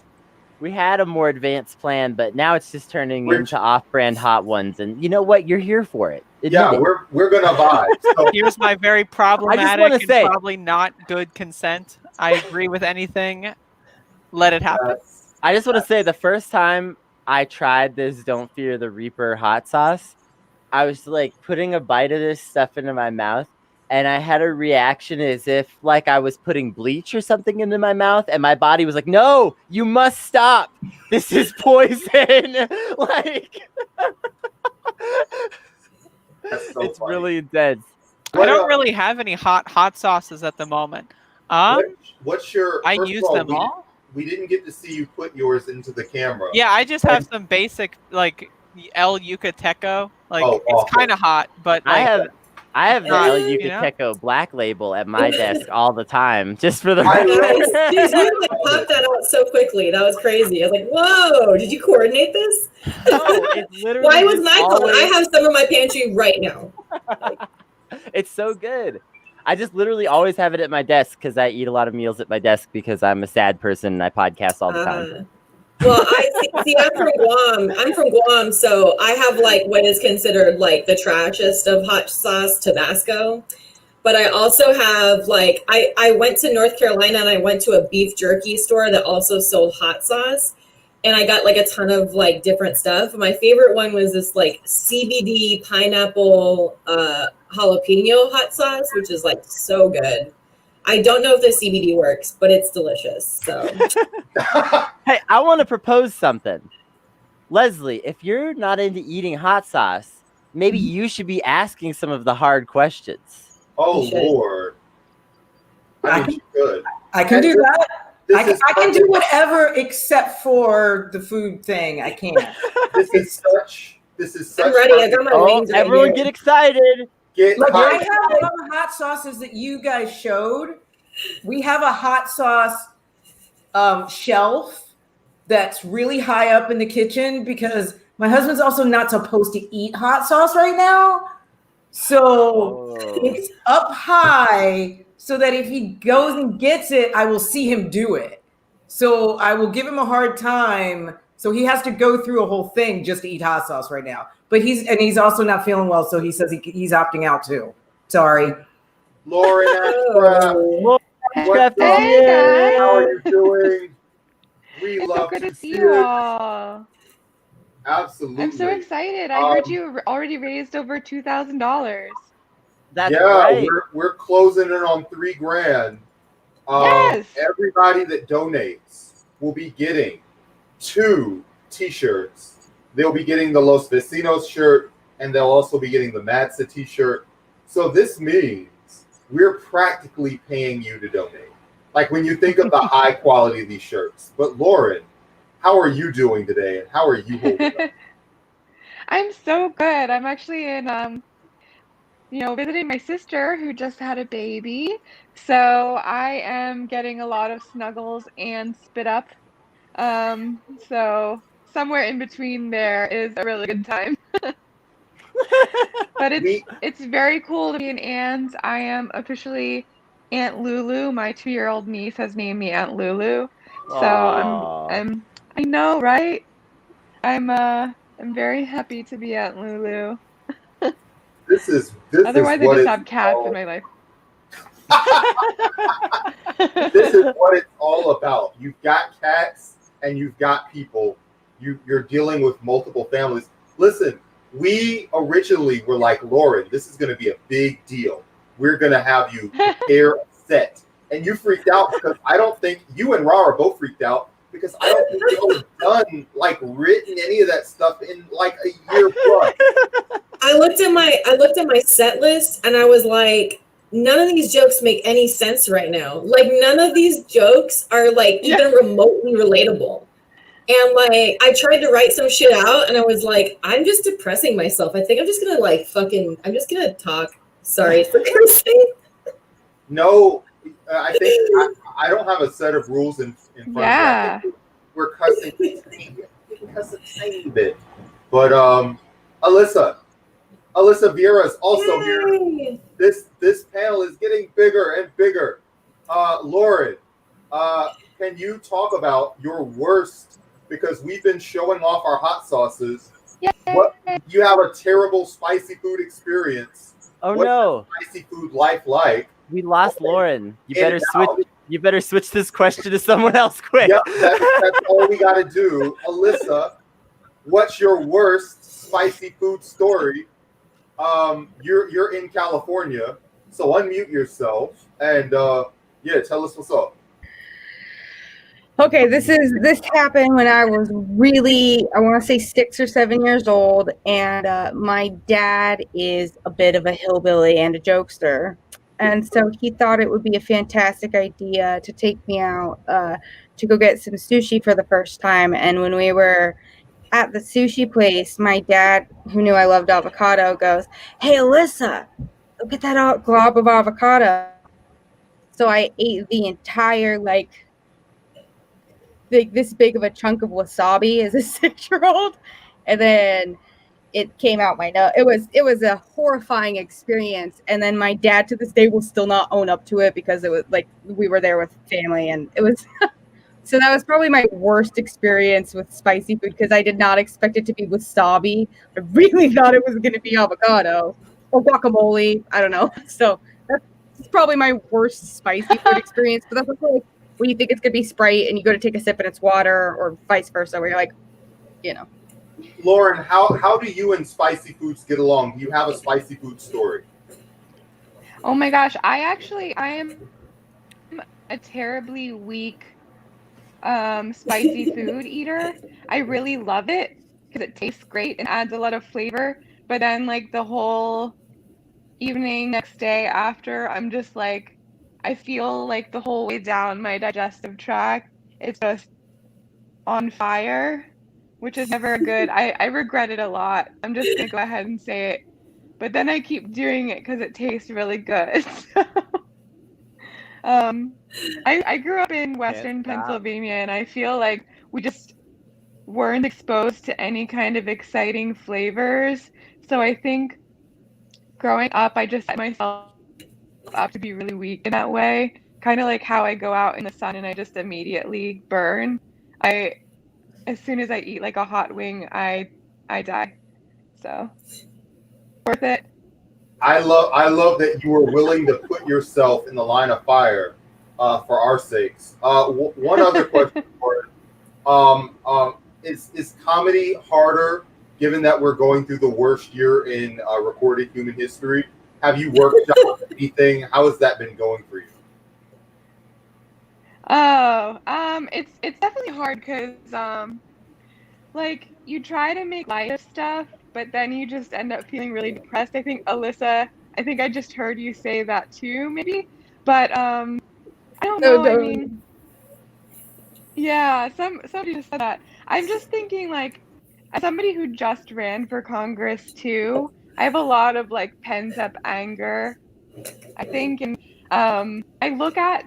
we had a more advanced plan, but now it's just turning into off-brand hot ones. And you know what? You're here for it. We're gonna vibe. So. Here's my very problematic and probably not good consent. I agree with anything. Let it happen. I just want to say the first time I tried this Don't Fear the Reaper hot sauce, I was like putting a bite of this stuff into my mouth, and I had a reaction as if like I was putting bleach or something into my mouth, and my body was like, no, you must stop. This is poison. Like so it's funny. Really intense. I don't really have any hot sauces at the moment. What's your? I use them all. We didn't get to see you put yours into the camera. Yeah, I just have some basic like El Yucateco. Like it's kind of hot, but like, I have the El Yucateco Black Label at my desk all the time, just for the. Dude, you like popped that out so quickly. That was crazy. I was like, "Whoa! Did you coordinate this?" No, it's literally. Why was my call? I have some in my pantry right now. It's so good. I just literally always have it at my desk because I eat a lot of meals at my desk because I'm a sad person and I podcast all the time. Well, see, I'm from Guam, so I have like what is considered like the trashiest of hot sauce, Tabasco. But I also have like I went to North Carolina and I went to a beef jerky store that also sold hot sauce, and I got like a ton of like different stuff. My favorite one was this like CBD pineapple jalapeno hot sauce, which is like so good. I don't know if the CBD works, but it's delicious. So Hey, I want to propose something. Leslie, if you're not into eating hot sauce, maybe you should be asking some of the hard questions. Oh, Lord. I mean, good. I can do that. I can do whatever except for the food thing. I can't. This is such. I'm ready. I got my wings right everyone here. get excited. Like I have all the hot sauces that you guys showed. We have a hot sauce shelf that's really high up in the kitchen because my husband's also not supposed to eat hot sauce right now. So it's up high so that if he goes and gets it, I will see him do it. So I will give him a hard time. So he has to go through a whole thing just to eat hot sauce right now. But he's also not feeling well, so he says he's opting out too. Sorry. Lauren, Hey, guys. How are you doing? We It's love so good to to see see you it. all. Absolutely. I'm so excited. I heard you already raised over $2,000. That's yeah, right. we're closing in on $3,000. Yes. Everybody that donates will be getting 2 T-shirts. They'll be getting the Los Vecinos shirt, and they'll also be getting the Matza T-shirt. So this means we're practically paying you to donate. Like when you think of the high quality of these shirts. But Lauren, how are you doing today, and how are you holding up? I'm so good. I'm actually in visiting my sister who just had a baby. So I am getting a lot of snuggles and spit up. So somewhere in between there is a really good time. But it's very cool to be an aunt. I am officially Aunt Lulu. My 2-year-old niece has named me Aunt Lulu. So I know, right? I'm very happy to be Aunt Lulu. This is Otherwise, I what just it's have cats all- in my life. This is what it's all about. You've got cats and you've got people. You're dealing with multiple families. Listen, we originally were like, Lauren, this is going to be a big deal. We're going to have you prepare a set. And you freaked out because I don't think you and Ra are both freaked out because I don't think you've done written any of that stuff in like a year plus. I looked at my set list and I was like, none of these jokes make any sense right now. Like none of these jokes are like even remotely relatable. And like I tried to write some shit out and I was like, I'm just depressing myself. I think I'm just gonna I'm just gonna talk. Sorry for cursing. No, I think I don't have a set of rules in front of me. I think we're cussing a tiny bit. But Alyssa Vieira is also here. This panel is getting bigger and bigger. Lauren, can you talk about your worst? Because we've been showing off our hot sauces. What you have a terrible spicy food experience. Oh What's no! your spicy food life like? We lost Lauren. You And better now- switch. You better switch this question to someone else quick. Yep, that's all we got to do. Alyssa, what's your worst spicy food story? You're in California, so unmute yourself and tell us what's up. Okay, this happened when I was really, I want to say 6 or 7 years old, and my dad is a bit of a hillbilly and a jokester, and so he thought it would be a fantastic idea to take me out to go get some sushi for the first time. And when we were at the sushi place, my dad, who knew I loved avocado, goes, "Hey, Alyssa, go get that glob of avocado." So I ate the entire this big of a chunk of wasabi as a 6-year-old, and then it came out my nose. It was a horrifying experience, and then my dad to this day will still not own up to it because it was like we were there with family, and it was so that was probably my worst experience with spicy food because I did not expect it to be wasabi. I really thought it was going to be avocado or guacamole. I don't know. So that's probably my worst spicy food experience, but that's also when you think it's gonna be Sprite and you go to take a sip and it's water, or vice versa, where you're like, you know. Lauren, how do you and spicy foods get along? Do you have a spicy food story? Oh my gosh, I am a terribly weak spicy food eater. I really love it because it tastes great and adds a lot of flavor. But then like the whole evening next day after, I'm just like, I feel like the whole way down my digestive tract, it's just on fire, which is never good. I regret it a lot. I'm just gonna go ahead and say it. But then I keep doing it because it tastes really good. I grew up in Western Pennsylvania, and I feel like we just weren't exposed to any kind of exciting flavors. So I think growing up, I just set myself up to be really weak in that way. Kind of like how I go out in the sun and I just immediately burn. As soon as I eat like a hot wing, I die. So worth it. I love that you were willing to put yourself in the line of fire for our sakes. One other question for is comedy harder given that we're going through the worst year in recorded human history? Have you worked on anything? How has that been going for you? Oh, it's definitely hard because like you try to make light of stuff, but then you just end up feeling really depressed. I think Alyssa, I think I just heard you say that too, maybe. But I don't know. I mean, yeah, somebody just said that. I'm just thinking like, as somebody who just ran for Congress too, I have a lot of like pent up anger, I think, and I look at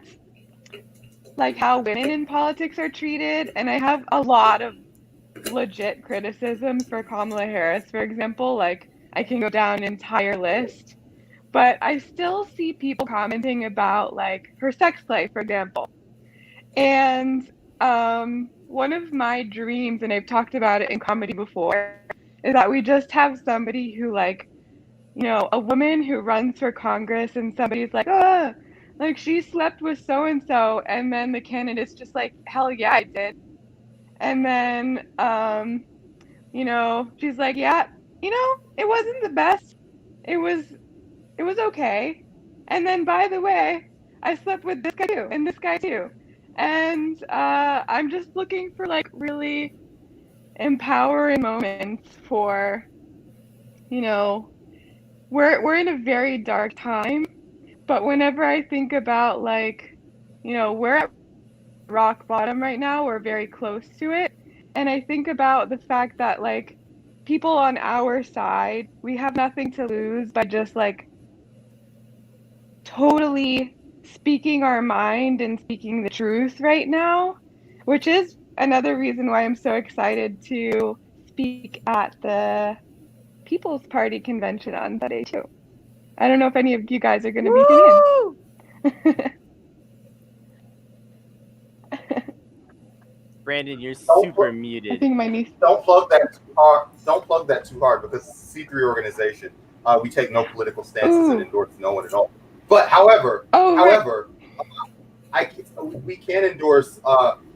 like how women in politics are treated, and I have a lot of legit criticisms for Kamala Harris, for example. Like, I can go down an entire list, but I still see people commenting about like her sex life, for example. And one of my dreams, and I've talked about it in comedy before, is that we just have somebody who like, you know, a woman who runs for Congress and somebody's like, like she slept with so and so, and then the candidate's just like, hell yeah, I did. And then you know, she's like, yeah, you know, it wasn't the best. It was okay. And then by the way, I slept with this guy too and this guy too. And I'm just looking for like really empowering moments for, you know, we're in a very dark time, but whenever I think about like, you know, we're at rock bottom right now, we're very close to it. And I think about the fact that like people on our side, we have nothing to lose by just like totally speaking our mind and speaking the truth right now, which is another reason why I'm so excited to speak at the People's Party convention on Sunday too. I don't know if any of you guys are going to be tuning in. Brandon, you're super muted. I think my niece. Don't plug that too hard. Don't plug that too hard because it's a C3 organization. We take no political stances and endorse no one at all. But however, we can endorse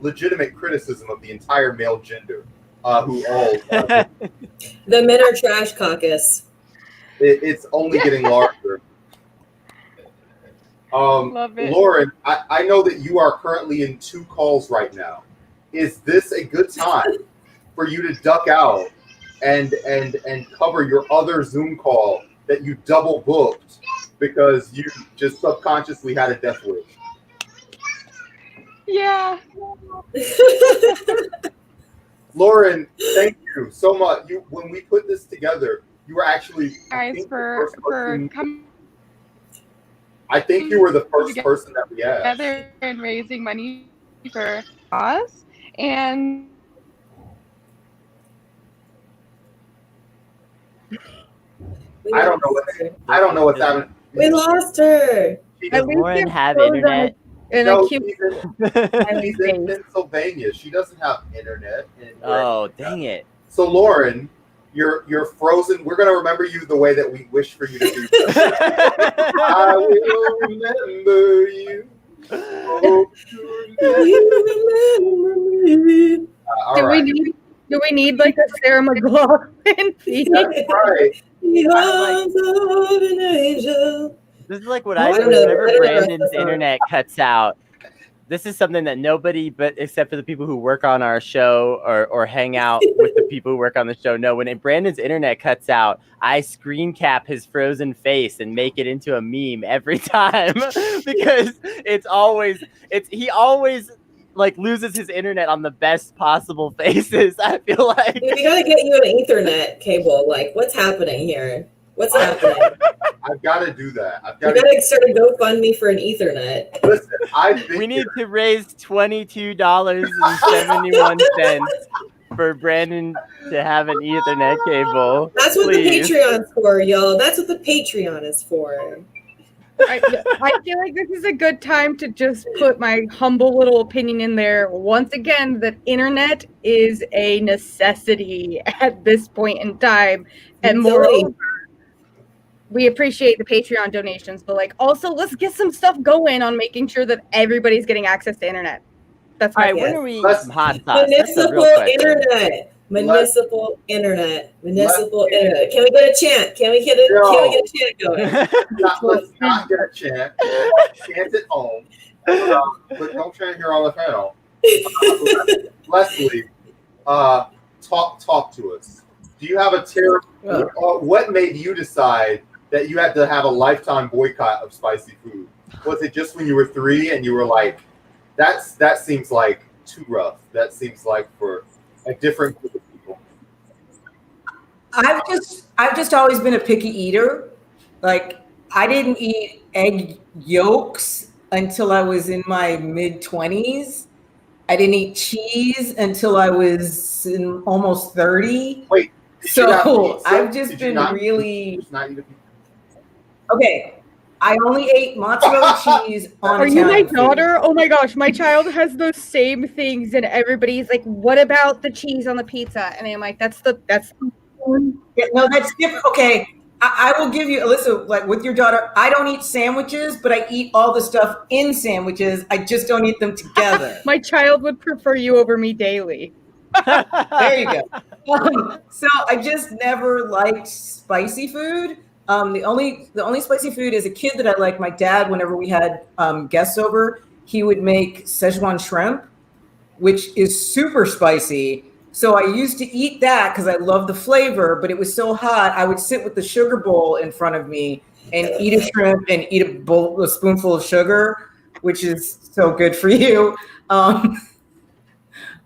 legitimate criticism of the entire male gender, who all the Men Are Trash caucus. It's only getting larger. Love it. Lauren, I know that you are currently in 2 calls right now. Is this a good time for you to duck out and cover your other Zoom call that you double booked because you just subconsciously had a death wish? Yeah. Lauren, thank you so much. When we put this together, you were actually guys for coming. I think you were the first person that we asked. Together and raising money for cause. And I don't know what's happening. We lost her. Does Lauren have internet? No, she's in Pennsylvania. She doesn't have internet. Oh, dang it. So Lauren, you're frozen. We're gonna remember you the way that we wish for you to be. I will remember you All right. Do we need like a Sarah McLachlan theme? That's right. This is like what Oh, I I do don't know. whenever I don't know the rest of Brandon's the song. internet cuts out. This is something that nobody but except for the people who work on our show or hang out with the people who work on the show know. When Brandon's internet cuts out, I screen cap his frozen face and make it into a meme every time because he always like loses his internet on the best possible faces. I feel like We gotta get you an Ethernet cable. Like, what's happening here? What's happening? I've got to do that. You gotta start a GoFundMe for an Ethernet. Listen, we need to raise $22.71 for Brandon to have an Ethernet cable. That's what Please. the Patreon's for, y'all. That's what the Patreon is for. I feel like this is a good time to just put my humble little opinion in there. Once again, that internet is a necessity at this point in time. And moreover, we appreciate the Patreon donations, but like also let's get some stuff going on making sure that everybody's getting access to internet. That's my when are we some hot sauce? That's a real Municipal question. internet. Municipal internet. Municipal internet. Can we get a chant? Can we get a chant going? Let's not get a chant. Chant at home. But don't chant here on the panel. Leslie, talk to us. Do you have a terrible? What made you decide that you had to have a lifetime boycott of spicy food? Was it just when you were 3 and you were like, that seems like too rough? That seems like for a different group of people. I've just always been a picky eater. Like, I didn't eat egg yolks until I was in my mid-20s. I didn't eat cheese until I was almost 30. Wait. So I've just been really okay. I only ate mozzarella cheese on Are you my Italian food. daughter? Oh my gosh, my child has those same things, and everybody's like, "What about the cheese on the pizza?" And I'm like, "That's Yeah, no, that's different. Okay, I will give you, Alyssa, like with your daughter, I don't eat sandwiches, but I eat all the stuff in sandwiches. I just don't eat them together. My child would prefer you over me daily." There you go. So I just never liked spicy food. The only spicy food as a kid that I liked, my dad, whenever we had guests over, he would make Szechuan shrimp, which is super spicy. So I used to eat that because I love the flavor, but it was so hot. I would sit with the sugar bowl in front of me and eat a shrimp and eat a spoonful of sugar, which is so good for you.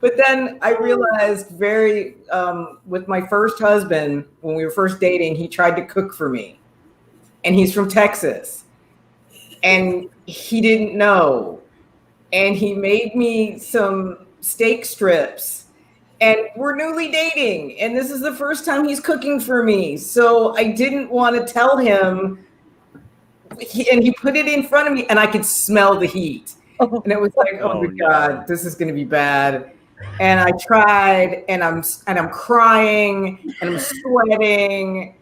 But then I realized with my first husband, when we were first dating, he tried to cook for me. And he's from Texas. And he didn't know. And he made me some steak strips. And we're newly dating. And this is the first time he's cooking for me. So I didn't want to tell him. And he put it in front of me and I could smell the heat. And it was like, oh my God, this is going to be bad. And I tried, and I'm crying, and I'm sweating,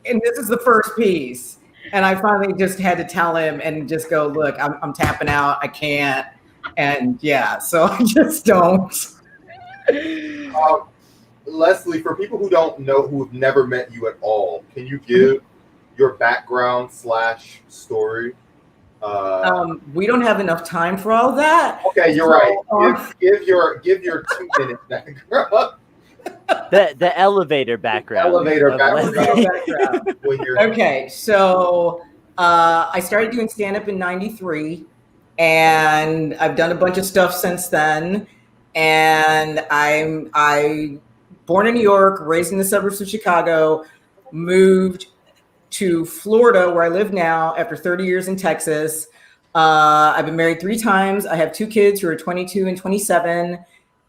and this is the first piece. And I finally just had to tell him and just go, look, I'm tapping out. I can't. And yeah, so I just don't. Leslie, for people who don't know, who have never met you at all, can you give your background / story? We don't have enough time for all that. Okay, you're right. Give your 2-minute background. The elevator background. Okay, so I started doing stand-up in '93, and I've done a bunch of stuff since then. And I born in New York, raised in the suburbs of Chicago, moved to Florida, where I live now after 30 years in Texas. I've been married 3 times. I have 2 kids who are 22 and 27.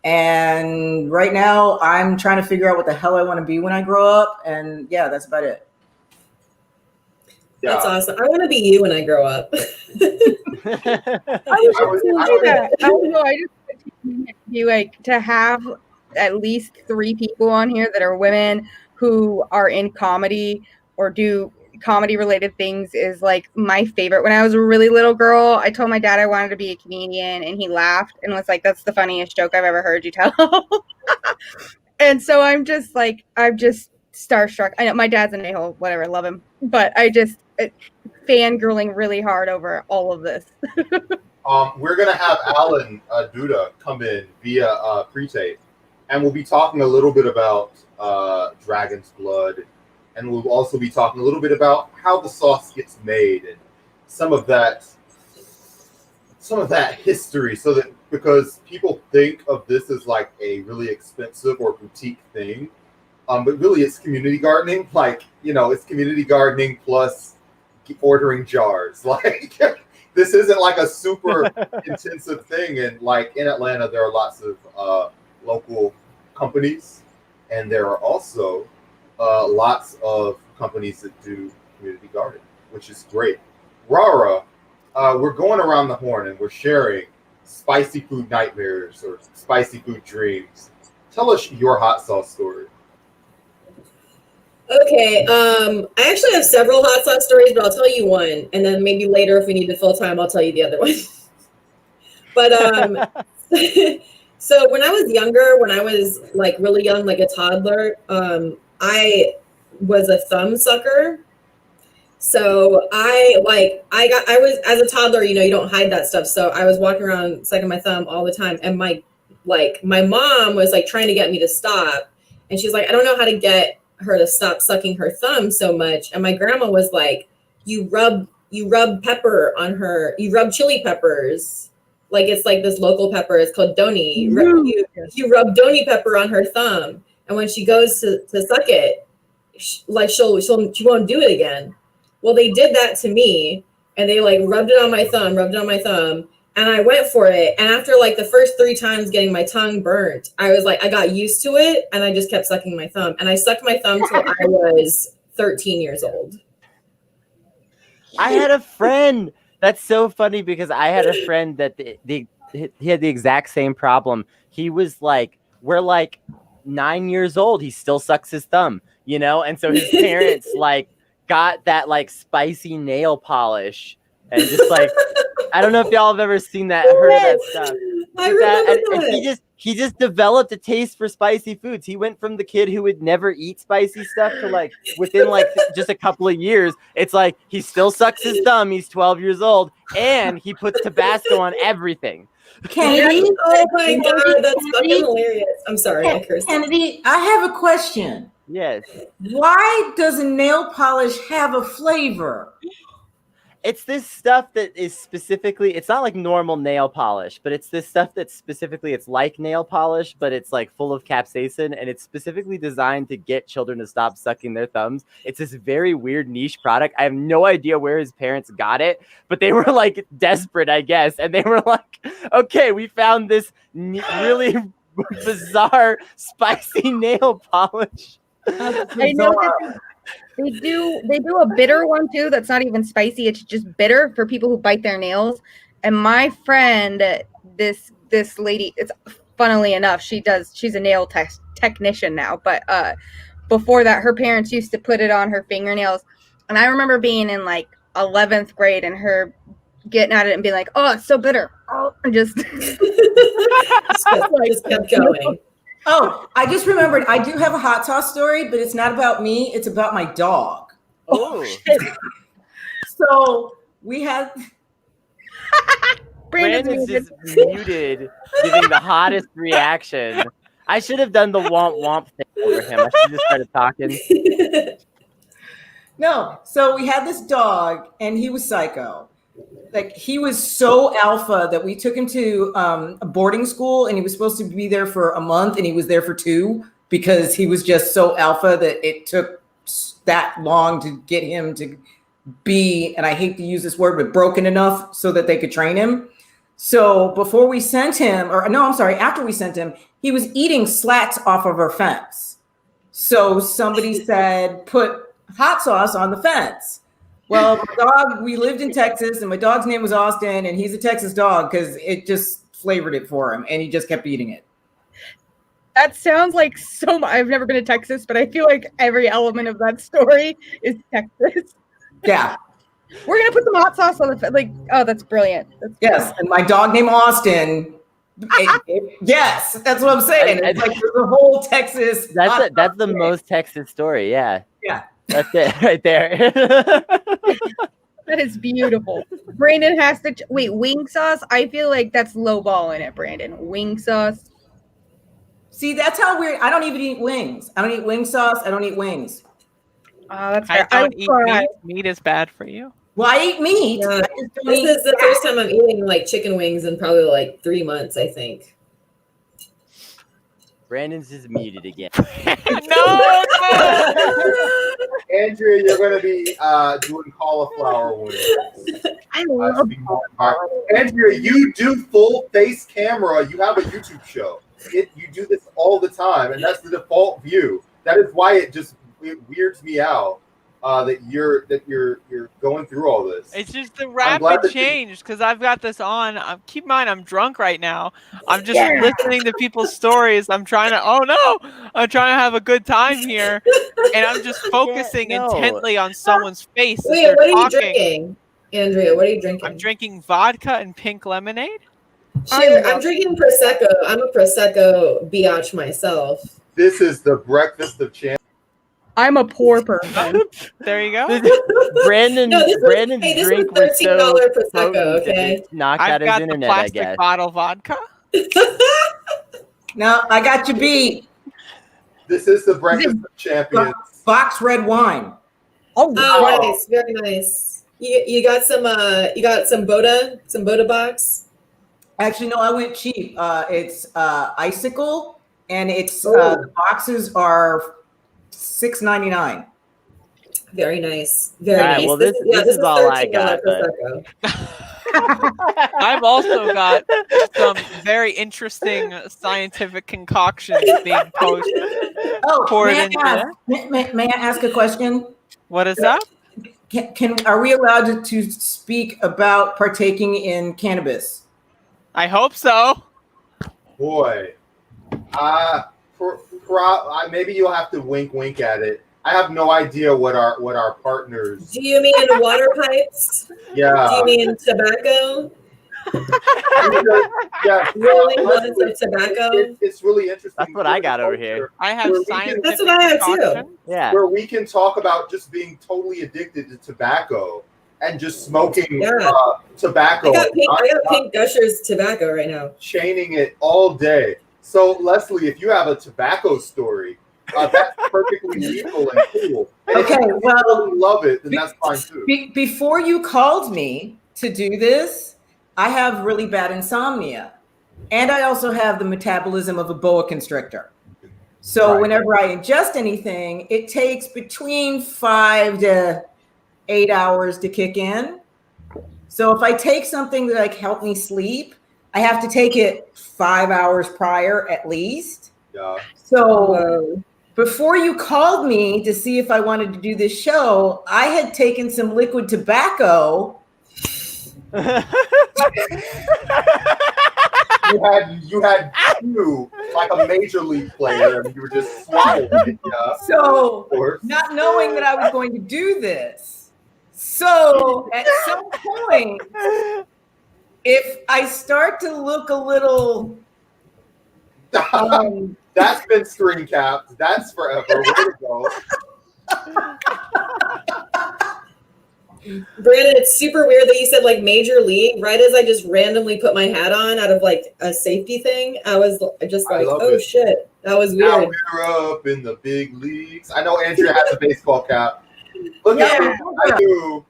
And right now I'm trying to figure out what the hell I want to be when I grow up. And yeah, that's about it. That's awesome. I want to be you when I grow up. I just be like to have at least 3 people on here that are women who are in comedy or do comedy related things is like my favorite. When I was a really little girl, I told my dad I wanted to be a comedian, and he laughed and was like, "That's the funniest joke I've ever heard you tell." And so I'm just starstruck. I know my dad's an a-hole, whatever, love him, but I just fangirling really hard over all of this. We're gonna have Alan Duda come in via pre-tape, and we'll be talking a little bit about Dragon's Blood, and we'll also be talking a little bit about how the sauce gets made and some of that history, so that because people think of this as like a really expensive or boutique thing, but really it's community gardening. Like, it's community gardening plus ordering jars. Like, this isn't like a super intensive thing. And like in Atlanta, there are lots of local companies, and there are also lots of companies that do community gardening, which is great. Rara, we're going around the horn and we're sharing spicy food nightmares or spicy food dreams. Tell us your hot sauce story. Okay, I actually have several hot sauce stories, but I'll tell you one, and then maybe later if we need to fill time, I'll tell you the other one. But so when I was younger, when I was like really young, like a toddler, I was a thumb sucker. So I was, as a toddler, you don't hide that stuff. So I was walking around sucking my thumb all the time. And my mom was like trying to get me to stop. And she's like, I don't know how to get her to stop sucking her thumb so much. And my grandma was like, you rub pepper on her, you rub chili peppers. Like, it's like this local pepper. It's called doni. You rub doni pepper on her thumb. And when she goes to suck it, she won't do it again. Well, they did that to me, and they like rubbed it on my thumb, and I went for it. And after like the first 3 times getting my tongue burnt, I got used to it, and I just kept sucking my thumb. And I sucked my thumb till I was 13 years old. I had a friend. That's so funny because I had a friend that he had the exact same problem. He was like, we're like 9 years old. He still sucks his thumb, and so his parents like got that like spicy nail polish and just like, I don't know if y'all have ever seen that, heard of that stuff. I remember and he just developed a taste for spicy foods. He went from the kid who would never eat spicy stuff to like within like just a couple of years, it's like he still sucks his thumb. He's 12 years old and he puts Tabasco on everything. Kennedy, oh my God, that's fucking hilarious. I'm sorry, I cursed. Kennedy, I have a question. Yes. Why does a nail polish have a flavor? It's this stuff that is specifically, it's not like normal nail polish, but it's this stuff that's specifically, it's like nail polish, but it's like full of capsaicin, and it's specifically designed to get children to stop sucking their thumbs. It's this very weird niche product. I have no idea where his parents got it, but they were like desperate, I guess. And they were like, okay, we found this really bizarre spicy nail polish. I know that they do a bitter one too. That's not even spicy. It's just bitter for people who bite their nails. And my friend, this lady, it's funnily enough, she's a nail technician now. But before that, her parents used to put it on her fingernails. And I remember being in like 11th grade and her getting at it and being like, "Oh, it's so bitter." Oh, and just just kept going. Oh, I just remembered. I do have a hot sauce story, but it's not about me. It's about my dog. Oh. So we had. Brandon's just muted, giving the hottest reaction. I should have done the womp womp thing over him. I should have just started talking. No, so we had this dog, and he was psycho. Like, he was so alpha that we took him to a boarding school, and he was supposed to be there for a month, and he was there for 2 because he was just so alpha that it took that long to get him to be, and I hate to use this word, but broken enough so that they could train him. So before we sent him, after we sent him, he was eating slats off of our fence. So somebody said, put hot sauce on the fence. Well, my dog, we lived in Texas, and my dog's name was Austin, and he's a Texas dog because it just flavored it for him, and he just kept eating it. That sounds like so much. I've never been to Texas, but I feel like every element of that story is Texas. Yeah. We're gonna put some hot sauce on the like. Oh, that's brilliant. Yes, and my dog named Austin. Yes, that's what I'm saying. It's like the whole Texas. That's the most Texas story. Yeah. Yeah. That's it right there. That is beautiful. Brandon has to wait. Wing sauce. I feel like that's lowballing it, Brandon. Wing sauce. See, that's how weird. I don't even eat wings. I don't eat wing sauce. I don't eat wings. That's I fair. don't eat meat. Meat is bad for you. Well, I eat meat. Yeah, this is the first time I'm eating like chicken wings in probably like 3 months, I think. Brandon's just muted again. No. Andrea, you're going to be doing cauliflower wings. I love Andrea, you do full face camera. You have a YouTube show. You do this all the time, and that's the default view. That is why it weirds me out that you're going through all this. It's just the rapid change because I've got this on. Keep in mind, I'm drunk right now. I'm just listening to people's stories. I'm trying to. Oh no! I'm trying to have a good time here, and I'm just focusing intently on someone's face. Wait, what are you drinking, Andrea? What are you drinking? I'm drinking vodka and pink lemonade. I'm drinking Prosecco. I'm a Prosecco biatch myself. This is the breakfast of champions. I'm a poor person. There you go. Brandon's drink was so Prosecco, potent okay? it knocked out his internet, I guess. Plastic bottle vodka. No, I got you beat. This is the breakfast of champions. Box red wine. Oh, nice, very nice. You got some Boda box. Actually, no, I went cheap. It's Icicle, and it's the boxes are $6.99. Very nice. Very all right, nice. well, this is all I got. I've also got some very interesting scientific concoctions being posted. May I ask a question? What is that? Are we allowed to speak about partaking in cannabis? I hope so. Boy, maybe you'll have to wink at it. I have no idea what our partners. Do you mean water pipes? Yeah. Do you mean tobacco? Yeah. Rolling ones of tobacco. It's really interesting. That's what I got over here. I have scientific. That's what I have too. Yeah. Where we can talk about just being totally addicted to tobacco and just smoking tobacco. I got Pink Gushers tobacco right now. Chaining it all day. So Leslie, if you have a tobacco story, that's perfectly legal and cool. And Okay, if you really love it, then that's fine too. Before you called me to do this, I have really bad insomnia, and I also have the metabolism of a boa constrictor. So whenever I ingest anything, it takes between 5 to 8 hours to kick in. So if I take something that help me sleep, I have to take it 5 hours prior at least. Yeah. So before you called me to see if I wanted to do this show, I had taken some liquid tobacco. You had two, like a major league player, and you were just swallowing it. Yeah. So not knowing that I was going to do this. So at some point, if I start to look a little that's been screen capped. That's forever. Way to go. Brandon, it's super weird that you said like major league. Right as I just randomly put my hat on out of like a safety thing, I was just like, oh shit, that was weird. Now we're up in the big leagues. I know Andrea has a baseball cap. Look at me. I do.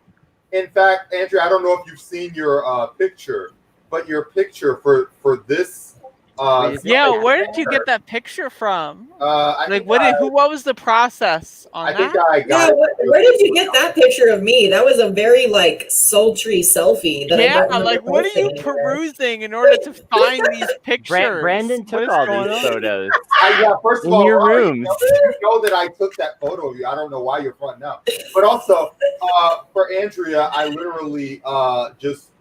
In fact, Andrea, I don't know if you've seen your picture, but your picture for this. Where did you get that picture from? What was the process on that? Where did you get that picture of me? That was a very like sultry selfie. What are you perusing in order to find these pictures? Brandon took all these photos. First of in all, your rooms. You know that I took that photo of you. I don't know why you're fronting out. But also, for Andrea, I literally just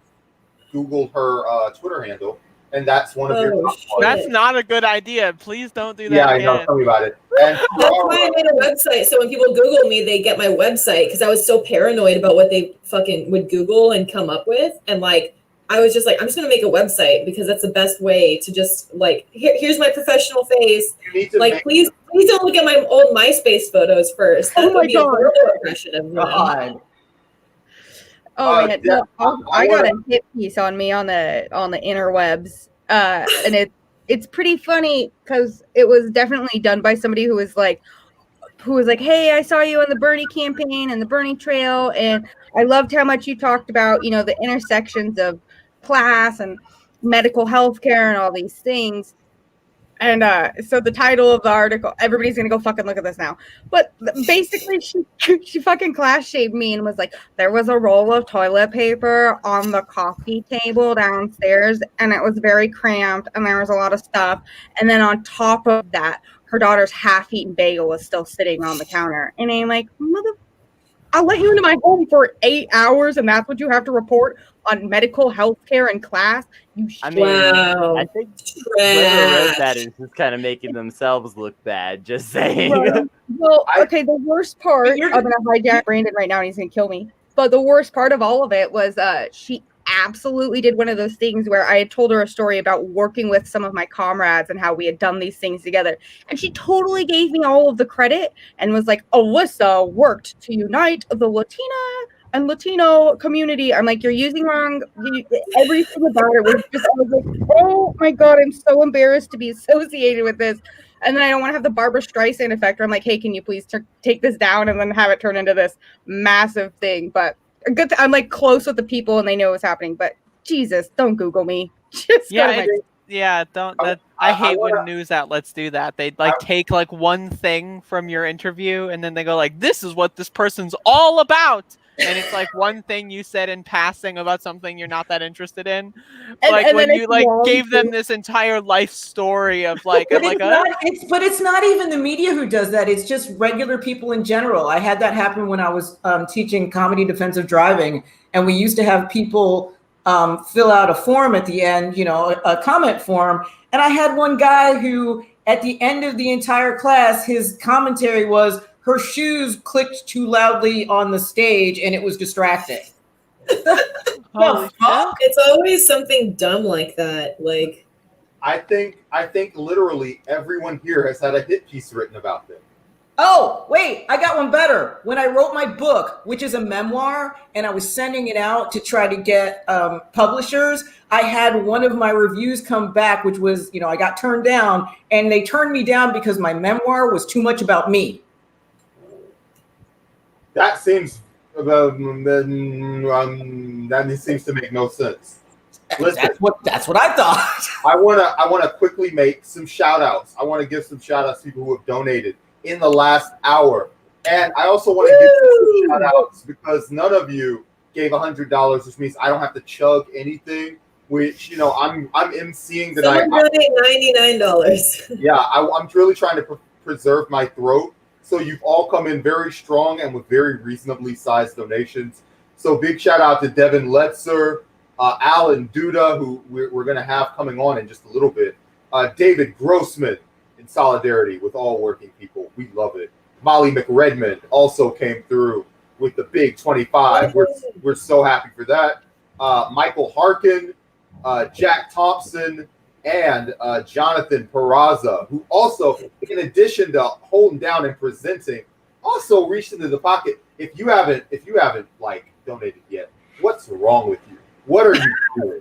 Googled her Twitter handle. and that's one of your top ones. That's not a good idea. Please don't do that Yeah, I again. know. Tell me about it. And That's why I made a website. So when people Google me, they get my website because I was so paranoid about what they fucking would Google and come up with. And like, I was just like, I'm just going to make a website because that's the best way to just like, here's my professional face. Like, please don't look at my old MySpace photos first. That would be a horrible impression of me. Oh man, no, I got a hit piece on me on the interwebs, and it's pretty funny because it was definitely done by somebody who was like, hey, I saw you on the Bernie campaign and the Bernie Trail, and I loved how much you talked about, you know, the intersections of class and medical health care and all these things. And so the title of the article, everybody's gonna go fucking look at this now. But basically, she fucking class shamed me and was like, there was a roll of toilet paper on the coffee table downstairs, and it was very cramped, and there was a lot of stuff. And then on top of that, her daughter's half-eaten bagel was still sitting on the counter. And I'm like, I'll let you into my home for 8 hours, and that's what you have to report on medical health care and class? I mean, I think whoever wrote that is just kind of making themselves look bad. Just saying. Well, okay, the worst part, I'm going to hijack Brandon right now, and he's going to kill me. But the worst part of all of it was she absolutely did one of those things where I had told her a story about working with some of my comrades and how we had done these things together. And she totally gave me all of the credit and was like, Alyssa worked to unite the Latina and Latino community. I'm like, you're using wrong. Everything about it was just, I was like, oh my God, I'm so embarrassed to be associated with this. And then I don't want to have the Barbara Streisand effect where I'm like, hey, can you please take this down and then have it turn into this massive thing. But good. I'm like close with the people and they know what's happening. But Jesus, don't Google me. Just don't. I hate when news outlets do that. They like take like one thing from your interview and then they go like, this is what this person's all about. And it's like one thing you said in passing about something you're not that interested in. Like and when you like gave them this entire life story of like, but it's not even the media who does that. It's just regular people in general. I had that happen when I was teaching comedy defensive driving, and we used to have people fill out a form at the end, you know, a comment form. And I had one guy who at the end of the entire class, his commentary was, her shoes clicked too loudly on the stage and it was distracting. Holy fuck? It's always something dumb like that. Like, I think literally everyone here has had a hit piece written about them. Oh, wait, I got one better. When I wrote my book, which is a memoir, and I was sending it out to try to get publishers, I had one of my reviews come back, which was, you know, I got turned down, and they turned me down because my memoir was too much about me. That seems that seems to make no sense. Listen, that's what I thought. I wanna quickly make some shout outs. I want to give some shout outs to people who have donated in the last hour. And I also want to give some shout outs because none of you gave $100, which means I don't have to chug anything, which, you know, I'm emceeing tonight. Someone donate $99. Yeah, I'm really trying to preserve my throat. So you've all come in very strong and with very reasonably sized donations. So big shout out to Devin Letzer, Alan Duda, who we're going to have coming on in just a little bit. David Grossman, in solidarity with all working people. We love it. Molly McRedmond also came through with the big 25. We're so happy for that. Michael Harkin, Jack Thompson, and Jonathan Peraza, who also, in addition to holding down and presenting, also reached into the pocket. If you haven't like donated yet, what's wrong with you? What are you doing?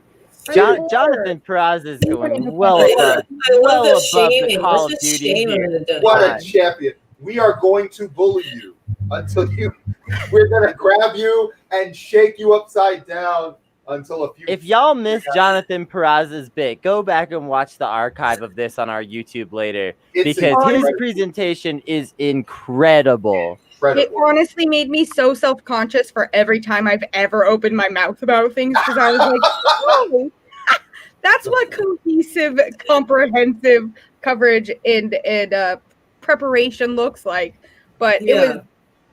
Jonathan Peraza is going well above the Call of Duty here. What a champion. We are going to bully you until we're going to grab you and shake you upside down until a few. If y'all missed Jonathan Peraza's bit, go back and watch the archive of this on our YouTube later because his presentation is incredible. It honestly made me so self-conscious for every time I've ever opened my mouth about things because I was like, oh, that's what cohesive, comprehensive coverage and preparation looks like. But it was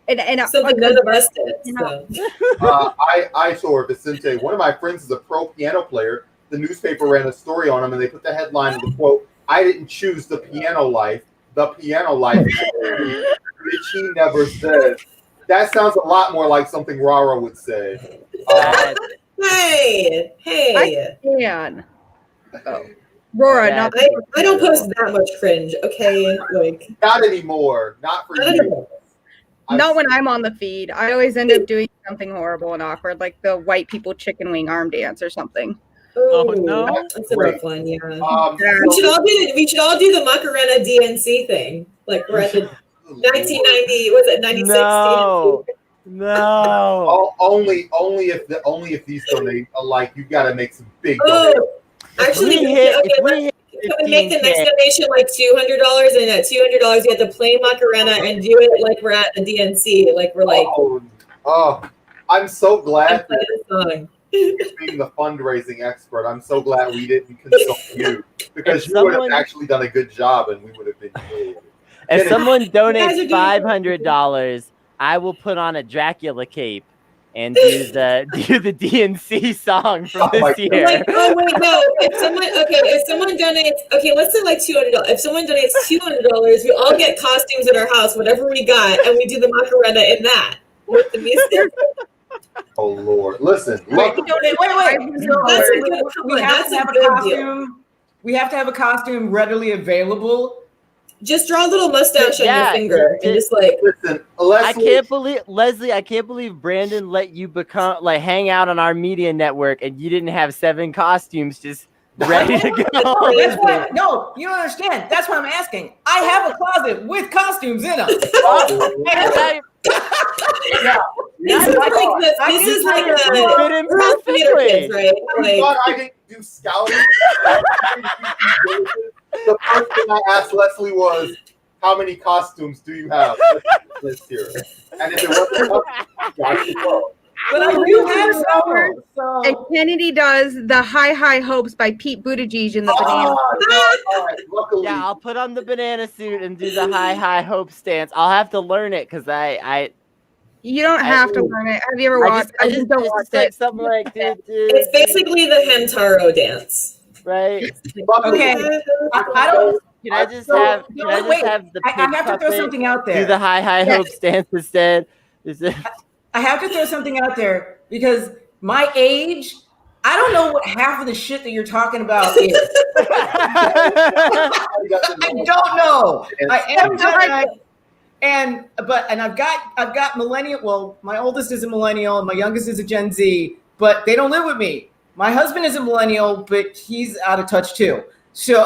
and something none of us did. I saw Vicente. One of my friends is a pro piano player. the newspaper ran a story on him, and they put the headline of the quote, "I didn't choose the piano life. The piano life," which he never said. That sounds a lot more like something Rara would say. Hey. I can. Rora, not I don't post that much cringe, okay? Like not anymore. Not for you. Not when I'm on the feed. I always end up doing something horrible and awkward, like the white people chicken wing arm dance or something. Oh no, that's a rough one. Yeah, we should all do the Macarena DNC thing. Like we're at the 1990. Was it 96? No. No. Only if these donate, like you got to make some big donations. Actually, can we make the next donation like $200, and at $200 you have to play Macarena and do it like we're at the DNC, like we're like. Oh, I'm so glad being the fundraising expert. I'm so glad we didn't consult you, because you would have actually done a good job, and we would have been paid. If someone donates $500, I will put on a Dracula cape and do the DNC song from this year. Like, oh wait, no. If someone donates, let's say like $200. If someone donates $200, we all get costumes in our house, whatever we got, and we do the Macarena in that with the music. Oh Lord! Listen, wait. That's a good we have to have a costume. We have to have a costume readily available. Just draw a little mustache on your finger and just like. Listen, I can't believe Leslie. I can't believe Brandon let you hang out on our media network, and you didn't have 7 costumes just ready to go. That's why. No, you don't understand. That's what I'm asking. I have a closet with costumes in them. This is like a theater kids, right? You thought I didn't do scouting? The first thing I asked Leslie was, "How many costumes do you have this year?" And if it wasn't enough, but I do have some. So. And Kennedy does the High Hopes by Pete Buttigieg in the banana. Luckily. Yeah, I'll put on the banana suit and do the High Hope stance. I'll have to learn it because I. You don't have to learn it. Have you ever watched? I just don't watch it. Something like it's basically the Hentaro dance. Right. Okay. I don't. Can I just have the? I have to throw something out there. Do the high hope stance instead. I have to throw something out there because my age, I don't know what half of the shit that you're talking about is. I don't know. I am and I've got millennial. Well, my oldest is a millennial and my youngest is a Gen Z, but they don't live with me. My husband is a millennial, but he's out of touch too. So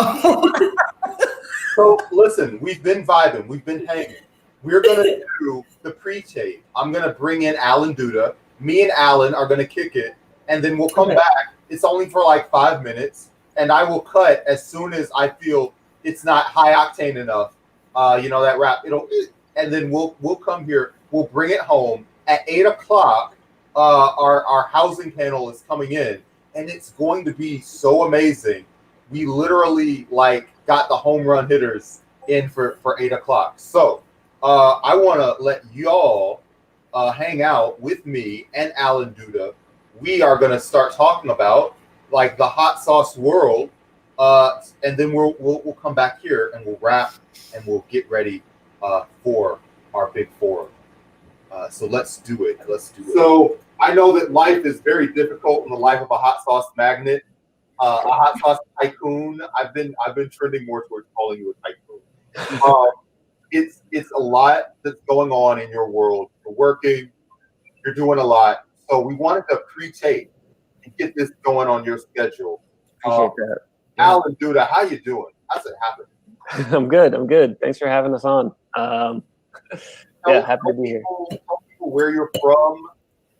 listen, we've been vibing, we've been hanging. We're gonna do the pre-tape. I'm gonna bring in Alan Duda. Me and Alan are gonna kick it, and then we'll come back. It's only for like 5 minutes, and I will cut as soon as I feel it's not high octane enough. That rap. And then we'll come here. We'll bring it home at 8 o'clock. Our housing panel is coming in, and it's going to be so amazing. We literally got the home run hitters in for 8 o'clock. So I want to let y'all hang out with me and Alan Duda. We are going to start talking about the hot sauce world, and then we'll come back here and we'll wrap and we'll get ready for our big forum. So let's do it. So I know that life is very difficult in the life of a hot sauce magnate, a hot sauce tycoon. I've been trending more towards calling you a tycoon. It's a lot that's going on in your world. You're working, you're doing a lot. So we wanted to pre-tape and get this going on your schedule. Appreciate that. Alan Duda, how you doing? How's it happen? I'm good. Thanks for having us on. Happy to be here. Tell people where you're from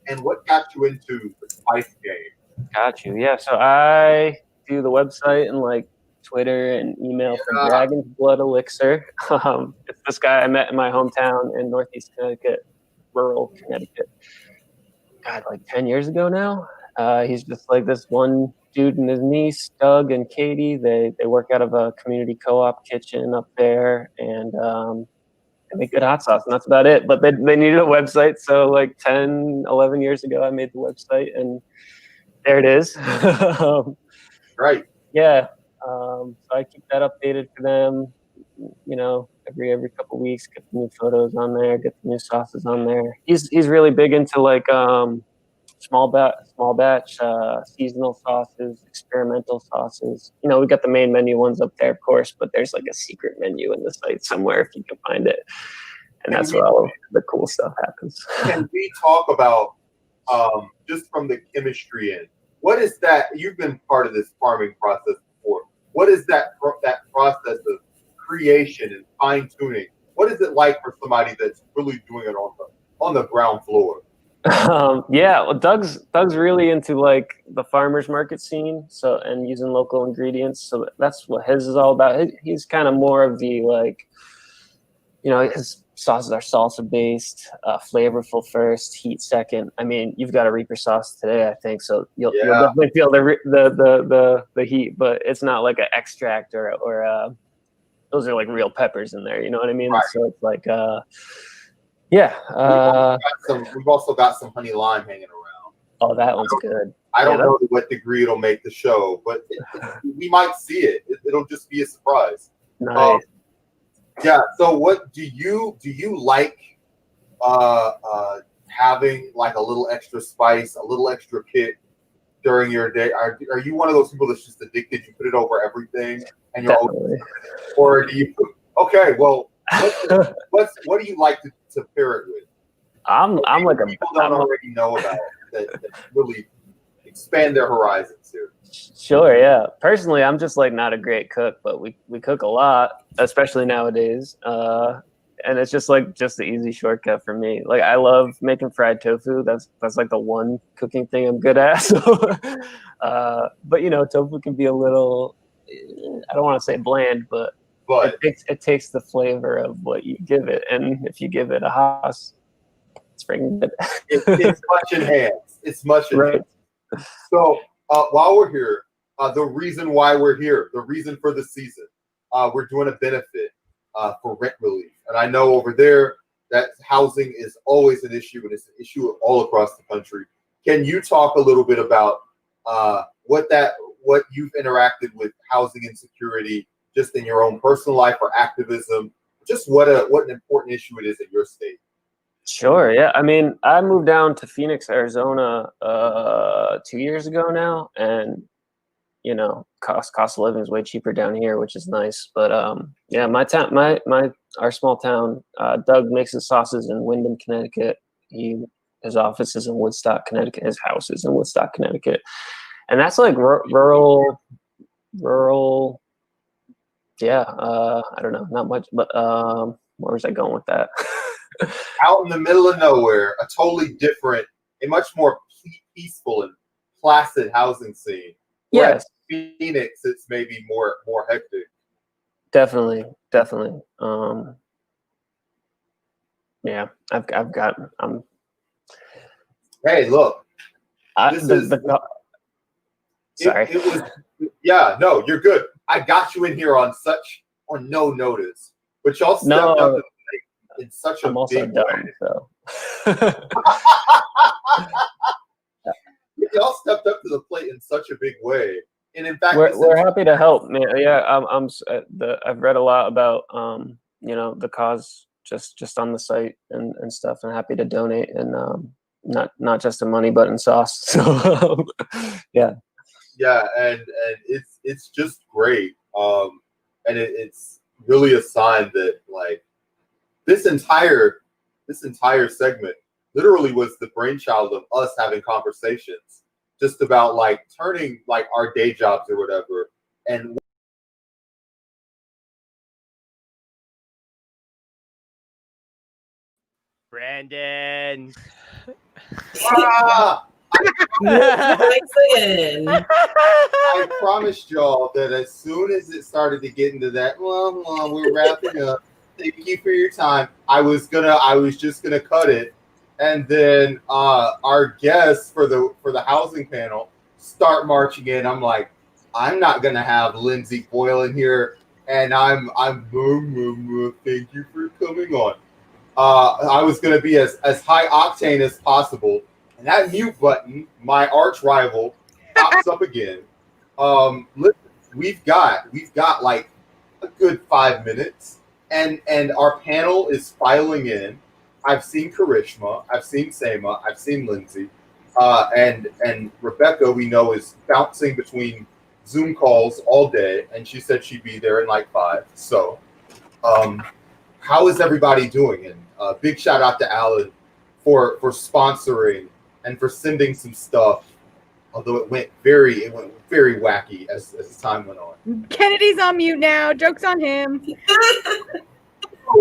and what got you into the spice game. Got you. Yeah, so I do the website and Twitter and email for Dragon's Blood Elixir. It's this guy I met in my hometown in Northeast Connecticut, rural Connecticut. God, 10 years ago now. He's just this one dude and his niece, Doug and Katie. They work out of a community co-op kitchen up there, and they make good hot sauce, and that's about it. But they needed a website, so 10, 11 years ago, I made the website, and there it is. Right. Yeah. So I keep that updated for them. You know, every couple weeks, get the new photos on there, get the new sauces on there. He's really big into like small batch seasonal sauces, experimental sauces. You know, we got the main menu ones up there, of course, but there's like a secret menu in the site somewhere if you can find it, and that's where all the cool stuff happens. Can we talk about just from the chemistry end? What is that? You've been part of this farming process before. What is that process of creation and fine tuning? What is it like for somebody that's really doing it on the ground floor? Yeah, well, Doug's really into like the farmers market scene, so and using local ingredients. So that's what his is all about. He's kind of more of the like, you know, his sauces are salsa based, flavorful first, heat second. I mean, you've got a Reaper sauce today, I think, so you'll definitely feel the heat, but it's not like an extract or those are like real peppers in there. You know what I mean? Right. So it's like yeah. We've also got some honey lime hanging around. Oh, that one's good. I don't know to what degree it'll make the show, but we might see it. It'll just be a surprise. Nice. Yeah. So, what do you like? Having like a little extra spice, a little extra kick during your day. Are you one of those people that's just addicted? You put it over everything, and you're always, or do you? Okay. Well, what do you like to pair it with? I'm like a people don't already know about that really expand their horizons here. Sure, yeah. Personally, I'm just like not a great cook, but we cook a lot, especially nowadays. And it's just the easy shortcut for me. Like I love making fried tofu. That's like the one cooking thing I'm good at. So, but you know, tofu can be a little, I don't want to say bland, but it takes the flavor of what you give it, and if you give it a Haas, it's freaking good. It's much enhanced. It's much enhanced. Right. So while we're here, the reason why we're here, the reason for the season, we're doing a benefit for rent relief, and I know over there that housing is always an issue, and it's an issue all across the country. Can you talk a little bit about what you've interacted with housing insecurity? Just in your own personal life or activism, just what an important issue it is in your state. Sure, yeah. I mean, I moved down to Phoenix, Arizona 2 years ago now, and you know, cost of living is way cheaper down here, which is nice. But yeah, our small town, Doug makes his sauces in Windham, Connecticut. His office is in Woodstock, Connecticut. His house is in Woodstock, Connecticut, and that's like rural. Yeah, I don't know, not much, but where was I going with that? Out in the middle of nowhere, a totally different, a much more peaceful and placid housing scene. Yes. Phoenix, it's maybe more hectic. Definitely. Yeah, Hey, look. Sorry. It was. Yeah, no, you're good. I got you in here on no notice, but y'all stepped up to the plate in such a big way. So. Y'all stepped up to the plate in such a big way, and in fact, we're happy to help, man. Yeah, I've read a lot about you know, the cause just on the site and stuff, and happy to donate, and not just in money but in sauce. So yeah. Yeah, and it's just great, and it's really a sign that like this entire segment literally was the brainchild of us having conversations just about like turning like our day jobs or whatever, and Brandon. I promised y'all that as soon as it started to get into that, we're wrapping up. Thank you for your time. I was just gonna cut it, and then our guests for the housing panel start marching in. I'm like, I'm not gonna have Lindsay Boyle in here, and I'm thank you for coming on. I was gonna be as high octane as possible. And that mute button, my arch rival, pops up again. Listen, we've got like a good 5 minutes, and our panel is filing in. I've seen Karishma, I've seen Seema, I've seen Lindsay, and Rebecca. We know is bouncing between Zoom calls all day, and she said she'd be there in like 5. So, how is everybody doing? And big shout out to Alan for sponsoring and for sending some stuff. Although it went very wacky as time went on. Kennedy's on mute now. Joke's on him.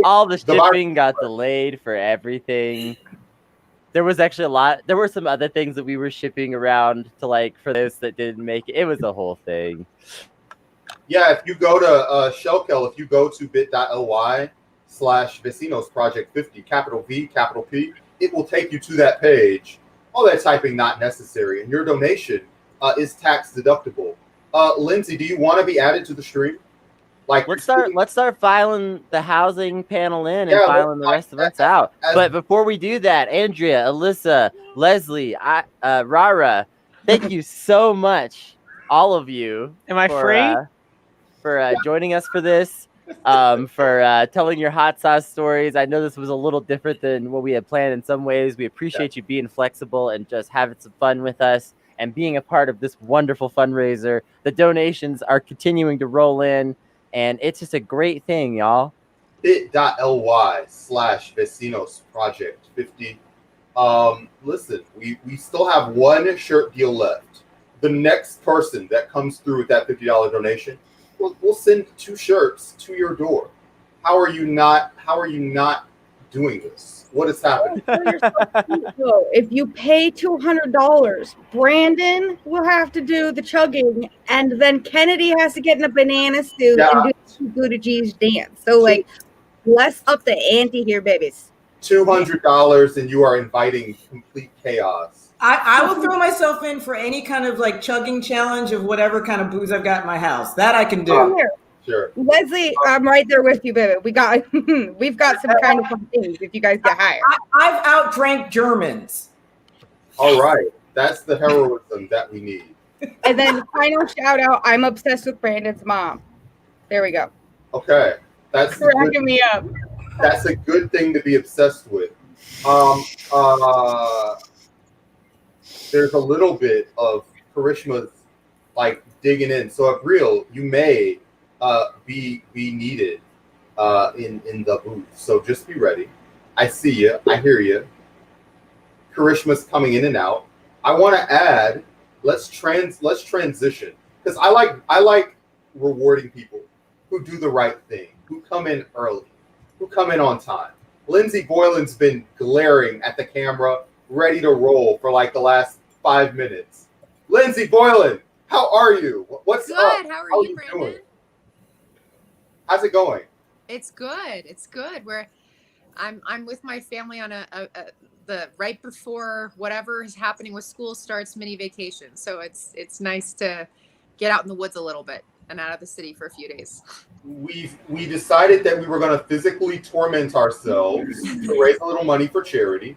All the shipping got delayed for everything. There was actually a lot. There were some other things that we were shipping around to, like, for those that didn't make it. It was a whole thing. Yeah, if you go to Shellkel, if you go to bit.ly/Vecinos Project 50, capital V, capital P, it will take you to that page. All that typing not necessary, and your donation is tax deductible. Lindsay, do you want to be added to the stream? Like, let's start filing the housing panel in and filing the rest of us out. But before we do that, Andrea, Alyssa, Leslie, Rara, thank you so much, all of you. Am I free? For joining us for this, for telling your hot sauce stories. I know this was a little different than what we had planned in some ways. We appreciate you being flexible and just having some fun with us and being a part of this wonderful fundraiser. The donations are continuing to roll in, and it's just a great thing, y'all. bit.ly/Vecinos Project 50. Listen, we still have one shirt deal left. The next person that comes through with that $50 donation, we'll send 2 shirts to your door. How are you not doing this? What is happening? If you pay $200, Brandon will have to do the chugging, and then Kennedy has to get in a banana suit and do Buddha G's dance. So, like, let's up the ante here, babies. $200, and you are inviting complete chaos. I will throw myself in for any kind of like chugging challenge of whatever kind of booze I've got in my house. That I can do. Oh, here. Sure. Leslie, I'm right there with you, baby. We've got some kind of fun things if you guys get hired. I've outdrank Germans. All right. That's the heroism that we need. And then final shout out, I'm obsessed with Brandon's mom. There we go. Okay. That's cracking me up. That's a good thing to be obsessed with. There's a little bit of Karishma's like digging in. So Avril, you may be needed in the booth. So just be ready. I see you. I hear you. Karishma's coming in and out. I want to add. Let's transition, because I like rewarding people who do the right thing, who come in early, who come in on time. Lindsay Boylan's been glaring at the camera, ready to roll for like the last 5 minutes. Lindsay Boylan, how are you? What's good? up? How are you, Brandon? Doing? How's it going? It's good. It's good. I'm with my family on the right before whatever is happening with school starts mini vacation. So it's nice to get out in the woods a little bit and out of the city for a few days. We decided that we were going to physically torment ourselves to raise a little money for charity.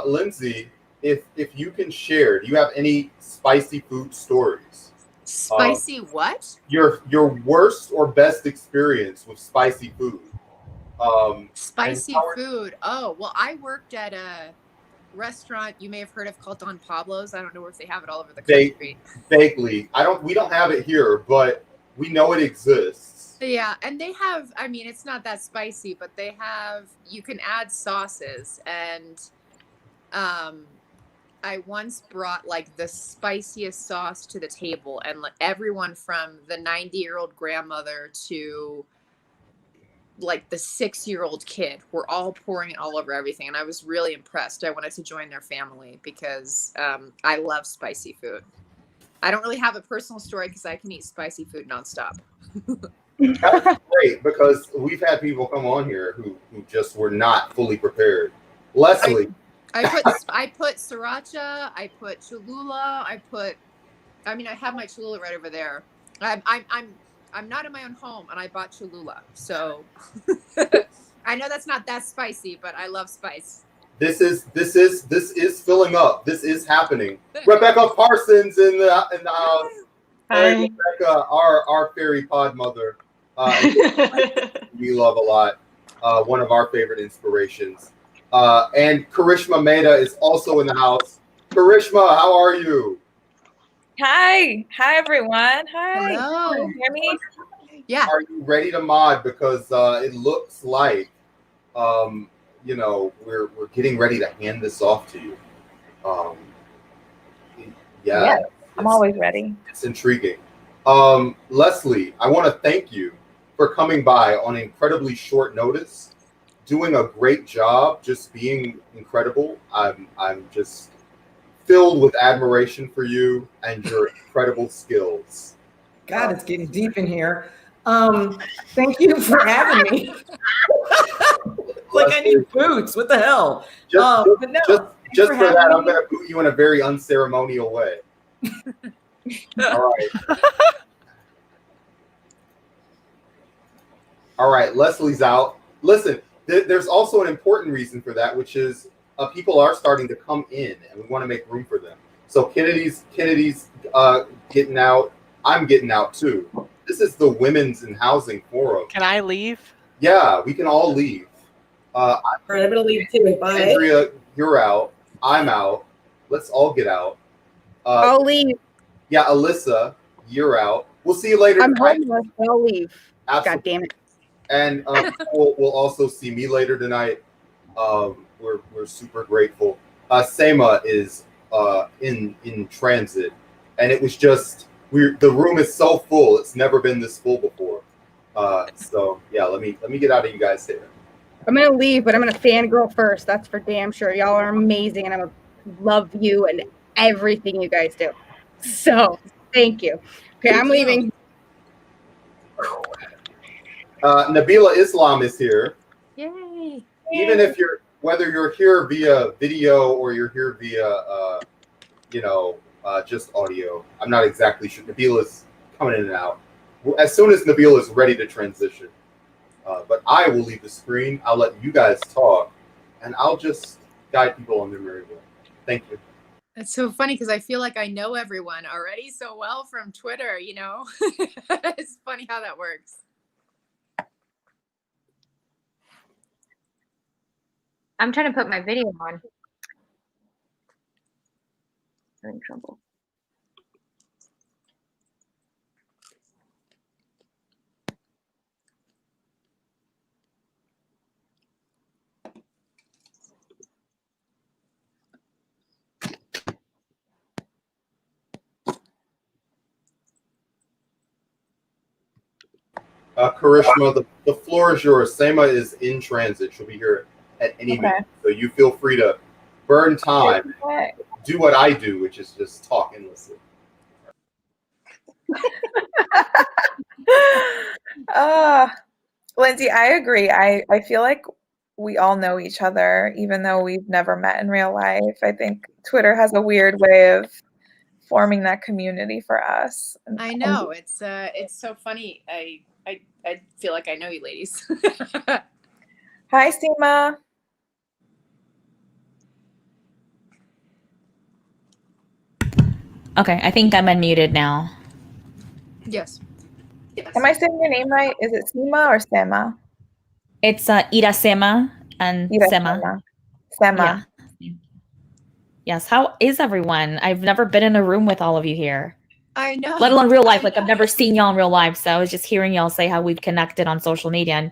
Lindsay, if you can share, do you have any spicy food stories? Spicy what? Your worst or best experience with spicy food. Spicy food. Oh, well, I worked at a restaurant you may have heard of called Don Pablo's. I don't know if they have it all over the country. Vaguely. We don't have it here, but we know it exists. Yeah, and they have, I mean, it's not that spicy, but they have, you can add sauces, and I once brought like the spiciest sauce to the table, and like everyone from the 90-year-old grandmother to like the 6-year-old kid were all pouring it all over everything, and I was really impressed. I wanted to join their family because I love spicy food. I don't really have a personal story because I can eat spicy food nonstop. That's great, because we've had people come on here who just were not fully prepared. Leslie. I put sriracha, I put Cholula, I have my Cholula right over there. I'm not in my own home, and I bought Cholula, so I know that's not that spicy, but I love spice. This is filling up. This is happening. Rebecca Parsons in the house. Hey, Rebecca, our fairy pod mother. We love a lot. One of our favorite inspirations. And Karishma Mehta is also in the house. Karishma, how are you? Hi everyone. Hi. Hello. Can you hear me? Yeah. Are you ready to mod? Because it looks like you know, we're getting ready to hand this off to you. Yeah, I'm always ready. It's intriguing. Leslie, I want to thank you for coming by on incredibly short notice, doing a great job, just being incredible. I'm just filled with admiration for you and your incredible skills. God, it's getting deep in here. Thank you for having me. Like I need boots. What the hell? Just for that, I'm me. going to boot you in a very unceremonial way. All right. All right, Leslie's out. Listen, there's also an important reason for that, which is people are starting to come in, and we want to make room for them. So Kennedy's getting out. I'm getting out too. This is the Women's and Housing Forum. Can I leave? Yeah, we can all leave. All right, I'm gonna leave too. Bye. Andrea, you're out. I'm out. Let's all get out. I'll leave. Yeah, Alyssa, you're out. We'll see you later. I'm homeless. I'll leave. Absolutely. God damn it. And we'll also see me later tonight. We're super grateful. Sema is in transit, and it was just the room is so full. It's never been this full before. So yeah, let me get out of you guys here. I'm gonna leave, but I'm gonna fangirl first. That's for damn sure. Y'all are amazing, and I love you and everything you guys do. So thank you. Okay, I'm leaving. Nabila Islam is here. Yay! Even if whether you're here via video or you're here via just audio, I'm not exactly sure. Nabila's coming in and out. As soon as Nabila is ready to transition. But I will leave the screen. I'll let you guys talk, and I'll just guide people on their merry way. Thank you. It's so funny because I feel like I know everyone already so well from Twitter, you know? It's funny how that works. I'm trying to put my video on. I'm in trouble. Karishma, the floor is yours. Sema is in transit. She'll be here at any minute. So you feel free to burn time. Do what I do, which is just talk endlessly. Lindsay, I agree. I feel like we all know each other, even though we've never met in real life. I think Twitter has a weird way of forming that community for us. I know. It's so funny. I feel like I know you ladies. Hi, Seema. Okay, I think I'm unmuted now. Yes. Am I saying your name right? Is it Seema or Sema? It's Irasema and Sema. Sema. Yeah. Yes. How is everyone? I've never been in a room with all of you here. I know. Let alone real life. Like I've never seen y'all in real life. So I was just hearing y'all say how we've connected on social media, and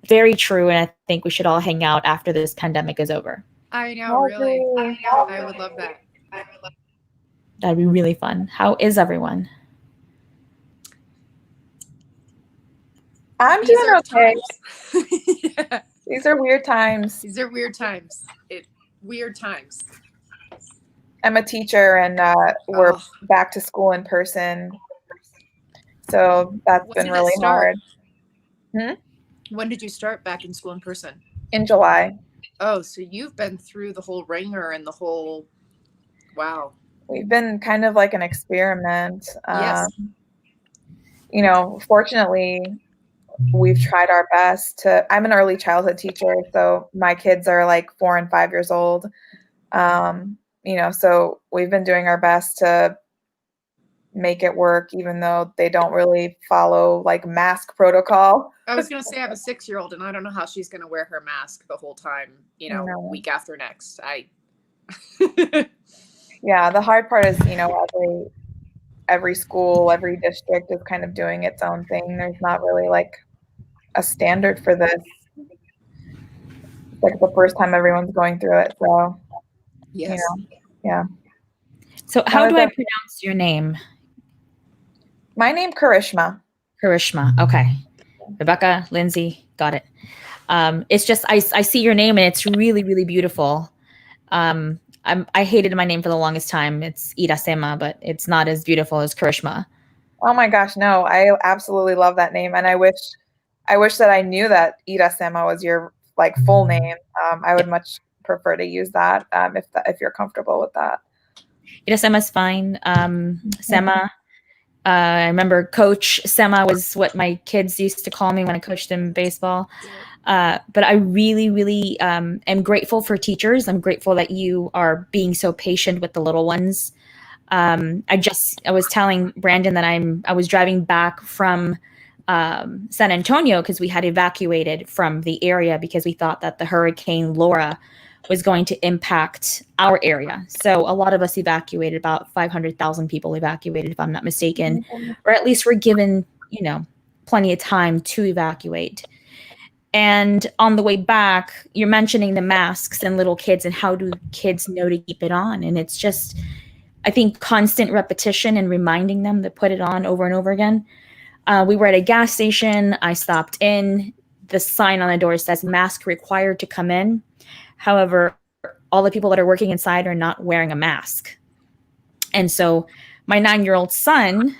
very true. And I think we should all hang out after this pandemic is over. I know, really. I would love that. That'd be really fun. How is everyone? I'm doing okay. Yeah. These are weird times. These are weird times. Weird times. I'm a teacher, and we're back to school in person. So that's been really hard. When did you start back in school in person? In July. Oh, so you've been through the whole ringer and the whole, wow. We've been kind of like an experiment. Yes. You know, fortunately, we've tried our best to, I'm an early childhood teacher, so my kids are like 4 and 5 years old. So we've been doing our best to make it work, even though they don't really follow like mask protocol. I was going to say I have a 6-year-old and I don't know how she's going to wear her mask the whole time, week after next. Yeah, the hard part is, every school, every district is kind of doing its own thing. There's not really like a standard for this. It's like the first time everyone's going through it. So, yes. Yeah. So how do I pronounce your name? My name, Karishma. Karishma. Okay. Rebecca, Lindsay, got it. It's just, I see your name and it's really, really beautiful. I hated my name for the longest time. It's Irasema, but it's not as beautiful as Karishma. Oh my gosh, no! I absolutely love that name, and I wish that I knew that Irasema was your like full name. I would much prefer to use that if you're comfortable with that. Irasema's fine. Sema. I remember Coach Sema was what my kids used to call me when I coached them baseball. But I really, really am grateful for teachers. I'm grateful that you are being so patient with the little ones. I was telling Brandon that I was driving back from San Antonio because we had evacuated from the area because we thought that the Hurricane Laura was going to impact our area. So a lot of us evacuated, about 500,000 people evacuated, if I'm not mistaken, or at least were given, plenty of time to evacuate. And on the way back, you're mentioning the masks and little kids and how do kids know to keep it on? And it's just, I think, constant repetition and reminding them to put it on over and over again. We were at a gas station. I stopped in. The sign on the door says mask required to come in. However, all the people that are working inside are not wearing a mask. And so my 9-year-old son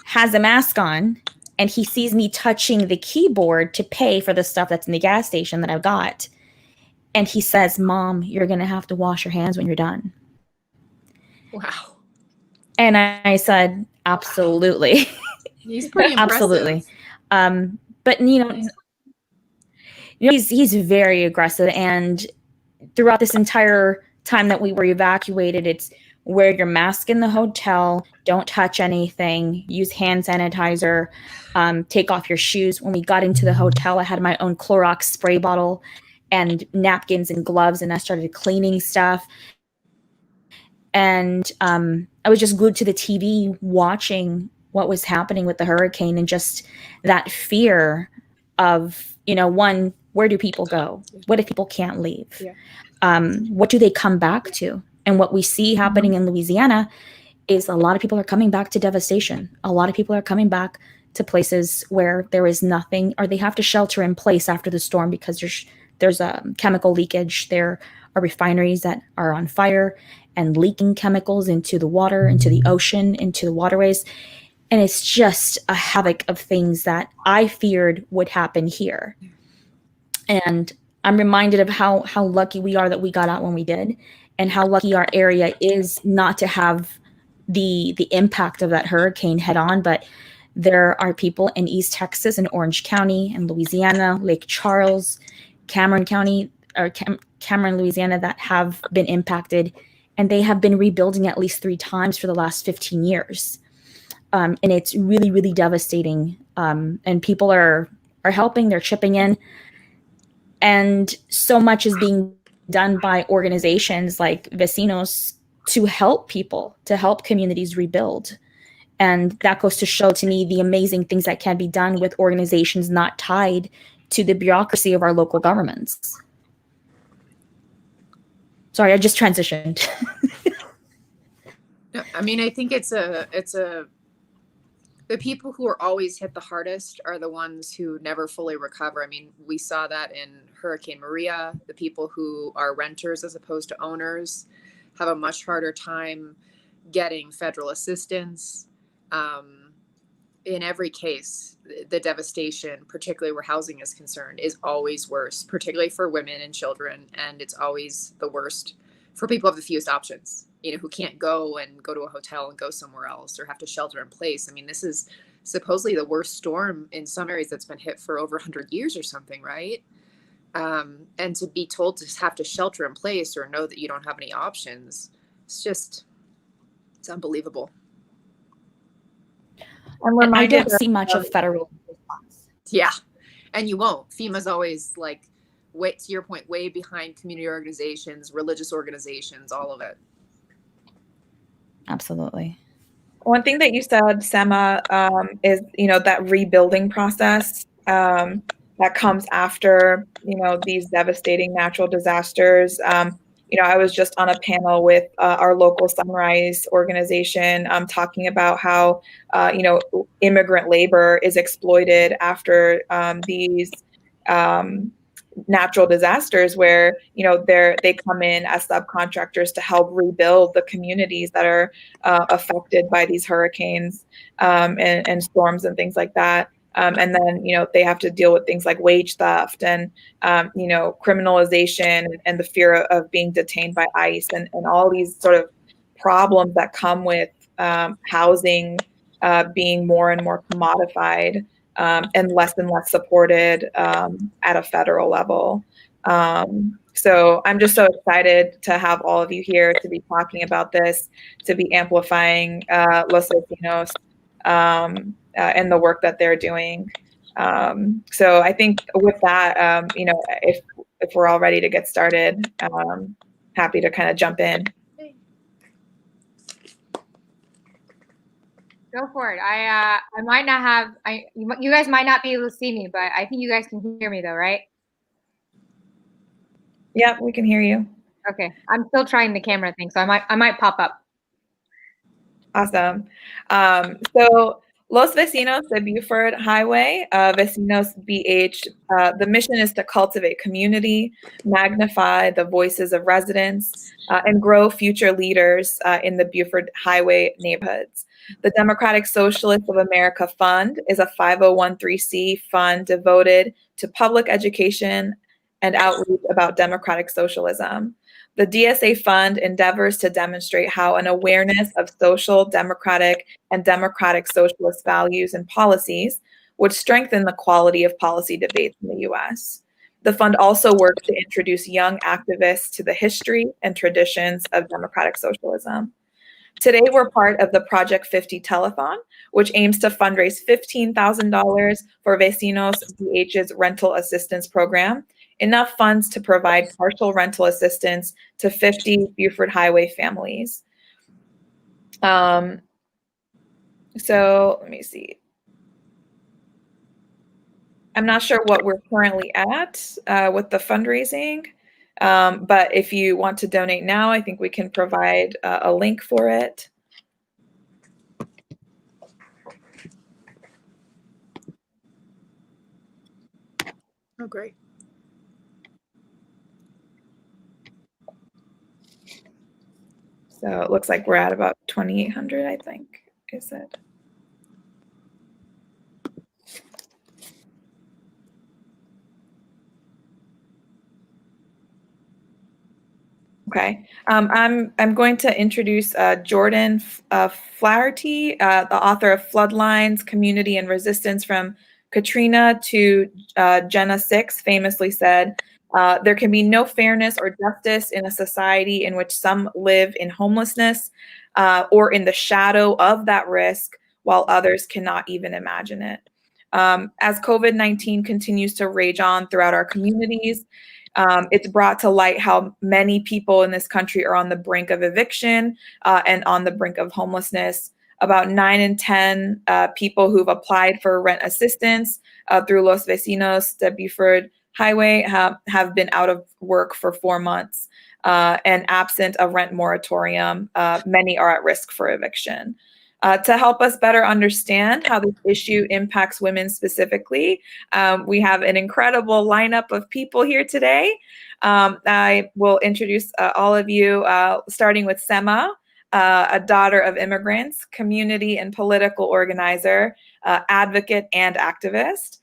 has a mask on and he sees me touching the keyboard to pay for the stuff that's in the gas station that I've got. And he says, "Mom, you're going to have to wash your hands when you're done." Wow. And I said, absolutely. He's pretty impressive. Absolutely. But he's very aggressive, and throughout this entire time that we were evacuated, it's wear your mask in the hotel, don't touch anything, use hand sanitizer, take off your shoes. When we got into the hotel, I had my own Clorox spray bottle and napkins and gloves, and I started cleaning stuff. And I was just glued to the TV watching what was happening with the hurricane, and just that fear of, one, where do people go? What if people can't leave? Yeah. What do they come back to? And what we see happening in Louisiana is a lot of people are coming back to devastation. A lot of people are coming back to places where there is nothing, or they have to shelter in place after the storm because there's a chemical leakage. There are refineries that are on fire and leaking chemicals into the water, into the ocean, into the waterways. And it's just a havoc of things that I feared would happen here. And I'm reminded of how lucky we are that we got out when we did, and how lucky our area is not to have the impact of that hurricane head on. But there are people in East Texas and Orange County and Louisiana, Lake Charles, Cameron County, or Cameron, Louisiana, that have been impacted, and they have been rebuilding at least 3 times for the last 15 years. And it's really, really devastating. And people are helping, they're chipping in. And so much is being done by organizations like Vecinos to help people, to help communities rebuild. And that goes to show to me the amazing things that can be done with organizations not tied to the bureaucracy of our local governments. Sorry, I just transitioned. I mean, I think it's the people who are always hit the hardest are the ones who never fully recover. I mean, we saw that in Hurricane Maria. The people who are renters as opposed to owners have a much harder time getting federal assistance. In every case, the devastation, particularly where housing is concerned, is always worse, particularly for women and children. And it's always the worst for people who have the fewest options, who can't go to a hotel and go somewhere else or have to shelter in place. I mean, this is supposedly the worst storm in some areas that's been hit for over 100 years or something, right? And to be told to have to shelter in place or know that you don't have any options, it's unbelievable. And I don't see much of federal response. Yeah, and you won't. FEMA's always like, to your point, way behind community organizations, religious organizations, all of it. Absolutely. One thing that you said, Sema, is, that rebuilding process that comes after, these devastating natural disasters. I was just on a panel with our local Sunrise organization talking about how, immigrant labor is exploited after these natural disasters where, they come in as subcontractors to help rebuild the communities that are affected by these hurricanes and storms and things like that. And then, they have to deal with things like wage theft and, criminalization and the fear of being detained by ICE and all these sort of problems that come with housing being more and more commodified and less supported at a federal level. So I'm just so excited to have all of you here to be talking about this, to be amplifying Los Vecinos and the work that they're doing. So I think with that, if we're all ready to get started, happy to kind of jump in. Go for it. I might not have. You guys might not be able to see me, but I think you guys can hear me though, right? Yep, we can hear you. Okay, I'm still trying the camera thing, so I might pop up. Awesome. So Los Vecinos, the Buford Highway, Vecinos BH, the mission is to cultivate community, magnify the voices of residents, and grow future leaders in the Buford Highway neighborhoods. The Democratic Socialists of America Fund is a 501(c) fund devoted to public education and outreach about democratic socialism. The DSA Fund endeavors to demonstrate how an awareness of social, democratic, and democratic socialist values and policies would strengthen the quality of policy debates in the U.S. The fund also works to introduce young activists to the history and traditions of democratic socialism. Today, we're part of the Project 50 Telethon, which aims to fundraise $15,000 for Vecinos BH's rental assistance program, enough funds to provide partial rental assistance to 50 Buford Highway families. So let me see. I'm not sure what we're currently at with the fundraising, but if you want to donate now, I think we can provide a link for it. Oh, great. So it looks like we're at about 2,800, I think, is it? Okay, I'm going to introduce Jordan Flaherty, the author of Floodlines, Community and Resistance from Katrina to Jenna 6, famously said, there can be no fairness or justice in a society in which some live in homelessness or in the shadow of that risk while others cannot even imagine it. As COVID-19 continues to rage on throughout our communities, it's brought to light how many people in this country are on the brink of eviction and on the brink of homelessness. About 9 in 10 people who've applied for rent assistance through Los Vecinos, the Buford Highway, have been out of work for 4 months. And absent a rent moratorium, many are at risk for eviction. To help us better understand how this issue impacts women specifically, we have an incredible lineup of people here today. I will introduce all of you, starting with Sema, a daughter of immigrants, community and political organizer, advocate, and activist.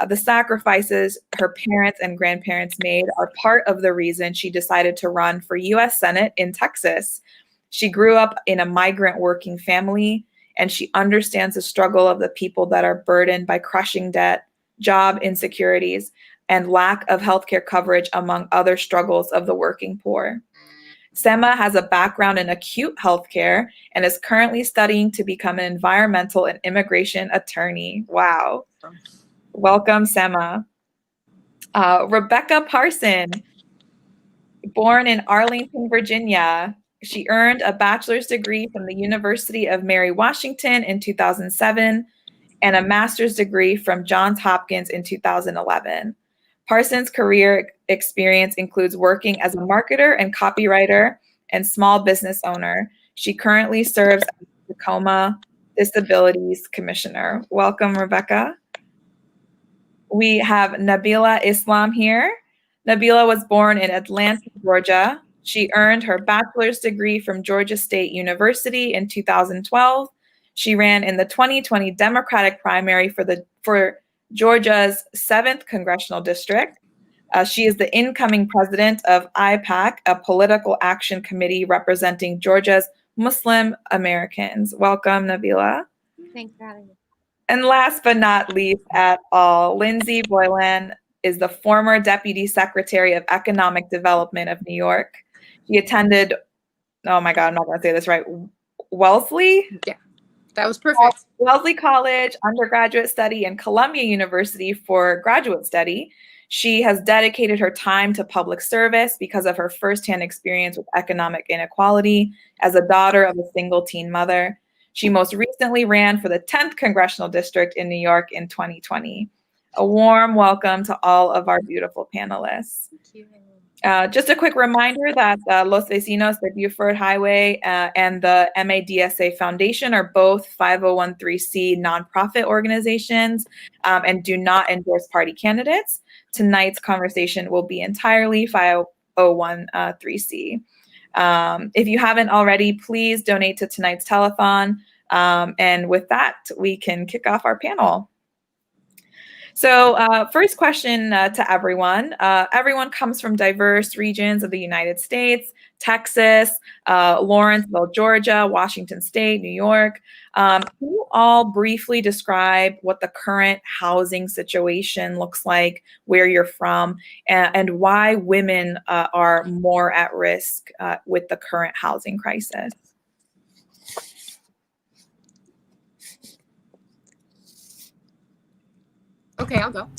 The sacrifices her parents and grandparents made are part of the reason she decided to run for U.S. Senate in Texas. She grew up in a migrant working family and she understands the struggle of the people that are burdened by crushing debt, job insecurities, and lack of healthcare coverage, among other struggles of the working poor. Sema has a background in acute healthcare and is currently studying to become an environmental and immigration attorney. Wow. Welcome, Sema. Rebecca Parson, born in Arlington, Virginia. She earned a bachelor's degree from the University of Mary Washington in 2007 and a master's degree from Johns Hopkins in 2011. Parsons' career experience includes working as a marketer and copywriter and small business owner. She currently serves as the Tacoma Disabilities Commissioner. Welcome, Rebecca. We have Nabila Islam here. Nabila was born in Atlanta, Georgia. She earned her bachelor's degree from Georgia State University in 2012. She ran in the 2020 Democratic primary for Georgia's 7th Congressional District. She is the incoming president of IPAC, a political action committee representing Georgia's Muslim Americans. Welcome, Nabila. Thanks for having me. And last but not least at all, Lindsay Boylan is the former Deputy Secretary of Economic Development of New York. She attended, oh my God, I'm not going to say this right, Wellesley? Yeah, that was perfect. Wellesley College, undergraduate study, and Columbia University for graduate study. She has dedicated her time to public service because of her firsthand experience with economic inequality as a daughter of a single teen mother. She most recently ran for the 10th Congressional District in New York in 2020. A warm welcome to all of our beautiful panelists. Thank you. Just a quick reminder that Los Vecinos, the Buford Highway, and the MADSA Foundation are both 501(c) nonprofit organizations and do not endorse party candidates. Tonight's conversation will be entirely 501(c). If you haven't already, please donate to tonight's telethon. And with that, we can kick off our panel. So first question to everyone. Everyone comes from diverse regions of the United States: Texas, Lawrenceville, Georgia, Washington State, New York. Can you all briefly describe what the current housing situation looks like, where you're from, and why women are more at risk with the current housing crisis? Okay, I'll go.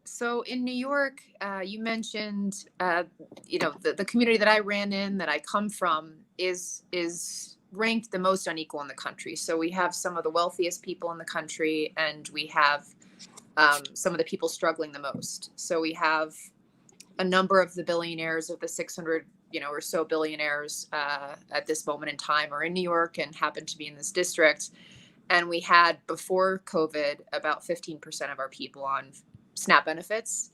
So in New York, you mentioned, the community that I ran in, that I come from, is ranked the most unequal in the country. So we have some of the wealthiest people in the country, and we have some of the people struggling the most. So we have a number of the billionaires, of the 600 or so billionaires at this moment in time, are in New York and happen to be in this district. And we had, before COVID, about 15% of our people on SNAP benefits.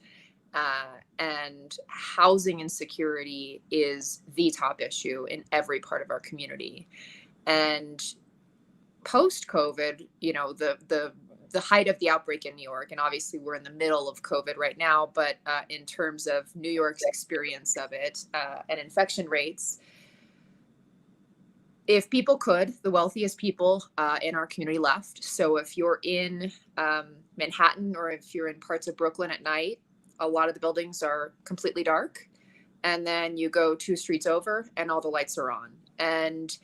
And housing insecurity is the top issue in every part of our community. And post-COVID, the height of the outbreak in New York, and obviously we're in the middle of COVID right now, but in terms of New York's experience of it and infection rates, if people could, the wealthiest people in our community left. So if you're in Manhattan, or if you're in parts of Brooklyn at night, a lot of the buildings are completely dark. And then you go 2 streets over and all the lights are on. And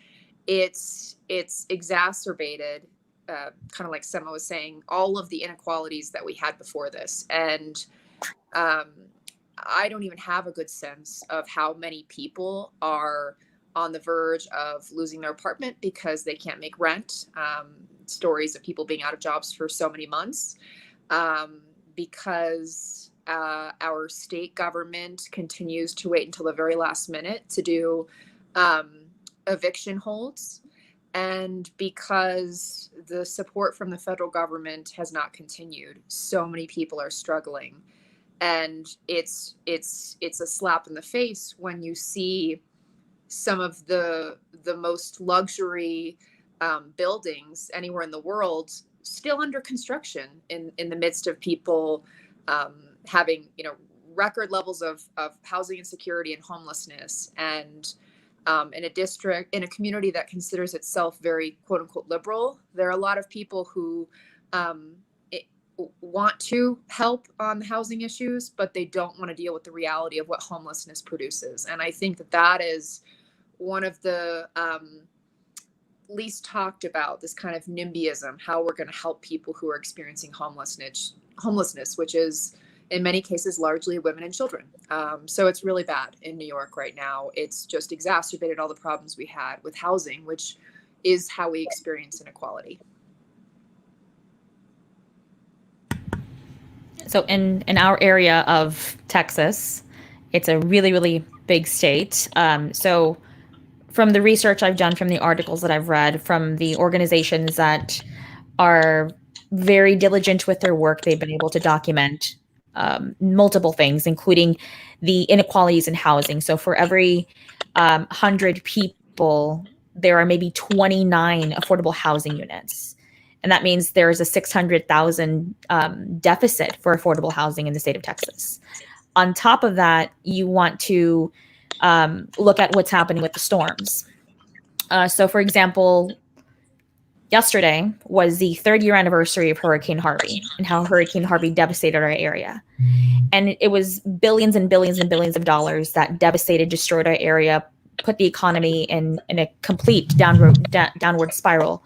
it's exacerbated, kind of like Sema was saying, all of the inequalities that we had before this. And I don't even have a good sense of how many people are on the verge of losing their apartment because they can't make rent. Stories of people being out of jobs for so many months because our state government continues to wait until the very last minute to do eviction holds, and because the support from the federal government has not continued. So many people are struggling, and it's a slap in the face when you see some of the most luxury buildings anywhere in the world still under construction in the midst of people having record levels of housing insecurity and homelessness. And in a district, in a community that considers itself very quote unquote liberal, there are a lot of people who want to help on the housing issues, but they don't want to deal with the reality of what homelessness produces. And I think that that is one of the least talked about, this kind of NIMBYism, how we're going to help people who are experiencing homelessness, which is in many cases largely women and children. So it's really bad in New York right now. It's just exacerbated all the problems we had with housing, which is how we experience inequality. So in our area of Texas, it's a really, really big state. So from the research I've done, from the articles that I've read, from the organizations that are very diligent with their work, they've been able to document multiple things, including the inequalities in housing. So for every 100 people, there are maybe 29 affordable housing units. And that means there is a 600,000 deficit for affordable housing in the state of Texas. On top of that, you want to look at what's happening with the storms. So for example, yesterday was the 3rd year anniversary of Hurricane Harvey and how Hurricane Harvey devastated our area. And it was billions and billions and billions of dollars that devastated, destroyed our area, put the economy in a complete downward spiral.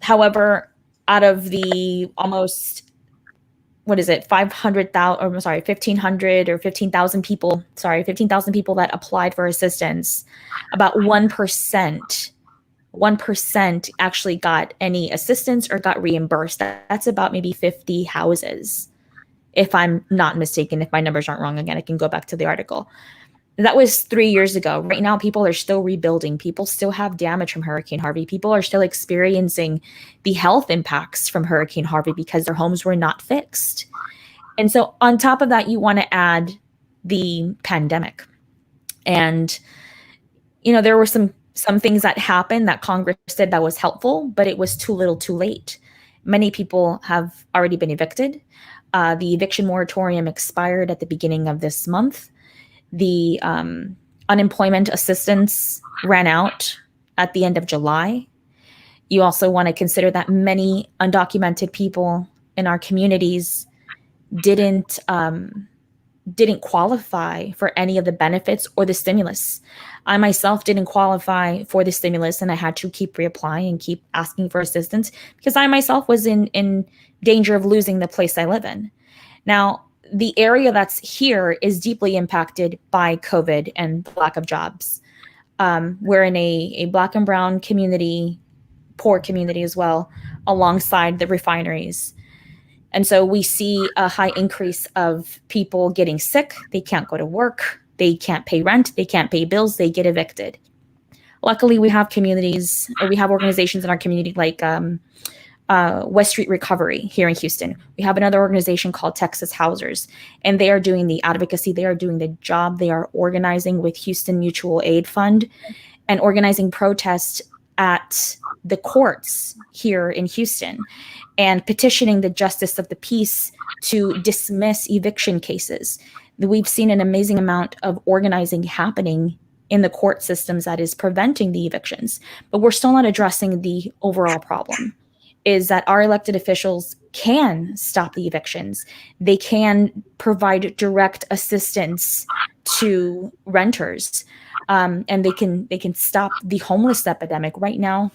However, out of the almost, 500,000, or sorry, 1,500 or 15,000 people, 15,000 people that applied for assistance, about 1% actually got any assistance or got reimbursed. That's about maybe 50 houses, if I'm not mistaken. If my numbers aren't wrong, again, I can go back to the article. That was 3 years ago. Right now, people are still rebuilding. People still have damage from Hurricane Harvey. People are still experiencing the health impacts from Hurricane Harvey because their homes were not fixed. And so on top of that, you want to add the pandemic. And, there were some things that happened that Congress said that was helpful, but it was too little too late. Many people have already been evicted. The eviction moratorium expired at the beginning of this month. The unemployment assistance ran out at the end of July. You also want to consider that many undocumented people in our communities didn't qualify for any of the benefits or the stimulus. I myself didn't qualify for the stimulus, and I had to keep reapplying and keep asking for assistance because I myself was in danger of losing the place I live in. Now, the area that's here is deeply impacted by COVID and lack of jobs. We're in a Black and brown community, poor community as well, alongside the refineries. And so we see a high increase of people getting sick. They can't go to work. They can't pay rent. They can't pay bills. They get evicted. Luckily, we have communities, or we have organizations in our community like West Street Recovery here in Houston. We have another organization called Texas Housers, and they are doing the advocacy. They are doing the job. They are organizing with Houston Mutual Aid Fund and organizing protests at the courts here in Houston and petitioning the justice of the peace to dismiss eviction cases. We've seen an amazing amount of organizing happening in the court systems that is preventing the evictions, but we're still not addressing the overall problem. Is that our elected officials can stop the evictions. They can provide direct assistance to renters, and they can stop the homeless epidemic. Right now,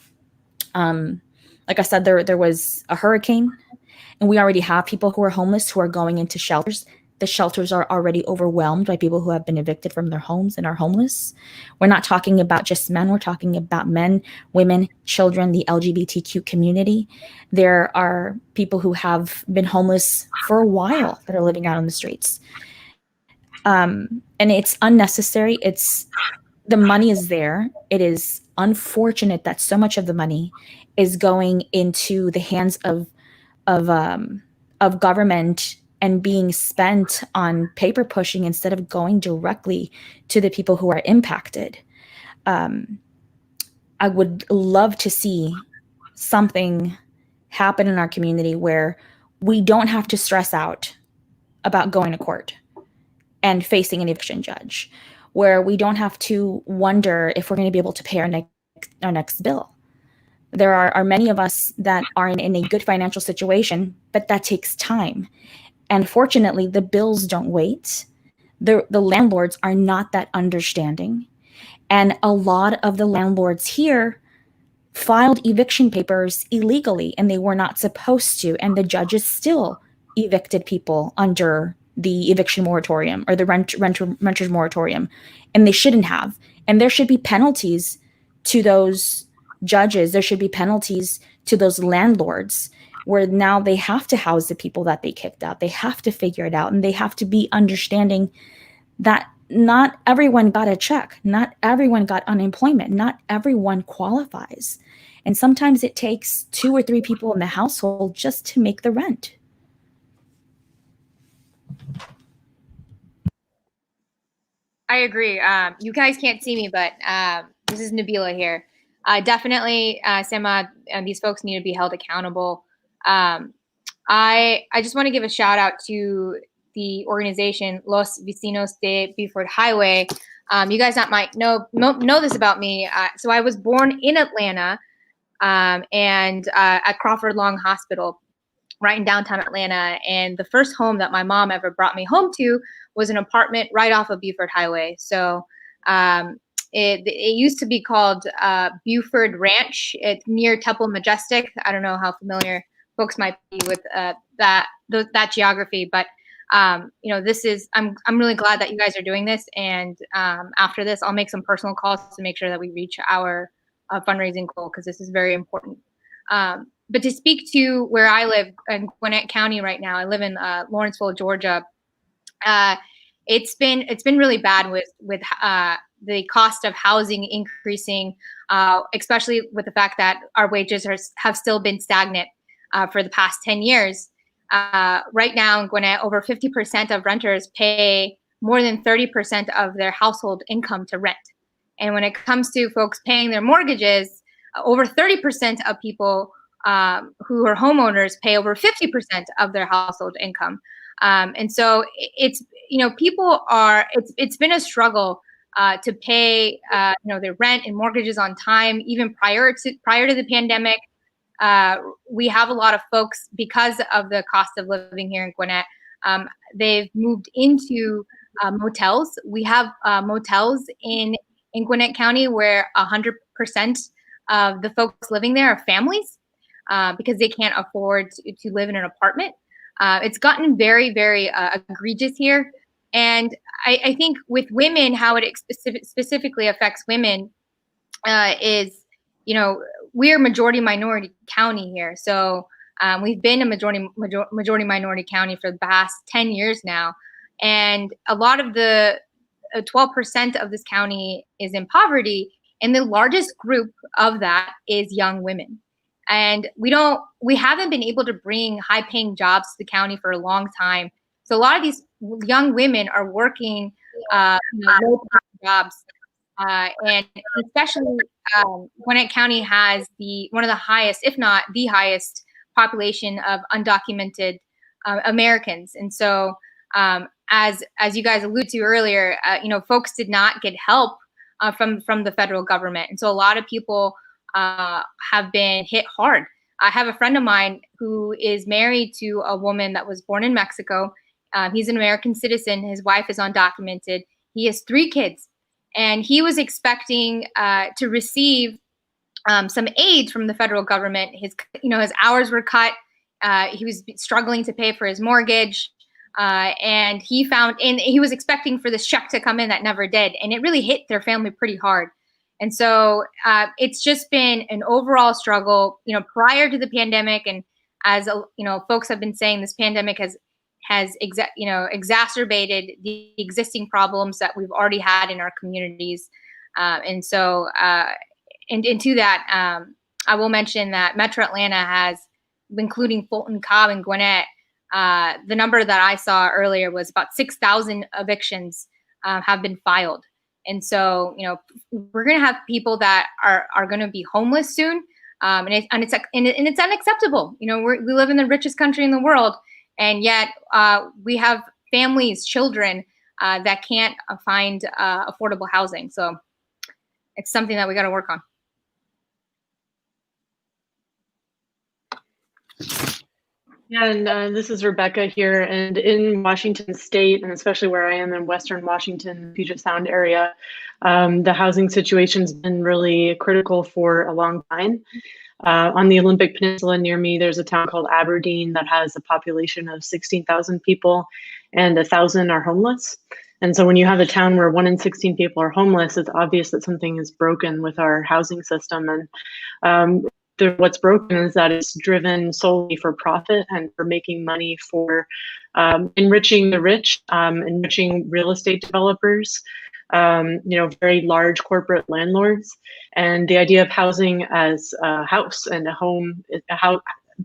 like I said, there was a hurricane, and we already have people who are homeless who are going into shelters. The shelters are already overwhelmed by people who have been evicted from their homes and are homeless. We're not talking about just men. We're talking about men, women, children, the LGBTQ community. There are people who have been homeless for a while that are living out on the streets. And it's unnecessary. The money is there. It is unfortunate that so much of the money is going into the hands of government and being spent on paper pushing instead of going directly to the people who are impacted. I would love to see something happen in our community where we don't have to stress out about going to court and facing an eviction judge, where we don't have to wonder if we're going to be able to pay our next bill. There are many of us that are in a good financial situation, but that takes time. And fortunately, the bills don't wait. The landlords are not that understanding. And a lot of the landlords here filed eviction papers illegally, and they were not supposed to. And the judges still evicted people under the eviction moratorium or the renters moratorium, and they shouldn't have. And there should be penalties to those judges. There should be penalties to those landlords, where now they have to house the people that they kicked out. They have to figure it out, and they have to be understanding that not everyone got a check. Not everyone got unemployment. Not everyone qualifies. And sometimes it takes 2 or 3 people in the household just to make the rent. I agree. You guys can't see me, but this is Nabila here. Definitely, Sema, these folks need to be held accountable. I just want to give a shout out to the organization Los Vecinos de Buford Highway. You guys might know this about me. So I was born in Atlanta and at Crawford Long Hospital, right in downtown Atlanta. And the first home that my mom ever brought me home to was an apartment right off of Buford Highway. So it used to be called Buford Ranch. It's near Temple Majestic. I don't know how familiar folks might be with that geography, but this is, I'm really glad that you guys are doing this. And after this, I'll make some personal calls to make sure that we reach our fundraising goal, because this is very important. But to speak to where I live in Gwinnett County right now, I live in Lawrenceville, Georgia. It's been really bad with the cost of housing increasing, especially with the fact that our wages have still been stagnant for the past 10 years. Right now in Gwinnett, over 50% of renters pay more than 30% of their household income to rent. And when it comes to folks paying their mortgages, over 30% of people who are homeowners pay over 50% of their household income. And so it's been a struggle to pay their rent and mortgages on time, even prior to the pandemic. We have a lot of folks, because of the cost of living here in Gwinnett, they've moved into motels. We have motels in Gwinnett County where 100% of the folks living there are families, because they can't afford to live in an apartment. It's gotten very, very egregious here. And I think with women, how it specifically affects women is, we're majority minority county here. So we've been a majority minority county for the past 10 years now. And a lot of the 12% of this county is in poverty. And the largest group of that is young women. And we haven't been able to bring high paying jobs to the county for a long time. So a lot of these young women are working low paying jobs. And especially Gwinnett County has one of the highest, if not the highest, population of undocumented Americans. And so as you guys alluded to earlier, folks did not get help from the federal government. And so a lot of people have been hit hard. I have a friend of mine who is married to a woman that was born in Mexico. He's an American citizen. His wife is undocumented. He has 3 kids, and he was expecting to receive some aid from the federal government. His hours were cut. He was struggling to pay for his mortgage. And he was expecting for this check to come in that never did. And it really hit their family pretty hard. And so it's just been an overall struggle, prior to the pandemic. And as folks have been saying, this pandemic has exacerbated the existing problems that we've already had in our communities. And so, and to that, I will mention that Metro Atlanta has, including Fulton, Cobb, and Gwinnett, the number that I saw earlier was about 6,000 evictions have been filed. And so, we're going to have people that are going to be homeless soon. And it's unacceptable. We live in the richest country in the world. And yet we have families, children that can't find affordable housing. So it's something that we got to work on. Yeah, and this is Rebecca here. And in Washington State, and especially where I am in Western Washington, Puget Sound area, the housing situation's been really critical for a long time. On the Olympic Peninsula near me, there's a town called Aberdeen that has a population of 16,000 people, and 1,000 are homeless. And so when you have a town where 1 in 16 people are homeless, it's obvious that something is broken with our housing system. And what's broken is that it's driven solely for profit and for making money for enriching the rich, enriching real estate developers, very large corporate landlords. And the idea of housing as a house and a home,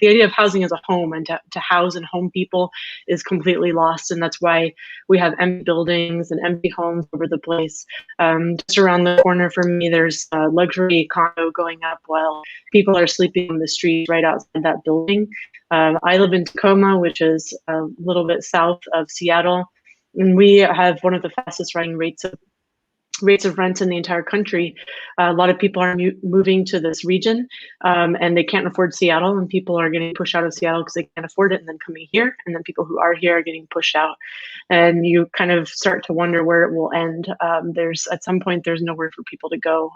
the idea of housing as a home and to house and home people is completely lost. And that's why we have empty buildings and empty homes over the place. Just around the corner from me, there's a luxury condo going up while people are sleeping on the street right outside that building. I live in Tacoma, which is a little bit south of Seattle. And we have one of the fastest rising rates of rent in the entire country. A lot of people are moving to this region and they can't afford Seattle, and people are getting pushed out of Seattle because they can't afford it and then coming here, and then people who are here are getting pushed out. And you kind of start to wonder where it will end. At some point, there's nowhere for people to go.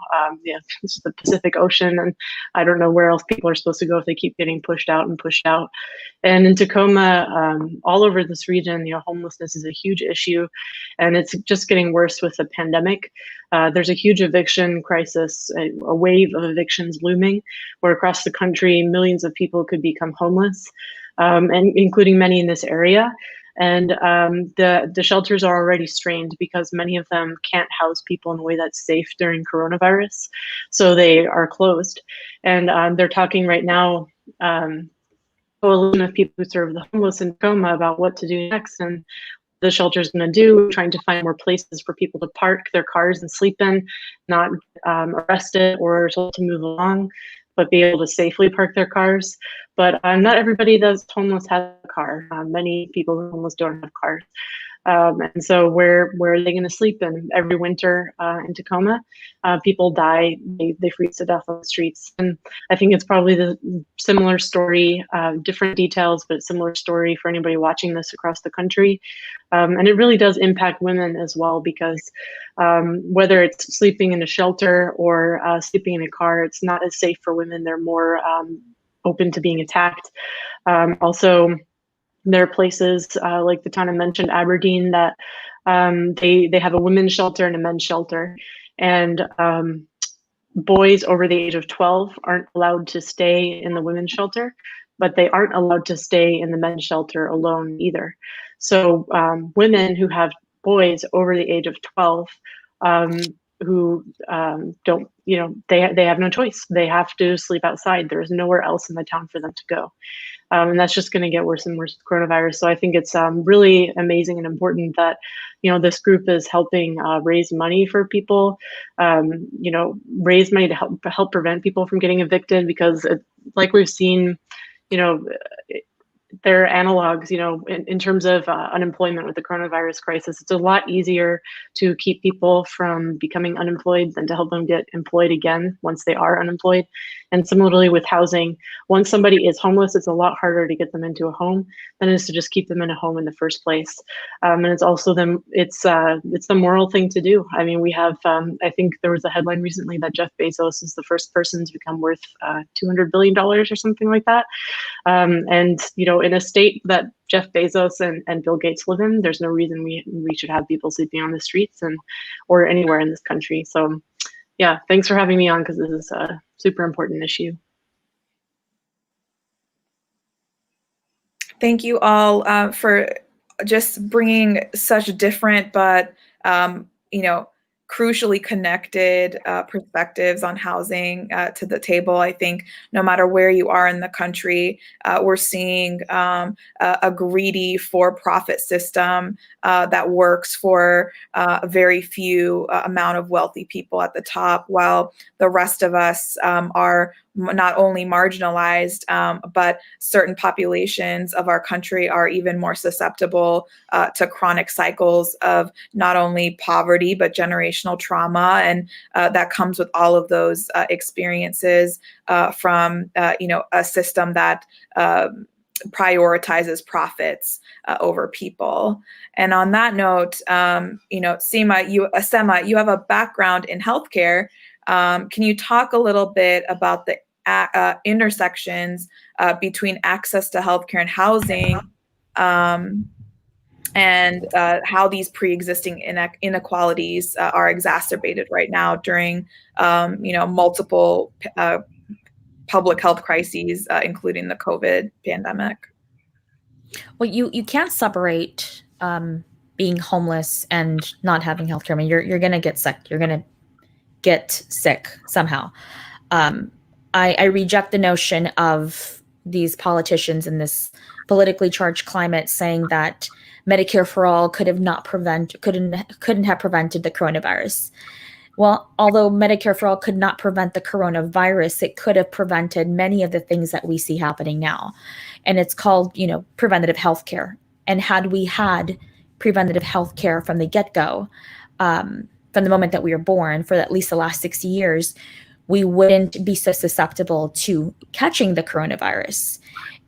It's the Pacific Ocean, and I don't know where else people are supposed to go if they keep getting pushed out and pushed out. And in Tacoma, all over this region, homelessness is a huge issue, and it's just getting worse with the pandemic. There's a huge eviction crisis, a wave of evictions looming, where across the country, millions of people could become homeless, and including many in this area. And the shelters are already strained because many of them can't house people in a way that's safe during coronavirus, so they are closed. And they're talking right now, coalition of people who serve the homeless in Tacoma, about what to do next and the shelter's going to do, trying to find more places for people to park their cars and sleep in, not arrested or told to move along, but be able to safely park their cars. But not everybody that's homeless has a car. Many people who are homeless don't have cars. And so where are they going to sleep in? Every winter in Tacoma, people die, they freeze to death on the streets. And I think it's probably the similar story, different details, but similar story for anybody watching this across the country. And it really does impact women as well, because whether it's sleeping in a shelter or sleeping in a car, it's not as safe for women. They're more open to being attacked. Also, there are places like the town I mentioned, Aberdeen, that they have a women's shelter and a men's shelter. And boys over the age of 12 aren't allowed to stay in the women's shelter, but they aren't allowed to stay in the men's shelter alone either. So women who have boys over the age of 12 who don't, they have no choice. They have to sleep outside. There's nowhere else in the town for them to go. And that's just going to get worse and worse with coronavirus. So I think it's really amazing and important that, this group is helping raise money for people, raise money to help prevent people from getting evicted, because like we've seen, there are analogs, in terms of unemployment with the coronavirus crisis. It's a lot easier to keep people from becoming unemployed than to help them get employed again once they are unemployed. And similarly with housing, once somebody is homeless, it's a lot harder to get them into a home than it is to just keep them in a home in the first place. And it's also it's the moral thing to do. I mean, we have, I think there was a headline recently that Jeff Bezos is the first person to become worth $200 billion or something like that. And, in a state that Jeff Bezos and Bill Gates live in, there's no reason we should have people sleeping on the streets or anywhere in this country. So yeah, thanks for having me on, because this is a super important issue. Thank you all for just bringing such different but crucially connected perspectives on housing to the table. I think no matter where you are in the country, we're seeing a greedy for-profit system that works for a very few amount of wealthy people at the top, while the rest of us are not only marginalized, but certain populations of our country are even more susceptible to chronic cycles of not only poverty, but generational trauma. And that comes with all of those experiences from, a system that prioritizes profits over people. And on that note, Asema, you have a background in healthcare. Can you talk a little bit about the intersections between access to healthcare and housing, and how these pre-existing inequalities are exacerbated right now during, multiple public health crises, including the COVID pandemic? Well, you can't separate being homeless and not having healthcare. I mean, you're gonna get sick. You're gonna get sick somehow. I reject the notion of these politicians in this politically charged climate saying that Medicare for all couldn't have prevented the coronavirus. Well, although Medicare for all could not prevent the coronavirus, it could have prevented many of the things that we see happening now. And it's called, preventative healthcare. And had we had preventative healthcare from the get-go, from the moment that we were born, for at least the last 60 years, we wouldn't be so susceptible to catching the coronavirus.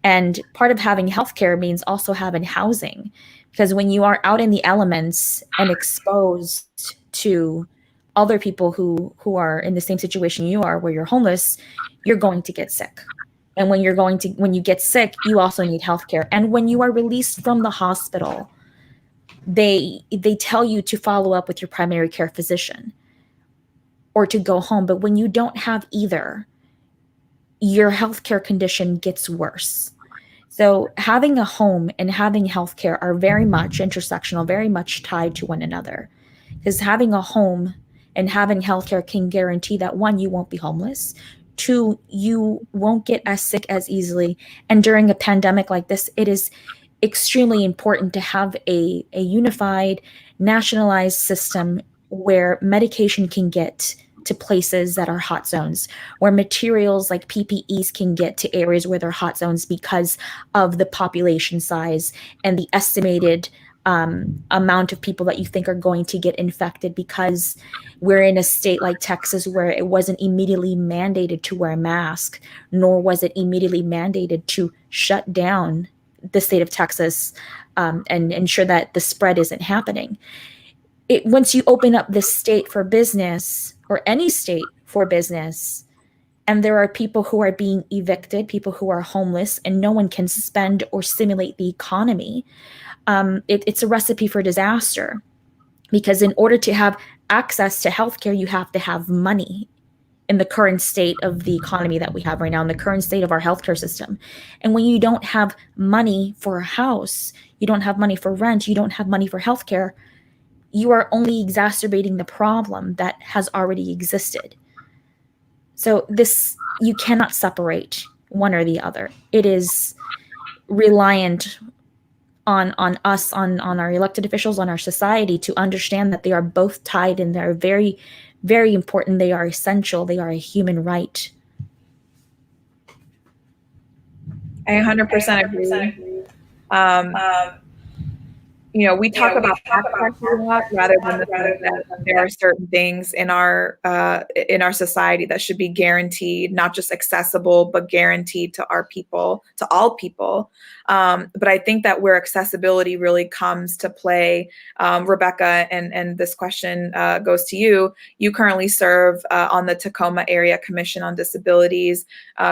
And part of having healthcare means also having housing, because when you are out in the elements and exposed to other people who are in the same situation you are, where you're homeless, you're going to get sick. And when you get sick, you also need healthcare. And when you are released from the hospital, they tell you to follow up with your primary care physician or to go home. But when you don't have either, your healthcare condition gets worse. So having a home and having healthcare are very much intersectional, very much tied to one another. Because having a home and having healthcare can guarantee that, one, you won't be homeless. Two, you won't get as sick as easily. And during a pandemic like this, it is extremely important to have a unified, nationalized system where medication can get to places that are hot zones, where materials like PPEs can get to areas where they're hot zones because of the population size and the estimated amount of people that you think are going to get infected, because we're in a state like Texas where it wasn't immediately mandated to wear a mask, nor was it immediately mandated to shut down the state of Texas and ensure that the spread isn't happening. Once you open up the state for business, or any state for business, and there are people who are being evicted, people who are homeless, and no one can spend or stimulate the economy, it's a recipe for disaster. Because in order to have access to healthcare, you have to have money in the current state of the economy that we have right now, in the current state of our healthcare system. And when you don't have money for a house, you don't have money for rent, you don't have money for healthcare, you are only exacerbating the problem that has already existed. So you cannot separate one or the other. It is reliant on us, on our elected officials, on our society, to understand that they are both tied and they're very, very important. They are essential. They are a human right. I 100% agree. We talk about access a lot rather than the fact that there are certain things in our society that should be guaranteed, not just accessible, but guaranteed to our people, to all people. But I think that where accessibility really comes to play, Rebecca, and this question goes to you. You currently serve on the Tacoma Area Commission on Disabilities.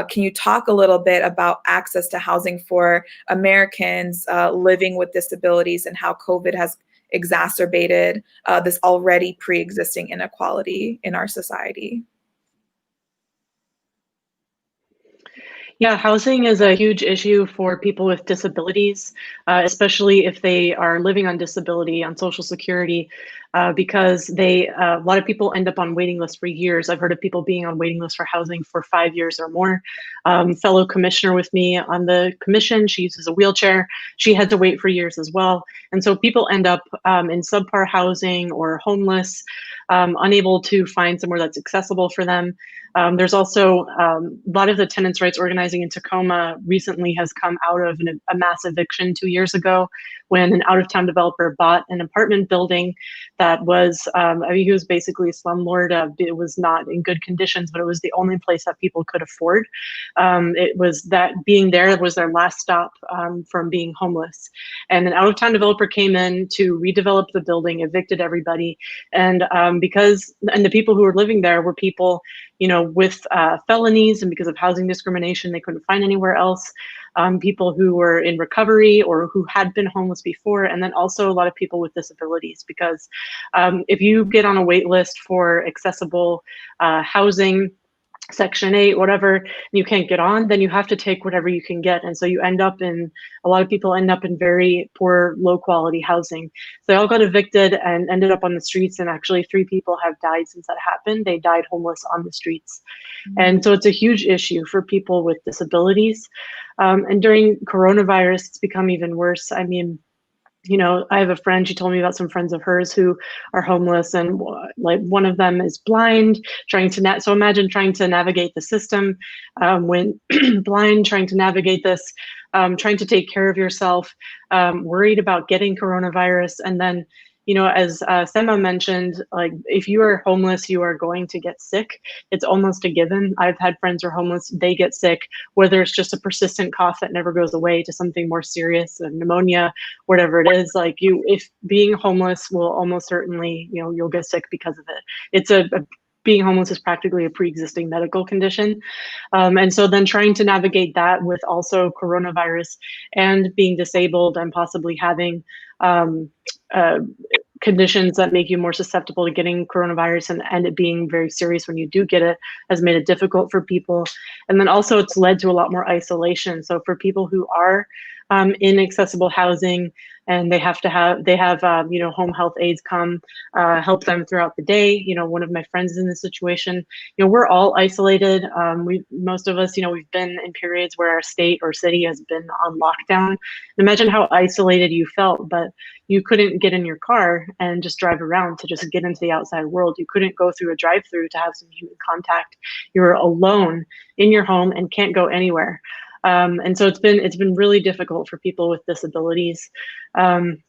Can you talk a little bit about access to housing for Americans living with disabilities and how COVID has exacerbated this already pre-existing inequality in our society? Yeah, housing is a huge issue for people with disabilities, especially if they are living on disability on Social Security, because a lot of people end up on waiting lists for years. I've heard of people being on waiting lists for housing for 5 years or more. Fellow commissioner with me on the commission, she uses a wheelchair. She had to wait for years as well. And so people end up in subpar housing or homeless. unable to find somewhere that's accessible for them. There's also a lot of the tenants' rights organizing in Tacoma recently has come out of a mass eviction 2 years ago when an out-of-town developer bought an apartment building that was, he was basically a slumlord. It was not in good conditions, but it was the only place that people could afford. It was that being there was their last stop from being homeless. And an out-of-town developer came in to redevelop the building, evicted everybody. And the people who were living there were people, with felonies, and because of housing discrimination, they couldn't find anywhere else. People who were in recovery or who had been homeless before, and then also a lot of people with disabilities, because if you get on a wait list for accessible housing, Section 8, whatever, you can't get on, then you have to take whatever you can get. And so a lot of people end up in very poor, low quality housing. So they all got evicted and ended up on the streets. And actually 3 people have died since that happened. They died homeless on the streets. And so it's a huge issue for people with disabilities. And during coronavirus, it's become even worse. I mean, I have a friend, she told me about some friends of hers who are homeless, and like one of them is blind, so imagine trying to navigate the system when blind, trying to navigate this, trying to take care of yourself, worried about getting coronavirus. And then, as Sema mentioned, like if you are homeless, you are going to get sick. It's almost a given. I've had friends who are homeless, they get sick, whether it's just a persistent cough that never goes away to something more serious, pneumonia, whatever it is. Like if being homeless will almost certainly, you'll get sick because of it. Being homeless is practically a pre-existing medical condition. And so then trying to navigate that with also coronavirus and being disabled and possibly having conditions that make you more susceptible to getting coronavirus and it being very serious when you do get it has made it difficult for people. And then also it's led to a lot more isolation. So for people who are in accessible housing, and they have home health aides come help them throughout the day. One of my friends is in this situation. We're all isolated. Most of us, we've been in periods where our state or city has been on lockdown. Imagine how isolated you felt, but you couldn't get in your car and just drive around to just get into the outside world. You couldn't go through a drive-through to have some human contact. You're alone in your home and can't go anywhere. And so it's been really difficult for people with disabilities. And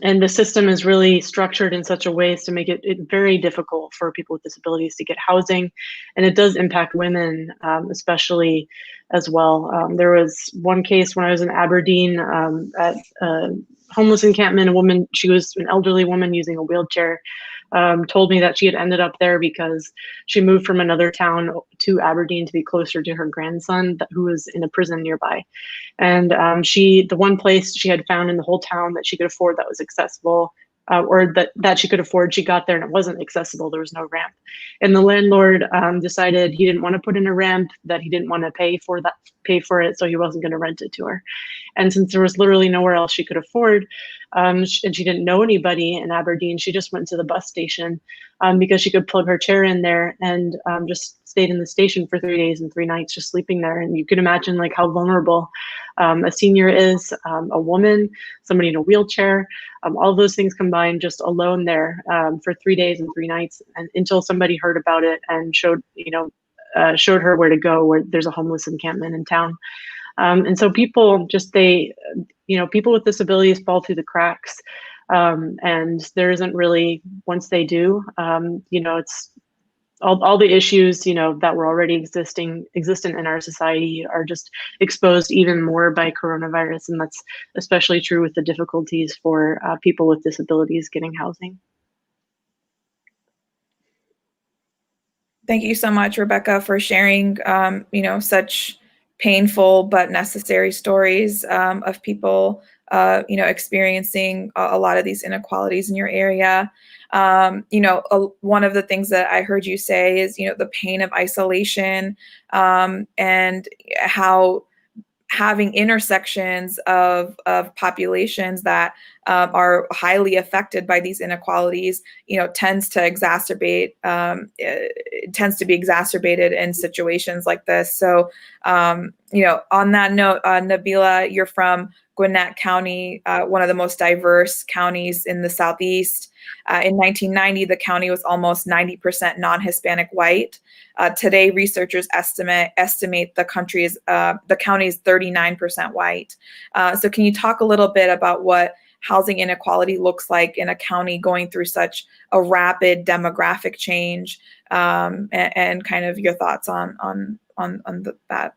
the system is really structured in such a way as to make it very difficult for people with disabilities to get housing. And it does impact women, especially as well. There was one case when I was in Aberdeen at a homeless encampment, she was an elderly woman using a wheelchair, told me that she had ended up there because she moved from another town to Aberdeen to be closer to her grandson who was in a prison nearby. And the one place she had found in the whole town that she could afford that was accessible, or that she could afford, she got there and it wasn't accessible. There was no ramp. And the landlord decided he didn't want to put in a ramp, that he didn't want to pay for it, so he wasn't going to rent it to her. And since there was literally nowhere else she could afford, and she didn't know anybody in Aberdeen, she just went to the bus station because she could plug her chair in there and just stayed in the station for 3 days and 3 nights, just sleeping there. And you can imagine like how vulnerable a senior is, a woman, somebody in a wheelchair, all those things combined, just alone there for 3 days and 3 nights, and until somebody heard about it and showed her where to go, where there's a homeless encampment in town. And so people people with disabilities fall through the cracks. And there isn't really, once they do, it's all the issues, that were already existent in our society are just exposed even more by coronavirus. And that's especially true with the difficulties for people with disabilities getting housing. Thank you so much, Rebecca, for sharing, such painful but necessary stories of people, experiencing a lot of these inequalities in your area. One of the things that I heard you say is, the pain of isolation, and how having intersections of populations that are highly affected by these inequalities, tends to be exacerbated in situations like this. So, on that note, Nabila, you're from Gwinnett County, one of the most diverse counties in the Southeast. In 1990, the county was almost 90% non-Hispanic white. Today, researchers estimate the county is 39% white. So can you talk a little bit about what housing inequality looks like in a county going through such a rapid demographic change, and kind of your thoughts on that?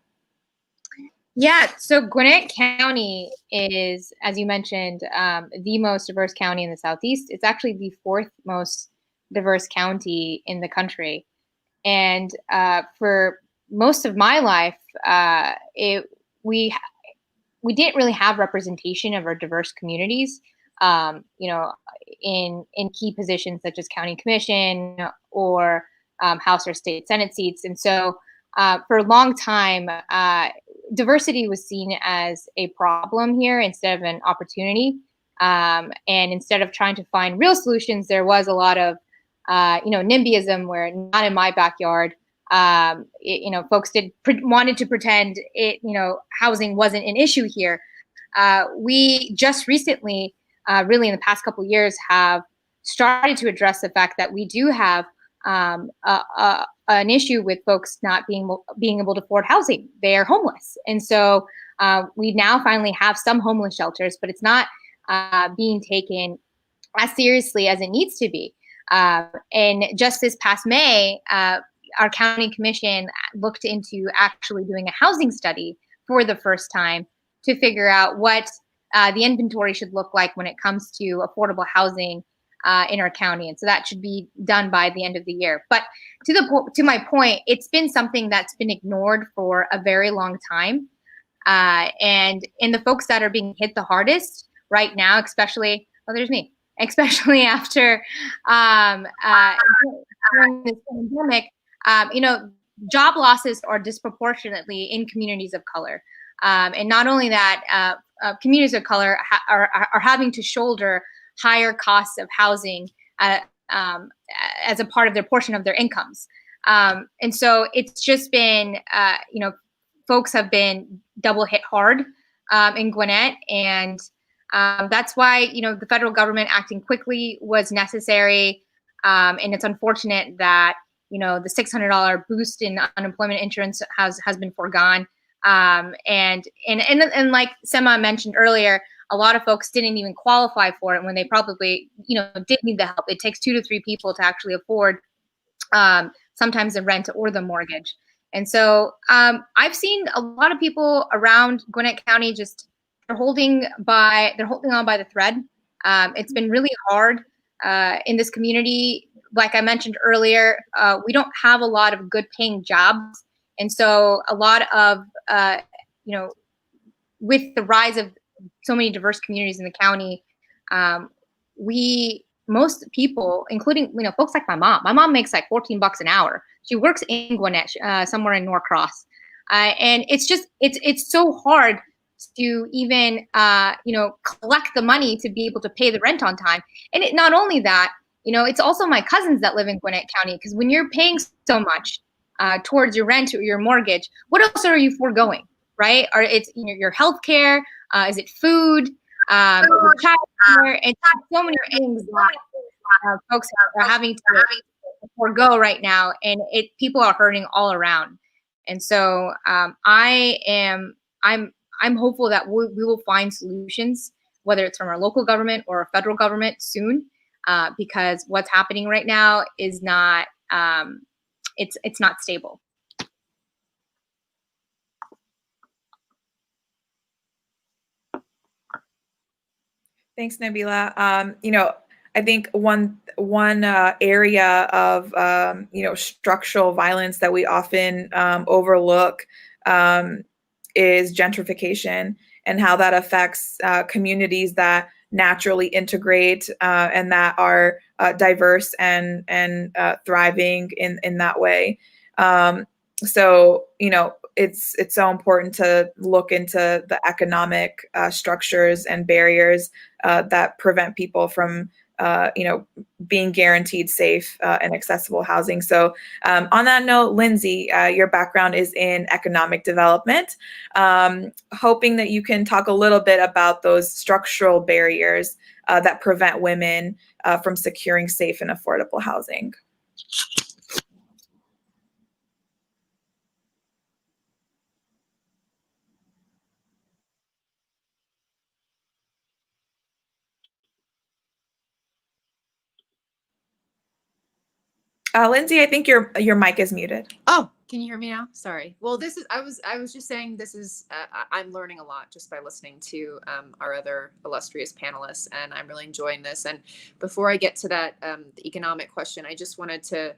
Yeah, so Gwinnett County is, as you mentioned, the most diverse county in the Southeast. It's actually the fourth most diverse county in the country. And for most of my life, we didn't really have representation of our diverse communities, in key positions such as county commission or House or state Senate seats. And so for a long time, diversity was seen as a problem here instead of an opportunity. And instead of trying to find real solutions, there was a lot of, NIMBYism, where not in my backyard. Folks wanted to pretend housing wasn't an issue here. We just recently, really in the past couple of years, have started to address the fact that we do have an issue with folks not being able to afford housing. They are homeless. And so we now finally have some homeless shelters, but it's not being taken as seriously as it needs to be. And just this past May, our county commission looked into actually doing a housing study for the first time to figure out what the inventory should look like when it comes to affordable housing in our county. And so that should be done by the end of the year. But to my point, it's been something that's been ignored for a very long time. And the folks that are being hit the hardest right now, especially after during this pandemic, job losses are disproportionately in communities of color. And not only that, communities of color are having to shoulder higher costs of housing as a part of their portion of their incomes. And so it's just been, folks have been double hit hard in Gwinnett. And that's why, the federal government acting quickly was necessary. And it's unfortunate that, the $600 boost in unemployment insurance has been foregone. And like Sema mentioned earlier, a lot of folks didn't even qualify for it when they probably, did need the help. It takes 2 to 3 people to actually afford sometimes the rent or the mortgage. And so I've seen a lot of people around Gwinnett County they're holding on by the thread. It's been really hard in this community. Like I mentioned earlier, we don't have a lot of good paying jobs. And so a lot of, with the rise of so many diverse communities in the county, most people, including, folks like my mom makes like $14 an hour. She works in Gwinnett, somewhere in Norcross. And it's so hard to even, collect the money to be able to pay the rent on time. And not only that, it's also my cousins that live in Gwinnett County, because when you're paying so much towards your rent or your mortgage, what else are you foregoing, right? Or it's your health care, is it food, childcare, and so many things that folks are having to forego right now, and people are hurting all around. And so I'm hopeful that we will find solutions, whether it's from our local government or our federal government soon, because what's happening right now is not, it's not stable. Thanks, Nabila. I think one area of structural violence that we often overlook is gentrification, and how that affects communities that naturally integrate and that are diverse and thriving in that way. So it's so important to look into the economic structures and barriers that prevent people from being guaranteed safe and accessible housing. So on that note, Lindsay, your background is in economic development. Hoping that you can talk a little bit about those structural barriers that prevent women from securing safe and affordable housing. Lindsay, I think your mic is muted. Oh, can you hear me now? Sorry. Well, this is I was just saying this is I'm learning a lot just by listening to our other illustrious panelists, and I'm really enjoying this. And before I get to that the economic question, I just wanted to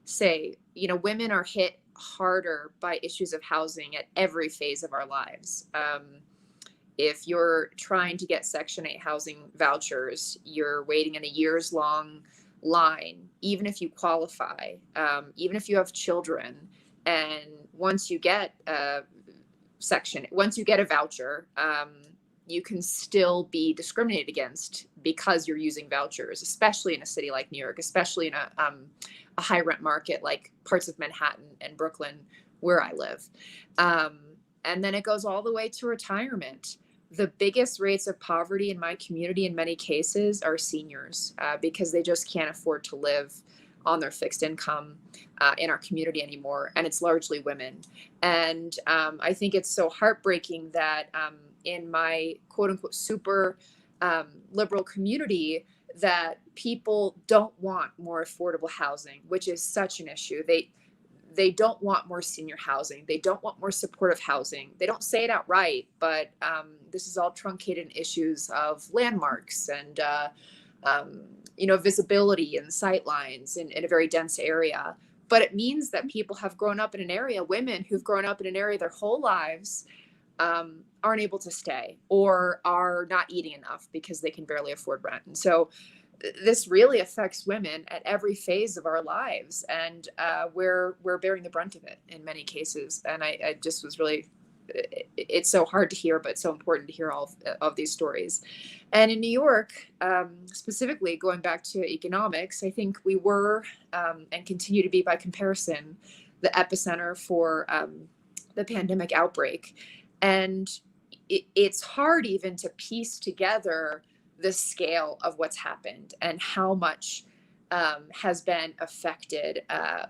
say, women are hit harder by issues of housing at every phase of our lives. If you're trying to get Section 8 housing vouchers, you're waiting in a years-long line, even if you qualify, even if you have children. And once you get a voucher, you can still be discriminated against because you're using vouchers, especially in a city like New York, especially in a high rent market like parts of Manhattan and Brooklyn, where I live. And then it goes all the way to retirement. The biggest rates of poverty in my community in many cases are seniors because they just can't afford to live on their fixed income in our community anymore. And it's largely women. And I think it's so heartbreaking that in my quote unquote super liberal community, that people don't want more affordable housing, which is such an issue. They don't want more senior housing. They don't want more supportive housing. They don't say it outright, but this is all truncated in issues of landmarks and visibility and sight lines in a very dense area. But it means that people have grown up in an area, women who've grown up in an area their whole lives aren't able to stay or are not eating enough because they can barely afford rent. And so this really affects women at every phase of our lives, and we're bearing the brunt of it in many cases. And I just was really, it's so hard to hear, but so important to hear all of these stories. And in New York, specifically going back to economics, I think we were and continue to be by comparison the epicenter for the pandemic outbreak. And it's hard even to piece together the scale of what's happened and how much has been affected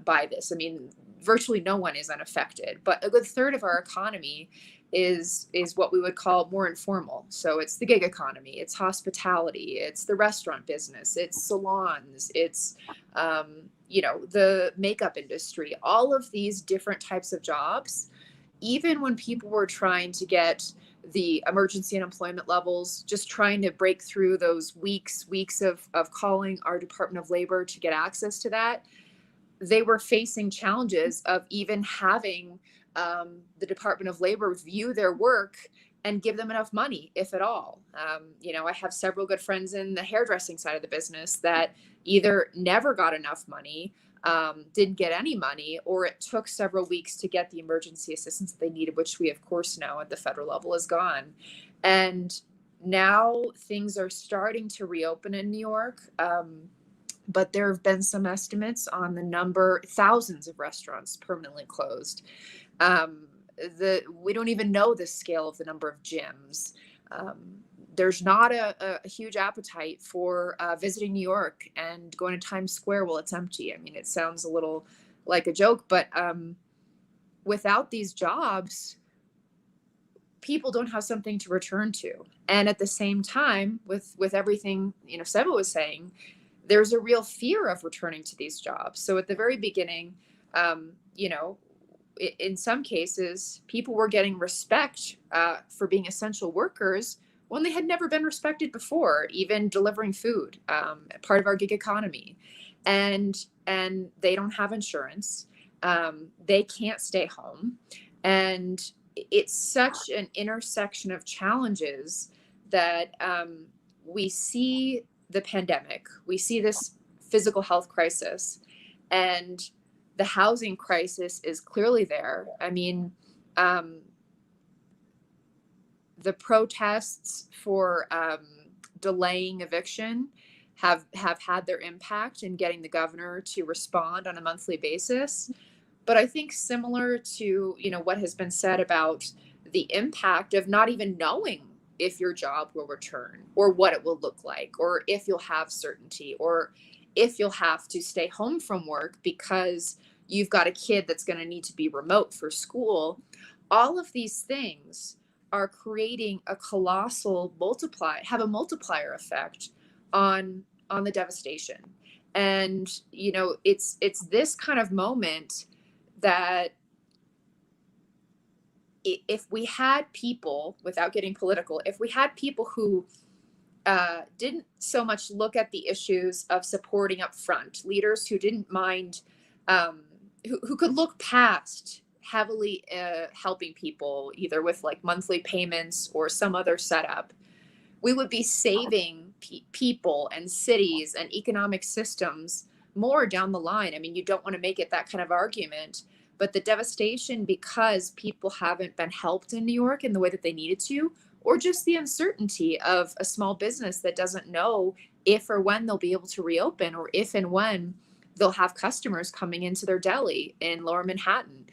by this. I mean, virtually no one is unaffected, but a good third of our economy is what we would call more informal. So it's the gig economy, it's hospitality, it's the restaurant business, it's salons, it's the makeup industry, all of these different types of jobs. Even when people were trying to get the emergency unemployment levels, just trying to break through those weeks of calling our Department of Labor to get access to that, they were facing challenges of even having the Department of Labor view their work and give them enough money, if at all. I have several good friends in the hairdressing side of the business that either never got enough money, didn't get any money, or it took several weeks to get the emergency assistance that they needed, which we of course know at the federal level is gone. And now things are starting to reopen in New York. But there have been some estimates on the number, thousands of restaurants permanently closed. We don't even know the scale of the number of gyms. There's not a huge appetite for visiting New York and going to Times Square while it's empty. I mean, it sounds a little like a joke, but without these jobs, people don't have something to return to. And at the same time, with everything, Seba was saying, there's a real fear of returning to these jobs. So at the very beginning, in some cases, people were getting respect for being essential workers when they had never been respected before, even delivering food, part of our gig economy. And they don't have insurance. They can't stay home. And it's such an intersection of challenges that we see the pandemic, we see this physical health crisis, and the housing crisis is clearly there. I mean, the protests for delaying eviction have had their impact in getting the governor to respond on a monthly basis. But I think similar to, you know, what has been said about the impact of not even knowing if your job will return or what it will look like, or if you'll have certainty, or if you'll have to stay home from work because you've got a kid that's going to need to be remote for school. All of these things are creating a colossal multiplier effect on the devastation. And, you know, it's this kind of moment that if we had people, without getting political, if we had people who didn't so much look at the issues of supporting up front, leaders who didn't mind, who could look past heavily helping people either with like monthly payments or some other setup, we would be saving people and cities and economic systems more down the line. I mean, you don't want to make it that kind of argument, but the devastation because people haven't been helped in New York in the way that they needed to, or just the uncertainty of a small business that doesn't know if or when they'll be able to reopen, or if and when they'll have customers coming into their deli in Lower Manhattan,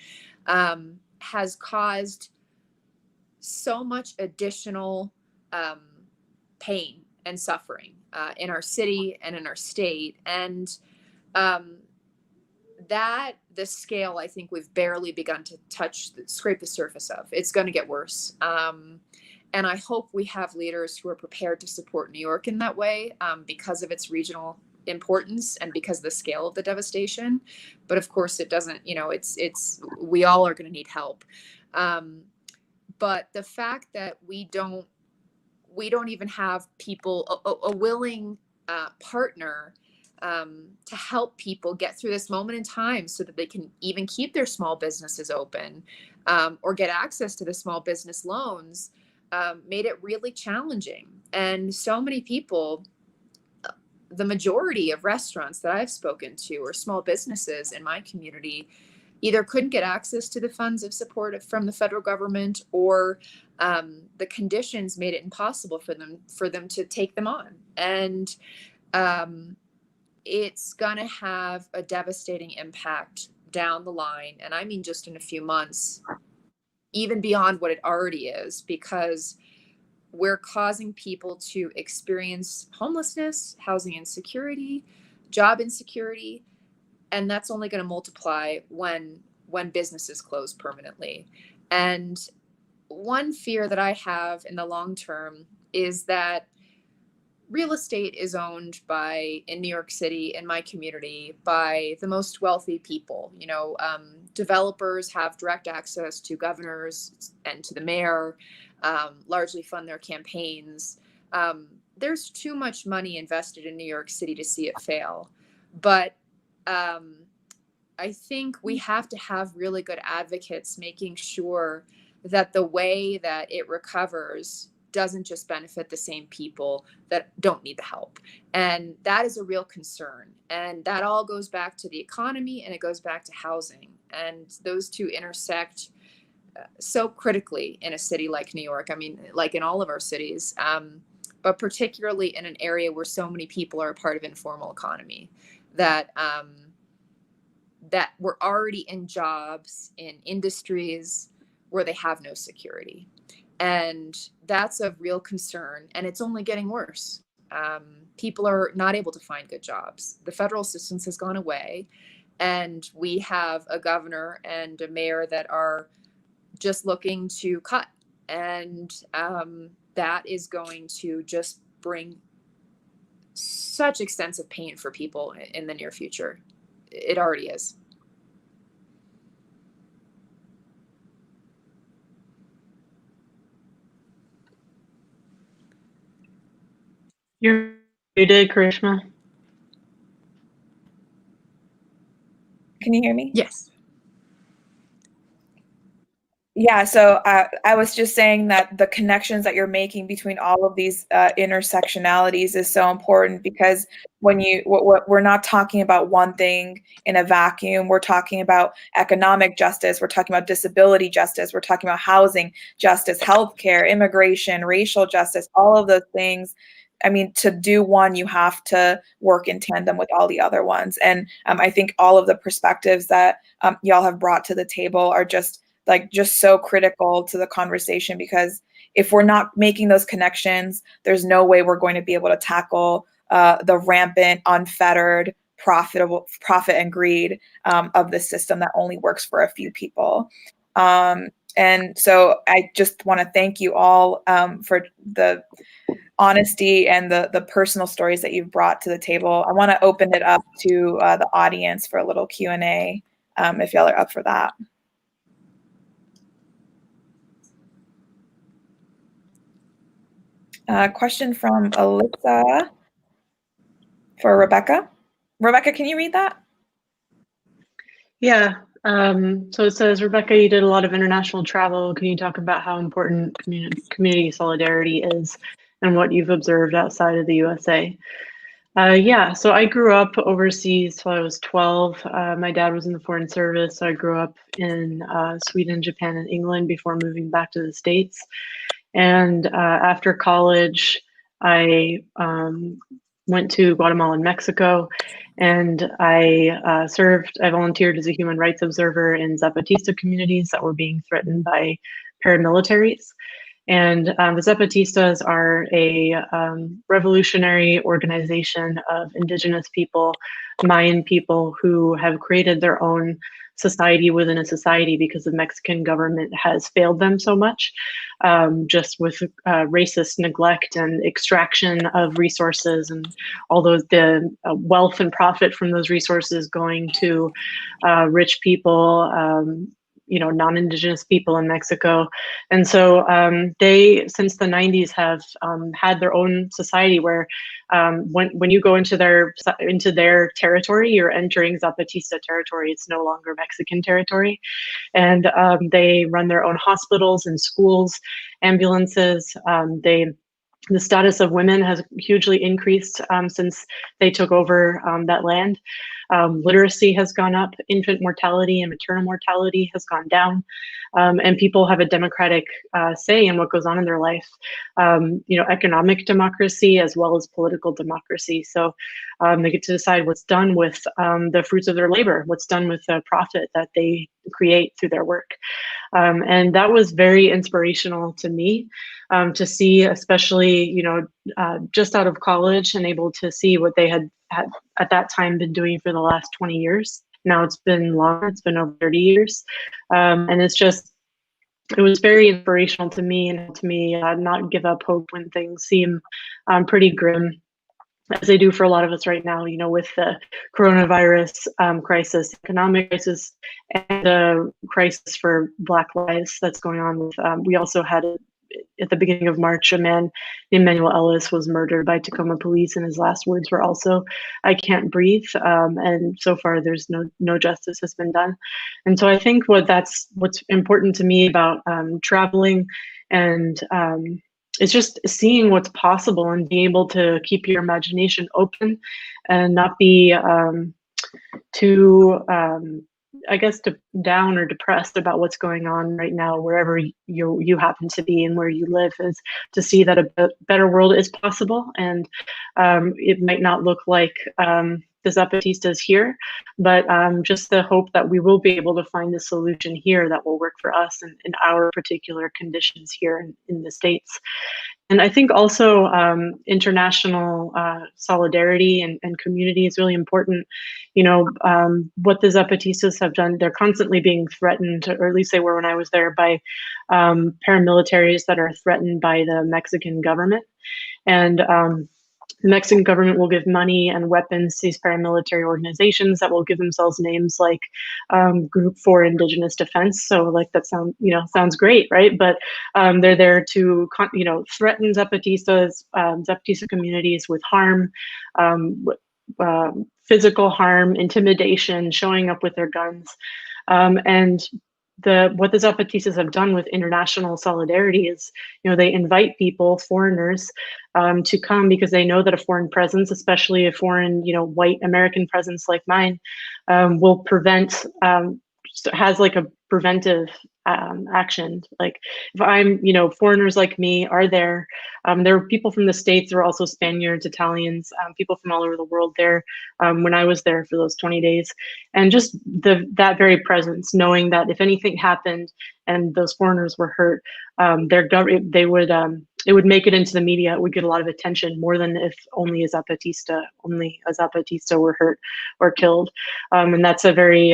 has caused so much additional pain and suffering in our city and in our state. And that the scale, I think we've barely begun to scrape the surface of. It's going to get worse. And I hope we have leaders who are prepared to support New York in that way because of its regional importance and because of the scale of the devastation. But of course it doesn't, you know, we all are going to need help. But the fact that we don't even have people, a willing partner to help people get through this moment in time so that they can even keep their small businesses open or get access to the small business loans made it really challenging. And so many people, the majority of restaurants that I've spoken to or small businesses in my community either couldn't get access to the funds of support from the federal government, or the conditions made it impossible for them to take them on. And it's going to have a devastating impact down the line. And I mean, just in a few months, even beyond what it already is, because we're causing people to experience homelessness, housing insecurity, job insecurity, and that's only going to multiply when businesses close permanently. And one fear that I have in the long term is that real estate is owned in New York City, in my community, by the most wealthy people. You know, developers have direct access to governors and to the mayor, largely fund their campaigns. There's too much money invested in New York City to see it fail. But I think we have to have really good advocates making sure that the way that it recovers doesn't just benefit the same people that don't need the help. And that is a real concern. And that all goes back to the economy, and it goes back to housing. And those two intersect so critically in a city like New York. I mean, like in all of our cities, but particularly in an area where so many people are a part of informal economy, that were already in jobs in industries where they have no security. And that's of real concern, and it's only getting worse. People are not able to find good jobs. The federal assistance has gone away, and we have a governor and a mayor that are just looking to cut. And that is going to just bring such extensive pain for people in the near future. It already is. You're muted, Karishma. Can you hear me? Yes. Yeah, so I was just saying that the connections that you're making between all of these intersectionalities is so important, because when we're not talking about one thing in a vacuum. We're talking about economic justice. We're talking about disability justice. We're talking about housing justice, healthcare, immigration, racial justice, all of those things I mean, to do one, you have to work in tandem with all the other ones. And I think all of the perspectives that y'all have brought to the table are just so critical to the conversation, because if we're not making those connections, there's no way we're going to be able to tackle the rampant, unfettered profit and greed of the system that only works for a few people. And so I just want to thank you all for the honesty and the personal stories that you've brought to the table. I want to open it up to the audience for a little Q&A, if y'all are up for that. Question from Alyssa for Rebecca. Rebecca, can you read that? Yeah. So it says, Rebecca, you did a lot of international travel. Can you talk about how important community solidarity is and what you've observed outside of the USA? Yeah, so I grew up overseas till I was 12. My dad was in the Foreign Service, so I grew up in Sweden, Japan, and England before moving back to the States. And after college, I went to Guatemala and Mexico, and I volunteered as a human rights observer in Zapatista communities that were being threatened by paramilitaries. And the Zapatistas are a revolutionary organization of indigenous people, Mayan people, who have created their own society within a society because the Mexican government has failed them so much, just with racist neglect and extraction of resources, and all the wealth and profit from those resources going to rich people, non-indigenous people in Mexico. And so they, since the 90s, have had their own society where when you go into their territory, you're entering Zapatista territory. It's no longer Mexican territory. And they run their own hospitals and schools, ambulances. The status of women has hugely increased since they took over that land. Literacy has gone up, infant mortality and maternal mortality has gone down, and people have a democratic say in what goes on in their life. Economic democracy as well as political democracy. So they get to decide what's done with the fruits of their labor, what's done with the profit that they create through their work. And that was very inspirational to me, to see, especially, just out of college and able to see what they had at that time been doing for the last 20 years. Now it's been longer, it's been over 30 years. And it was very inspirational to me, and helped me not give up hope when things seem pretty grim, as they do for a lot of us right now, with the coronavirus crisis, economic crisis, and the crisis for Black lives that's going on. We also had, at the beginning of March, a man named Manuel Ellis was murdered by Tacoma police, and his last words were also, "I can't breathe." And so far, there's no justice has been done. And so I think what's important to me about traveling and it's just seeing what's possible and being able to keep your imagination open and not be too, down or depressed about what's going on right now, wherever you happen to be and where you live, is to see that a better world is possible. And it might not look like the Zapatistas here, but just the hope that we will be able to find a solution here that will work for us and in our particular conditions here in the States. And I think also international solidarity and community is really important. What the Zapatistas have done, they're constantly being threatened, or at least they were when I was there, by paramilitaries that are threatened by the Mexican government. And the Mexican government will give money and weapons to these paramilitary organizations that will give themselves names like Group for Indigenous Defense. So that sounds great, right? But they're there to threaten Zapatistas, Zapatista communities with harm, physical harm, intimidation, showing up with their guns, and what the Zapatistas have done with international solidarity is, they invite people, foreigners, to come, because they know that a foreign presence, especially a foreign, white American presence like mine, will prevent has like a preventive action. Like if I'm, foreigners like me are there. There were people from the States. There were also Spaniards, Italians, people from all over the world there when I was there for those 20 days. And just that very presence, knowing that if anything happened and those foreigners were hurt, it would make it into the media. It would get a lot of attention, more than if only a Zapatista were hurt or killed. And that's a very,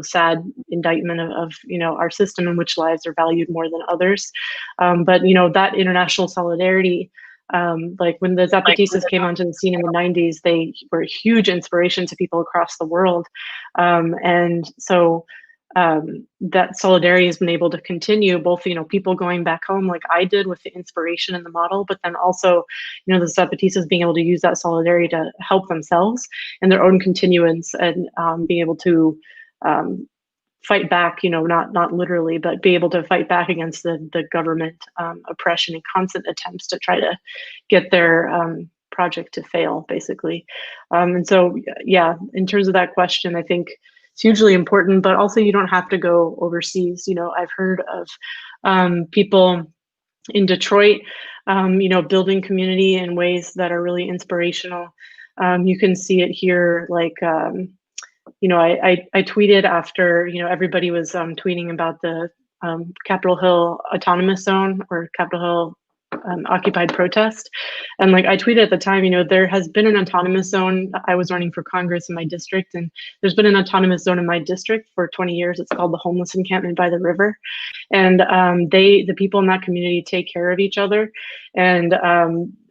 sad indictment of our system, in which lives are valued more than others. But that international solidarity, like when the Zapatistas came onto the scene in the 90s, they were a huge inspiration to people across the world. And so that solidarity has been able to continue, both people going back home like I did with the inspiration and the model, but then also the Zapatistas being able to use that solidarity to help themselves in their own continuance, and being able to fight back, not literally, but be able to fight back against the government oppression and constant attempts to try to get their project to fail, basically. And so, yeah, in terms of that question, I think it's hugely important, but also you don't have to go overseas. I've heard of people in Detroit, building community in ways that are really inspirational. You can see it here, like, I tweeted after, everybody was tweeting about the Capitol Hill Autonomous Zone, or Capitol Hill occupied protest. And like I tweeted at the time, there has been an autonomous zone. I was running for Congress in my district, and there's been an autonomous zone in my district for 20 years. It's called the Homeless Encampment by the River. And the people in that community take care of each other and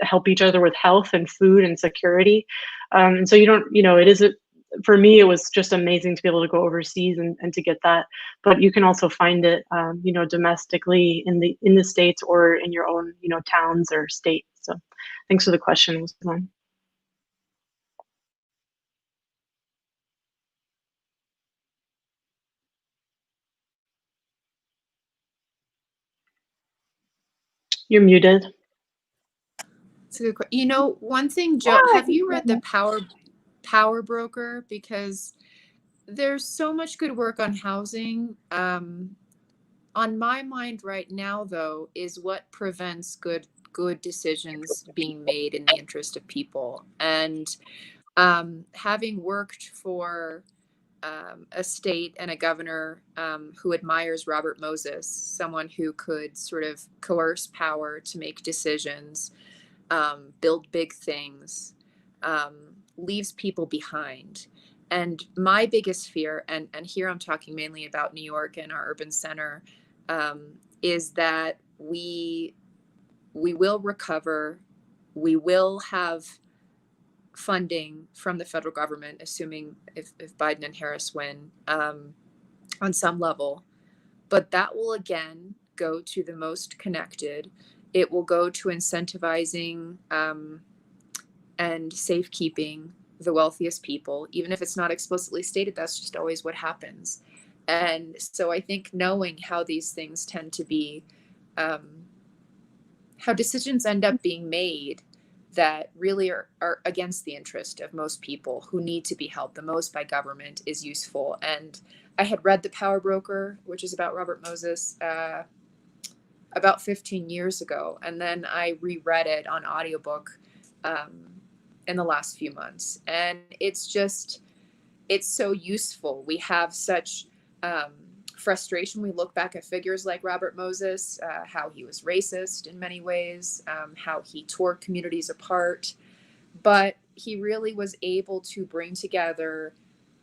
help each other with health and food and security. And so you don't, it isn't, for me, it was just amazing to be able to go overseas and to get that. But you can also find it, domestically in the States, or in your own, towns or states. So thanks for the question. It was fun. You're muted. That's a good question. One thing, Joe, have you read the Power Broker? Because there's so much good work on housing. On my mind right now, though, is what prevents good decisions being made in the interest of people. And having worked for a state and a governor who admires Robert Moses, someone who could sort of coerce power to make decisions, build big things, leaves people behind. And my biggest fear, and here I'm talking mainly about New York and our urban center, is that we will recover, we will have funding from the federal government, assuming if Biden and Harris win, on some level. But that will again go to the most connected. It will go to incentivizing and safekeeping the wealthiest people. Even if it's not explicitly stated, that's just always what happens. And so I think knowing how these things tend to be, how decisions end up being made that really are against the interest of most people who need to be helped the most by government is useful. And I had read The Power Broker, which is about Robert Moses, about 15 years ago. And then I reread it on audiobook in the last few months. And it's so useful. We have such frustration. We look back at figures like Robert Moses, how he was racist in many ways, how he tore communities apart, but he really was able to bring together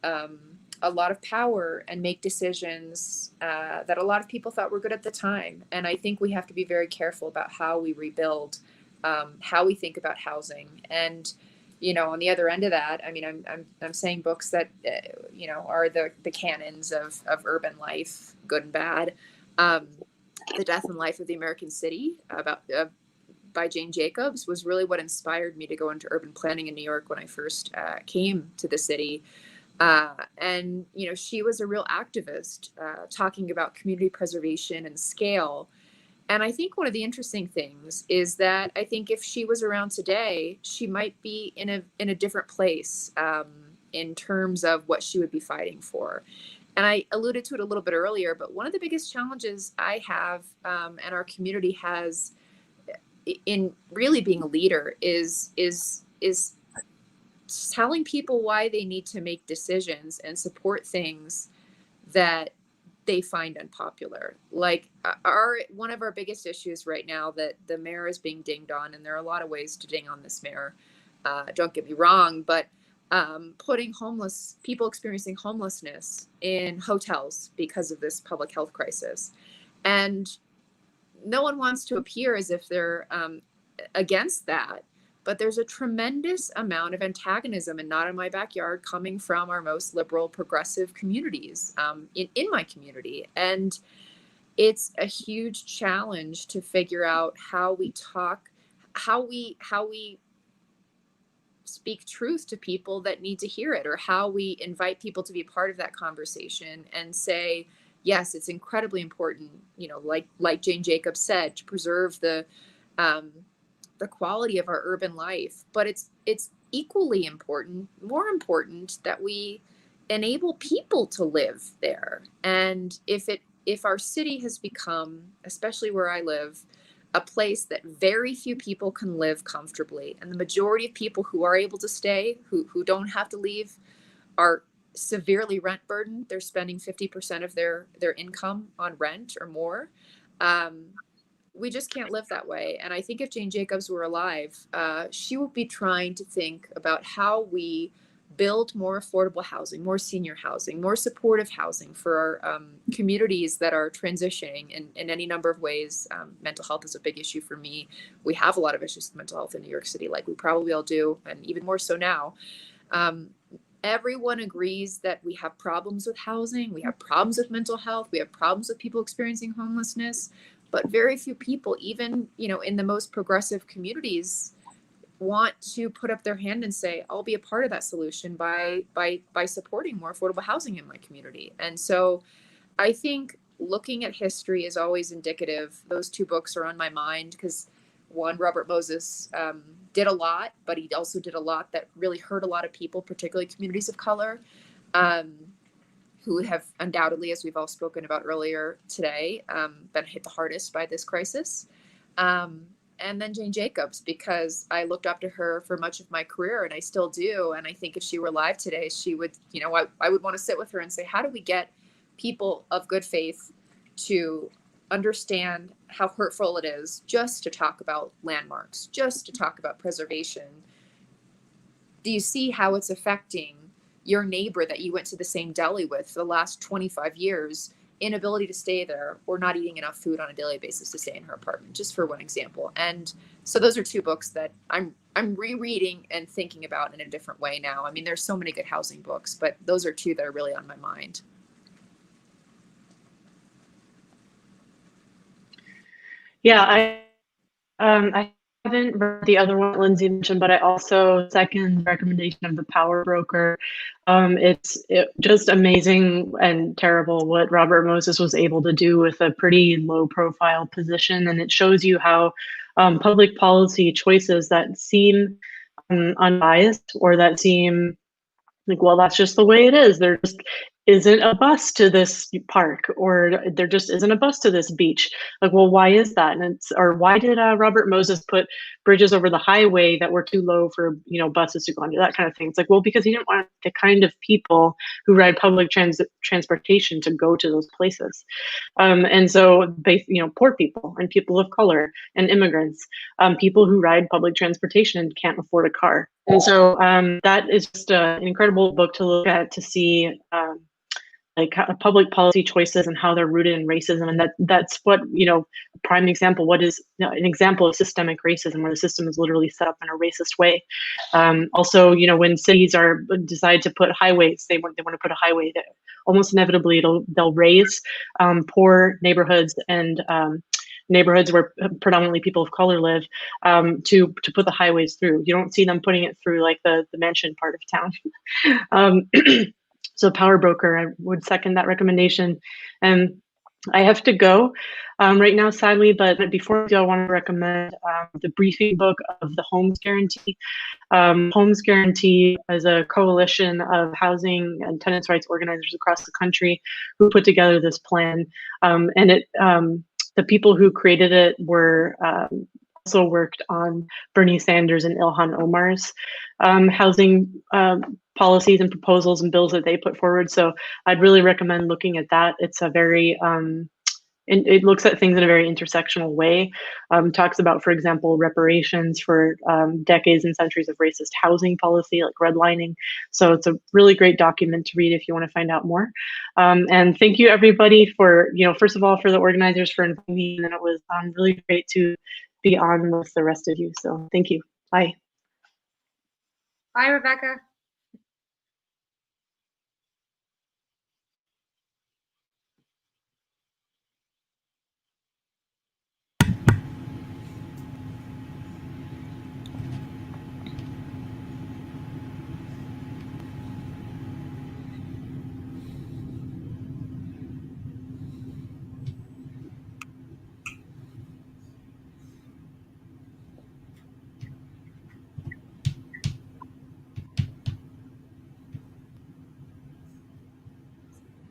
a lot of power and make decisions that a lot of people thought were good at the time. And I think we have to be very careful about how we rebuild, how we think about housing. And on the other end of that, I mean, I'm saying books that, are the canons of urban life, good and bad. The Death and Life of the American City by Jane Jacobs was really what inspired me to go into urban planning in New York when I first came to the city. And she was a real activist, talking about community preservation and scale. And I think one of the interesting things is that I think if she was around today, she might be in a different place in terms of what she would be fighting for. And I alluded to it a little bit earlier, but one of the biggest challenges I have and our community has in really being a leader is telling people why they need to make decisions and support things that they find unpopular. Like one of our biggest issues right now that the mayor is being dinged on, and there are a lot of ways to ding on this mayor, don't get me wrong, but putting homeless people experiencing homelessness in hotels because of this public health crisis. And no one wants to appear as if they're against that, but there's a tremendous amount of antagonism and not in my backyard coming from our most liberal progressive communities in my community. And it's a huge challenge to figure out how we talk, how we speak truth to people that need to hear it, or how we invite people to be part of that conversation and say, yes, it's incredibly important, like Jane Jacobs said, to preserve the quality of our urban life, but it's equally important, more important, that we enable people to live there. And if our city has become, especially where I live, a place that very few people can live comfortably, and the majority of people who are able to stay, who don't have to leave, are severely rent burdened. They're spending 50% of their income on rent or more. We just can't live that way. And I think if Jane Jacobs were alive, she would be trying to think about how we build more affordable housing, more senior housing, more supportive housing for our communities that are transitioning in any number of ways. Mental health is a big issue for me. We have a lot of issues with mental health in New York City, like we probably all do, and even more so now. Everyone agrees that we have problems with housing, we have problems with mental health, we have problems with people experiencing homelessness, but very few people, even in the most progressive communities, want to put up their hand and say, I'll be a part of that solution by supporting more affordable housing in my community. And so I think looking at history is always indicative. Those two books are on my mind because one, Robert Moses did a lot, but he also did a lot that really hurt a lot of people, particularly communities of color, who have undoubtedly, as we've all spoken about earlier today, been hit the hardest by this crisis. And then Jane Jacobs, because I looked up to her for much of my career, and I still do. And I think if she were alive today, she would, I would want to sit with her and say, how do we get people of good faith to understand how hurtful it is just to talk about landmarks, just to talk about preservation? Do you see how it's affecting your neighbor that you went to the same deli with for the last 25 years, inability to stay there, or not eating enough food on a daily basis to stay in her apartment, just for one example? And so those are two books that I'm rereading and thinking about in a different way now. I mean, there's so many good housing books, but those are two that are really on my mind. Yeah, I haven't read the other one Lindsay mentioned, but I also second the recommendation of The Power Broker. It's just amazing and terrible what Robert Moses was able to do with a pretty low profile position. And it shows you how public policy choices that seem unbiased, or that seem like, well, that's just the way it is. There just isn't a bus to this park, or there just isn't a bus to this beach. Like, well, why is that? And or why did Robert Moses put bridges over the highway that were too low for buses to go under? That kind of thing. It's like, well, because he didn't want the kind of people who ride public transportation to go to those places. And so, poor people and people of color and immigrants, people who ride public transportation and can't afford a car. And so that is just an incredible book to look at, to see public policy choices and how they're rooted in racism. And that's what, a prime example, what is an example of systemic racism, where the system is literally set up in a racist way. Also, when cities decide to put highways, they want to put a highway that almost inevitably they'll raise poor neighborhoods and neighborhoods where predominantly people of color live, to put the highways through. You don't see them putting it through like the mansion part of town. So Power Broker, I would second that recommendation. And I have to go right now, sadly, but before I go, I want to recommend the briefing book of the Homes Guarantee. Homes Guarantee is a coalition of housing and tenants' rights organizers across the country who put together this plan. And the people who created it were also worked on Bernie Sanders and Ilhan Omar's housing policies and proposals and bills that they put forward. So I'd really recommend looking at that. It's a very it looks at things in a very intersectional way. Talks about, for example, reparations for decades and centuries of racist housing policy, like redlining. So it's a really great document to read if you want to find out more. And thank you, everybody, for, first of all, for the organizers for inviting me. And it was really great to be on with the rest of you. So thank you. Bye. Bye, Rebecca.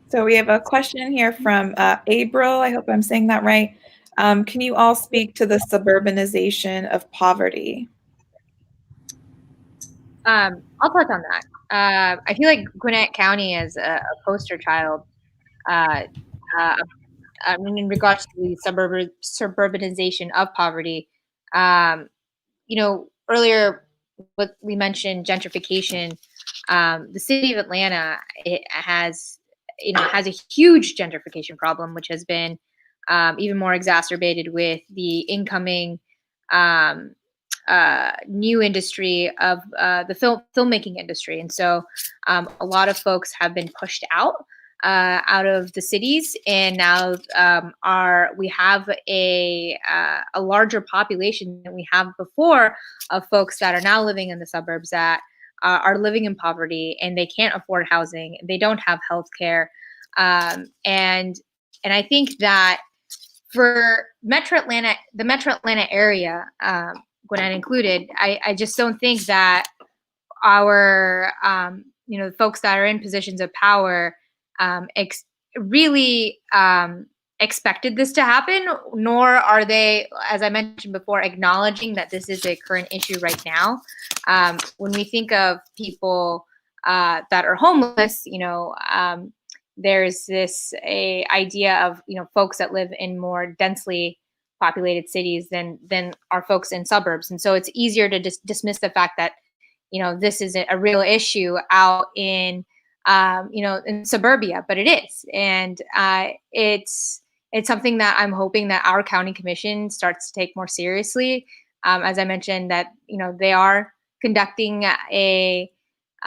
So we have a question here from April. I hope I'm saying that right. Can you all speak to the suburbanization of poverty? I'll touch on that. I feel like Gwinnett County is a poster child in regards to the suburbanization of poverty. Earlier, what we mentioned, gentrification. The city of Atlanta, it has a huge gentrification problem, which has been even more exacerbated with the incoming new industry of the filmmaking industry. And so a lot of folks have been pushed out of the cities, and now we have a larger population than we have before of folks that are now living in the suburbs that are living in poverty, and they can't afford housing, they don't have health care, and I think that for the Metro Atlanta area, Gwinnett included, I just don't think that our the folks that are in positions of power really expected this to happen, nor are they, as I mentioned before, acknowledging that this is a current issue right now. When we think of people that are homeless, there's this idea of folks that live in more densely populated cities than are folks in suburbs, and so it's easier to dismiss the fact that this is a real issue out in in suburbia, but it is, and it's something that I'm hoping that our county commission starts to take more seriously. As I mentioned, that they are conducting a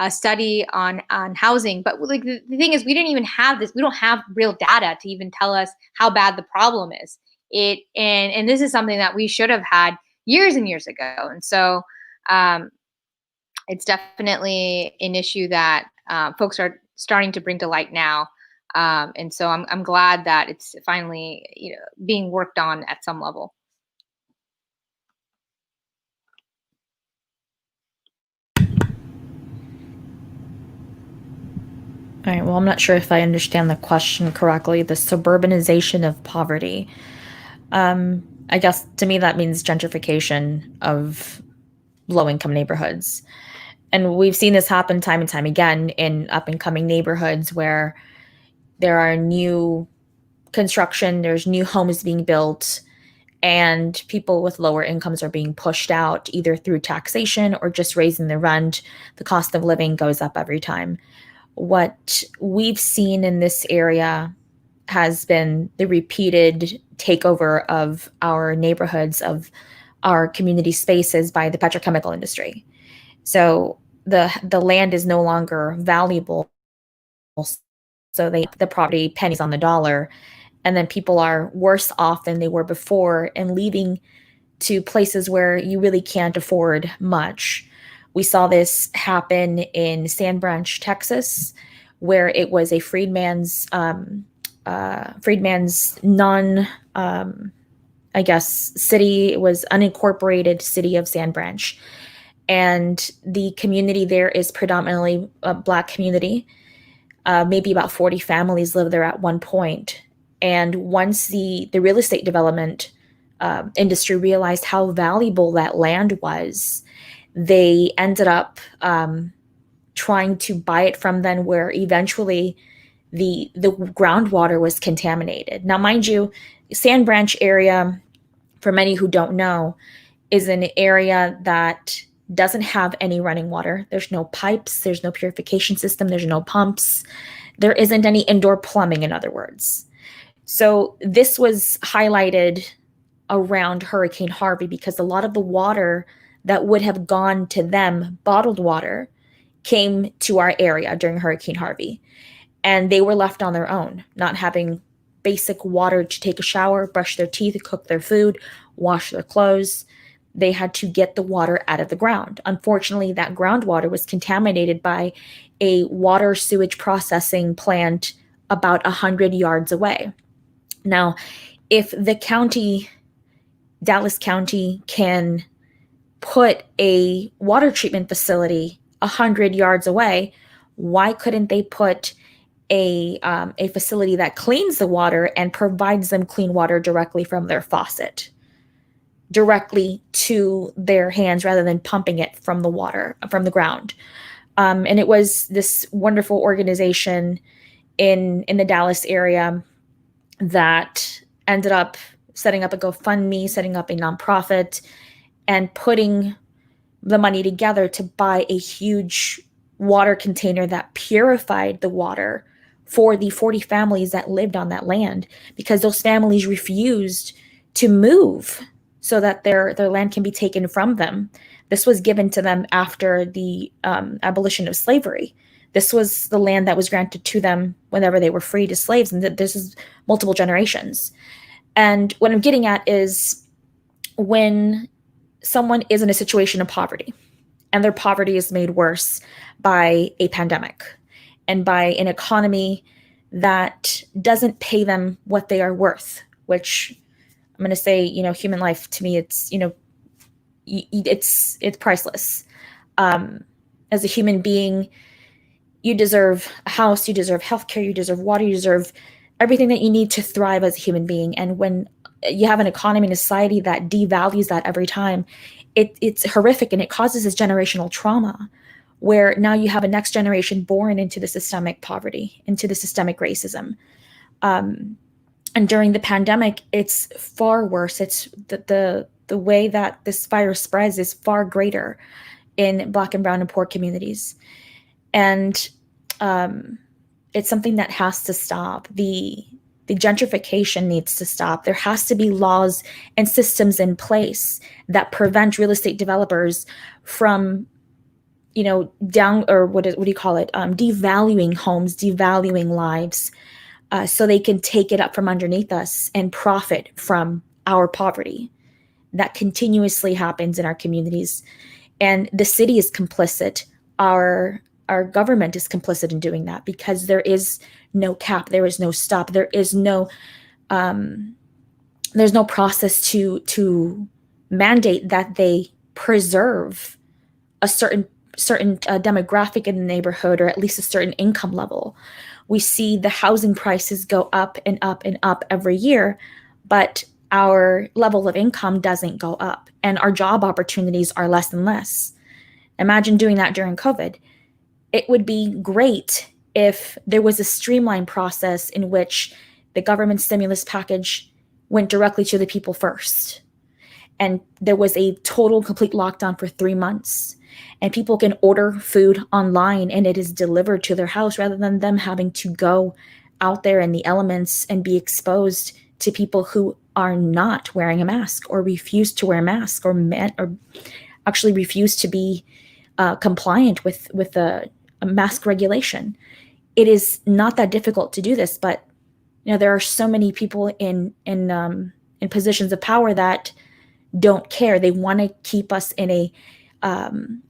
study on housing, but like the thing is, we didn't even have this. We don't have real data to even tell us how bad the problem is. And this is something that we should have had years and years ago. And so it's definitely an issue that folks are starting to bring to light now. And so I'm glad that it's finally being worked on at some level. All right, well, I'm not sure if I understand the question correctly. The suburbanization of poverty. I guess to me that means gentrification of low-income neighborhoods. And we've seen this happen time and time again in up-and-coming neighborhoods where there are new construction, there's new homes being built, and people with lower incomes are being pushed out either through taxation or just raising the rent. The cost of living goes up every time. What we've seen in this area has been the repeated takeover of our neighborhoods, of our community spaces by the petrochemical industry. So the land is no longer valuable. So the property pennies on the dollar, and then people are worse off than they were before and leaving to places where you really can't afford much. We saw this happen in Sand Branch, Texas, where it was a freedman's Freedman's I guess, city. It was unincorporated city of Sand Branch. And the community there is predominantly a Black community. Maybe about 40 families live there at one point. And once the real estate development industry realized how valuable that land was, they ended up trying to buy it from them, where eventually the groundwater was contaminated. Now, mind you, Sand Branch area, for many who don't know, is an area that doesn't have any running water. There's no pipes, there's no purification system, there's no pumps. There isn't any indoor plumbing, in other words. So this was highlighted around Hurricane Harvey because a lot of the water that would have gone to them, bottled water, came to our area during Hurricane Harvey. And they were left on their own, not having basic water to take a shower, brush their teeth, cook their food, wash their clothes. They had to get the water out of the ground. Unfortunately, that groundwater was contaminated by a water sewage processing plant about 100 yards away. Now, if the county, Dallas County, can put a water treatment facility 100 yards away, why couldn't they put a facility that cleans the water and provides them clean water directly from their faucet, directly to their hands, rather than pumping it from the water, from the ground? And it was this wonderful organization in the Dallas area that ended up setting up a GoFundMe, setting up a nonprofit, and putting the money together to buy a huge water container that purified the water for the 40 families that lived on that land, because those families refused to move so that their land can be taken from them. This was given to them after the abolition of slavery. This was the land that was granted to them whenever they were freed as slaves, and this is multiple generations. And what I'm getting at is, when someone is in a situation of poverty, and their poverty is made worse by a pandemic and by an economy that doesn't pay them what they are worth, which I'm going to say, human life, to me, it's, it's priceless. As a human being, you deserve a house, you deserve healthcare, you deserve water, you deserve everything that you need to thrive as a human being. And when you have an economy and a society that devalues that every time, it's horrific, and it causes this generational trauma, where now you have a next generation born into the systemic poverty, into the systemic racism. And during the pandemic, it's far worse. It's the way that this virus spreads is far greater in Black and brown and poor communities. And it's something that has to stop. The gentrification needs to stop. There has to be laws and systems in place that prevent real estate developers from, devaluing homes, devaluing lives, so they can take it up from underneath us and profit from our poverty. That continuously happens in our communities. And the city is complicit. Our government is complicit in doing that, because there is no cap, there is no stop, there's no process to mandate that they preserve a certain demographic in the neighborhood, or at least a certain income level. We see the housing prices go up and up and up every year, but our level of income doesn't go up, and our job opportunities are less and less. Imagine doing that during COVID. It would be great if there was a streamlined process in which the government stimulus package went directly to the people first, and there was a total, complete lockdown for 3 months, and people can order food online and it is delivered to their house, rather than them having to go out there in the elements and be exposed to people who are not wearing a mask, or refuse to wear a mask, or actually refuse to be compliant with a mask regulation. It is not that difficult to do this, but there are so many people in positions of power that don't care. They want to keep us in a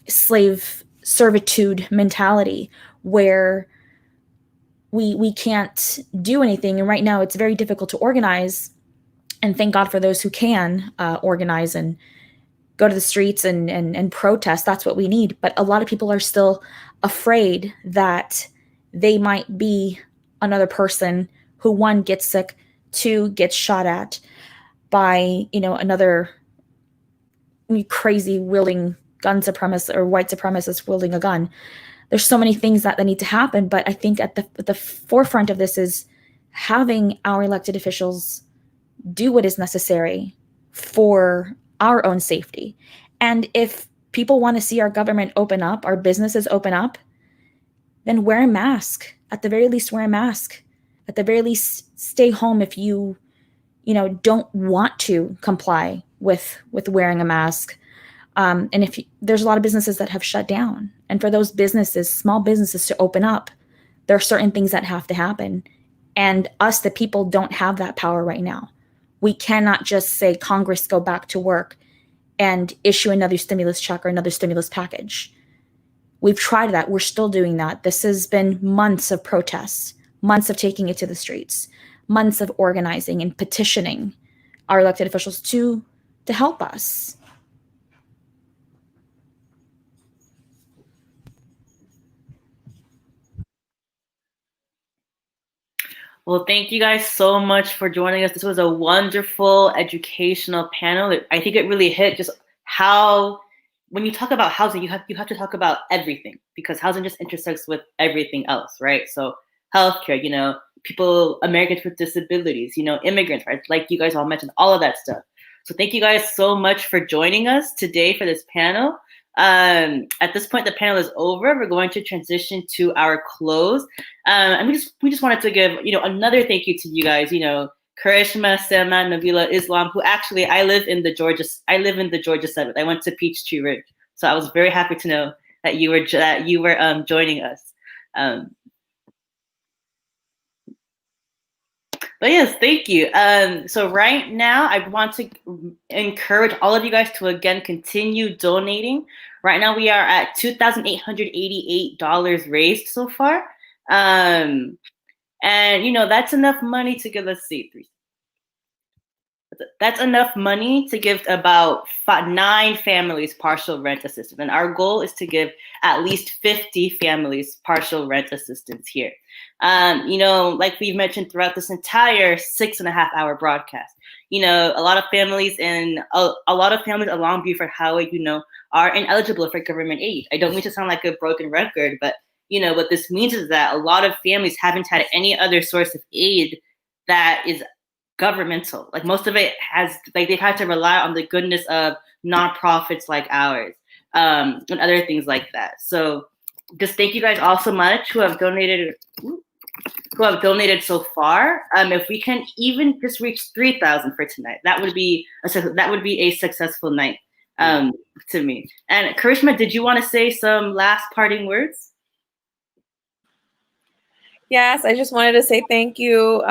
slave servitude mentality, where we can't do anything. And right now it's very difficult to organize. And thank God for those who can organize and go to the streets and protest. That's what we need. But a lot of people are still afraid that they might be another person who, one, gets sick, two, gets shot at by, another crazy wielding gun supremacist or white supremacist wielding a gun. There's so many things that need to happen. But I think at the forefront of this is having our elected officials do what is necessary for our own safety. And if people want to see our government open up, our businesses open up, then wear a mask. At the very least, wear a mask. At the very least, stay home if you don't want to comply with wearing a mask. And if there's a lot of businesses that have shut down, and for those businesses, small businesses, to open up, there are certain things that have to happen. And us, the people, don't have that power right now. We cannot just say, Congress, go back to work and issue another stimulus check or another stimulus package. We've tried that. We're still doing that. This has been months of protests, months of taking it to the streets, months of organizing and petitioning our elected officials to help us. Well, thank you guys so much for joining us. This was a wonderful educational panel. I think it really hit just how, when you talk about housing, you have to talk about everything, because housing just intersects with everything else, right? So healthcare, people, Americans with disabilities, immigrants, right? Like you guys all mentioned, all of that stuff. So thank you guys so much for joining us today for this panel. At this point, the panel is over. We're going to transition to our close. And we just wanted to give, another thank you to you guys, Karishma, Sema, Nabila, Islam, who actually, I live in the Georgia 7th. I went to Peachtree Ridge. So I was very happy to know that you were joining us. But yes, thank you. So right now, I want to encourage all of you guys to, again, continue donating. Right now, we are at $2,888 raised so far. And, that's enough money to give, let's see, that's enough money to give about 9 families partial rent assistance. And our goal is to give at least 50 families partial rent assistance here. Like we've mentioned throughout this entire 6.5-hour broadcast, a lot of families along Buford Highway, are ineligible for government aid. I don't mean to sound like a broken record, but what this means is that a lot of families haven't had any other source of aid that is governmental. Like most of it they've had to rely on the goodness of nonprofits like ours, and other things like that. So just thank you guys all so much who have donated so far. If we can even just reach 3,000 for tonight, that would be a successful night to me. And Karishma, did you want to say some last parting words? Yes, I just wanted to say thank you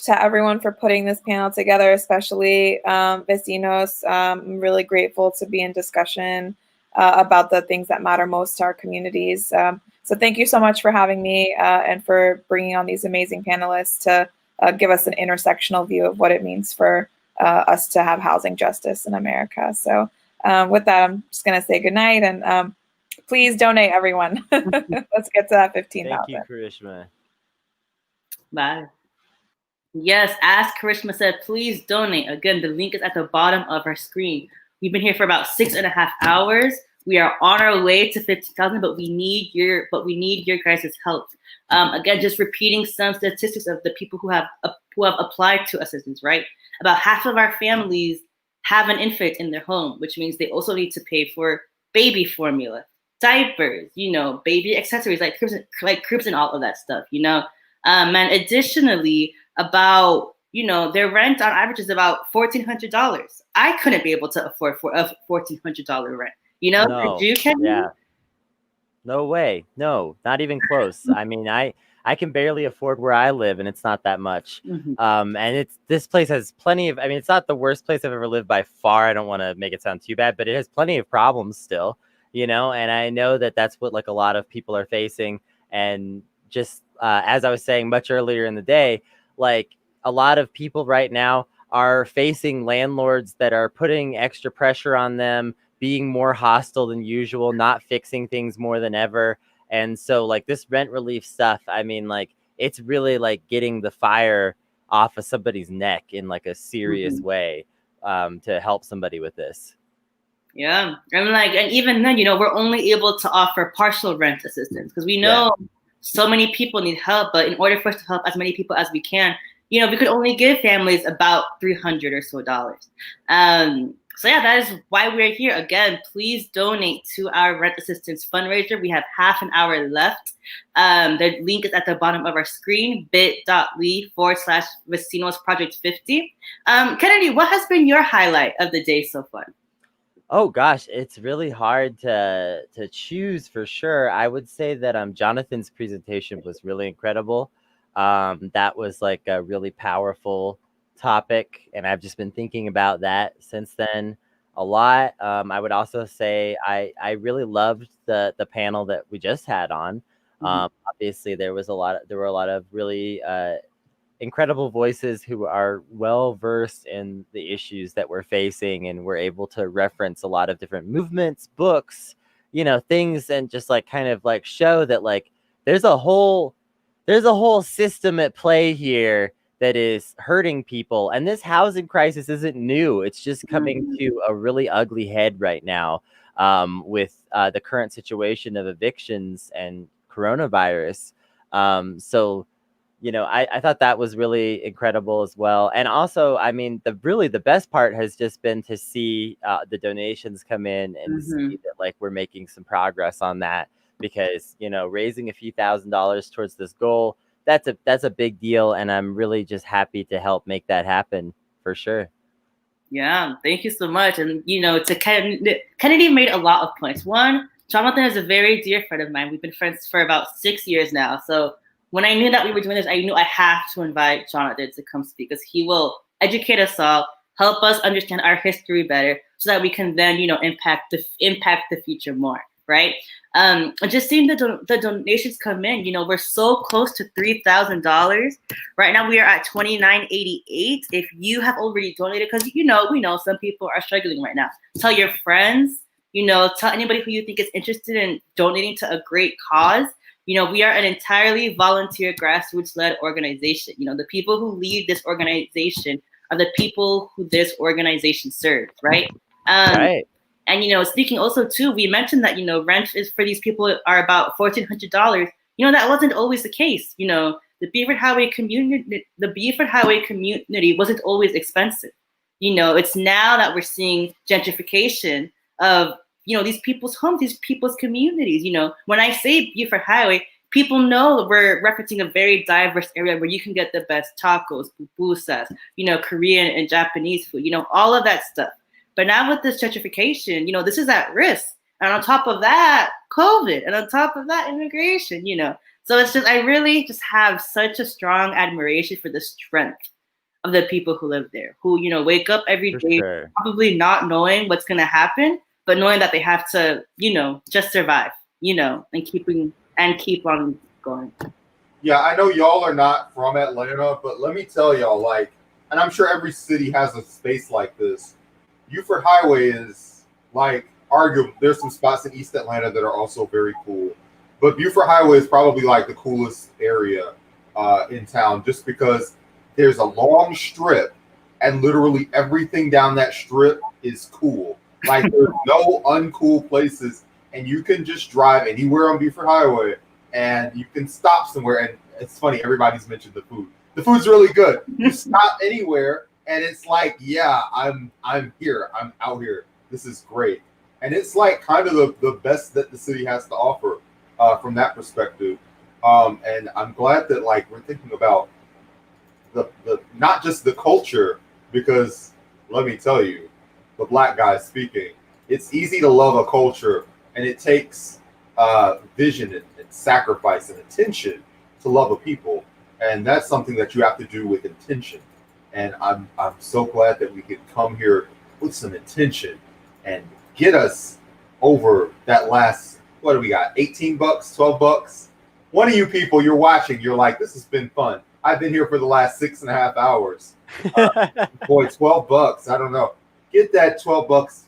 to everyone for putting this panel together, especially Vecinos. I'm really grateful to be in discussion about the things that matter most to our communities. So thank you so much for having me and for bringing on these amazing panelists to give us an intersectional view of what it means for us to have housing justice in America. So with that, I'm just going to say good night and please donate, everyone. Let's get to that 15,000. Thank you, Karishma. Bye. Yes, as Karishma said, please donate. Again, the link is at the bottom of our screen. We've been here for about 6.5 hours. We are on our way to 50,000, but we need your guys' help. Again, just repeating some statistics of the people who have applied to assistance. Right, about half of our families have an infant in their home, which means they also need to pay for baby formula, diapers, baby accessories like cribs and all of that stuff. And additionally, about their rent on average is about $1,400. I couldn't be able to afford a $1,400 rent. No. Did you, Kevin? Yeah. No way. No, not even close. I mean, I can barely afford where I live, and it's not that much. Mm-hmm. And this place has plenty of. I mean, it's not the worst place I've ever lived by far. I don't want to make it sound too bad, but it has plenty of problems still. And I know that that's what a lot of people are facing, and just as I was saying much earlier in the day, like a lot of people right now are facing landlords that are putting extra pressure on them, being more hostile than usual, not fixing things more than ever. And so like this rent relief stuff, I mean, like it's really like getting the fire off of somebody's neck in like a serious way to help somebody with this. Yeah. And even then, we're only able to offer partial rent assistance because we know so many people need help. But in order for us to help as many people as we can, we could only give families about $300 or so. So yeah, that is why we're here. Again, please donate to our rent assistance fundraiser. We have half an hour left. The link is at the bottom of our screen, bit.ly/Vecinos Project 50. Kennedy, what has been your highlight of the day so far? Oh gosh, it's really hard to choose for sure. I would say that Jonathan's presentation was really incredible. That was like a really powerful topic, and I've just been thinking about that since then a lot. I would also say I really loved the panel that we just had on. Obviously, there were a lot of really incredible voices who are well versed in the issues that we're facing, and we're able to reference a lot of different movements, books, things, and just like kind of like show that like there's a whole system at play here that is hurting people. And this housing crisis isn't new. It's just coming to a really ugly head right now with the current situation of evictions and coronavirus. So I thought that was really incredible as well. And also, I mean, the best part has just been to see the donations come in and see that like we're making some progress on that, because, raising a few $1,000s towards this goal, that's a big deal. And I'm really just happy to help make that happen for sure. Yeah, thank you so much. And, to Kennedy made a lot of points. One, Jonathan is a very dear friend of mine. We've been friends for about 6 years now. So when I knew that we were doing this, I knew I have to invite Jonathan to come speak, because he will educate us all, help us understand our history better, so that we can then, impact the future more, right? Just seeing the donations come in, we're so close to $3,000. Right now we are at $2,988. If you have already donated, because we know some people are struggling right now, tell your friends, tell anybody who you think is interested in donating to a great cause. We are an entirely volunteer, grassroots-led organization. The people who lead this organization are the people who this organization serves, right? Right. And, speaking also too, we mentioned that, rent is for these people are about $1,400. That wasn't always the case. The Buford Highway community wasn't always expensive. It's now that we're seeing gentrification of, these people's homes, these people's communities. When I say Buford Highway, people know we're referencing a very diverse area where you can get the best tacos, pupusas, Korean and Japanese food, all of that stuff. But now with this gentrification, this is at risk. And on top of that, COVID, and on top of that, immigration, So it's just, I really just have such a strong admiration for the strength of the people who live there, who, wake up every day, probably not knowing what's going to happen, but knowing that they have to, just survive, and keep on going. Yeah, I know y'all are not from Atlanta, but let me tell y'all, like, and I'm sure every city has a space like this. Buford Highway is like, arguably, there's some spots in East Atlanta that are also very cool, but Buford Highway is probably like the coolest area in town, just because there's a long strip and literally everything down that strip is cool. Like, there's no uncool places, and you can just drive anywhere on Buford Highway and you can stop somewhere. And it's funny, everybody's mentioned the food. The food's really good. You stop anywhere and it's like, yeah, I'm here. I'm out here. This is great. And it's like kind of the best that the city has to offer from that perspective. And I'm glad that like we're thinking about the not just the culture, because let me tell you, the Black guy speaking, it's easy to love a culture, and it takes vision and sacrifice and attention to love a people, and that's something that you have to do with intention. And I'm so glad that we could come here with some intention and get us over that last, what do we got, $18, $12, one of you people, you're watching, you're like, this has been fun. I've been here for the last 6.5 hours. Boy, $12. I don't know. Get that $12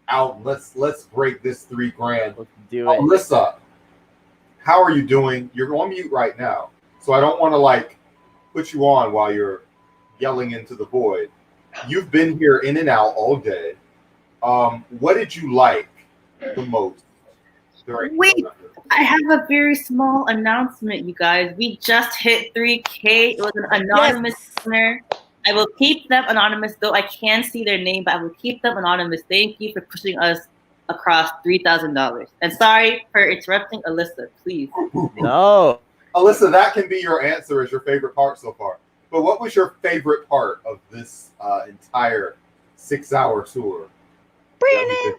out. Let's break this $3,000. Let's do it. Alyssa, how are you doing? You're on mute right now, so I don't want to like put you on while you're yelling into the void. You've been here in and out all day. What did you like the most? Wait, I have a very small announcement, you guys. We just hit 3K. It was an anonymous listener. I will keep them anonymous, though I can see their name, but I will keep them anonymous. Thank you for pushing us across $3,000. And sorry for interrupting, Alyssa, please. No. Alyssa, that can be your answer as your favorite part so far. But what was your favorite part of this entire 6-hour tour? Brandon,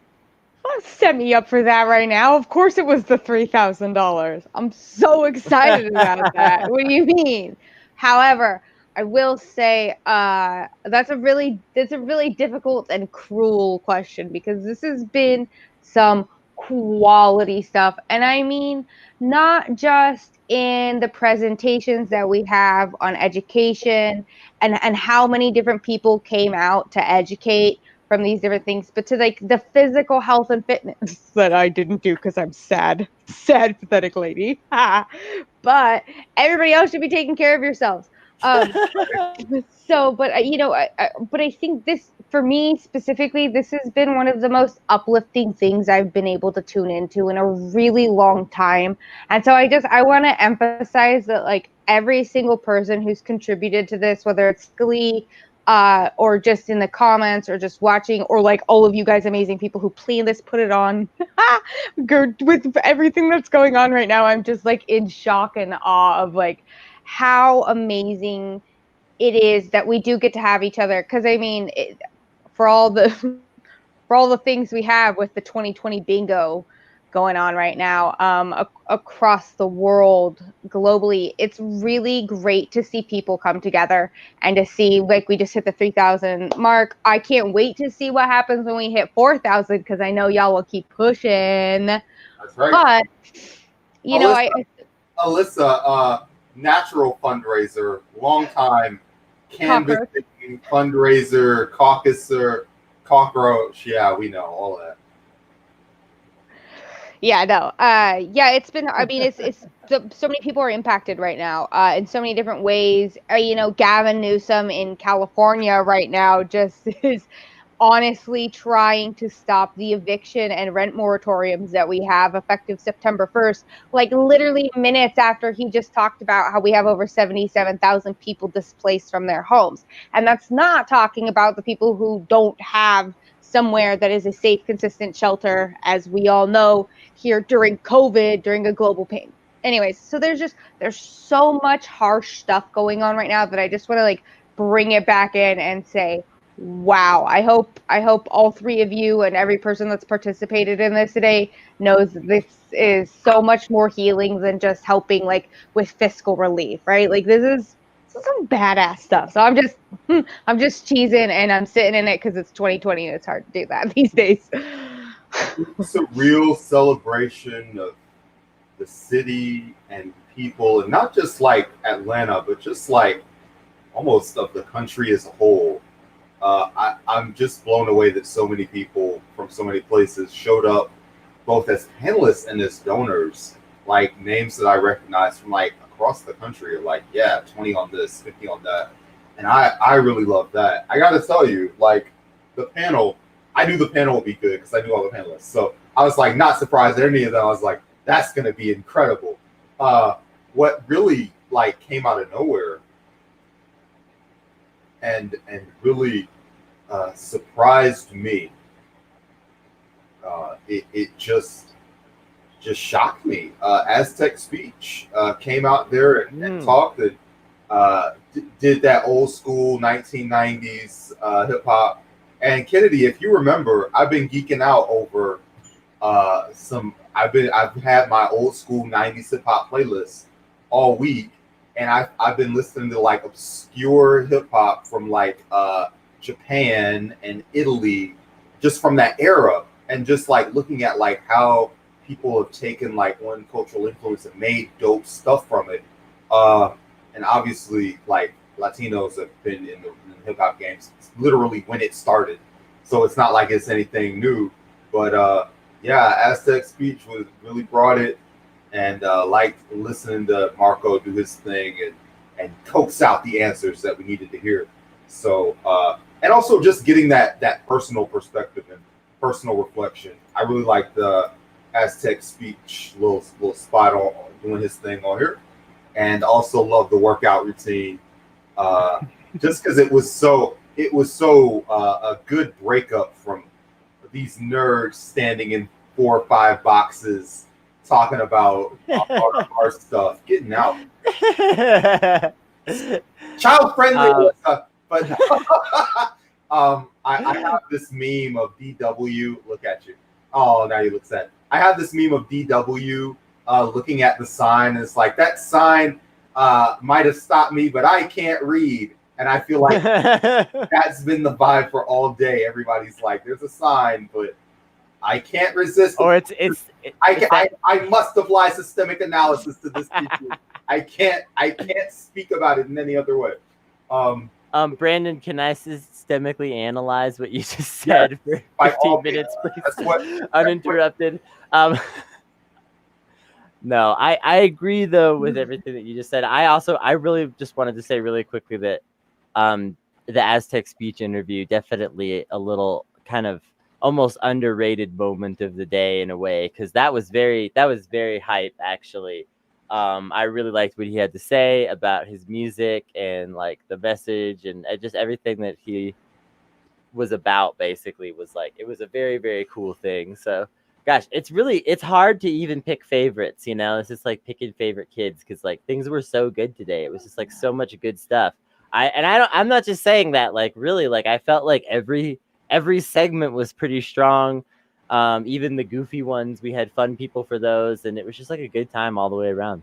don't set me up for that right now. Of course it was the $3,000. I'm so excited about that. What do you mean? However, I will say that's a really difficult and cruel question, because this has been some quality stuff. And I mean, not just in the presentations that we have on education and how many different people came out to educate from these different things, but to like the physical health and fitness that I didn't do because I'm sad, pathetic lady. But everybody else should be taking care of yourselves. So, but but I think this, for me specifically, this has been one of the most uplifting things I've been able to tune into in a really long time. And so I want to emphasize that, like, every single person who's contributed to this, whether it's Glee, or just in the comments, or just watching, or like all of you guys amazing people who plan this, put it on. With everything that's going on right now, I'm just like in shock and awe of like how amazing it is that we do get to have each other. Because I mean, for all the things we have with the 2020 bingo going on right now, across the world, globally, it's really great to see people come together and to see, like, we just hit the 3,000 mark. I can't wait to see what happens when we hit 4,000, because I know y'all will keep pushing. That's right. But Alyssa, natural fundraiser, long time canvassing fundraiser, caucuser, cockroach. Yeah, we know all that. Yeah, no. Yeah, it's been, I mean, so many people are impacted right now, in so many different ways. Gavin Newsom in California right now just is honestly trying to stop the eviction and rent moratoriums that we have effective September 1st, like literally minutes after he just talked about how we have over 77,000 people displaced from their homes. And that's not talking about the people who don't have somewhere that is a safe, consistent shelter, as we all know here during COVID, during a global pain. Anyways, so there's so much harsh stuff going on right now that I just want to like bring it back in and say, wow, I hope all three of you and every person that's participated in this today knows this is so much more healing than just helping like with fiscal relief, right? Like this is some badass stuff. So I'm just cheesing and I'm sitting in it because it's 2020 and it's hard to do that these days. It's a real celebration of the city and people, and not just like Atlanta, but just like almost of the country as a whole. I'm just blown away that so many people from so many places showed up, both as panelists and as donors, like names that I recognize from like across the country, like, yeah, 20 on this, 50 on that. And I really love that. I got to tell you, like the panel, I knew the panel would be good because I knew all the panelists. So I was like, not surprised at any of them. I was like, that's going to be incredible. What really like came out of nowhere and really surprised me. It just shocked me. Aztec Speech came out there and talked and did that old school 1990s hip hop. And Kennedy, if you remember, I've been geeking out over I've had my old school 90s hip hop playlist all week, and I've been listening to like obscure hip hop from like Japan and Italy, just from that era, and just like looking at like how people have taken like one cultural influence and made dope stuff from it. And obviously, like Latinos have been in the hip hop games literally when it started, so it's not like it's anything new. But yeah, Aztec Speech was really brought it, and liked listening to Marco do his thing and coax out the answers that we needed to hear. So and also just getting that personal perspective and personal reflection. I really like the Aztec Speech little spot on doing his thing on here, and also love the workout routine. Just because it was so a good breakup from these nerds standing in 4 or 5 boxes talking about our stuff, getting out. Child friendly, but I have this meme of DW. Look at you. Oh, now you look sad. I have this meme of DW looking at the sign, and it's like, that sign might have stopped me, but I can't read. And I feel like that's been the vibe for all day. Everybody's like, there's a sign, but I can't resist. Or I must apply systemic analysis to this issue. I can't speak about it in any other way. Brandon, can I systemically analyze what you just said for 15 minutes, please? That's what, uninterrupted. No, I agree though with everything that you just said. I really just wanted to say really quickly that the Aztec Speech interview, definitely a little kind of almost underrated moment of the day in a way, because that was very hype actually. I really liked what he had to say about his music and like the message and just everything that he was about. Basically, was like, it was a very, very cool thing. So gosh, it's hard to even pick favorites, you know. It's just like picking favorite kids, because like things were so good today. It was just like so much good stuff. I'm not just saying that, like really, like I felt like every segment was pretty strong. Even the goofy ones, we had fun people for those, and it was just like a good time all the way around.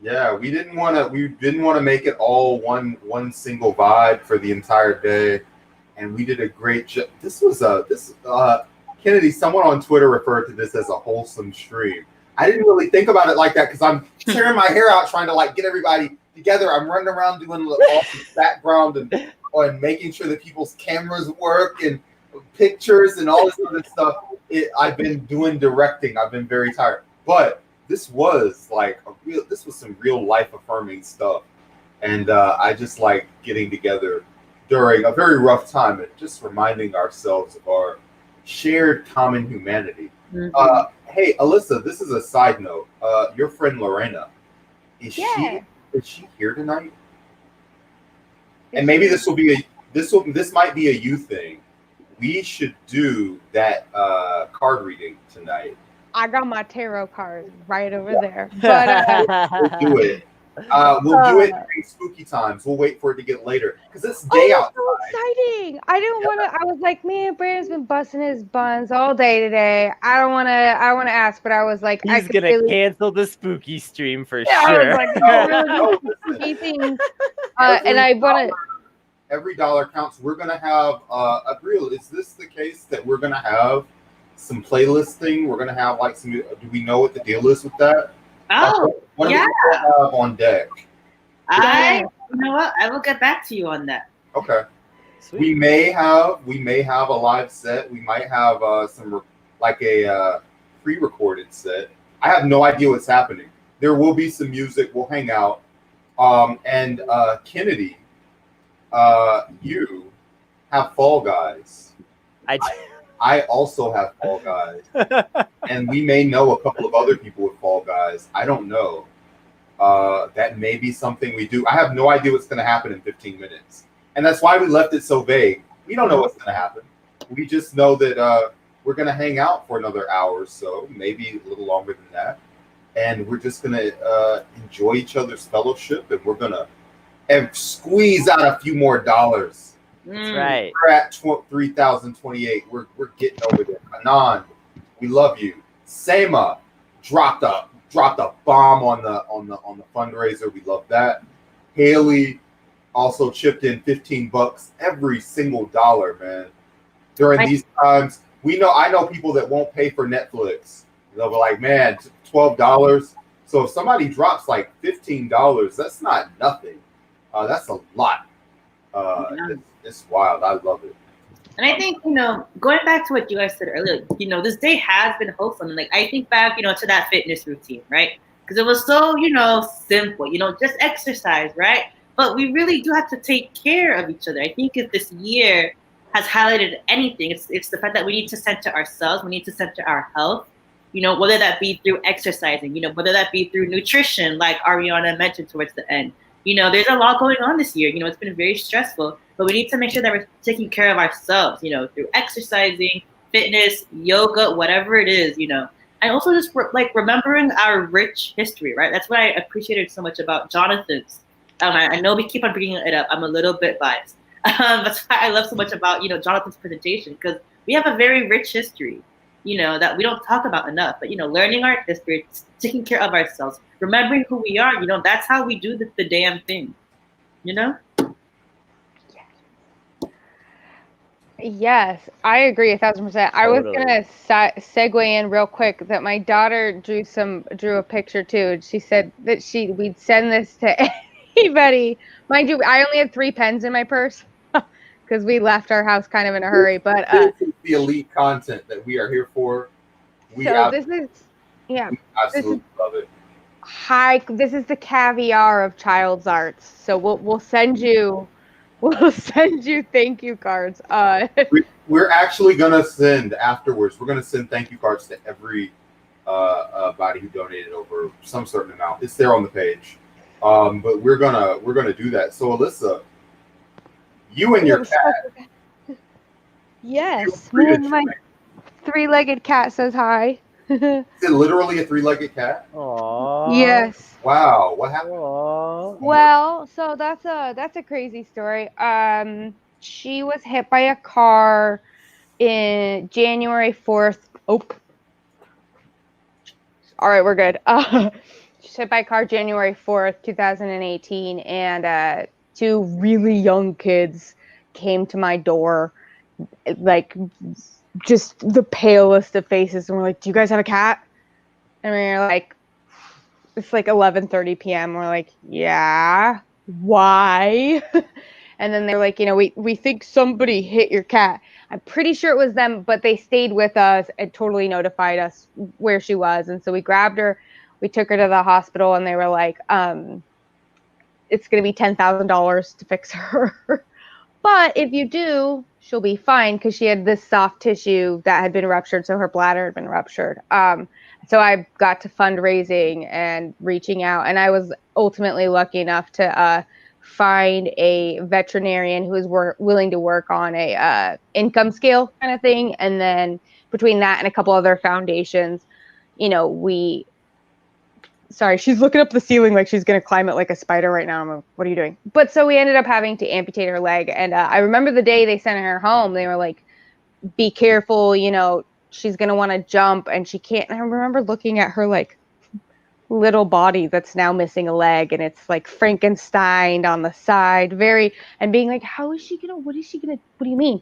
Yeah, we didn't want to make it all one single vibe for the entire day, and we did a great job. Kennedy, someone on Twitter referred to this as a wholesome stream. I didn't really think about it like that, because I'm tearing my hair out trying to like get everybody together. I'm running around doing all this background and making sure that people's cameras work and pictures and all this other stuff. I've been doing directing. I've been very tired, but this was like this was some real life affirming stuff, and I just like getting together during a very rough time and just reminding ourselves of our shared common humanity. Mm-hmm. Hey, Alyssa, this is a side note. Your friend Lorena, is she here tonight? And maybe this might be a you thing. We should do that card reading tonight. I got my tarot cards right over there. But we'll do it. We'll do it during spooky times. We'll wait for it to get later, because it's day outside. So exciting! I didn't want to. I was like, man, Brandon's been busting his buns all day today. I don't want to ask, but I was like, he's gonna cancel the spooky stream for sure. I was like, no, really things. And I want to. Every dollar counts. We're gonna have a real. Is this the case that we're gonna have some playlisting? We're gonna have like some. Do we know what the deal is with that? Oh, what yeah. do we have on deck? You know what? I will get back to you on that. Okay. Sweet. We may have a live set. We might have some like a pre-recorded set. I have no idea what's happening. There will be some music. We'll hang out. And Kennedy, you have Fall Guys. I also have Fall Guys. And we may know a couple of other people with Fall Guys. I don't know. That may be something we do. I have no idea what's going to happen in 15 minutes. And that's why we left it so vague. We don't know what's going to happen. We just know that we're going to hang out for another hour or so, maybe a little longer than that. And we're just going to enjoy each other's fellowship, and we're going to squeeze out a few more dollars. That's right. We're at 3,028. We're getting over there. Anand, we love you. Sema dropped a bomb on the fundraiser. We love that. Haley also chipped in $15. Every single dollar, man. During these times, I know people that won't pay for Netflix. They'll be like, man, $12. So if somebody drops like $15, that's not nothing. That's a lot. It's wild. I love it. And I think, going back to what you guys said earlier, this day has been wholesome. And like, I think back, to that fitness routine, right? Because it was so, simple, just exercise, right? But we really do have to take care of each other. I think if this year has highlighted anything, it's the fact that we need to center ourselves. We need to center our health, whether that be through exercising, whether that be through nutrition, like Ariana mentioned towards the end. There's a lot going on this year. It's been very stressful, but we need to make sure that we're taking care of ourselves, through exercising, fitness, yoga, whatever it is, And also just remembering our rich history, right? That's what I appreciated so much about Jonathan's. I know we keep on bringing it up. I'm a little bit biased. That's why I love so much about, Jonathan's presentation, because we have a very rich history, that we don't talk about enough. But, learning our history, taking care of ourselves, remembering who we are, that's how we do the damn thing, Yes, I agree 1,000%. I was gonna segue in real quick that my daughter drew a picture too, and she said that we'd send this to anybody. Mind you, I only had 3 pens in my purse because we left our house kind of in a hurry. But this is the elite content that we are here for. This is love it. This is the caviar of child's arts. So we'll send you. We'll send you thank you cards. We're actually gonna send afterwards. We're gonna send thank you cards to every body who donated over some certain amount. It's there on the page, but we're gonna do that. So Alyssa, you and your cat. Yes, my 3-legged cat says hi. Is it literally a 3-legged cat? Aww. Yes. Wow. What happened? Aww. Well, so that's a crazy story. She was hit by a car in January 4th. Oh. All right, we're good. She was hit by a car January 4th, 2018, and 2 really young kids came to my door, like just the palest of faces, and we're like, "Do you guys have a cat?" And we were like, it's like 11:30 p.m. We're like, yeah, why? And then they're like, we think somebody hit your cat. I'm pretty sure it was them, but they stayed with us and totally notified us where she was. And so we grabbed her, we took her to the hospital, and they were like, it's going to be $10,000 to fix her. But if you do, she'll be fine, because she had this soft tissue that had been ruptured, so her bladder had been ruptured. So I got to fundraising and reaching out, and I was ultimately lucky enough to find a veterinarian who was willing to work on a income scale kind of thing. And then between that and a couple other foundations, sorry, she's looking up the ceiling like she's going to climb it like a spider right now. I'm like, what are you doing? But so we ended up having to amputate her leg. And I remember the day they sent her home, they were like, be careful, she's going to want to jump and she can't. And I remember looking at her like little body that's now missing a leg, and it's like Frankenstein on the side, and being like, what do you mean?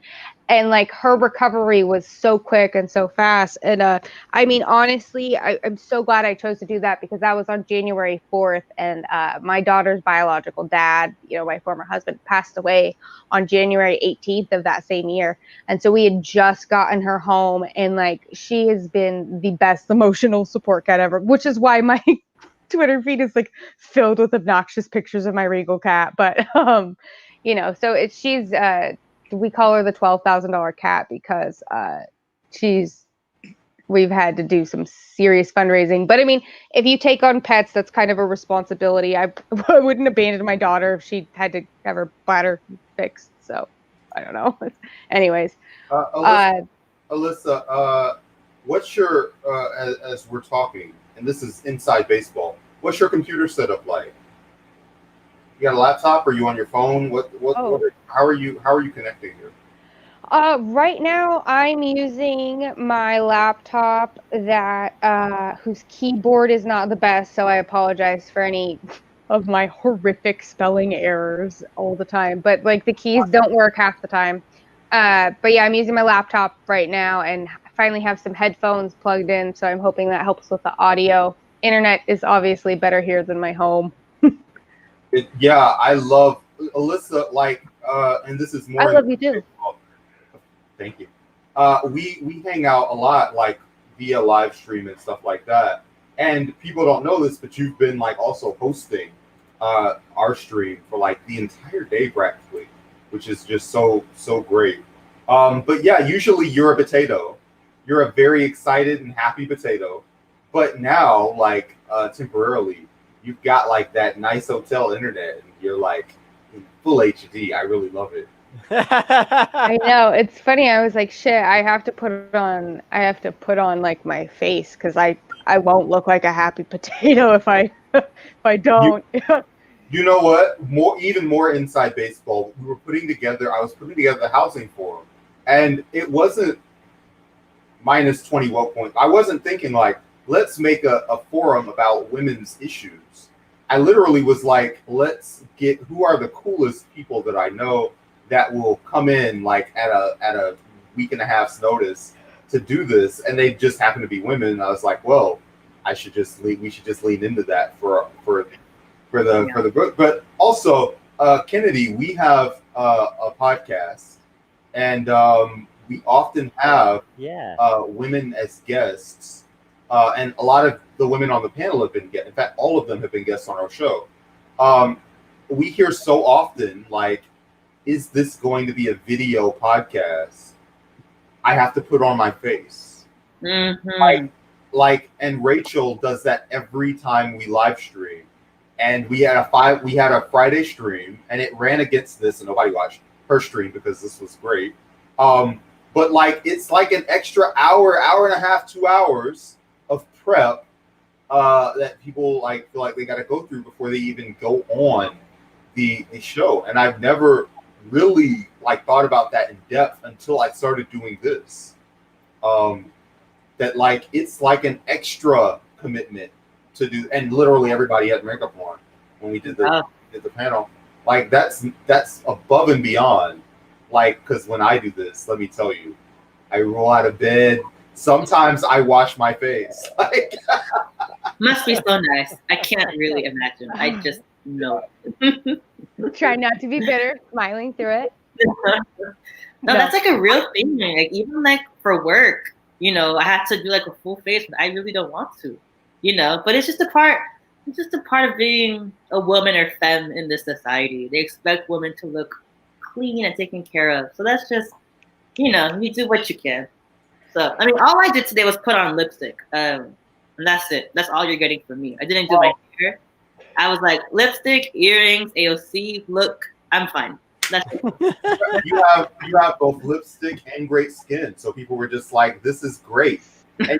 And like her recovery was so quick and so fast. And I mean, honestly, I'm so glad I chose to do that, because that was on January 4th, and my daughter's biological dad, my former husband, passed away on January 18th of that same year. And so we had just gotten her home, and like she has been the best emotional support cat ever, which is why my Twitter feed is like filled with obnoxious pictures of my regal cat. But so she's we call her the $12,000 cat, because we've had to do some serious fundraising. But I mean, if you take on pets, that's kind of a responsibility. I wouldn't abandon my daughter if she had to have her bladder fixed. So I don't know. Anyways, Alyssa, what's your as we're talking, and this is inside baseball, what's your computer setup like? You got a laptop, or are you on your phone? How are you connecting here? Right now I'm using my laptop that whose keyboard is not the best, so I apologize for any of my horrific spelling errors all the time. But like the keys don't work half the time. But yeah, I'm using my laptop right now and finally have some headphones plugged in. So I'm hoping that helps with the audio. Internet is obviously better here than my home. Yeah, I love Alyssa. Like, and this is more. I love you too. Thank you. We hang out a lot, like via live stream and stuff like that. And people don't know this, but you've been like also hosting our stream for like the entire day practically, which is just so great. But yeah, usually you're a potato. You're a very excited and happy potato. But now, like temporarily, you've got like that nice hotel internet, and you're like in full HD. I really love it. I know, it's funny. I was like, shit, I have to put on like my face because I won't look like a happy potato if I don't. You know what? Even more inside baseball. I was putting together the housing forum, and it wasn't minus 20 what points. I wasn't thinking like, let's make a forum about women's issues. I literally was like, let's get who are the coolest people that I know that will come in like at a week and a half's notice to do this, and they just happen to be women. And I was like, well, we should just lean into that for the book. But also, Kennedy, we have a podcast, and we often have women as guests, and a lot of the women on the panel have been guests. In fact, all of them have been guests on our show. We hear so often, like, is this going to be a video podcast? I have to put on my face. Mm-hmm. Like, and Rachel does that every time we live stream. And we had a Friday stream, and it ran against this, and nobody watched her stream because this was great. But like, it's like an extra hour and a half, 2 hours of prep that people like feel like they got to go through before they even go on the show. And I've never really like thought about that in depth until I started doing this. That like it's like an extra commitment to do, and literally everybody had makeup on when we did the panel. Like that's above and beyond. Like, because when I do this, let me tell you, I roll out of bed. Sometimes I wash my face. Like, must be so nice. I can't really imagine. I just know. Try not to be bitter, smiling through it. No, that's like a real thing. Like even like for work, you know, I have to do like a full face, but I really don't want to, you know. But it's just a part. It's just a part of being a woman or femme in this society. They expect women to look clean and taken care of. So that's just, you know, you do what you can. So I mean, all I did today was put on lipstick, and that's it. That's all you're getting from me. I didn't do my hair. I was like lipstick, earrings, AOC. Look, I'm fine. That's it. you have both lipstick and great skin, so people were just like, "This is great." And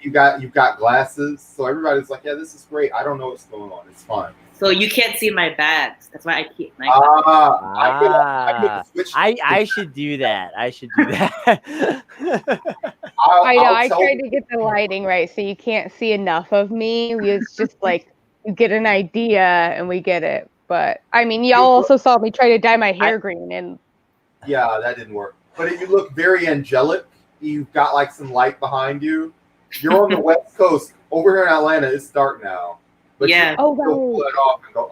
you've got glasses, so everybody's like, "Yeah, this is great." I don't know what's going on. It's fine. So you can't see my bags. That's why I keep my. I should do that. I should do that. I know. I tried to get the lighting right, so you can't see enough of me. It's just like you get an idea, and we get it. But I mean, y'all also saw me try to dye my hair green, and yeah, that didn't work. But you look very angelic. You've got like some light behind you. You're on the West Coast. Over here in Atlanta, it's dark now. But yeah. You pull it off and go,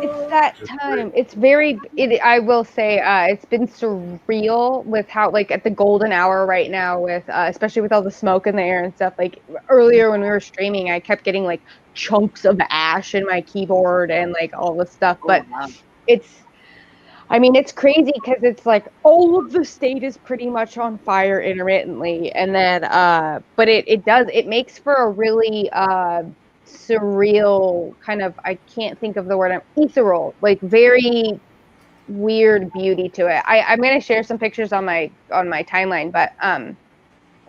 it's that time. It's very. I will say, it's been surreal with how, like, at the golden hour right now, with especially with all the smoke in the air and stuff. Like earlier when we were streaming, I kept getting like chunks of ash in my keyboard and like all this stuff. But I mean, it's crazy because it's like all of the state is pretty much on fire intermittently, and then but it makes for a really surreal kind of, I can't think of the word, ethereal, like very weird beauty to it. I'm gonna share some pictures on my timeline, but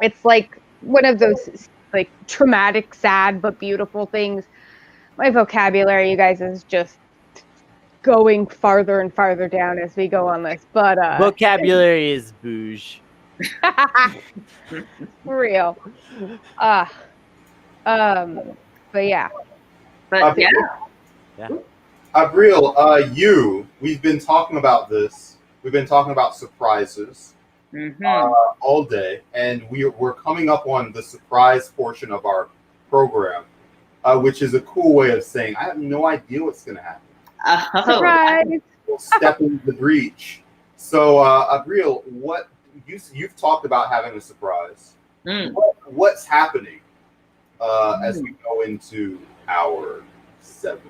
it's like one of those like traumatic, sad but beautiful things. My vocabulary, you guys, is just going farther and farther down as we go on this, but vocabulary is bouge. For real. But yeah. But yeah. Abril, we've been talking about this We've been talking about surprises all day, and we're coming up on the surprise portion of our program, which is a cool way of saying I have no idea what's going to happen. Surprise! We'll step into the breach. So, Abril, what you've talked about having a surprise. What's happening as we go into hour 7?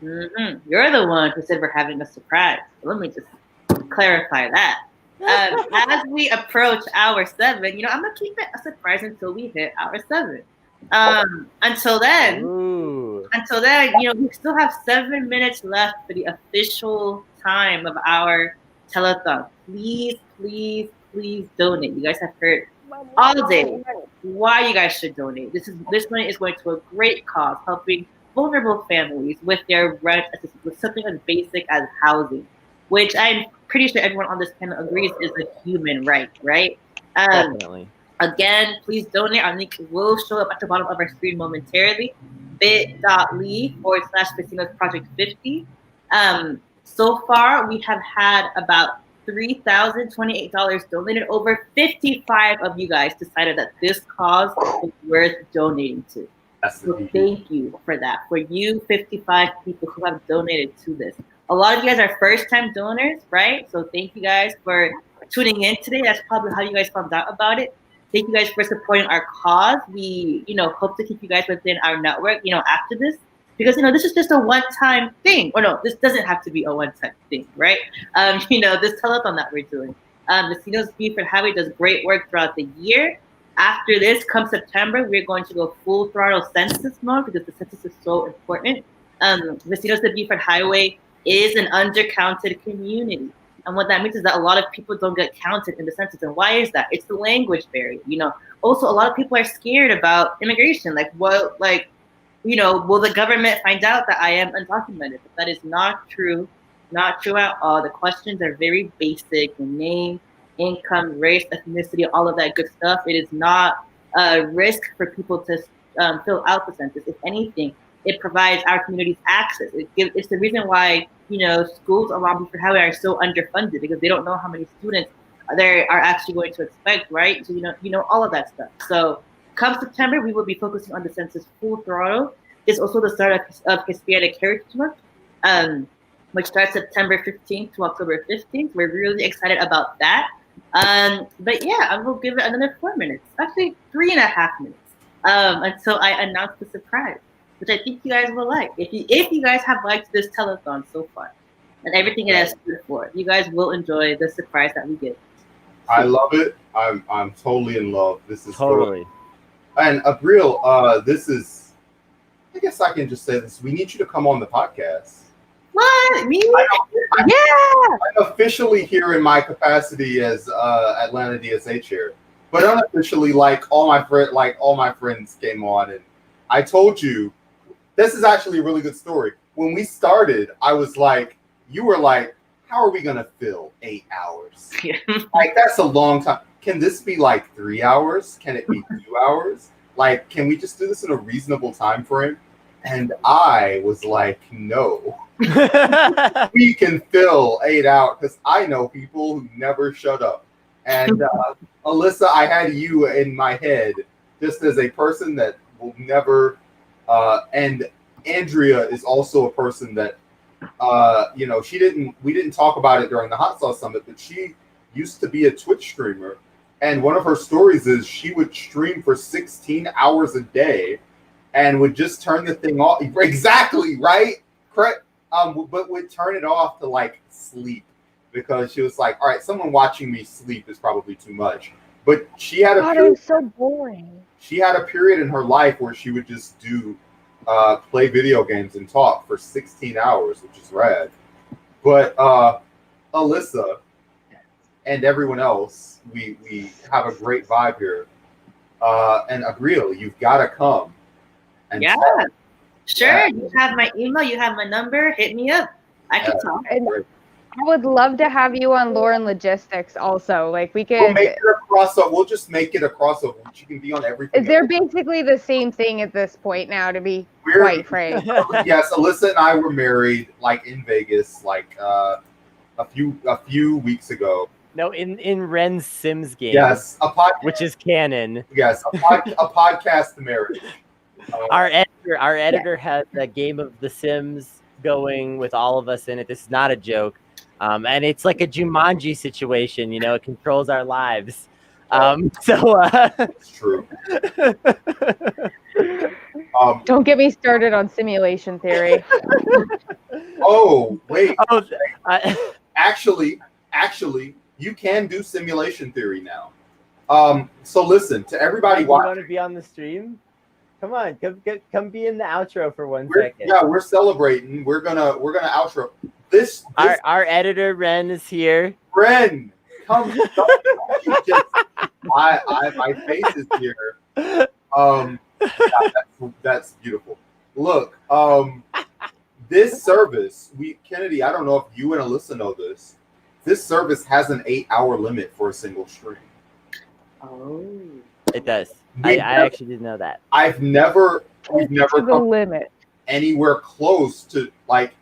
You're the one who said we're having a surprise. Let me just clarify that. As we approach hour 7, I'm gonna keep it a surprise until we hit hour 7. Until then, we still have 7 minutes left for the official time of our telethon. Please, please, please donate. You guys have heard all day why you guys should donate. This money is going to a great cause, helping vulnerable families with their rent assistance, with something as basic as housing, which I'm pretty sure everyone on this panel agrees is a human right, right? Definitely. Again, please donate. Our link will show up at the bottom of our screen momentarily. bit.ly/Vecinos Project 50. So far, we have had about $3,028 donated. Over 55 of you guys decided that this cause is worth donating to. So thank you for that. For you 55 people who have donated to this. A lot of you guys are first-time donors, right? So thank you guys for tuning in today. That's probably how you guys found out about it. Thank you guys for supporting our cause. We, hope to keep you guys within our network, after this. Because, this is just a one-time thing. Or no, this doesn't have to be a one-time thing, right? This telethon that we're doing. Vecinos Buford Highway does great work throughout the year. After this, come September, we're going to go full throttle census mode because the census is so important. Vecinos de Buford Highway is an undercounted community. And what that means is that a lot of people don't get counted in the census. And why is that? It's the language barrier. Also, a lot of people are scared about immigration. Will the government find out that I am undocumented? But that is not true. Not true at all. The questions are very basic. The name, income, race, ethnicity, all of that good stuff. It is not a risk for people to fill out the census. If anything, it provides our communities access. It's the reason why schools along Buford Highway are so underfunded, because they don't know how many students they are actually going to expect, right? So all of that stuff. So come September, we will be focusing on the census full throttle. It's also the start of Hispanic Heritage Month, which starts September 15th to October 15th. We're really excited about that. But yeah, I will give it another 4 minutes, actually 3.5 minutes, until I announce the surprise, which I think you guys will like. If you guys have liked this telethon so far and everything it has stood for, you guys will enjoy the surprise that we give. I love it. I'm totally in love. This is totally. And Abril, this is, I guess I can just say this. We need you to come on the podcast. What? Me? I'm officially here in my capacity as Atlanta DSA chair, but unofficially, all my friends came on, and I told you this is actually a really good story. When we started, I was like, you were like, how are we gonna fill 8 hours? That's a long time. Can this be 3 hours? Can it be 2 hours? Can we just do this in a reasonable time frame? And I was like, no. We can fill 8 hours, because I know people who never shut up. And Alyssa, I had you in my head just as a person that will never. And Andrea is also a person that, we didn't talk about it during the Hot Sauce Summit, but she used to be a Twitch streamer. And one of her stories is she would stream for 16 hours a day and would just turn the thing off. Exactly, right? Correct. But would turn it off to sleep, because she was like, all right, someone watching me sleep is probably too much. But she had a period. It was so boring. She had a period in her life where she would just play video games and talk for 16 hours, which is rad. But Alyssa and everyone else, we have a great vibe here. And Abril, you've got to come. And yeah. talk. Sure, Yeah. you have my email, you have my number, hit me up. I can talk. And I would love to have you on Lauren Logistics also. We could. We'll make it a crossover. We'll just make it a crossover. You can be on everything. They're basically the same thing at this point now, to be quite frank. Yes, Alyssa and I were married in Vegas a few weeks ago. No, in Ren's Sims game. Yes, a podcast, which is canon. Yes, a podcast marriage. Our editor has a game of The Sims going with all of us in it. This is not a joke, and it's like a Jumanji situation. You know, it controls our lives. It's true. Don't get me started on simulation theory. Oh wait. Actually, you can do simulation theory now. So listen to everybody. You want to be on the stream? Come on, come be in the outro for 1 second. Yeah, we're celebrating. We're gonna outro. This our editor Ren is here. Ren, come. My face is here. That's beautiful. Look, this service, Kennedy, I don't know if you and Alyssa know this. This service has an 8-hour limit for a single stream. Oh, it does. I actually didn't know that. We've never come limit anywhere close to like.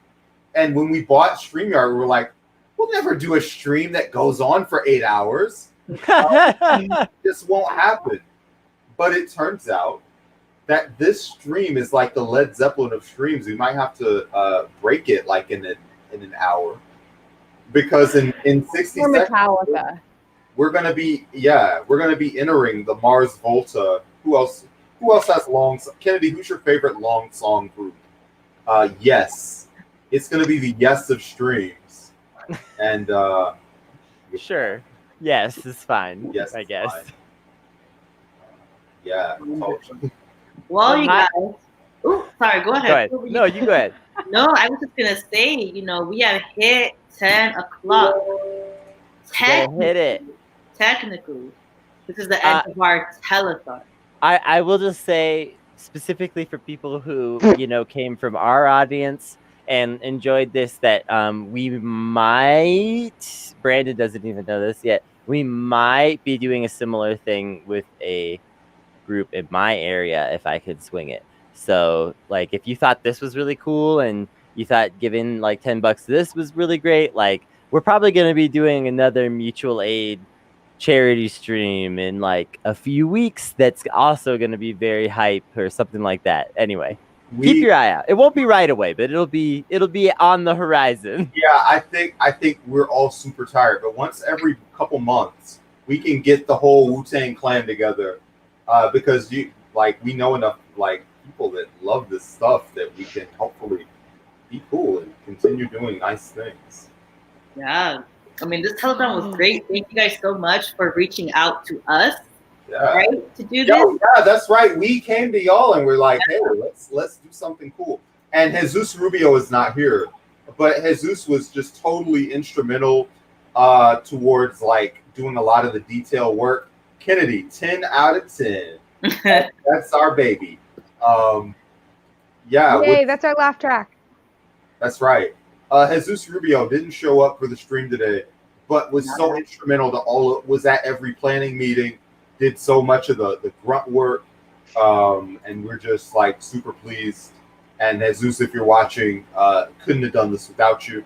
And when we bought StreamYard, we were like, we'll never do a stream that goes on for 8 hours. This won't happen. But it turns out that this stream is like the Led Zeppelin of streams. We might have to break it like in an hour, because in 60 seconds Metallica. we're gonna be entering the Mars Volta. Who else has long? Kennedy, who's your favorite long song group? Yes, it's gonna be the Yes of streams, and sure, yes is fine. Yes, I guess. Fine. Yeah. Well, you guys. Ooh, sorry. Go ahead. No, you go ahead. No, I was just gonna say, we have hit 10 o'clock. Hit it. Technically, this is the end of our telethon. I will just say, specifically for people who came from our audience and enjoyed this, that we might. Brandon doesn't even know this yet. We might be doing a similar thing with a group in my area if I could swing it. So like if you thought this was really cool and you thought giving like $10 to this was really great, like we're probably going to be doing another mutual aid charity stream in like a few weeks that's also going to be very hype or something like that. Anyway, keep your eye out. It won't be right away, but it'll be on the horizon. Yeah, I think we're all super tired, but once every couple months we can get the whole Wu-Tang Clan together. Because we know enough people that love this stuff that we can hopefully be cool and continue doing nice things. Yeah, I mean this telethon was great. Thank you guys so much for reaching out to us. Yeah. Right, to do this. Yeah, that's right. We came to y'all and we're like, hey, let's do something cool. And Jesus Rubio is not here, but Jesus was just totally instrumental towards doing a lot of the detail work. Kennedy, 10 out of 10. That's our baby. Yay, that's our laugh track. That's right. Jesus Rubio didn't show up for the stream today, but was so instrumental to was at every planning meeting, did so much of the grunt work, and we're just super pleased. And Jesus, if you're watching, couldn't have done this without you.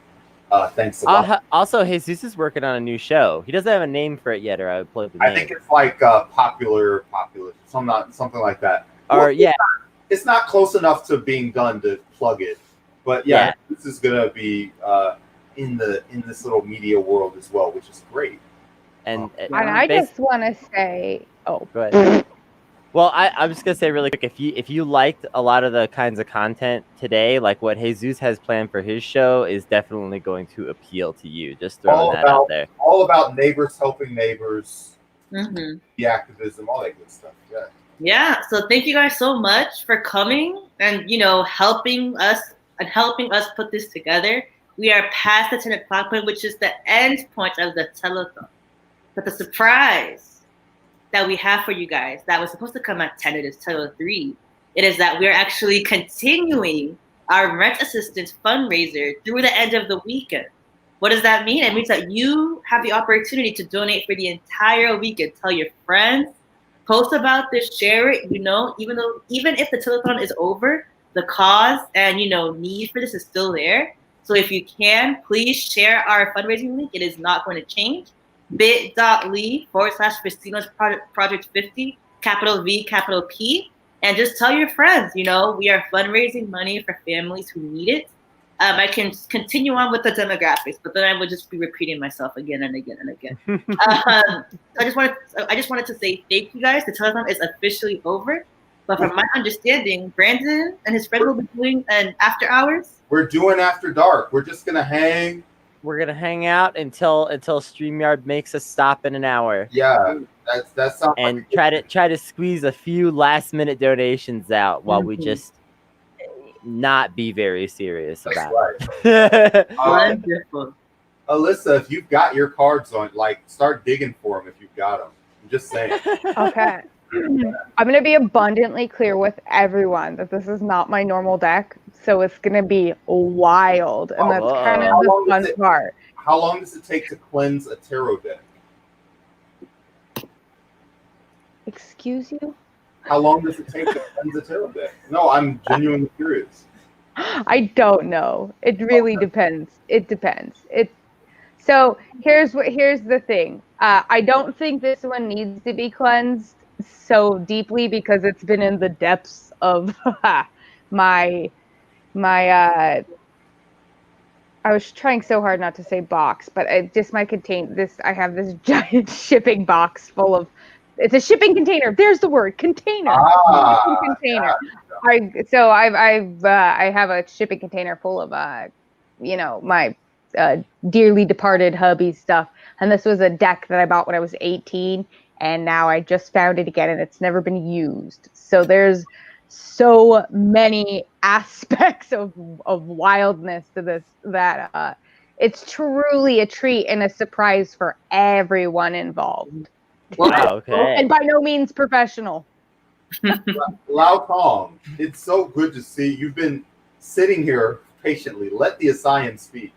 Thanks a lot. Also, Jesus is working on a new show. He doesn't have a name for it yet, or I would plug the name. I think it's popular, something like that. Or yeah, it's not close enough to being done to plug it, but yeah. This is gonna be in this little media world as well, which is great. And I just want to say, go ahead. Well, I'm just gonna say really quick, if you liked a lot of the kinds of content today, like what Jesus has planned for his show is definitely going to appeal to you. Just throwing that out there. All about neighbors helping neighbors, the activism, all that good stuff. Yeah. Yeah. So thank you guys so much for coming and helping us put this together. We are past the 10 o'clock point, which is the end point of the telethon. But the surprise that we have for you guys that was supposed to come at 10, it is 10:03. It is that we're actually continuing our rent assistance fundraiser through the end of the weekend. What does that mean? It means that you have the opportunity to donate for the entire weekend. Tell your friends, post about this, share it. Even if the telethon is over, the cause and need for this is still there. So if you can, please share our fundraising link. It is not going to change. bit.ly/Vecinos Project 50, capital V, capital P. And just tell your friends, we are fundraising money for families who need it. I can continue on with the demographics, but then I would just be repeating myself again and again and again. I just wanted to say thank you guys. The telethon is officially over. But from my understanding, Brandon and his friends will be doing an after hours. We're doing after dark. We're just gonna hang. We're gonna hang out until StreamYard makes us stop in an hour. Yeah, that's and try to squeeze a few last minute donations out while we just not be very serious about it. Wonderful. Alyssa, if you've got your cards on, start digging for them if you've got them. I'm just saying. Okay. I'm going to be abundantly clear with everyone that this is not my normal deck, so it's going to be wild, and that's kind of the fun part. How long does it take to cleanse a tarot deck? Excuse you? How long does it take to cleanse a tarot deck? No, I'm genuinely curious. I don't know. It really depends. It depends. So here's the thing. I don't think this one needs to be cleansed so deeply because it's been in the depths of my I was trying so hard not to say box, but I have this giant shipping box full of, it's a shipping container. There's the word, container. Container. I have a shipping container full of my dearly departed hubby's stuff, and this was a deck that I bought when I was 18, and now I just found it again, and it's never been used. So there's so many aspects of wildness to this that it's truly a treat and a surprise for everyone involved. Wow, okay. And by no means professional. Lao Kong, it's so good to see you've been sitting here patiently. Let the Asayan speak.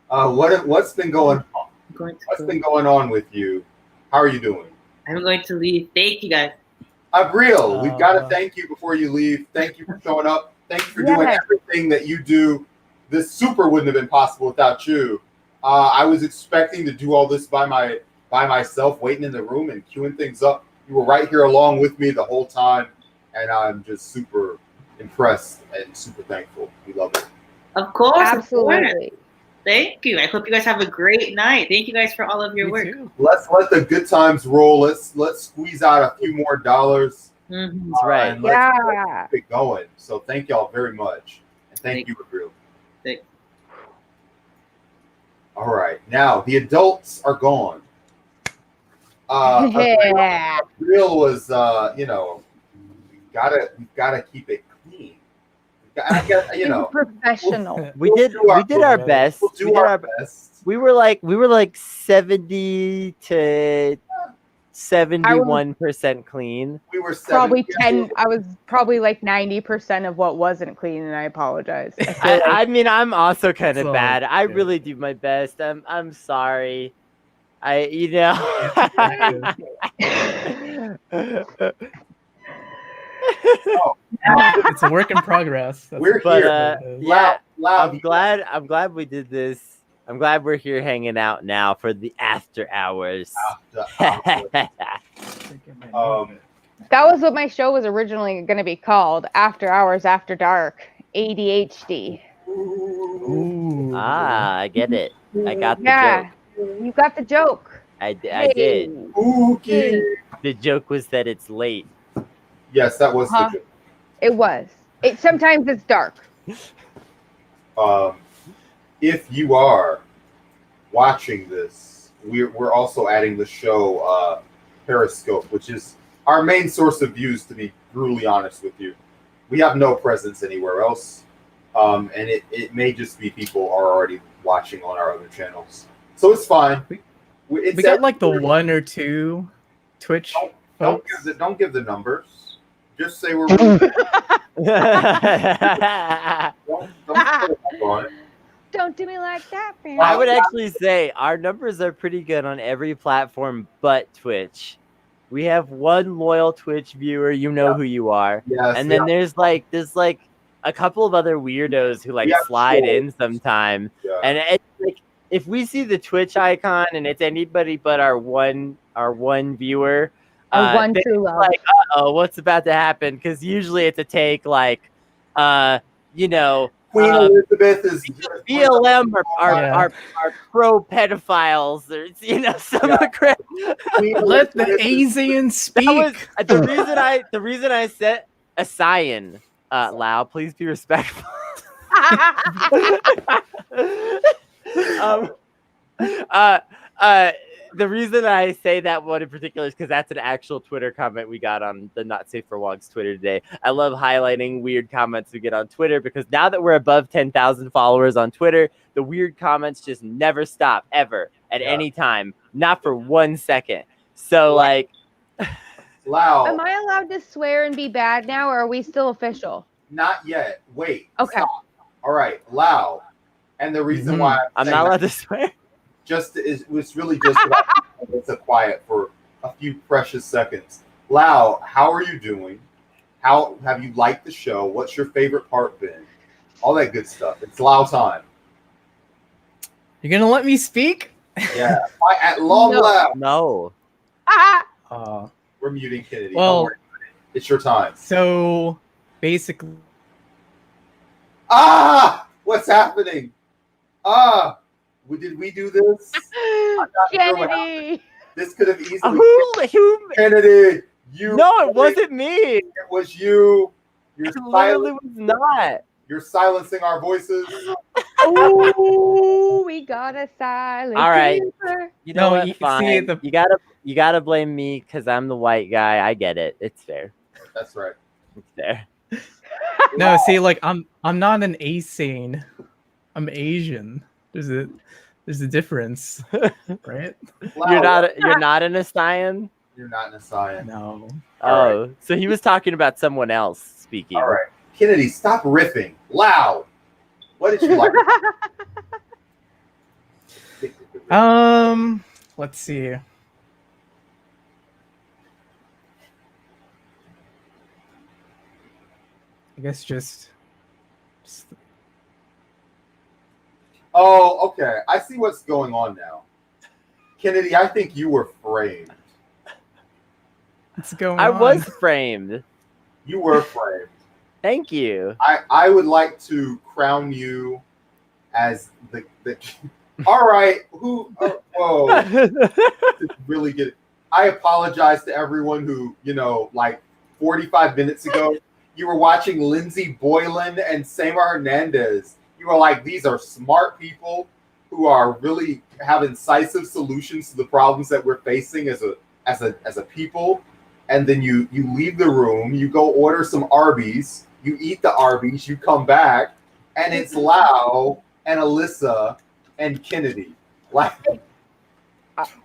What's been going on? What's been going on with you? How are you doing? I'm going to leave. Thank you guys. Abril, we've got to thank you before you leave. Thank you for showing up. Thank you for doing everything that you do. This super wouldn't have been possible without you. I was expecting to do all this by myself, waiting in the room and queuing things up. You were right here along with me the whole time, and I'm just super impressed and super thankful. We love it. Of course. Absolutely. Thank you. I hope you guys have a great night. Thank you guys for all of your work. Let's let the good times roll. Let's squeeze out a few more dollars. Mm-hmm. That's right. And let's keep it going. So thank y'all very much. And thank you, Abril. Thanks. All right. Now the adults are gone. Abril was we've gotta keep it clean. I guess, professional. We did our best. We'll do our best. We were like 70 to 71% clean. We were probably 10. I was probably like 90% of what wasn't clean, and I apologize. I mean, I'm also kind of bad. I really do my best. I'm sorry. It's a work in progress. We're here. I'm glad we did this. I'm glad we're here hanging out now for the after hours. That was what my show was originally going to be called, After Hours After Dark, ADHD. Ooh. I get it. I got the joke. You got the joke. I did. Okay. The joke was that it's late. Yes, that was the joke. It was. Sometimes it's dark. If you are watching this, we're also adding the show Periscope, which is our main source of views, to be brutally honest with you. We have no presence anywhere else. And it may just be people are already watching on our other channels. So it's fine. We got like the 1 or 2 Twitch. Don't give the numbers. Just say we're Don't do me like that, man. I would actually say our numbers are pretty good on every platform but Twitch. We have one loyal Twitch viewer, who you are. Yes, and then there's like a couple of other weirdos who like We have slide trolls. in sometime, Yeah. and it's like if we see the Twitch icon and it's anybody but our one viewer, Our one then true it's love. like, uh-oh, what's about to happen? Because usually it's a take like, you know, Queen Elizabeth is BLM are Yeah. pro pedophiles, or you know, some aggressive. Let the Asians speak. That was the reason I said Asian. Lau, please be respectful. The reason I say that one in particular is because that's an actual Twitter comment we got on the Not Safe for Wogs Twitter today. I love highlighting weird comments we get on Twitter because now that we're above 10,000 followers on Twitter, the weird comments just never stop, ever, at any time. Not for 1 second. So, like... Lau. Am I allowed to swear and be bad now, or are we still official? Not yet. Wait. Okay. Stop. All right. Lau. And the reason why I'm not allowed to swear. It was really just it's a quiet for a few precious seconds. Lau, how are you doing? How have you liked the show? What's your favorite part been? All that good stuff. It's Lau time. You're gonna let me speak? Yeah. At long last. No. We're muting Kennedy. Well, Don't worry about it. It's your time. So basically, what's happening? Did we do this? I'm not sure what happened. This could have easily. Who? Kennedy, you. No, it wasn't me. It was you. It literally was not. You're silencing our voices. Ooh, we got a silent. All right. keeper. You know No, what? you see Fine. the- You gotta blame me because I'm the white guy. I get it. It's fair. That's right. It's fair. no, see, like I'm not an Asane. I'm Asian. There's a difference, right? You're not an Asian? You're not an Asian. No. Oh, so he was talking about someone else speaking. All right. Kennedy, stop riffing. Loud. What did you like? Let's see. I guess just Oh, okay. I see what's going on now. Kennedy, I think you were framed. what's going I on? was framed. You were framed. Thank you. I would like to crown you as the all right. Who? Whoa! Really get it. I apologize to everyone who, like 45 minutes ago, you were watching Lindsey Boylan and Samar Hernandez. You were like, these are smart people who are really have incisive solutions to the problems that we're facing as a people. And then you leave the room, you go order some Arby's, you eat the Arby's, you come back, and it's Lau and Alyssa and Kennedy. Like,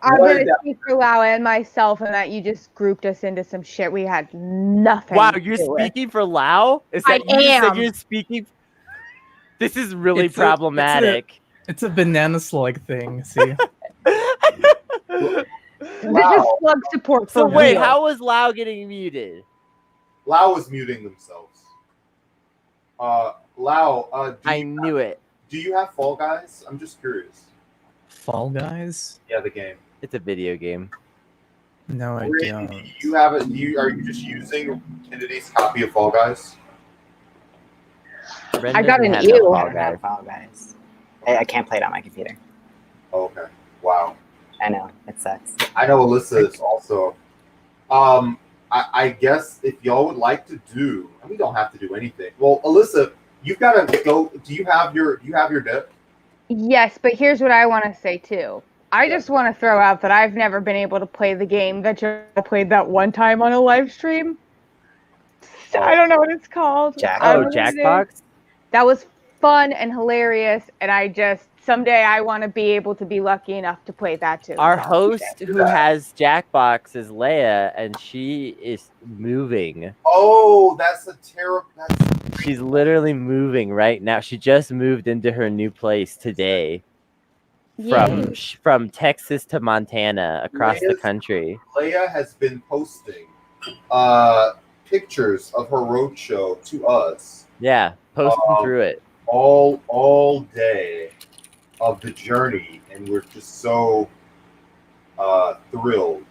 I'm going to speak for Lau and myself, and that you just grouped us into some shit we had nothing Wow, to you're do with. speaking for Lau? Is that I you said am. you're speaking? This is really It's problematic. It's a banana slug thing. See. This is slug support for So wait, real. how was Lau getting muted? Lau was muting themselves. Lau, I knew it. Do you have Fall Guys? I'm just curious. Fall Guys? Yeah, the game. It's a video game. No, I Brandon, don't. do you have it? Are you just using Kennedy's copy of Fall Guys? Brendan I got an had no ew. Fall Guy. Fall Guys. I can't play it on my computer. Okay. Wow. I know. It sucks. I know Alyssa is also. I guess if y'all would like to do, and we don't have to do anything. Well, Alyssa, you've got to go. Do you have your dip? Yes, but here's what I want to say too. I just want to throw out that I've never been able to play the game that you played that one time on a live stream. I don't know what it's called. Jackbox? That was fun and hilarious, and someday I want to be able to be lucky enough to play that too. Our host who has Jackbox is Leia, and she is moving. Oh, that's a terrible. She's literally moving right now. She just moved into her new place today. From Texas to Montana, across the country. Leia has been posting pictures of her roadshow to us, Yeah, posting through it all day of the journey, and we're just so thrilled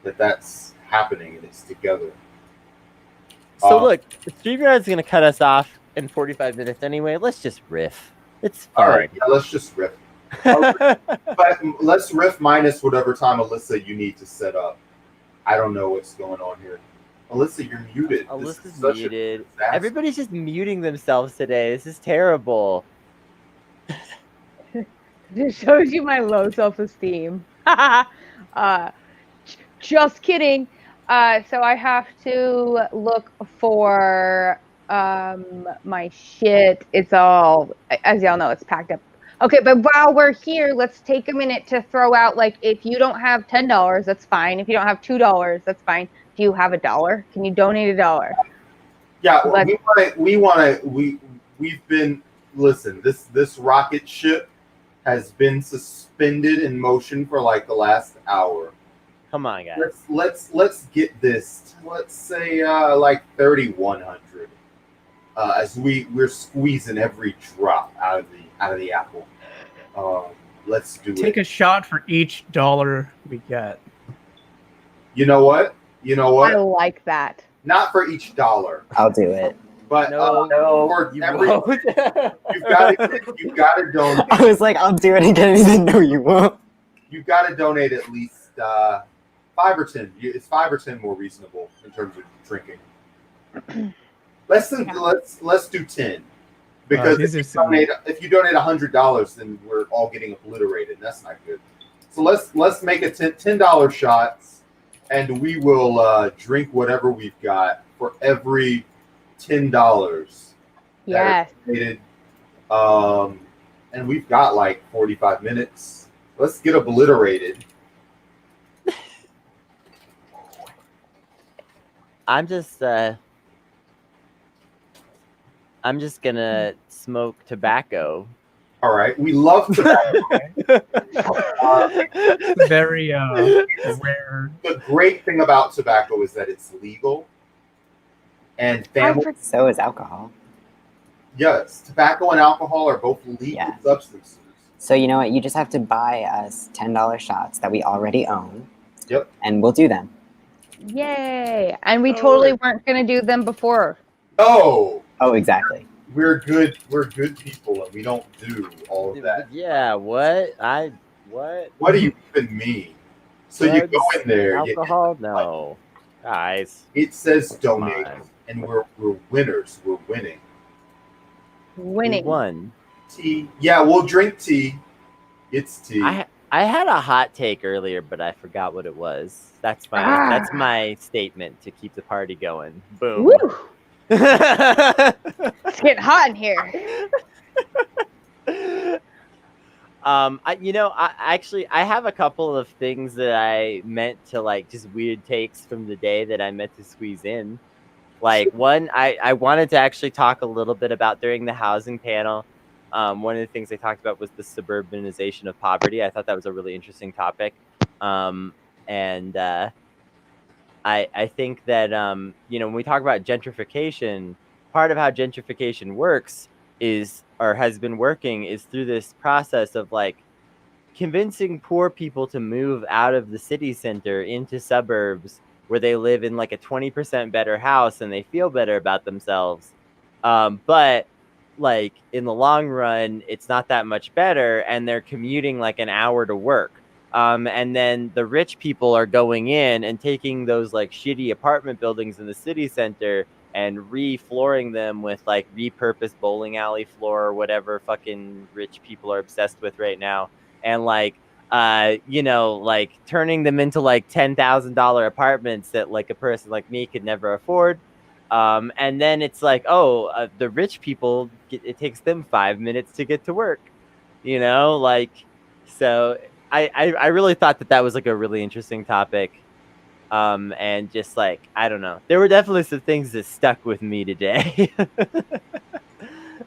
that that's happening and it's together. So look, StreamYard's gonna cut us off in 45 minutes anyway. Let's just riff. It's fun. All right, yeah, let's just riff. But let's riff minus whatever time, Alyssa, you need to set up. I don't know what's going on here. Alyssa, you're muted. Alyssa's muted. Everybody's just muting themselves today. This is terrible. Just shows you my low self-esteem. Just kidding. So I have to look for my shit. It's all, as y'all know, it's packed up. Okay, but while we're here, let's take a minute to throw out, like, if you don't have $10, that's fine. If you don't have $2, that's fine. Do you have $1? Can you donate $1? Yeah, we've been, listen, this rocket ship has been suspended in motion for like the last hour. Come on, guys. Let's get this. Let's say like 3,100. As we're squeezing every drop out of the apple. Let's do it. Take a shot for each dollar we get. You know what? I like that. Not for each dollar. I'll do it. But for every, you've got to donate. I was like, I'll do it again. He didn't know you won't. You've got to donate at least 5 or 10. It's 5 or 10 more reasonable in terms of drinking. Let's do 10, because if you donate $100, then we're all getting obliterated. And that's not good. So let's make it $10 shots, and we will drink whatever we've got for every $10. Yes. And we've got like 45 minutes. Let's get obliterated. I'm just gonna smoke tobacco. All right, we love tobacco. Very rare. The great thing about tobacco is that it's legal, and so is alcohol. Yes, tobacco and alcohol are both legal substances. So you know what? You just have to buy us $10 shots that we already own. Yep. And we'll do them. Yay! And we totally weren't going to do them before. Oh, exactly. We're good people, and we don't do all of that. Yeah, what? What do you even mean? So you go in there. Alcohol? No. Guys. It says donate, and we're winners. We're winning. Winning. We won. Tea. Yeah, we'll drink tea. It's tea. I had a hot take earlier, but I forgot what it was. That's my statement to keep the party going. Boom. Woo! It's getting hot in here. I have a couple of things that I meant to, like, just weird takes from the day that I meant to squeeze in. Like, one, I wanted to actually talk a little bit about during the housing panel. One of the things they talked about was the suburbanization of poverty. I thought that was a really interesting topic. I think that, when we talk about gentrification, part of how gentrification works has been working is through this process of, like, convincing poor people to move out of the city center into suburbs where they live in like a 20% better house and they feel better about themselves. But like in the long run, it's not that much better, and they're commuting like an hour to work. And then the rich people are going in and taking those like shitty apartment buildings in the city center and re-flooring them with like repurposed bowling alley floor or whatever fucking rich people are obsessed with right now. And like, like turning them into like $10,000 apartments that like a person like me could never afford. And then it's like, the rich people, it takes them 5 minutes to get to work, so I really thought that was like a really interesting topic. And just like, I don't know, there were definitely some things that stuck with me today.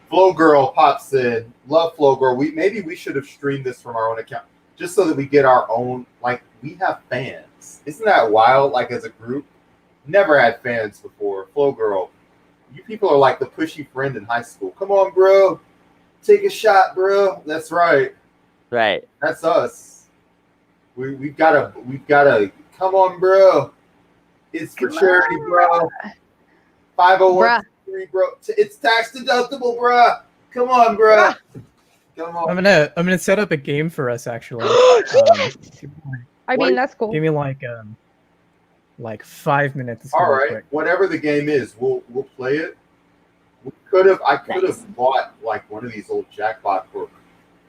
Flow Girl pops in. Love Flow Girl. Maybe we should have streamed this from our own account just so that we get our own, like, we have fans. Isn't that wild? Like, as a group, never had fans before. Flow Girl, You people are like the pushy friend in high school. Come on, bro. Take a shot, bro. That's right. Right. That's us. We've gotta come on, bro. It's for charity, bro. 501c3, bro. It's tax deductible, bro. Come on, bro. Come on. I'm gonna set up a game for us actually. I mean, that's cool. Give me like 5 minutes. It's All gonna be right. quick. Whatever the game is, we'll play it. I could have bought like one of these old jackpot for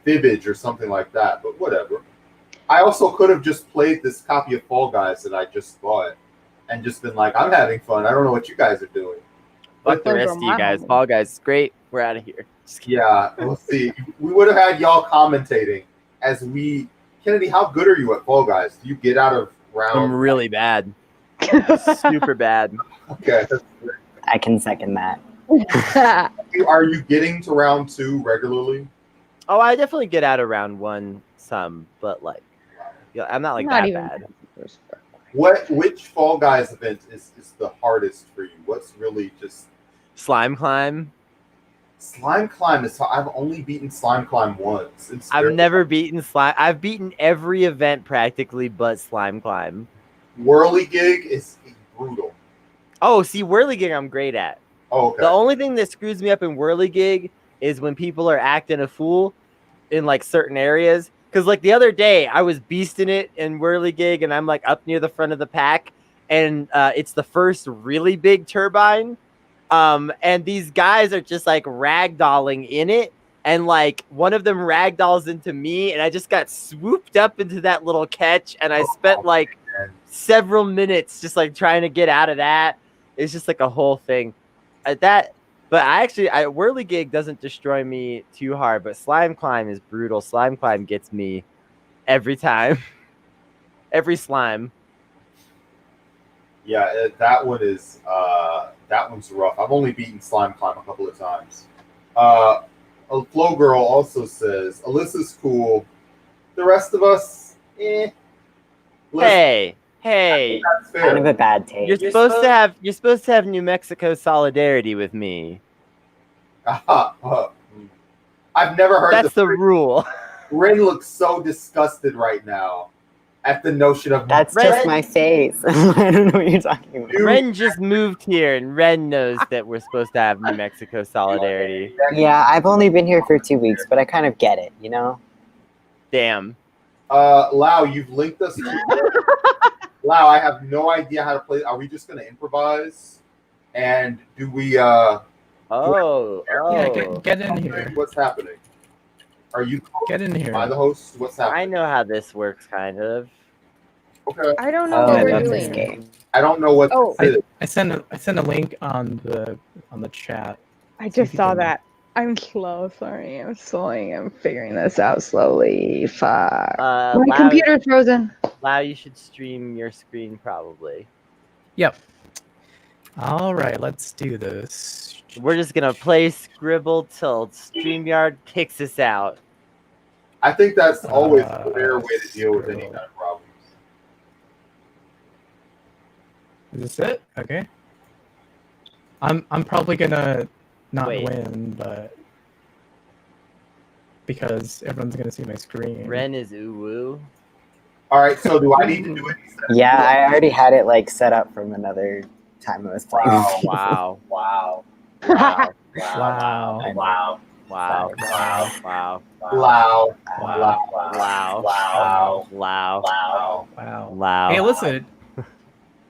Fibbage or something like that, but whatever. I also could have just played this copy of Fall Guys that I just bought and just been like, I'm having fun. I don't know what you guys are doing. Fuck the rest of you guys. Fall Guys, great. We're out of here. Yeah, let's see. We would have had y'all commentating as we. Kennedy, how good are you at Fall Guys? Do you get out of round? I'm really bad. Super bad. Okay. I can second that. Are you getting to round 2 regularly? Oh, I definitely get out of round 1 some, but like, yeah, I'm not like that bad. Which Fall Guys event is the hardest for you? What's really just Slime Climb? Slime Climb is. I've only beaten Slime Climb once. I've never beaten Slime. I've beaten every event practically but Slime Climb. Whirligig is brutal. Oh, see, Whirligig I'm great at. Oh, okay. The only thing that screws me up in Whirligig is when people are acting a fool in like certain areas. Because like the other day, I was beasting it in Whirligig, and I'm like up near the front of the pack, and it's the first really big turbine. And these guys are just like ragdolling in it, and like one of them ragdolls into me, and I just got swooped up into that little catch, and I spent like several minutes just like trying to get out of that. It's just like a whole thing. But Whirligig doesn't destroy me too hard, but Slime Climb is brutal. Slime Climb gets me every time. Every slime. Yeah, that one is that one's rough. I've only beaten Slime Climb a couple of times. Flow Girl also says Alyssa's cool. The rest of us, eh. Hey. That's fair. Kind of a bad taste. You're supposed to have New Mexico solidarity with me. I've never heard. That's the rule. Ren looks so disgusted right now at the notion of. That's just my face. I don't know what you're talking about. Ren just moved here, and Ren knows that we're supposed to have New Mexico solidarity. Yeah, I've only been here for 2 weeks, but I kind of get it, you know? Damn. Lau, you've linked us to. Lau, I have no idea how to play. Are we just going to improvise? And do we? Yeah, get in here. What's happening? Are you get in here? By the host? What's happening? I know how this works, kind of. Okay. I don't know what we're doing. I don't know what. Oh, I sent a link on the chat. I just saw that. I'm slow. Sorry, I'm slowing. I'm figuring this out slowly. Fuck. My computer's frozen. Lau, you should stream your screen probably. Yep. All right, let's do this. We're just gonna play Scribble till StreamYard kicks us out. I think that's always a fair way to deal with any kind of problems. Is this it? Okay. I'm probably gonna not win, but because everyone's gonna see my screen. Ren is uwu. All right, so do I need to do it? Yeah, I already had it like set up from another time I was playing. Wow. Wow. Wow. Wow. Wow. Wow. Wow. Wow. Wow. Wow. Wow. Wow. Wow. Hey, Alyssa, did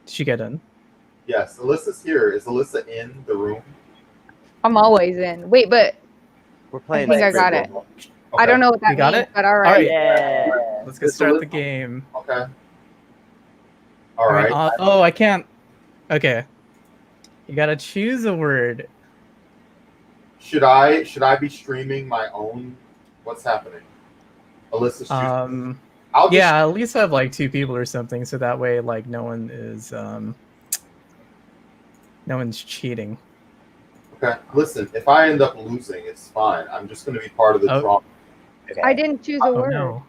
she get in? Yes, Alyssa's here. Is Alyssa in the room? I'm always in. Wait, but we're playing. I think I got it. I don't know what that You got means, it? but all right. Yeah. Let's get start the game. Okay. All right. Oh, I can't. Okay. You gotta choose a word. Should I be streaming my own? What's happening? Alyssa's choosing. Yeah, at least have like 2 people or something, so that way like no one is no one's cheating. Okay. Listen, if I end up losing, it's fine. I'm just going to be part of the drama. Okay. I didn't choose a word. No.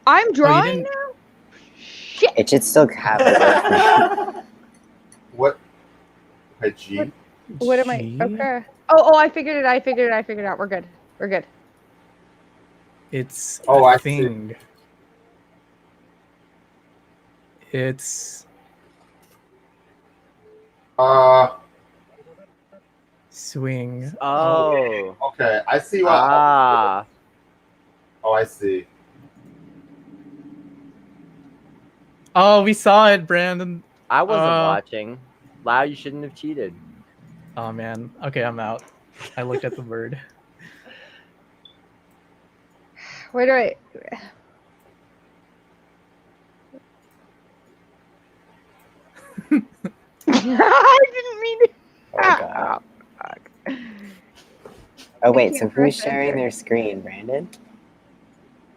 I'm drawing now? Shit. It should still have it. What? Okay, G. What am I? G? Okay. Oh, I figured it. I figured it out. We're good. We're good. It's Oh, a I see. thing. It's swing. Oh. Okay, I see what. Ah. Oh, I see. Oh, we saw it, Brandon. I wasn't watching. Lau, you shouldn't have cheated. Oh man. Okay, I'm out. I looked at the word. Where do I? I didn't mean to. Oh god. Oh wait, so who's sharing their screen, Brandon?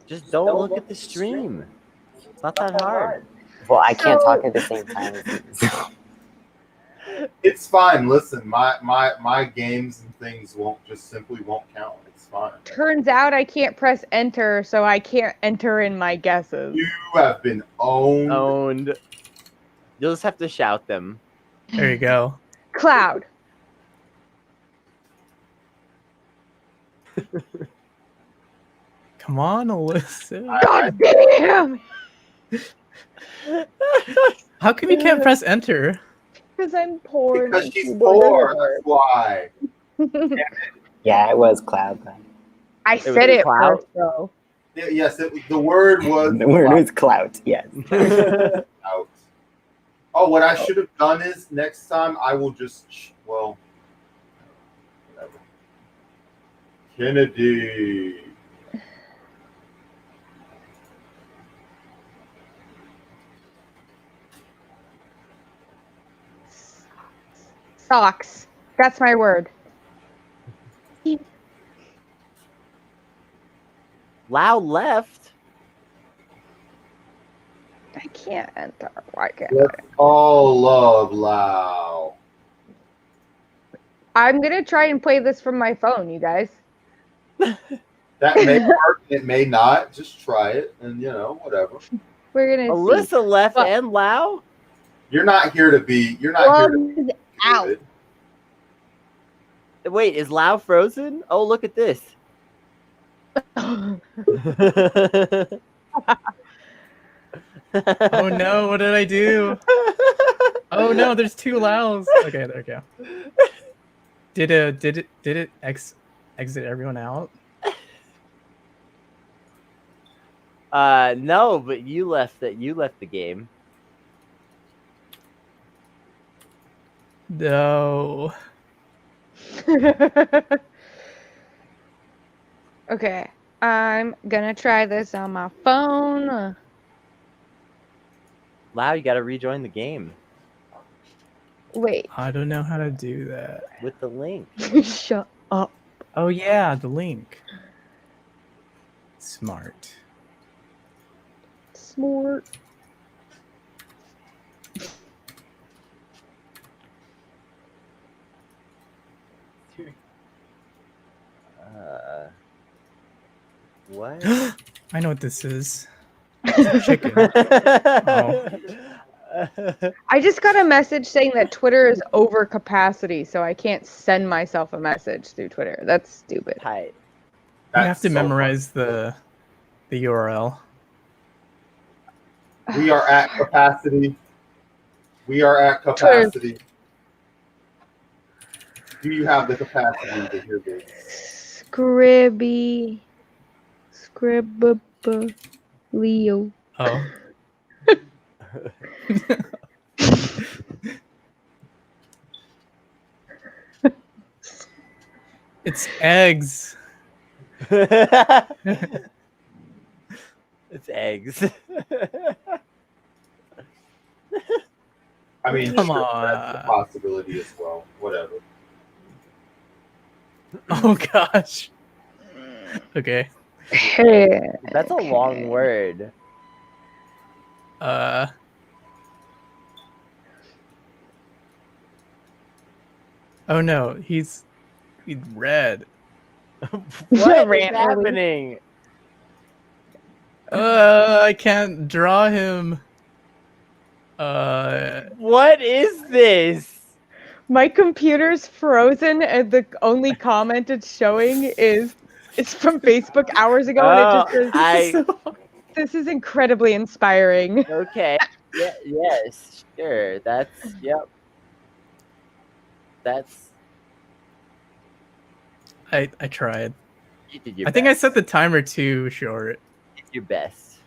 Just don't look at the stream. It's not that hard. Well, I can't talk at the same time as you. It's fine. Listen, my games and things simply won't count. It's fine. Turns out I can't press enter, so I can't enter in my guesses. You have been owned. Owned. You'll just have to shout them. There you go. Cloud. Come on, Alyssa. God damn! How come you can't press enter? Because I'm poor. Because she's poor. That's why. Yeah, it was cloud. I said it cloud? first, though. Yes, the word was. The word was clout. Yes. Out. Oh, what I should have done is next time I will just whatever. Kennedy. Socks. That's my word. Lau left. I can't enter. Why can't Let's all love Lau. I'm gonna try and play this from my phone, you guys. That may work. It may not. Just try it, and whatever. We're gonna Alyssa see. left and Lau. You're not here to be. You're not here to be out. Wait, is Lau frozen? Oh, look at this. Oh no, what did I do? Oh no, there's two Laos. Okay, there we go. Did it exit everyone out? No, but you left the game. No. Okay, I'm gonna try this on my phone. Lau, you gotta rejoin the game. Wait. I don't know how to do that. With the link. Shut up. Oh yeah, the link. Smart. Smart. What? I know what this is. It's chicken. Oh. I just got a message saying that Twitter is over capacity, so I can't send myself a message through Twitter. That's stupid. Tight. You have to memorize the URL. We are at capacity. We are at capacity. Do you have the capacity to hear this? Scribby. Leo. Oh. It's eggs. It's eggs. I mean, Come sure, on. that's a possibility as well. Whatever. Oh gosh. Okay. That's a long word. Oh no, he's red. What is happening? I can't draw him. What is this? My computer's frozen, and the only comment it's showing is it's from Facebook hours ago, and it just says, "This is incredibly inspiring." Okay. Yeah. Yes. Sure. That's. Yep. That's. I tried. You did your I think I best. set the timer too short. You did your best.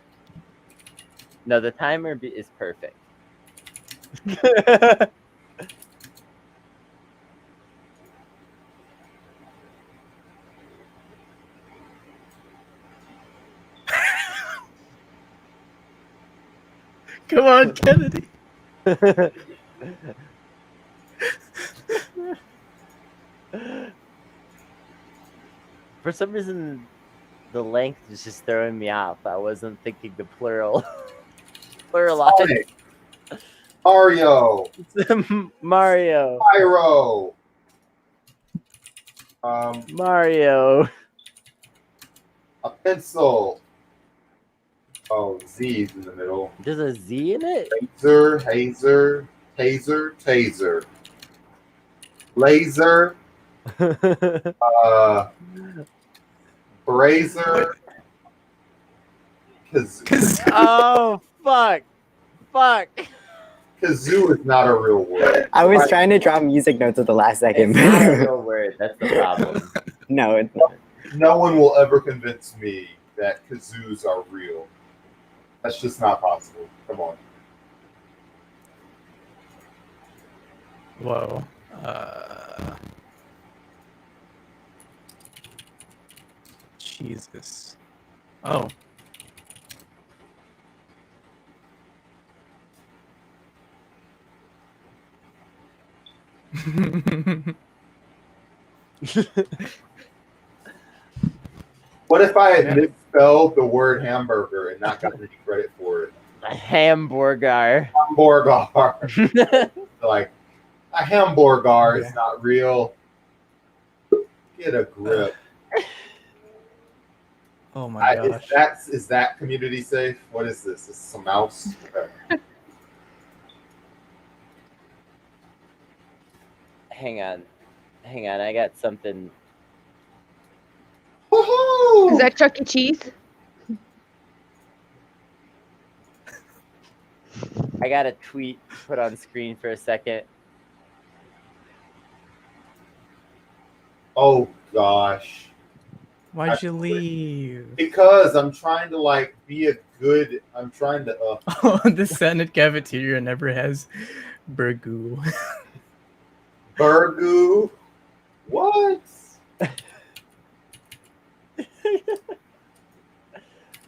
No, the timer is perfect. Come on, Kennedy. For some reason, the length is just throwing me off. I wasn't thinking the plural. Pluralize. Sonic. Mario. Mario. Pyro. Mario. A pencil. Oh, Z's in the middle. There's a Z in it? Laser, hazer, taser, taser. Laser. Brazer. Oh, fuck. Fuck. Kazoo is not a real word. I was trying to draw music notes at the last second. It's not a real word. That's the problem. No, it's not. No one will ever convince me that kazoos are real. That's just not possible. Come on. Whoa. Jesus. Oh. What if I had misspelled the word hamburger and not gotten any credit for it? A hamburger. Hamburger. Like, a hamburger is not real. Get a grip. Oh my gosh. Is that community safe? What is this? Is this some mouse? Okay. Hang on. I got something. Is that Chuck E. Cheese? I got a tweet put on screen for a second. Oh gosh. Why'd you leave? Because I'm trying to be a good. I'm trying to. Oh, the Senate cafeteria never has burgoo. Burgoo. What?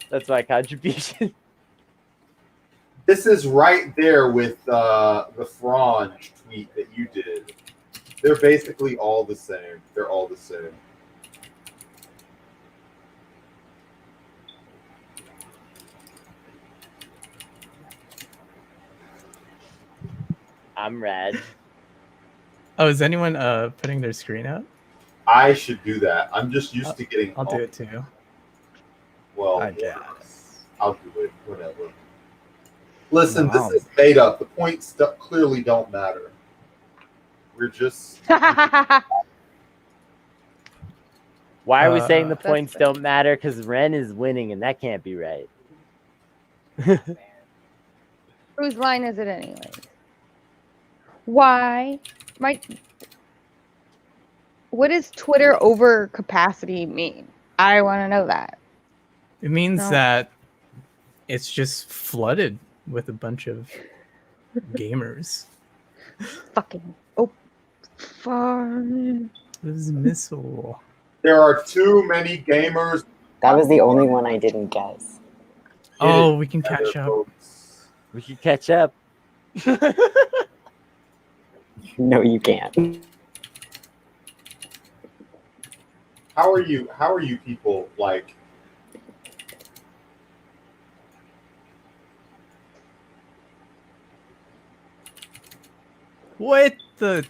That's my contribution. This is right there with the Frange tweet that you did. They're basically all the same. They're all the same. I'm rad. Oh, is anyone putting their screen up? I should do that. I'm just used to getting. I'll do it too. Well, I guess. I'll do it. Whatever. Listen, this is made up. The points clearly don't matter. We're just. Why are we saying the points don't matter? Because Ren is winning, and that can't be right. Whose line is it anyways? Why? What does Twitter over capacity mean? I want to know that. It means that it's just flooded with a bunch of gamers. Fucking fun. This is missile. There are too many gamers. That was the only one I didn't guess. Oh, we can catch up. We can catch up. No, you can't. How are you people like? What the?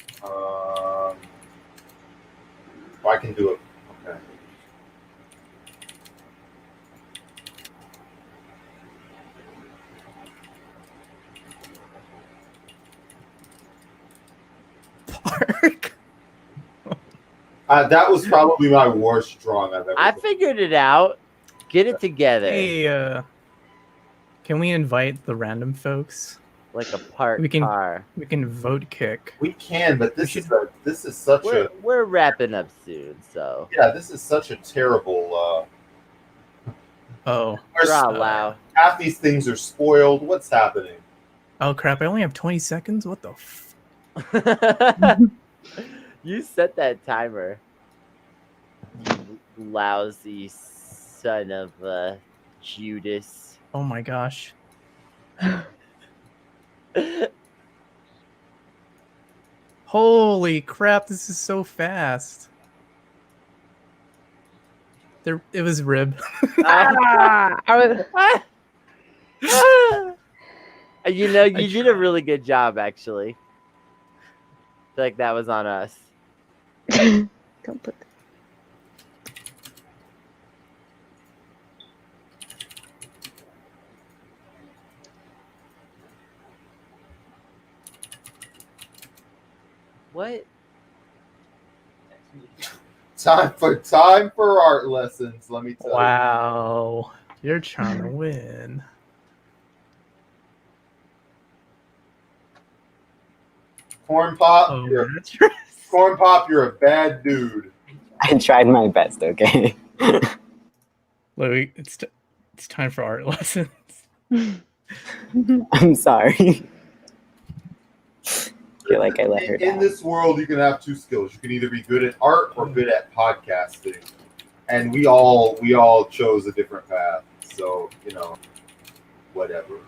I can do it. Okay. That was probably my worst drawing I've ever. I figured it out. Get it together. Hey, can we invite the random folks? Like a parked we can, car. We can vote kick. We can, but this is such we're wrapping up soon, so yeah, this is such a terrible. Wow. Half these things are spoiled. What's happening? Oh crap! I only have 20 seconds. What the? You set that timer. You lousy son of Judas. Oh my gosh. Holy crap! This is so fast. It was rib. You know, you did a really good job, actually. I feel like that was on us. Don't put that. What? Time for art lessons. Let me tell you. Wow, you're trying to win. Corn Pop, Corn Pop, you're a bad dude. I tried my best. Okay. Louis, it's time for art lessons. I'm sorry. I feel like I let her down. In this world, you can have two skills. You can either be good at art or good at podcasting, and we all chose a different path. So whatever.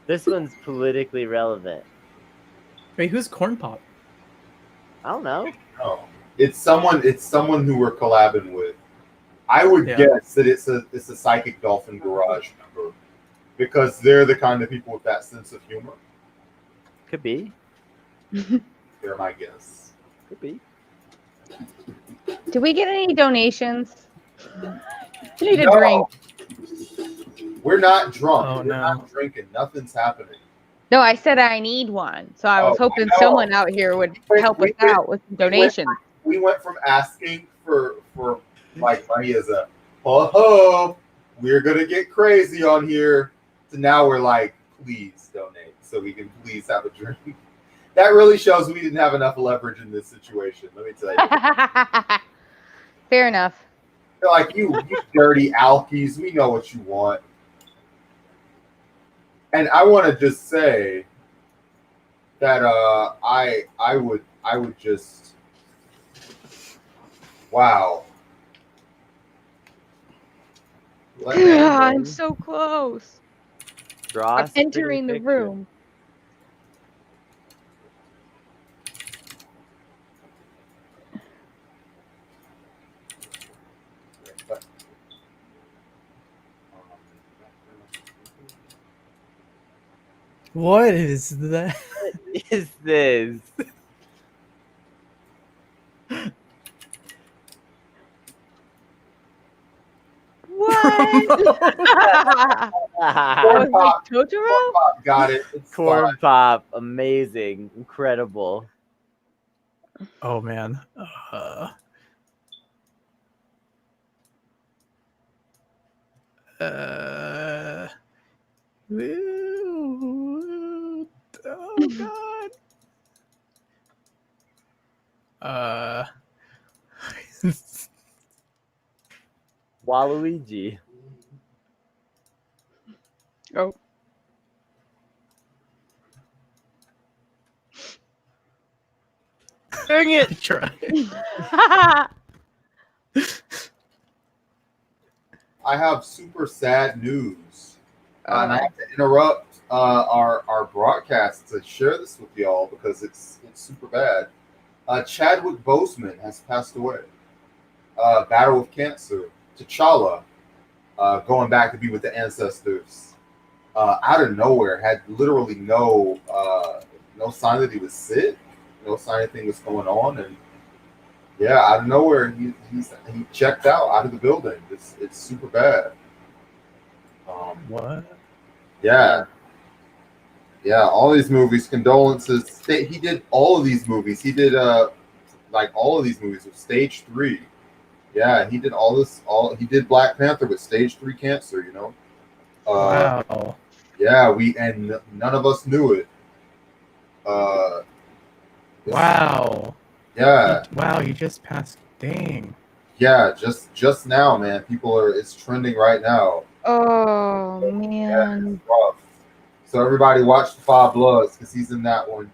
This one's politically relevant. Wait, who's Corn Pop? I don't know. Oh, it's someone who we're collabing with. I would guess that it's a Psychic Dolphin Garage member, because they're the kind of people with that sense of humor. Could be. They're my guess. Could be. Do we get any donations? We need a No. drink. We're not drunk. Oh, We're no. not drinking. Nothing's happening. No, I said I need one. So I was hoping I know. someone out here would help us out with some donations. We went from asking for like money as a ho, we're gonna get crazy on here, to now we're like, please donate so we can please have a drink. That really shows we didn't have enough leverage in this situation. Let me tell you. Fair enough. They're like, you dirty alkies, we know what you want. And I want to just say that I would just, wow. I'm so close. Draw. I'm entering the room. What is that? What is this? What? Corn Pop, Totoro? Corn Pop got it. It's Corn fine. Pop, amazing, incredible. Oh man. Oh god. Waluigi. Oh. Dang it! Try. I have super sad news. And I have to interrupt our broadcast to share this with y'all because it's super bad. Chadwick Boseman has passed away. Battle with cancer. T'Challa, going back to be with the ancestors. Out of nowhere, had literally no sign that he was sick, no sign anything was going on, and yeah, out of nowhere he checked out of the building. It's super bad. What? Yeah. Yeah, all these movies. Condolences. He did all of these movies. He did like all of these movies with stage 3. Yeah, he did all this. He did Black Panther with stage 3 cancer. You know. Wow. Yeah, none of us knew it. Wow. Yeah. Wow, you just passed. Dang. Yeah, just now, man. It's trending right now. Oh Yeah, man. it's rough. So everybody watch The Five Bloods because he's in that one.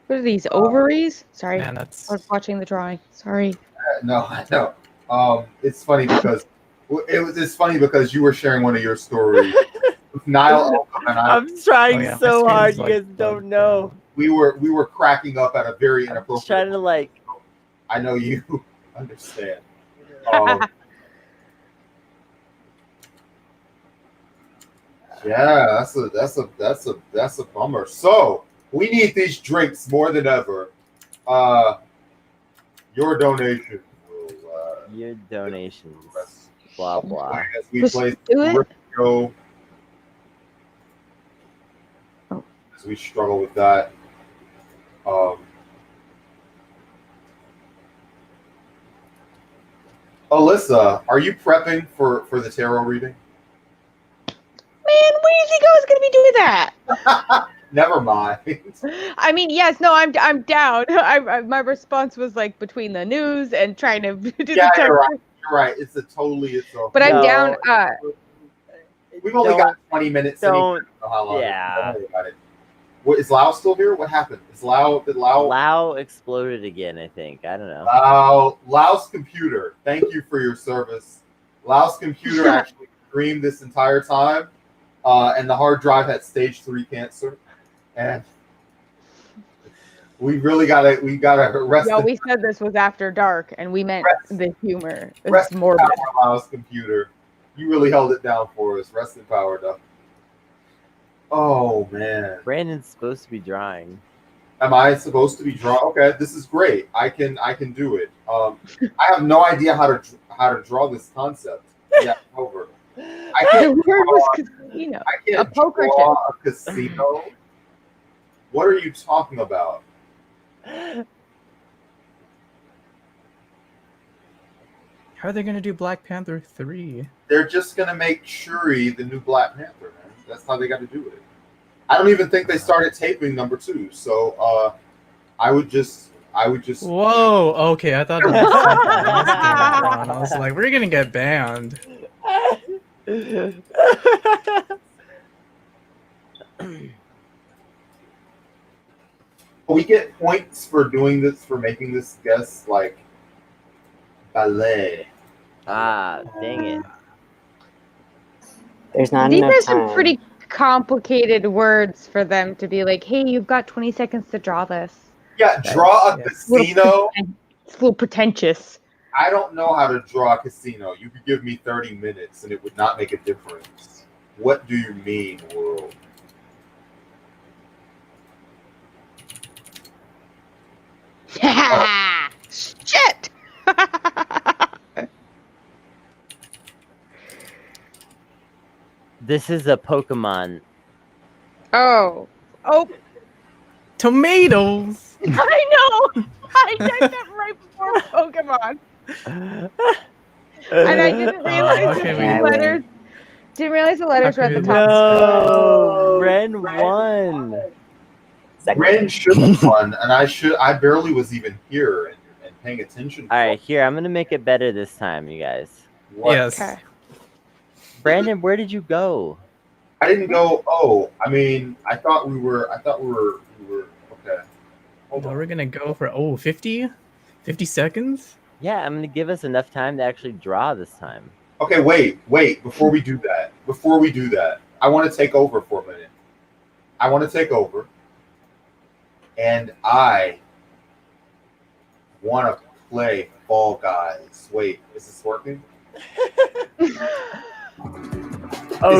What are these ovaries? Sorry, Man, I was watching the drawing. Sorry. No, I know. It's funny because it's funny because you were sharing one of your stories with Niall and I'm trying Oh, yeah, my so hard. screen's, You like, guys don't know. we were cracking up at a very inappropriate. Trying to like. I know you understand. Yeah, that's a bummer. So we need these drinks more than ever. Your donation will. Your donations. Blah blah. As we play Oh. as we struggle with that. Alyssa, are you prepping for the tarot reading? Man, where do you think I was going to be doing that? Never mind. I mean, yes, no, I'm down. My response was like between the news and trying to do Yeah, the you're right. You're right. It's a. But I'm down. We've only got 20 minutes. Don't. How long Yeah. Don't worry about it. What, is Lau still here? What happened? Did Lau? Lau exploded again. I think. I don't know. Lau's computer. Thank you for your service. Lau's computer actually screamed this entire time, and the hard drive had stage 3 cancer, and we gotta rest. No, we said this was after dark, and we meant the humor. Rest It's morbid. in power, Lau's computer. You really held it down for us. Rest in power, though. Oh man, Brandon's supposed to be drawing. Am I supposed to be drawing? Okay, this is great. I can do it. I have no idea how to draw this concept. Yeah, over. I can't The word draw, was casino. I can't A poker draw chip. a casino. What are you talking about? How are they gonna do Black Panther 3? They're just gonna make Shuri the new Black Panther, man. That's how they got to do it. I don't even think they started taping number 2, so I would just. Whoa. Okay, I thought it was I was like, we're gonna get banned. We get points for doing this, for making this guess like ballet. Ah, dang it. There's not These enough are time. some pretty complicated words for them to be like, hey, you've got 20 seconds to draw this. Yeah, draw a casino. It's a little pretentious. I don't know how to draw a casino. You could give me 30 minutes and it would not make a difference. What do you mean, world? Shit! This is a Pokemon. Oh. Tomatoes! I know! I typed that right before Pokemon. And I didn't realize the letters. Didn't realize the letters were at the top. No, Ren won. Ren should have won, and I barely was even here and paying attention. All right, here, I'm gonna make it better this time, you guys. What? Yes. Okay. Brandon, where did you go? I didn't go. Oh, I mean, I thought we were okay. Hold on. We're gonna go for 50 seconds. Yeah, I'm gonna give us enough time to actually draw this time. Okay, wait. Before we do that, I want to take over for a minute. I want to take over, and I want to play Fall Guys. Wait, is this working? Is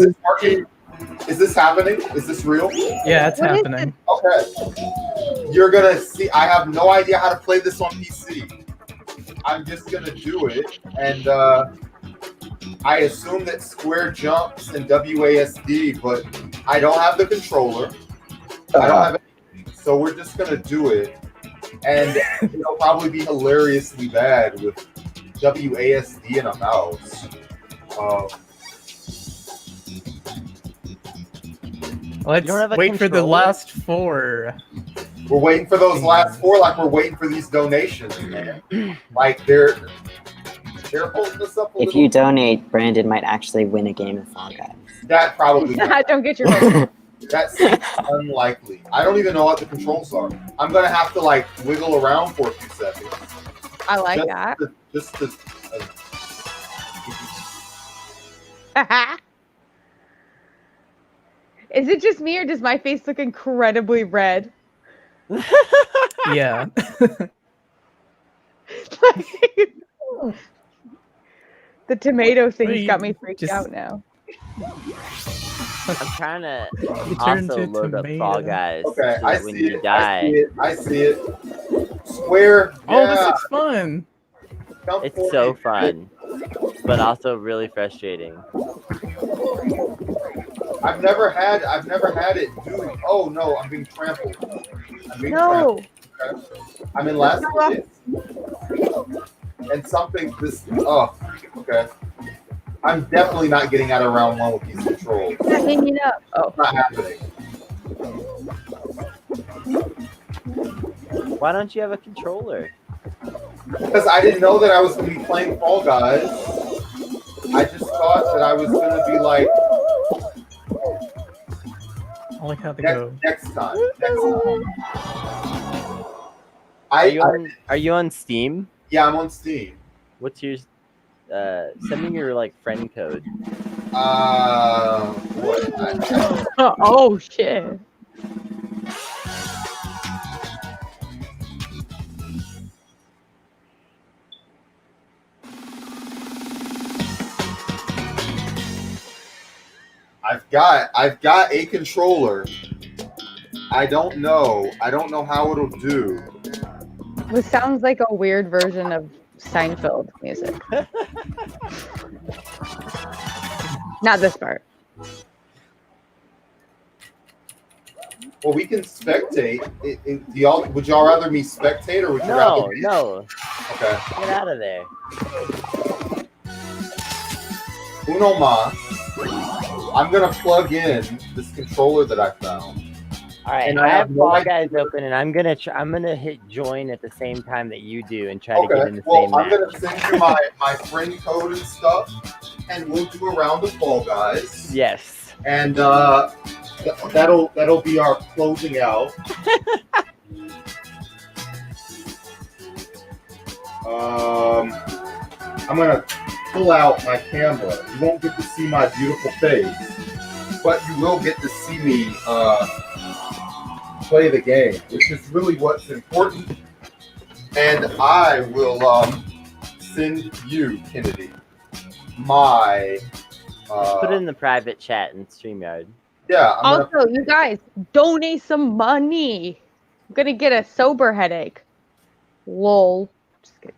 it working? Is this happening? Is this real? Yeah, it's happening. Okay. You're gonna see. I have no idea how to play this on PC. I'm just gonna do it, and I assume that square jumps and WASD, but I don't have the controller. I don't have anything, so we're just gonna do it, and it'll probably be hilariously bad with WASD in a mouse. Let's wait for the last 4. We're waiting for those last 4, like we're waiting for these donations, man. Like they're holding us up a If little. you donate, Brandon might actually win a game of Fall Guys. That probably Don't get your hopes. that seems unlikely. I don't even know what the controls are. I'm gonna have to like wiggle around for a few seconds. I like Just that. Just to Is it just me or does my face look incredibly red? Yeah. The tomato thing's got me freaked out now. I'm trying to turned also to load up tomato. Fall Guys. Okay, so I that when see you it. die. I see it. Square. Oh, this yeah. looks fun. It's so fun, but also really frustrating. I've never had it do. Oh no, I'm being trampled. I'm being No. trampled. Okay. I'm in last place. And something this. Oh, okay. I'm definitely not getting out of round 1 with these controls. Hang it up. Oh. It's not happening. Why don't you have a controller? Because I didn't know that I was going to be playing Fall Guys. I just thought that I was going to be like. I like how they go. Next time. Are you on Steam? Yeah, I'm on Steam. What's your send me your like friend code. What? Oh shit. I've got a controller. I don't know how it'll do. This sounds like a weird version of Seinfeld music. Not this part. Well, we can spectate. Would y'all rather me spectate or would you rather me? No. Okay. Get out of there. Uno mas. I'm gonna plug in this controller that I found. All right, And I I have have no Fall idea- Guys open, and I'm gonna hit join at the same time that you do, and try to get in Okay. the Well, same I'm match. gonna send you my friend code and stuff, and we'll do a round of Fall Guys. Yes. And that'll be our closing out. I'm gonna pull out my camera. You won't get to see my beautiful face, but you will get to see me play the game, which is really what's important. And I will send you, Kennedy, my. Put it in the private chat in StreamYard. Yeah. Also, you guys, donate some money. I'm gonna get a sober headache. Lol. Just kidding.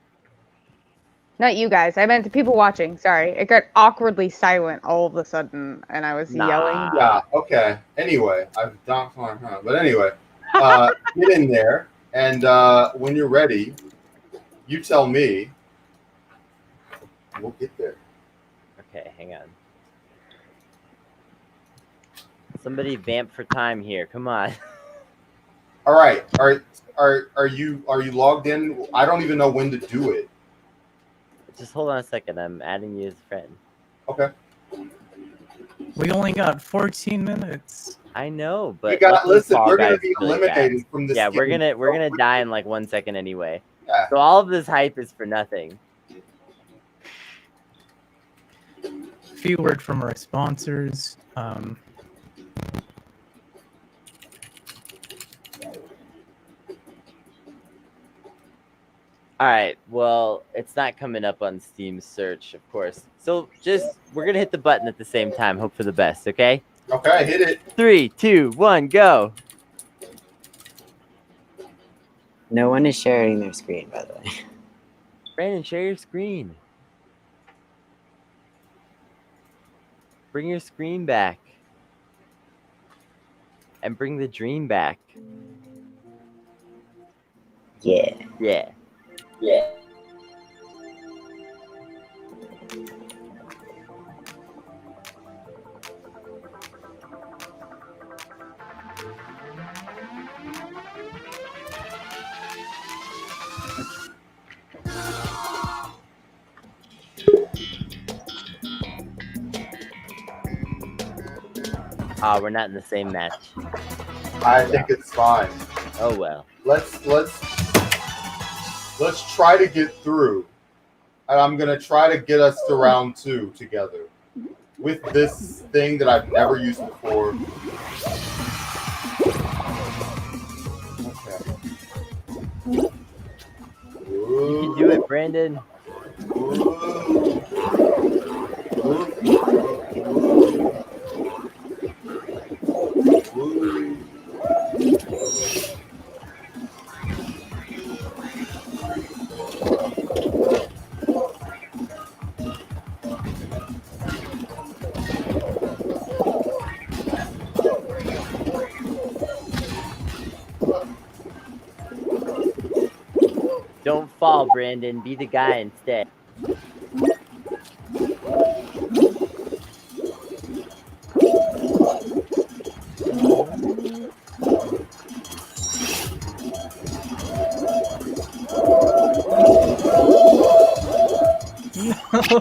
Not you guys. I meant the people watching. Sorry. It got awkwardly silent all of a sudden, and I was yelling. Yeah. Okay. Anyway, I've done. But anyway, get in there, and when you're ready, you tell me. We'll get there. Okay, hang on. Somebody vamp for time here. Come on. All right. Are you logged in? I don't even know when to do it. Just hold on a second. I'm adding you as a friend. Okay. We only got 14 minutes. I know, but listen. We're gonna be eliminated from this. Yeah, we're gonna die in like 1 second anyway. Yeah. So all of this hype is for nothing. Few word from our sponsors. All right. Well, it's not coming up on Steam's search, of course. So we're gonna hit the button at the same time. Hope for the best. Okay. Okay. Hit it. 3, 2, 1, go. No one is sharing their screen, by the way. Brandon, share your screen. Bring your screen back. and bring the dream back. Yeah. Yeah. Yeah. We're not in the same match. I think it's fine. Oh well. Let's try to get through. And I'm gonna try to get us to round 2 together with this thing that I've never used before. Okay. You can do it, Brandon. Don't fall, Brandon. Be the guy instead.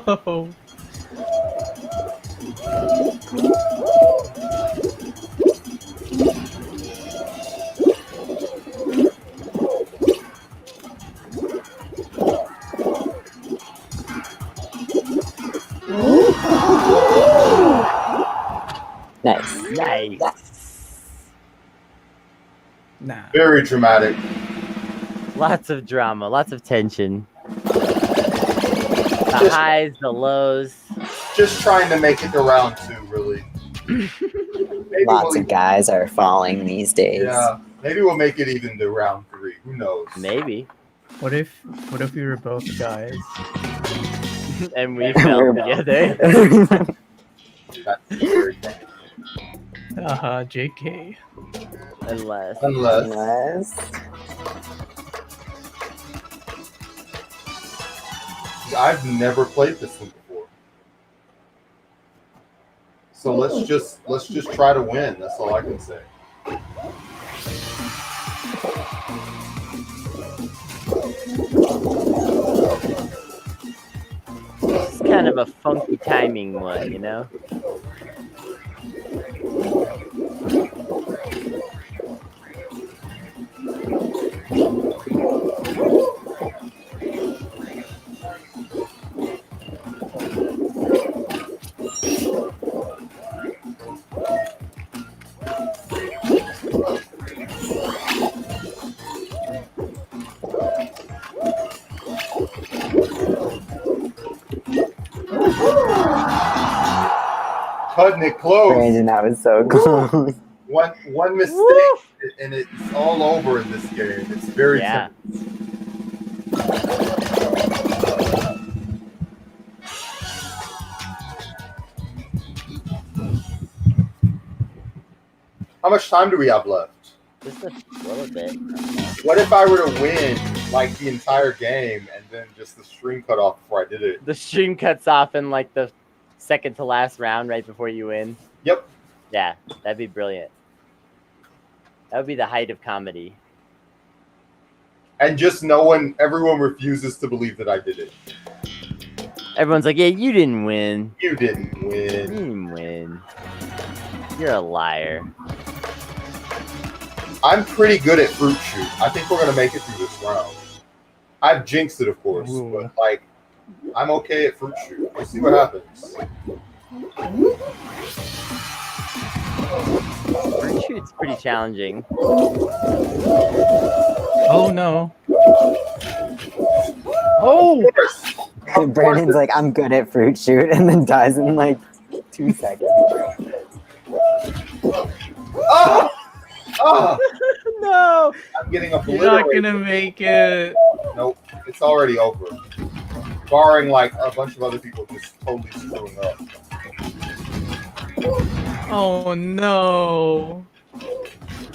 No. Nice. Nah. Very dramatic. Lots of drama, lots of tension. The highs, the lows. Just trying to make it to round 2, really. Lots of guys are falling these days. Yeah, maybe we'll make it even to round 3. Who knows? Maybe. What if we were both guys? And we fell together. That's very funny. JK. Unless. I've never played this one before. So let's just try to win. That's all I can say. It's kind of a funky timing one, you know? Cutting it close. Brandon, that was so close. One mistake and it's all over in this game. It's very tense. How much time do we have left? Just a little bit. What if I were to win like the entire game and then just the stream cut off before I did it? The stream cuts off in like the second to last round right before you win. Yep. Yeah, that'd be brilliant. That would be the height of comedy. And just everyone refuses to believe that I did it. Everyone's like, yeah, you didn't win. You didn't win. You didn't win. You're a liar. I'm pretty good at Fruit Shoot. I think we're gonna make it through this round. I've jinxed it, of course, but like, I'm okay at Fruit Shoot. We'll see what happens. Fruit Shoot's pretty challenging. Oh no. Oh! Brandon's like, I'm good at Fruit Shoot, and then dies in like 2 seconds. Oh! Oh! No! I'm getting You're obliterated. not gonna make it. Nope, it's already over. Barring like a bunch of other people just totally screwing up. Oh no.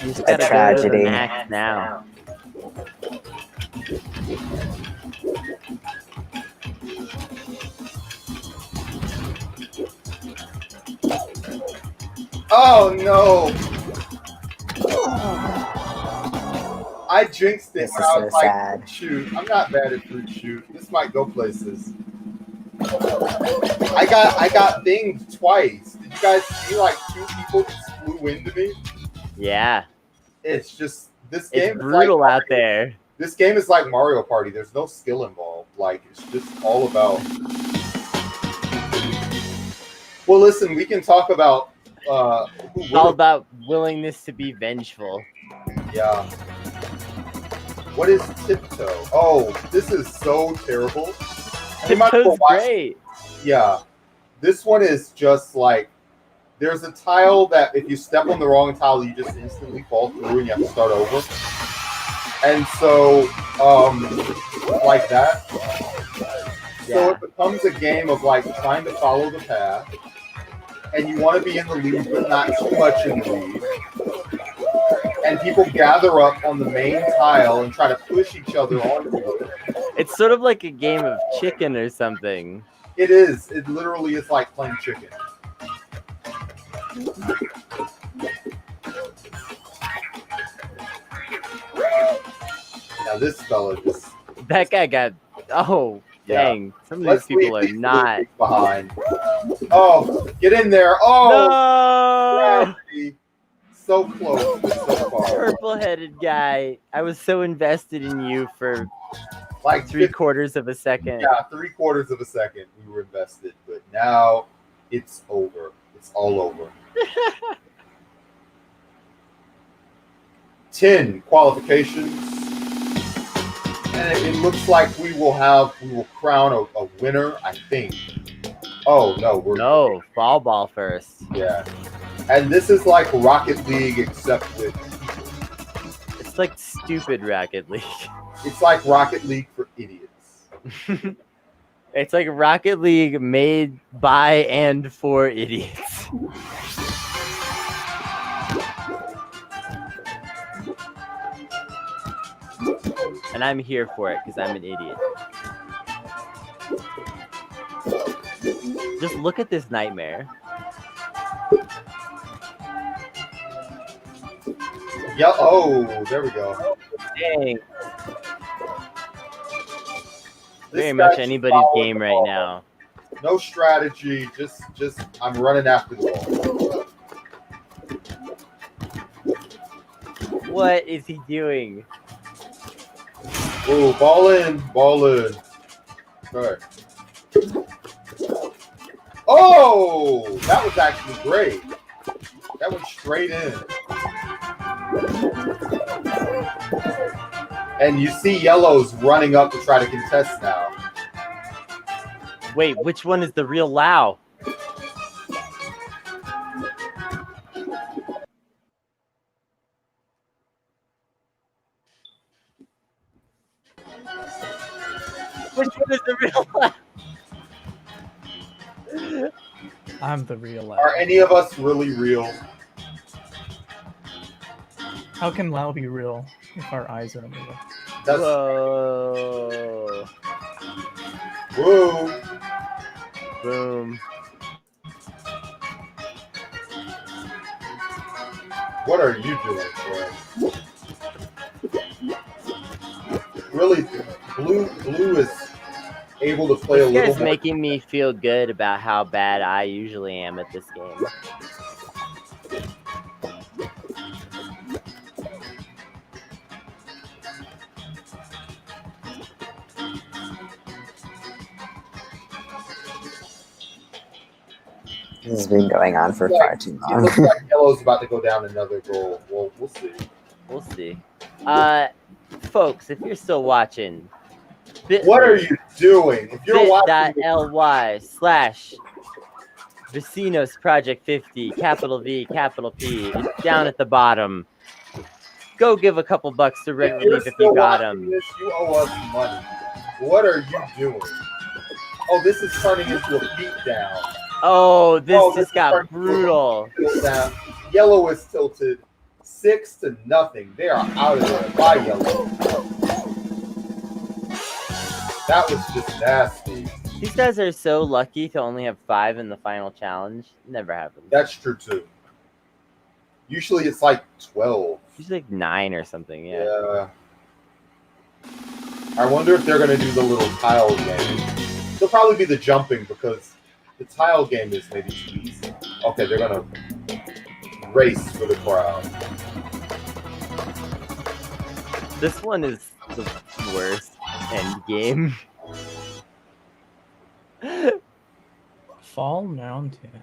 You just A gotta go to the tragedy. max now. Oh no! I jinxed it This when is I so was like, sad. fruit shoot. I'm not bad at fruit shoot. This might go places. I got dinged twice. Did you guys see like 2 people just flew into me? Yeah. It's just this It's game is brutal like out there. This game is like Mario Party. There's no skill involved. Like it's just all about. Well, listen, we can talk about who It's all about willingness to be vengeful. Yeah. What is Tiptoe? Oh, this is so terrible. Tiptoe's great. Yeah. This one is just like there's a tile that if you step on the wrong tile, you just instantly fall through and you have to start over. And so, like that. So it becomes a game of like trying to follow the path, and you want to be in the lead, but not too much in the lead. And people gather up on the main tile and try to push each other onto it. It's sort of like a game of chicken or something. It is. It literally is like playing chicken. Now this fella just... That guy got... Oh, dang. Some of these people are not... behind. Oh, get in there. Oh! No! Tragedy. So close, but so far. Purple-headed guy. I was so invested in you for like 3/4 of a second. Yeah, 3/4 of a second we were invested, but now it's over. It's all over. 10 qualifications. And it looks like we will crown a winner, I think. Oh no, no, fall ball first. Yeah. And this is like Rocket League except with it's like stupid Rocket League. It's like Rocket League for idiots. It's like Rocket League made by and for idiots. And I'm here for it because I'm an idiot. Just look at this nightmare. Yeah, oh, there we go. Dang. Very much anybody's game right now. No strategy, just I'm running after the ball. What is he doing? Ooh, ball in, ball in. Alright. Oh, that was actually great. That went straight in. And you see yellow's running up to try to contest now. Wait, which one is the real Lau? Which one is the real Lau? I'm the real Lau. Are any of us really real? How can Lau be real if our eyes are moving? Whoa. Whoa. Boom. What are you doing, Fred? Really, blue is able to play a This little guy's more. making me feel good about how bad I usually am at this game. This has been going on for far too It long. looks like yellow's about to go down another goal. Well, we'll see. We'll see. Folks, if you're still watching, What are you doing? If you're watching, bit.ly/Vecinos Project 50, capital V, capital P. It's down at the bottom. Go give a couple bucks to Rent Relief if you got them. this, you owe us money. What are you doing? Oh, this is turning into a beatdown. Oh, this Oh, just is got turning into a brutal. beatdown. Yellow is tilted. 6-0. They are out of there by yellow. That was just nasty. These guys are so lucky to only have 5 in the final challenge. Never happens. That's true too. Usually it's like 12. Usually like 9 or something. Yeah. I wonder if they're gonna do the little tile game. They'll probably be the jumping because the tile game is maybe too easy. Okay, they're gonna race for the crowd. This one is the worst end game. Fall Mountain.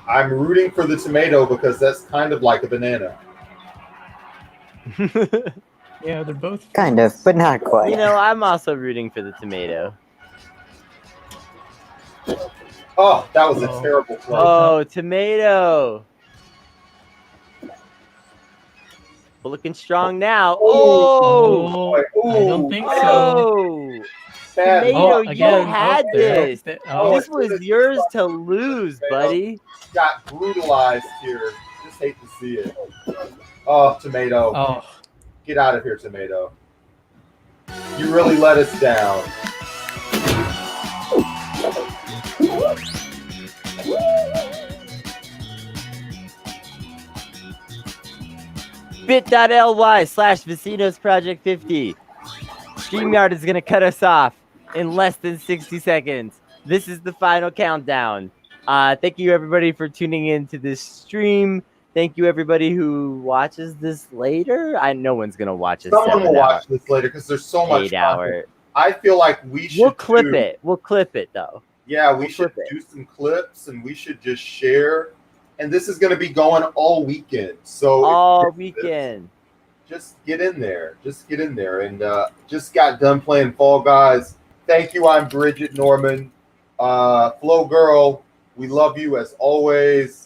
I'm rooting for the tomato because that's kind of like a banana. Yeah, they're both kind of, but not quite. You know, I'm also rooting for the tomato. Oh, that was a terrible play. Oh, tomato. We're looking strong now. Oh, I don't think so. Oh, tomato, you had this. This was yours to lose, buddy. Got brutalized here. Just hate to see it. Oh, tomato. Oh. Get out of here, tomato. You really let us down. bit.ly/VecinosProject50. StreamYard is going to cut us off in less than 60 seconds. This is the final countdown. Thank you, everybody, for tuning in to this stream. Thank you, everybody who watches this later. No one's going to watch this. Someone will watch this later because there's so much 8-hour. I feel like we should We'll clip it. We'll clip it, though. Yeah, we should do some clips and we should just share. And this is going to be going all weekend. So all weekend. Just get in there. Just get in there. And just got done playing Fall Guys. Thank you. I'm Bridget Norman. Flo Girl, we love you as always.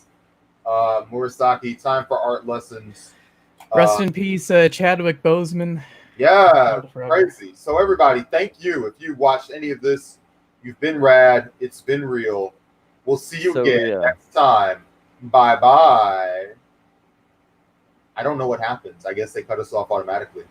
Murasaki, time for art lessons. Rest in peace, Chadwick Boseman. Yeah, crazy. So everybody, thank you. If you watched any of this, you've been rad. It's been real. We'll see you again next time. Bye-bye. I don't know what happens. I guess they cut us off automatically.